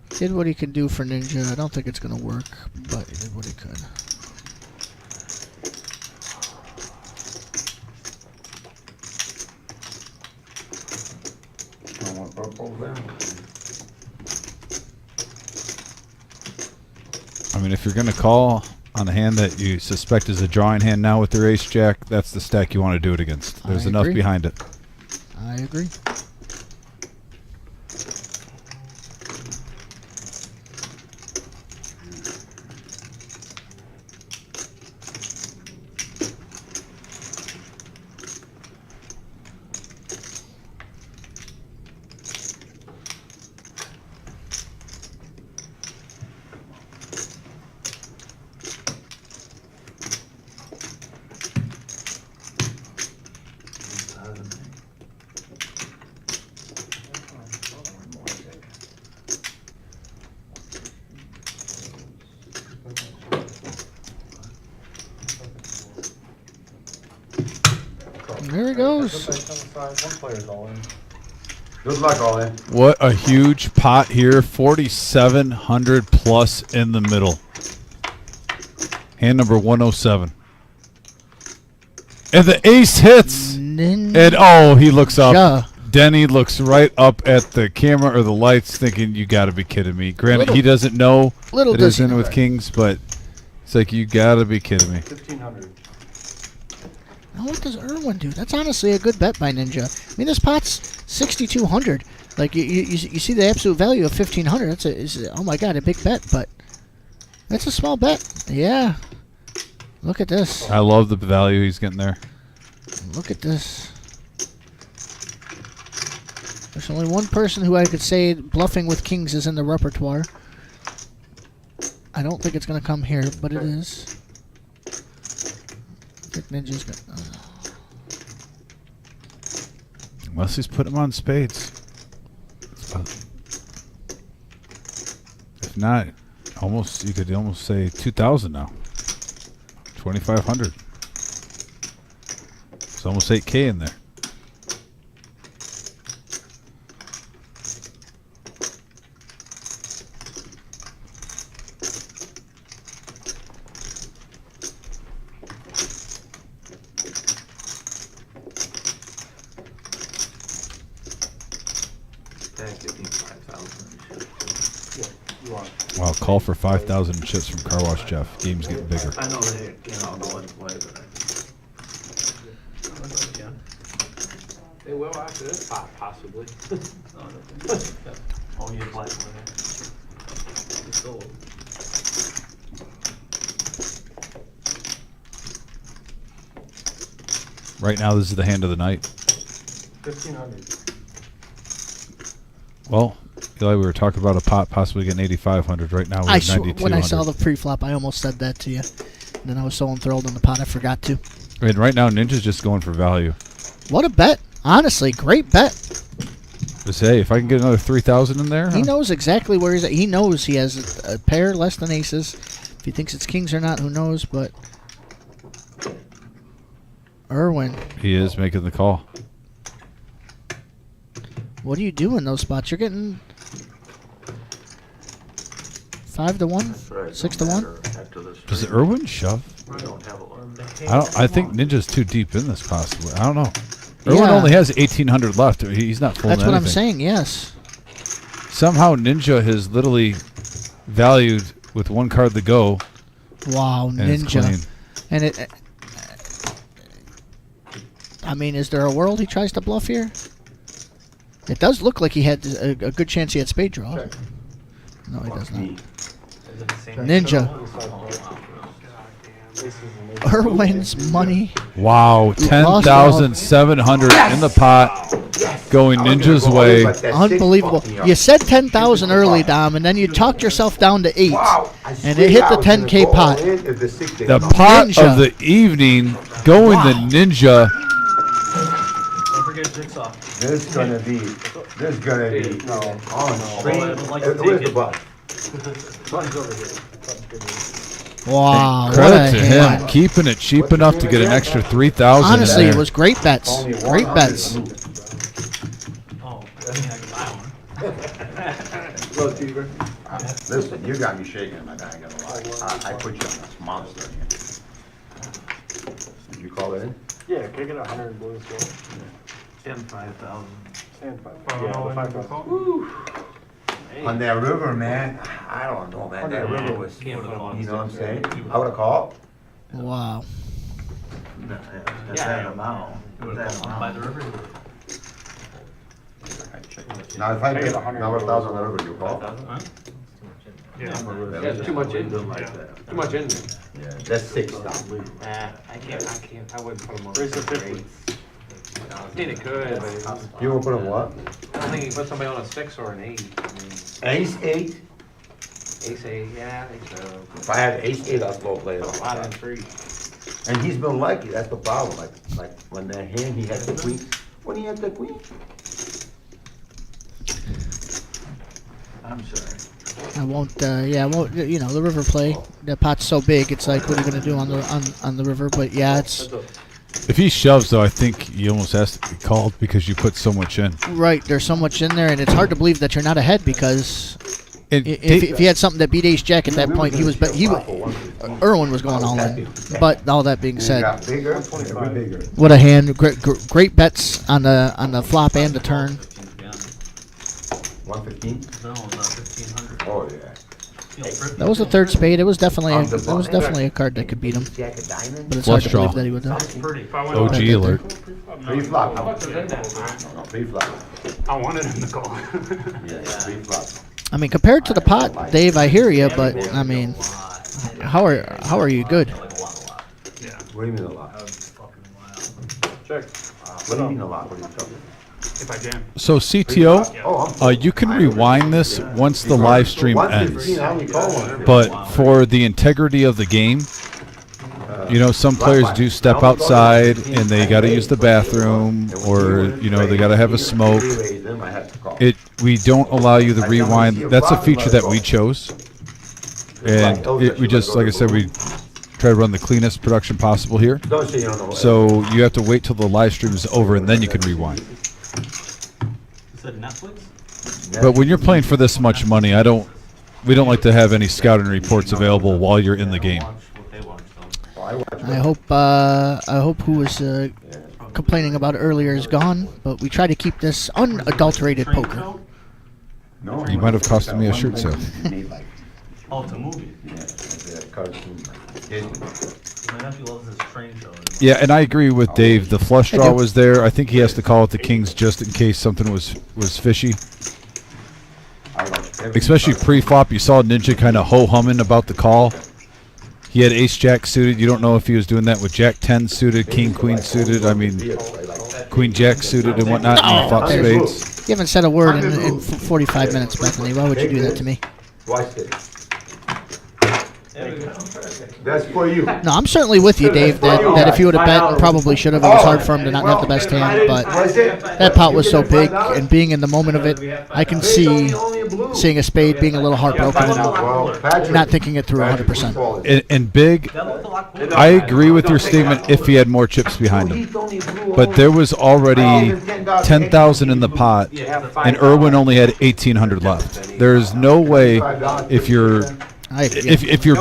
Did what he could do for Ninja. I don't think it's going to work, but he did what he could. No more purple there. I mean, if you're going to call on a hand that you suspect is a drawing hand now with their ace jack, that's the stack you want to do it against. There's I enough agree. behind it. I agree. There he goes. One player's all in. Good luck, all in. What a huge pot here. 4,700 plus in the middle. Hand number 107. And the ace hits. And oh, he looks up. Denny looks right up at the camera or the lights thinking, you got to be kidding me. Granted, he doesn't know that he's in with kings, but it's like, you got to be kidding me. 1,500. Now what does Irwin do? That's honestly a good bet by Ninja. I mean, this pot's 6,200. Like, you see the absolute value of 1,500. That's oh my God, a big bet, but that's a small bet. Yeah. Look at this. I love the value he's getting there. Look at this. There's only one person who I could say bluffing with kings is in the repertoire. I don't think it's going to come here, but it is. I think Ninja's going Unless he's putting him on spades. If not, you could almost say 2,000 now. 2,500. It's almost 8K in there. Wow, call for 5,000 chips from Car Wash Jeff. Game's getting bigger. I know they, I'll go and play, but They will after this pot, possibly. Oh, he has black in there. He's sold. Right now, this is the hand of the night. 1,500. Well, Eli, we were talking about a pot possibly getting 8,500. Right now, we're at 9,200. When I saw the pre-flop, I almost said that to you. And then I was so enthralled in the pot, I forgot to. And right now, Ninja's just going for value. What a bet. Honestly, great bet. Just say, if I can get another 3,000 in there. He knows exactly where he's at. He knows he has a pair less than aces. If he thinks it's kings or not, who knows, but Irwin. He is making the call. What do you do in those spots? You're getting 5 to 1, 6 to 1. Does Irwin shove? I don't have a one. I think Ninja's too deep in this possibly. I don't know. Irwin only has 1,800 left. He's not fooling That's what anything. I'm saying, yes. Somehow Ninja has literally valued with one card to go. Wow, and it's Ninja. clean. And it... I mean, is there a world he tries to bluff here? It does look like he had a good chance he had spade draw. Check. No, he does not. Check. Ninja. Irwin's money. Wow, 10,700 in the pot, going Ninja's way. Unbelievable. You said 10,000 early, Dom, and then you talked yourself down to 8, and it hit the 10K pot. The pot Ninja. of the evening, going the Ninja. Don't forget Jigsaw. This is gonna be No. on I would like to Where's take the it. butt? Button's over here. Wow. What Credit a to hand. him, keeping it cheap enough to get an extra 3,000. Honestly, in it there. was great bets. Only Great 100 bets. to move. Oh, I mean, I can buy one. Little deeper. Listen, you got me shaking, my guy, I gotta lie. I put you on this monster here. Did you call it in? Yeah, can I get 100 in blue as well? And 5,000. And 5. Yeah, the 5,000. On that river, man, I don't know, man, that river was, you know what I'm saying? I would've called. Wow. No, that amount. You would have gone by the river. Now, if I get another 1,000 on the river, you call? Huh? Yeah. Yeah, too much in. Like that. Too much in there. Yeah, that's 6 now. I can't, I wouldn't put them on. Raise to 50. I mean, it could, but You wanna put a what? I don't think you can put somebody on a 6 or an 8. I mean, Ace 8? ace 8, yeah, I think so. If I had ace 8, I'd slow play it. A lot in 3. And he's been lucky, that's the problem, like when that hand, he had the queen, when he had the queen. I'm sorry. I won't, you know, the river play, the pot's so big, it's like, what are you going to do on the river? But yeah, it's If he shoves, though, I think he almost has to be called because you put so much in. Right, there's so much in there, and it's hard to believe that you're not ahead because if he had something that beat ace jack at that point, Irwin was going all in. But all that being said, what a hand! Great bets on the flop and the turn. 115? No, it was 1500. Oh, yeah. That was the third spade. It was definitely a card that could beat him. But it's hard to believe that he would do. OG alert. Pre-flop. How much was in that? No, pre-flop. I wanted him to go. Pre-flop. I mean, compared to the pot, Dave, I hear you, but I mean, how are you good? What do you mean a lot? Check. What do you mean a lot? What are you talking? If I jam. So CTO, Oh, you can rewind this once the live stream ends. 115, I only call one. But for the integrity of the game, you know, some players do step outside and they got to use the bathroom, or you know, they got to have a smoke. We don't allow you to rewind. That's a feature that we chose, and we just, like I said, we try to run the cleanest production possible here. Don't say you don't know. So you have to wait till the live stream is over and then you can rewind. You said Netflix? But when you're playing for this much money, we don't like to have any scouting reports available while you're in the game. I hope who was complaining about it earlier is gone, but we try to keep this unadulterated poker. You might have costed me a shirt sale. Oh, it's a movie. Yeah, My nephew loves this train show. Yeah, and I agree with Dave. The flush draw was there. I think he has to call it the kings just in case something was fishy. Especially pre-flop, you saw Ninja kind of ho-humming about the call. He had ace-jack suited. You don't know if he was doing that with jack-10 suited, king-queen suited. I mean, queen-jack suited and whatnot. And he flop spades. You haven't said a word in 45 minutes, Bethany. Why would you do that to me? Watch this. That's for you. No, I'm certainly with you, Dave, that if you would have bet and probably should have, it was hard for him to not have the best hand, but that pot was so big, and being in the moment of it, I can see seeing a spade, being a little heartbroken, and not thinking it through 100%. And big, I agree with your statement if he had more chips behind him. But there was already 10,000 in the pot, and Irwin only had 1,800 left. There's no way if you're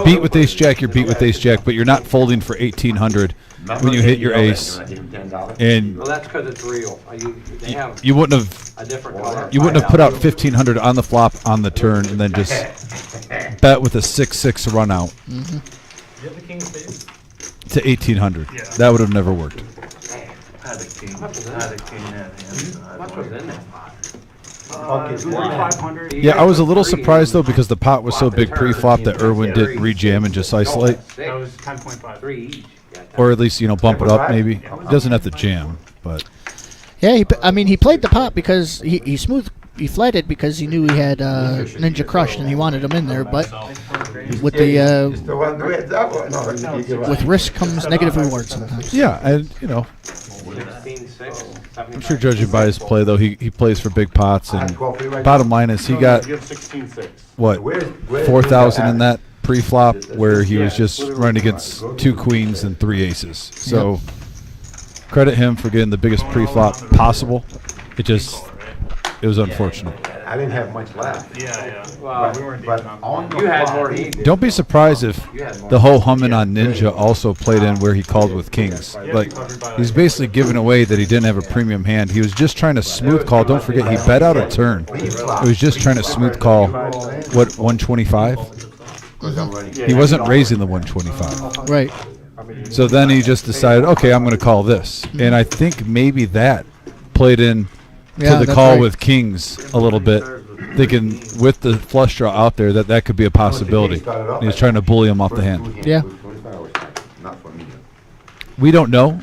beat with ace jack, you're beat with ace jack, but you're not folding for 1,800 when you hit your ace. And Well, that's because it's real. They have you wouldn't have a different color. you wouldn't have put out 1,500 on the flop on the turn and then just bet with a 6-6 run out You have the king of spades? to 1,800. That would have never worked. Had a king, had a king at hand. How much was in that pot? Okay, 4,500. Yeah, I was a little surprised though because the pot was so big pre-flop that Irwin didn't rejam and just isolate, That was 10.5. 3 each. or at least bump it up maybe. He doesn't have to jam, but Yeah, he played the pot because he flatted because he knew he had Ninja crushed and he wanted him in there, but with with risk comes negative reward sometimes. yeah, and 16-6. I'm sure judging by his play though, he plays for big pots, and bottom line is he got Give 16-6. what 4,000 in that pre-flop where he was just running against 2 queens and 3 aces. So credit him for getting the biggest pre-flop possible. It was unfortunate. I didn't have much left. Yeah. Well, we weren't deep But enough. on the You had flop, more heat. Don't be surprised if the whole humming on Ninja also played in where he called with kings. Like, he's basically giving away that he didn't have a premium hand. He was just trying to smooth call. Don't forget, he bet out a turn. He was just trying to smooth call, 125? He wasn't raising the 125. Right. So then he just decided, okay, I'm going to call this. And I think maybe that played in to the that's call right. with kings a little bit, thinking with the flush draw out there that could be a possibility. And he was trying to bully him off the hand. Yeah. Not for me. We don't know.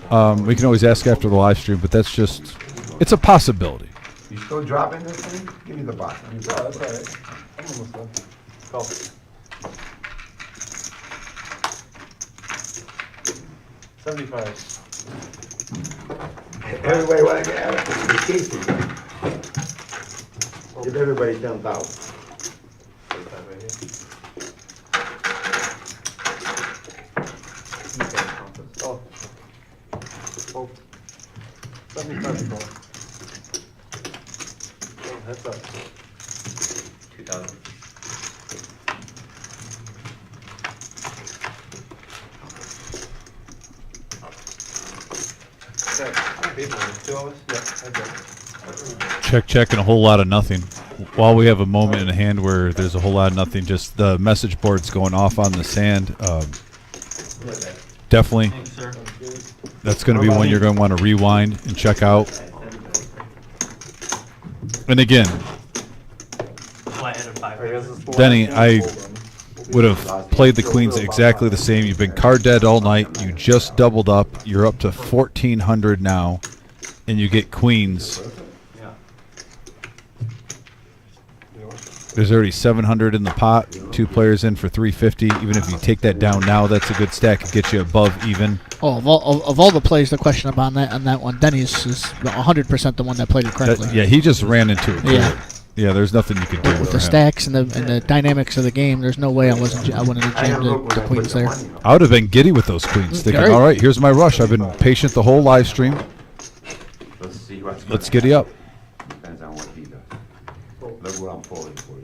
We can always ask after the live stream, but it's a possibility. You still dropping this thing? Give me the box. That's all right. I'm almost done. Call. 75. Everybody want to get out of the cases. Give everybody 10,000. Oh. That's up. 2,000. Two of us? Yeah. Check, and a whole lot of nothing. While we have a moment in hand where there's a whole lot of nothing, just the message board's going off on the sand. Definitely, Thanks, sir. that's going to be one you're going to want to rewind and check out. And again, Flat headed 5. Denny, I would have played the queens exactly the same. You've been card dead all night. You just doubled up. You're up to 1,400 now, and you get queens. There's already 700 in the pot. 2 players in for 350. Even if you take that down now, that's a good stack. It gets you above even. Oh, of all the plays, the question about that one, Denny's is 100% the one that played it correctly. Yeah, he just ran into it. Yeah. Yeah, there's nothing you could do With the stacks and the dynamics of the game, there's no way I wouldn't have jammed the queens there. I would have been giddy with those queens, thinking, Right. all right, here's my rush. I've been patient the whole live stream. Let's see what's Let's giddy up. Depends on what he does. Look what I'm folding for you.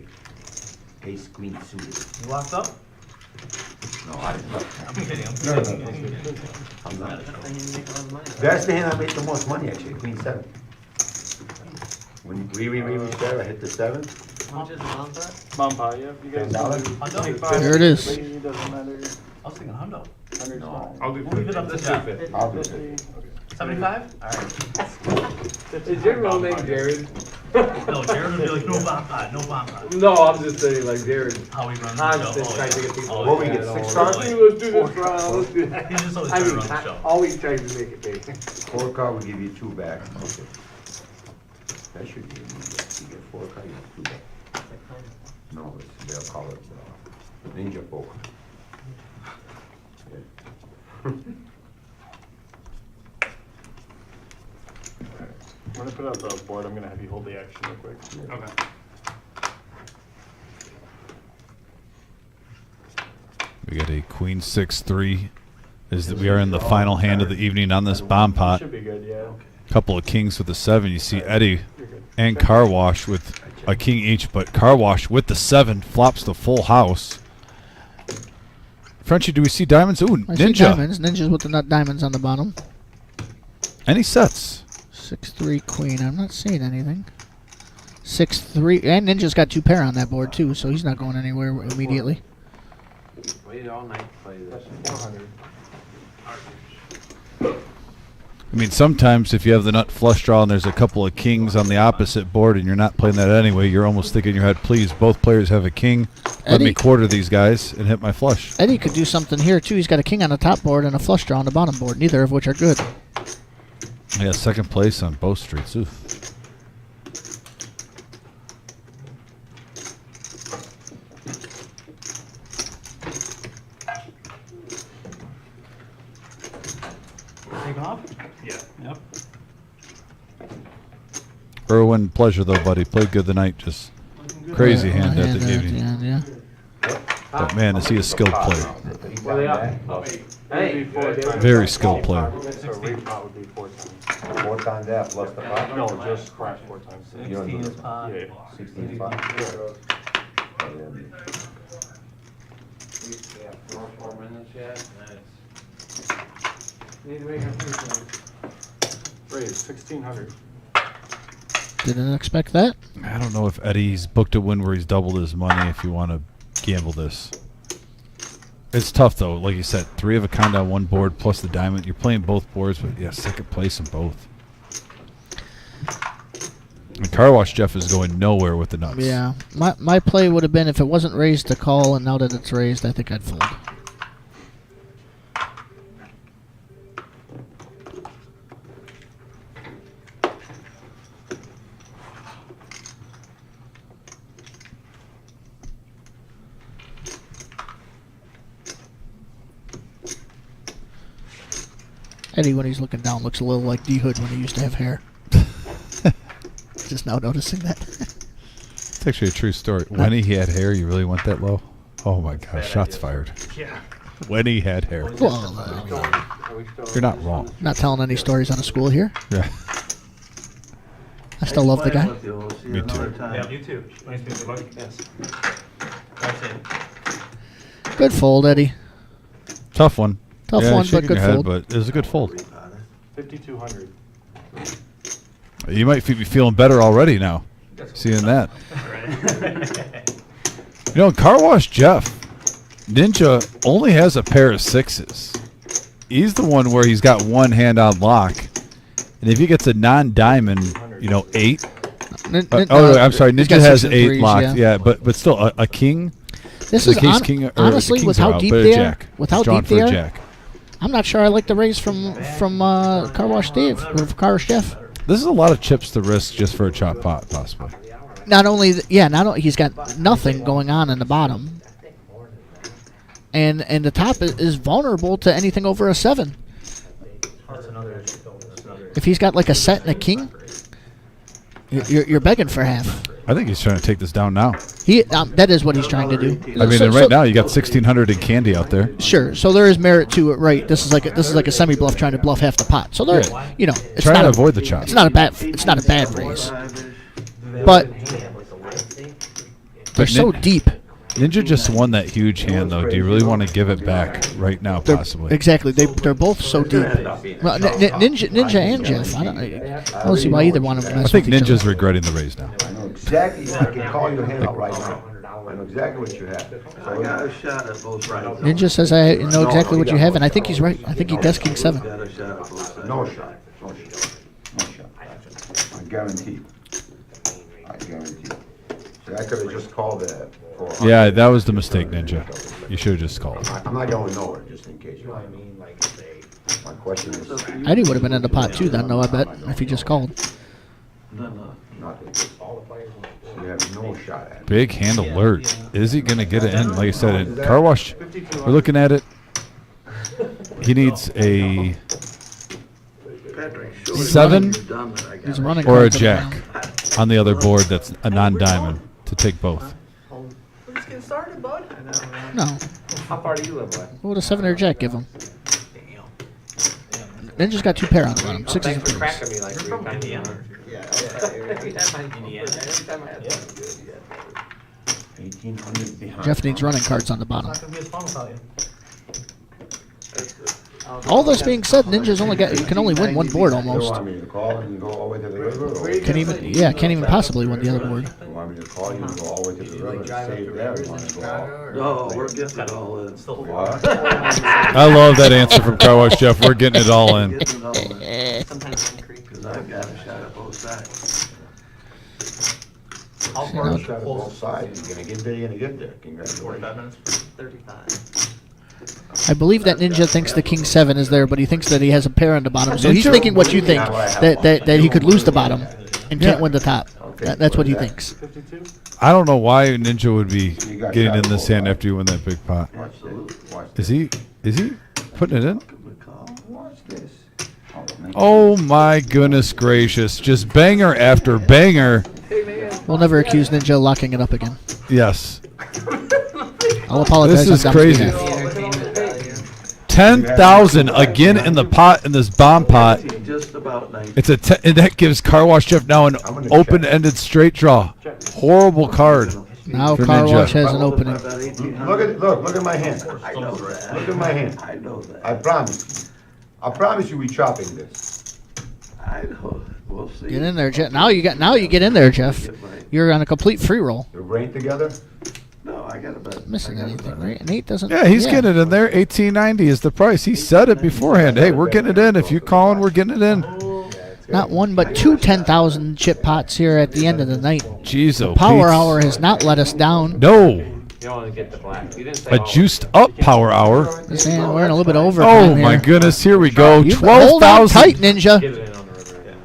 Ace, queen suited. You locked up? No, I didn't. I'm kidding. I'm not. That's the hand I made the most money, actually, queen 7. When we share, I hit the 7. How much is the bomb bet? Mampa, yeah. You guys $10. Here it is. Doesn't matter. I was thinking hundo. I'll do Leave it up to Jeff. I'll do it. 75? Alright. Is your real name Jared? No, Jared would be like, no bomb pot, no bomb pot. No, I'm just saying like Jared. How he runs the Constant show. trying to get people. What we get, 6 stars? Let's do this round. Let's do that. He's just always I trying to mean, run the show. always trying to make it big. 4 card will give you 2 back. Okay. That should be easy. You get 4 card, you get 2 back. No, they'll call it Ninja Poker. Yeah. I'm gonna put out the board, I'm gonna have you hold the action real quick. Okay. We got a queen 6-3. We are in the final hand of the evening on this bomb pot. Should be good, yeah. Couple of kings with the 7. You see Eddie You're good. and Car Wash with a king each, but Car Wash with the 7 flops the full house. Frenchie, do we see diamonds? Ooh, I see Ninja. diamonds. Ninjas with the nut diamonds on the bottom. Any sets? 6-3 queen. I'm not seeing anything. 6-3, and Ninja's got 2 pair on that board too, so he's not going anywhere immediately. Waited all night to play this. 400. I mean, sometimes if you have the nut flush draw and there's a couple of kings on the opposite board and you're not playing that anyway, you're almost thinking in your head, please, both players have a king. Let me quarter these guys and hit my flush. Eddie could do something here too. He's got a king on the top board and a flush draw on the bottom board, neither of which are good. Yeah, second place on both streets. Oof. Take off? Yeah. Yep. Irwin, pleasure though, buddy. Played good tonight. Just crazy hand at the evening. Yeah. But man, is he a skilled player. Where they at? Hey. Very skilled player. So repot would be 4 times. 4 times that plus the 5? No, just crash 4 times. 16 is pot. Yeah. 16 is 5? We have 4 minutes yet. Need to make a few things. Raise 1,600. Didn't expect that. I don't know if Eddie's booked a win where he's doubled his money if you want to gamble this. It's tough, though. Like you said, 3 of a kind on one board plus the diamond. You're playing both boards, but yeah, second place in both. And Car Wash Jeff is going nowhere with the nuts. Yeah. My play would have been if it wasn't raised to call, and now that it's raised, I think I'd fold. Eddie, when he's looking down, looks a little like D Hood when he used to have hair. Just now noticing that. It's actually a true story. When he had hair, you really went that low? Oh my gosh, shots fired. Yeah. When he had hair. Well, You're not wrong. not telling any stories out of school here. Yeah. still love the guy. With you. We'll see you Me too. another time. Yeah, you too. Nice meeting you, Buck. Yes. That's it. Good fold, Eddie. Tough one. Tough Yeah, one, but shaking good your head, fold. but it was a good fold. 5,200. You might be feeling better already now, seeing that. You know, Car Wash Jeff, Ninja only has a pair of sixes. He's the one where he's got one hand on lock. And if he gets a non-diamond, 8. I'm sorry, he's Ninja got has 6 and 8 3s, locked. yeah. But still, a king. This the is case king, or honestly, the with kings are how out, deep but a they are, jack. with how He's drawn deep for they a are, jack. I'm not sure I like the raise from Car Wash Dave or Car Wash Jeff. This is a lot of chips to risk just for a chop pot, possibly. Not only, he's got nothing going on in the bottom, and the top is vulnerable to anything over a 7. If he's got like a set and a king, you're begging for half. I think he's trying to take this down now. That is what he's trying to do. I mean, and right now you got 1,600 in candy out there. Sure. So there is merit to it, right? This is like a semi bluff trying to bluff half the pot. So there, it's Trying not to a, avoid the chop. It's not a bad raise, but they're so deep. Ninja just won that huge hand, though. Do you really want to give it back right now, possibly? Exactly. They're both so deep. Well, Ninja and Jeff. I don't see why either one of them. I think Ninja's regretting the raise now. I know exactly, I can call your hand out right now. I know exactly what you have. I got a shot at both sides. Ninja says I know exactly what you have, and I think he's right. I think he guessed king 7. Got a shot at both sides. No shot, no shot, no shot. I guarantee. I guarantee. See, I could have just called that. Yeah, that was the mistake, Ninja. You should have just called. I'm not going nowhere, just in case. My question is. Eddie would have been in the pot too, then, though, I bet, if he just called. No. Nothing. So you have no shot at it. Big hand alert. Is he going to get it in? Like I said, in Car Wash, we're looking at it. He needs a 7 He's running or a cards up jack now. on the other board that's a non-diamond to take both. We're just getting started, bud. No. How far do you live, bud? What would a 7 or a jack give him? Ninja's got 2 pair on the bottom. 6s and Thanks for 3s. cracking me like You're 3 from times. Indiana. Yeah, every time I Indiana. every time I had something good, yeah. 1,800 behind. Jeff needs running cards on the bottom. It's not gonna be as fun without you. All this being said, Ninja's can only win one board You almost. want me to call and go all the way to the river? Or Can't even possibly win the other board. you want me to call you and go all the way to the river and save there? You want to go all? No, we're getting it all in. What? I love that answer from Car Wash Jeff. We're getting it all in. Getting it all in. Sometimes Pine Creek. Because I've got a shot at both sides. How You far know, is shot at both sides. You're gonna get there, you're gonna get there. 45 Congratulations. minutes? 35. I believe that Ninja thinks the king 7 is there, but he thinks that he has a pair on the bottom. So he's Ninja- thinking what you think, that he could lose the bottom and can't Yeah. win the top. That's what he thinks. I don't know why Ninja would be You got getting shot in this at hand both after you win that big pot. Watch this. Watch this. Is he putting it in? Good call. Watch this. Oh my goodness gracious. Just banger after banger. We'll never accuse Ninja of locking it up again. Yes. I'll apologize. This is on Dom's crazy. behalf. The entertainment value. 10,000 again in the pot, in this bomb pot. Just about 19. It's and that gives Car Wash Jeff now an open-ended straight draw. Horrible card. Now for Car Ninja. Wash has an opening. About 1,800. Look at my hand. I know that. Look at my hand. I know that. I promise you we chopping this. I know. We'll see. Get in there, Jeff. Now you get in there, Jeff. You're on a complete free roll. The rain together? No, I got a bet. Missing anything, right? And 8 doesn't. Yeah, he's getting it in there. 1890 is the price. He said it beforehand. Hey, we're getting it in. If you're calling, we're getting it in. Not one, but 2 10,000 chip pots here at the end of the night. Jeez, oh, Power Pete's- Hour has not let us down. No. You only get the black. You didn't say A juiced up Power Hour. This hand, we're in a little bit over. Oh my goodness, here we go. You hold on 12,000. tight, Ninja. Get it in on the river.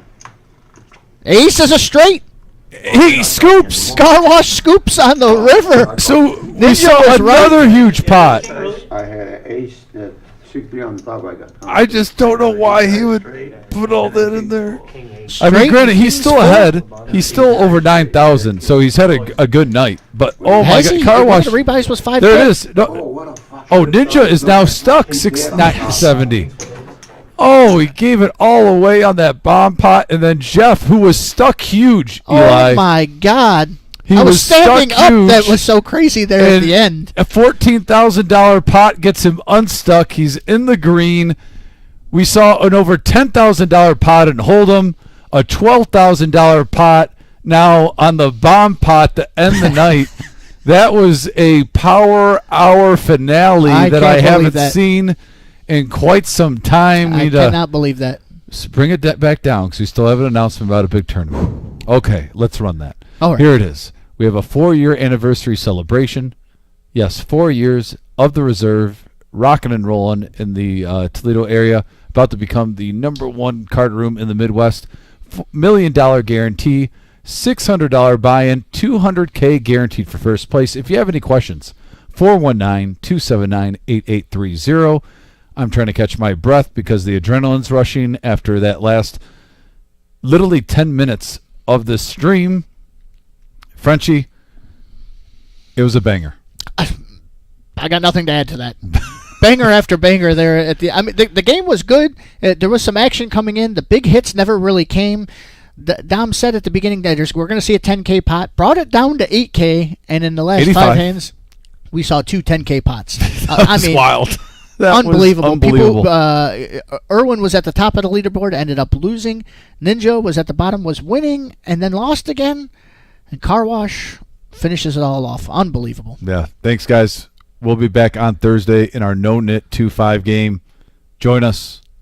Ace is a straight. He scoops. Car Wash scoops on the river. So we Ninja saw was right. another huge pot. I had an ace that 6-3 on the top I got. I just don't know why he would put all that in there. I mean, Straight granted, he's kings still full. ahead. He's still over 9,000, so he's had a good night. But oh my Has God, he? Car Wash. The rebuys was 5. There it is. No. Oh, Ninja is now stuck 670. Oh, he gave it all away on that bomb pot. And then Jeff, who was stuck huge, Eli. Oh, my God. He I was stuck standing up. huge, That was so crazy there at and the end. A $14,000 pot gets him unstuck. He's in the green. We saw an over $10,000 pot in Hold'em, a $12,000 pot now on the bomb pot to end the night. That was a power hour finale that I haven't seen in quite some time. I cannot believe that. Bring it back down because we still have an announcement about a big tournament. Okay, let's run that. All right. Here it is. We have a 4-year anniversary celebration. Yes, 4 years of the reserve, rocking and rolling in the Toledo area, about to become the #1 card room in the Midwest. $1 million guarantee, $600 buy-in, $200K guaranteed for first place. If you have any questions, 419-279-8830. I'm trying to catch my breath because the adrenaline's rushing after that last literally 10 minutes of the stream. Frenchie, it was a banger. I got nothing to add to that. Banger after banger there at the. I mean, the game was good. There was some action coming in. The big hits never really came. Dom said at the beginning that we're going to see a 10K pot. Brought it down to 8K, and in the last 85. 5 hands, we saw 2 10K pots. That's wild. That unbelievable. was unbelievable. People. Irwin was at the top of the leaderboard, ended up losing. Ninja was at the bottom, was winning, and then lost again. And Car Wash finishes it all off. Unbelievable. Yeah. Thanks, guys. We'll be back on Thursday in our no-knit 2-5 game. Join us.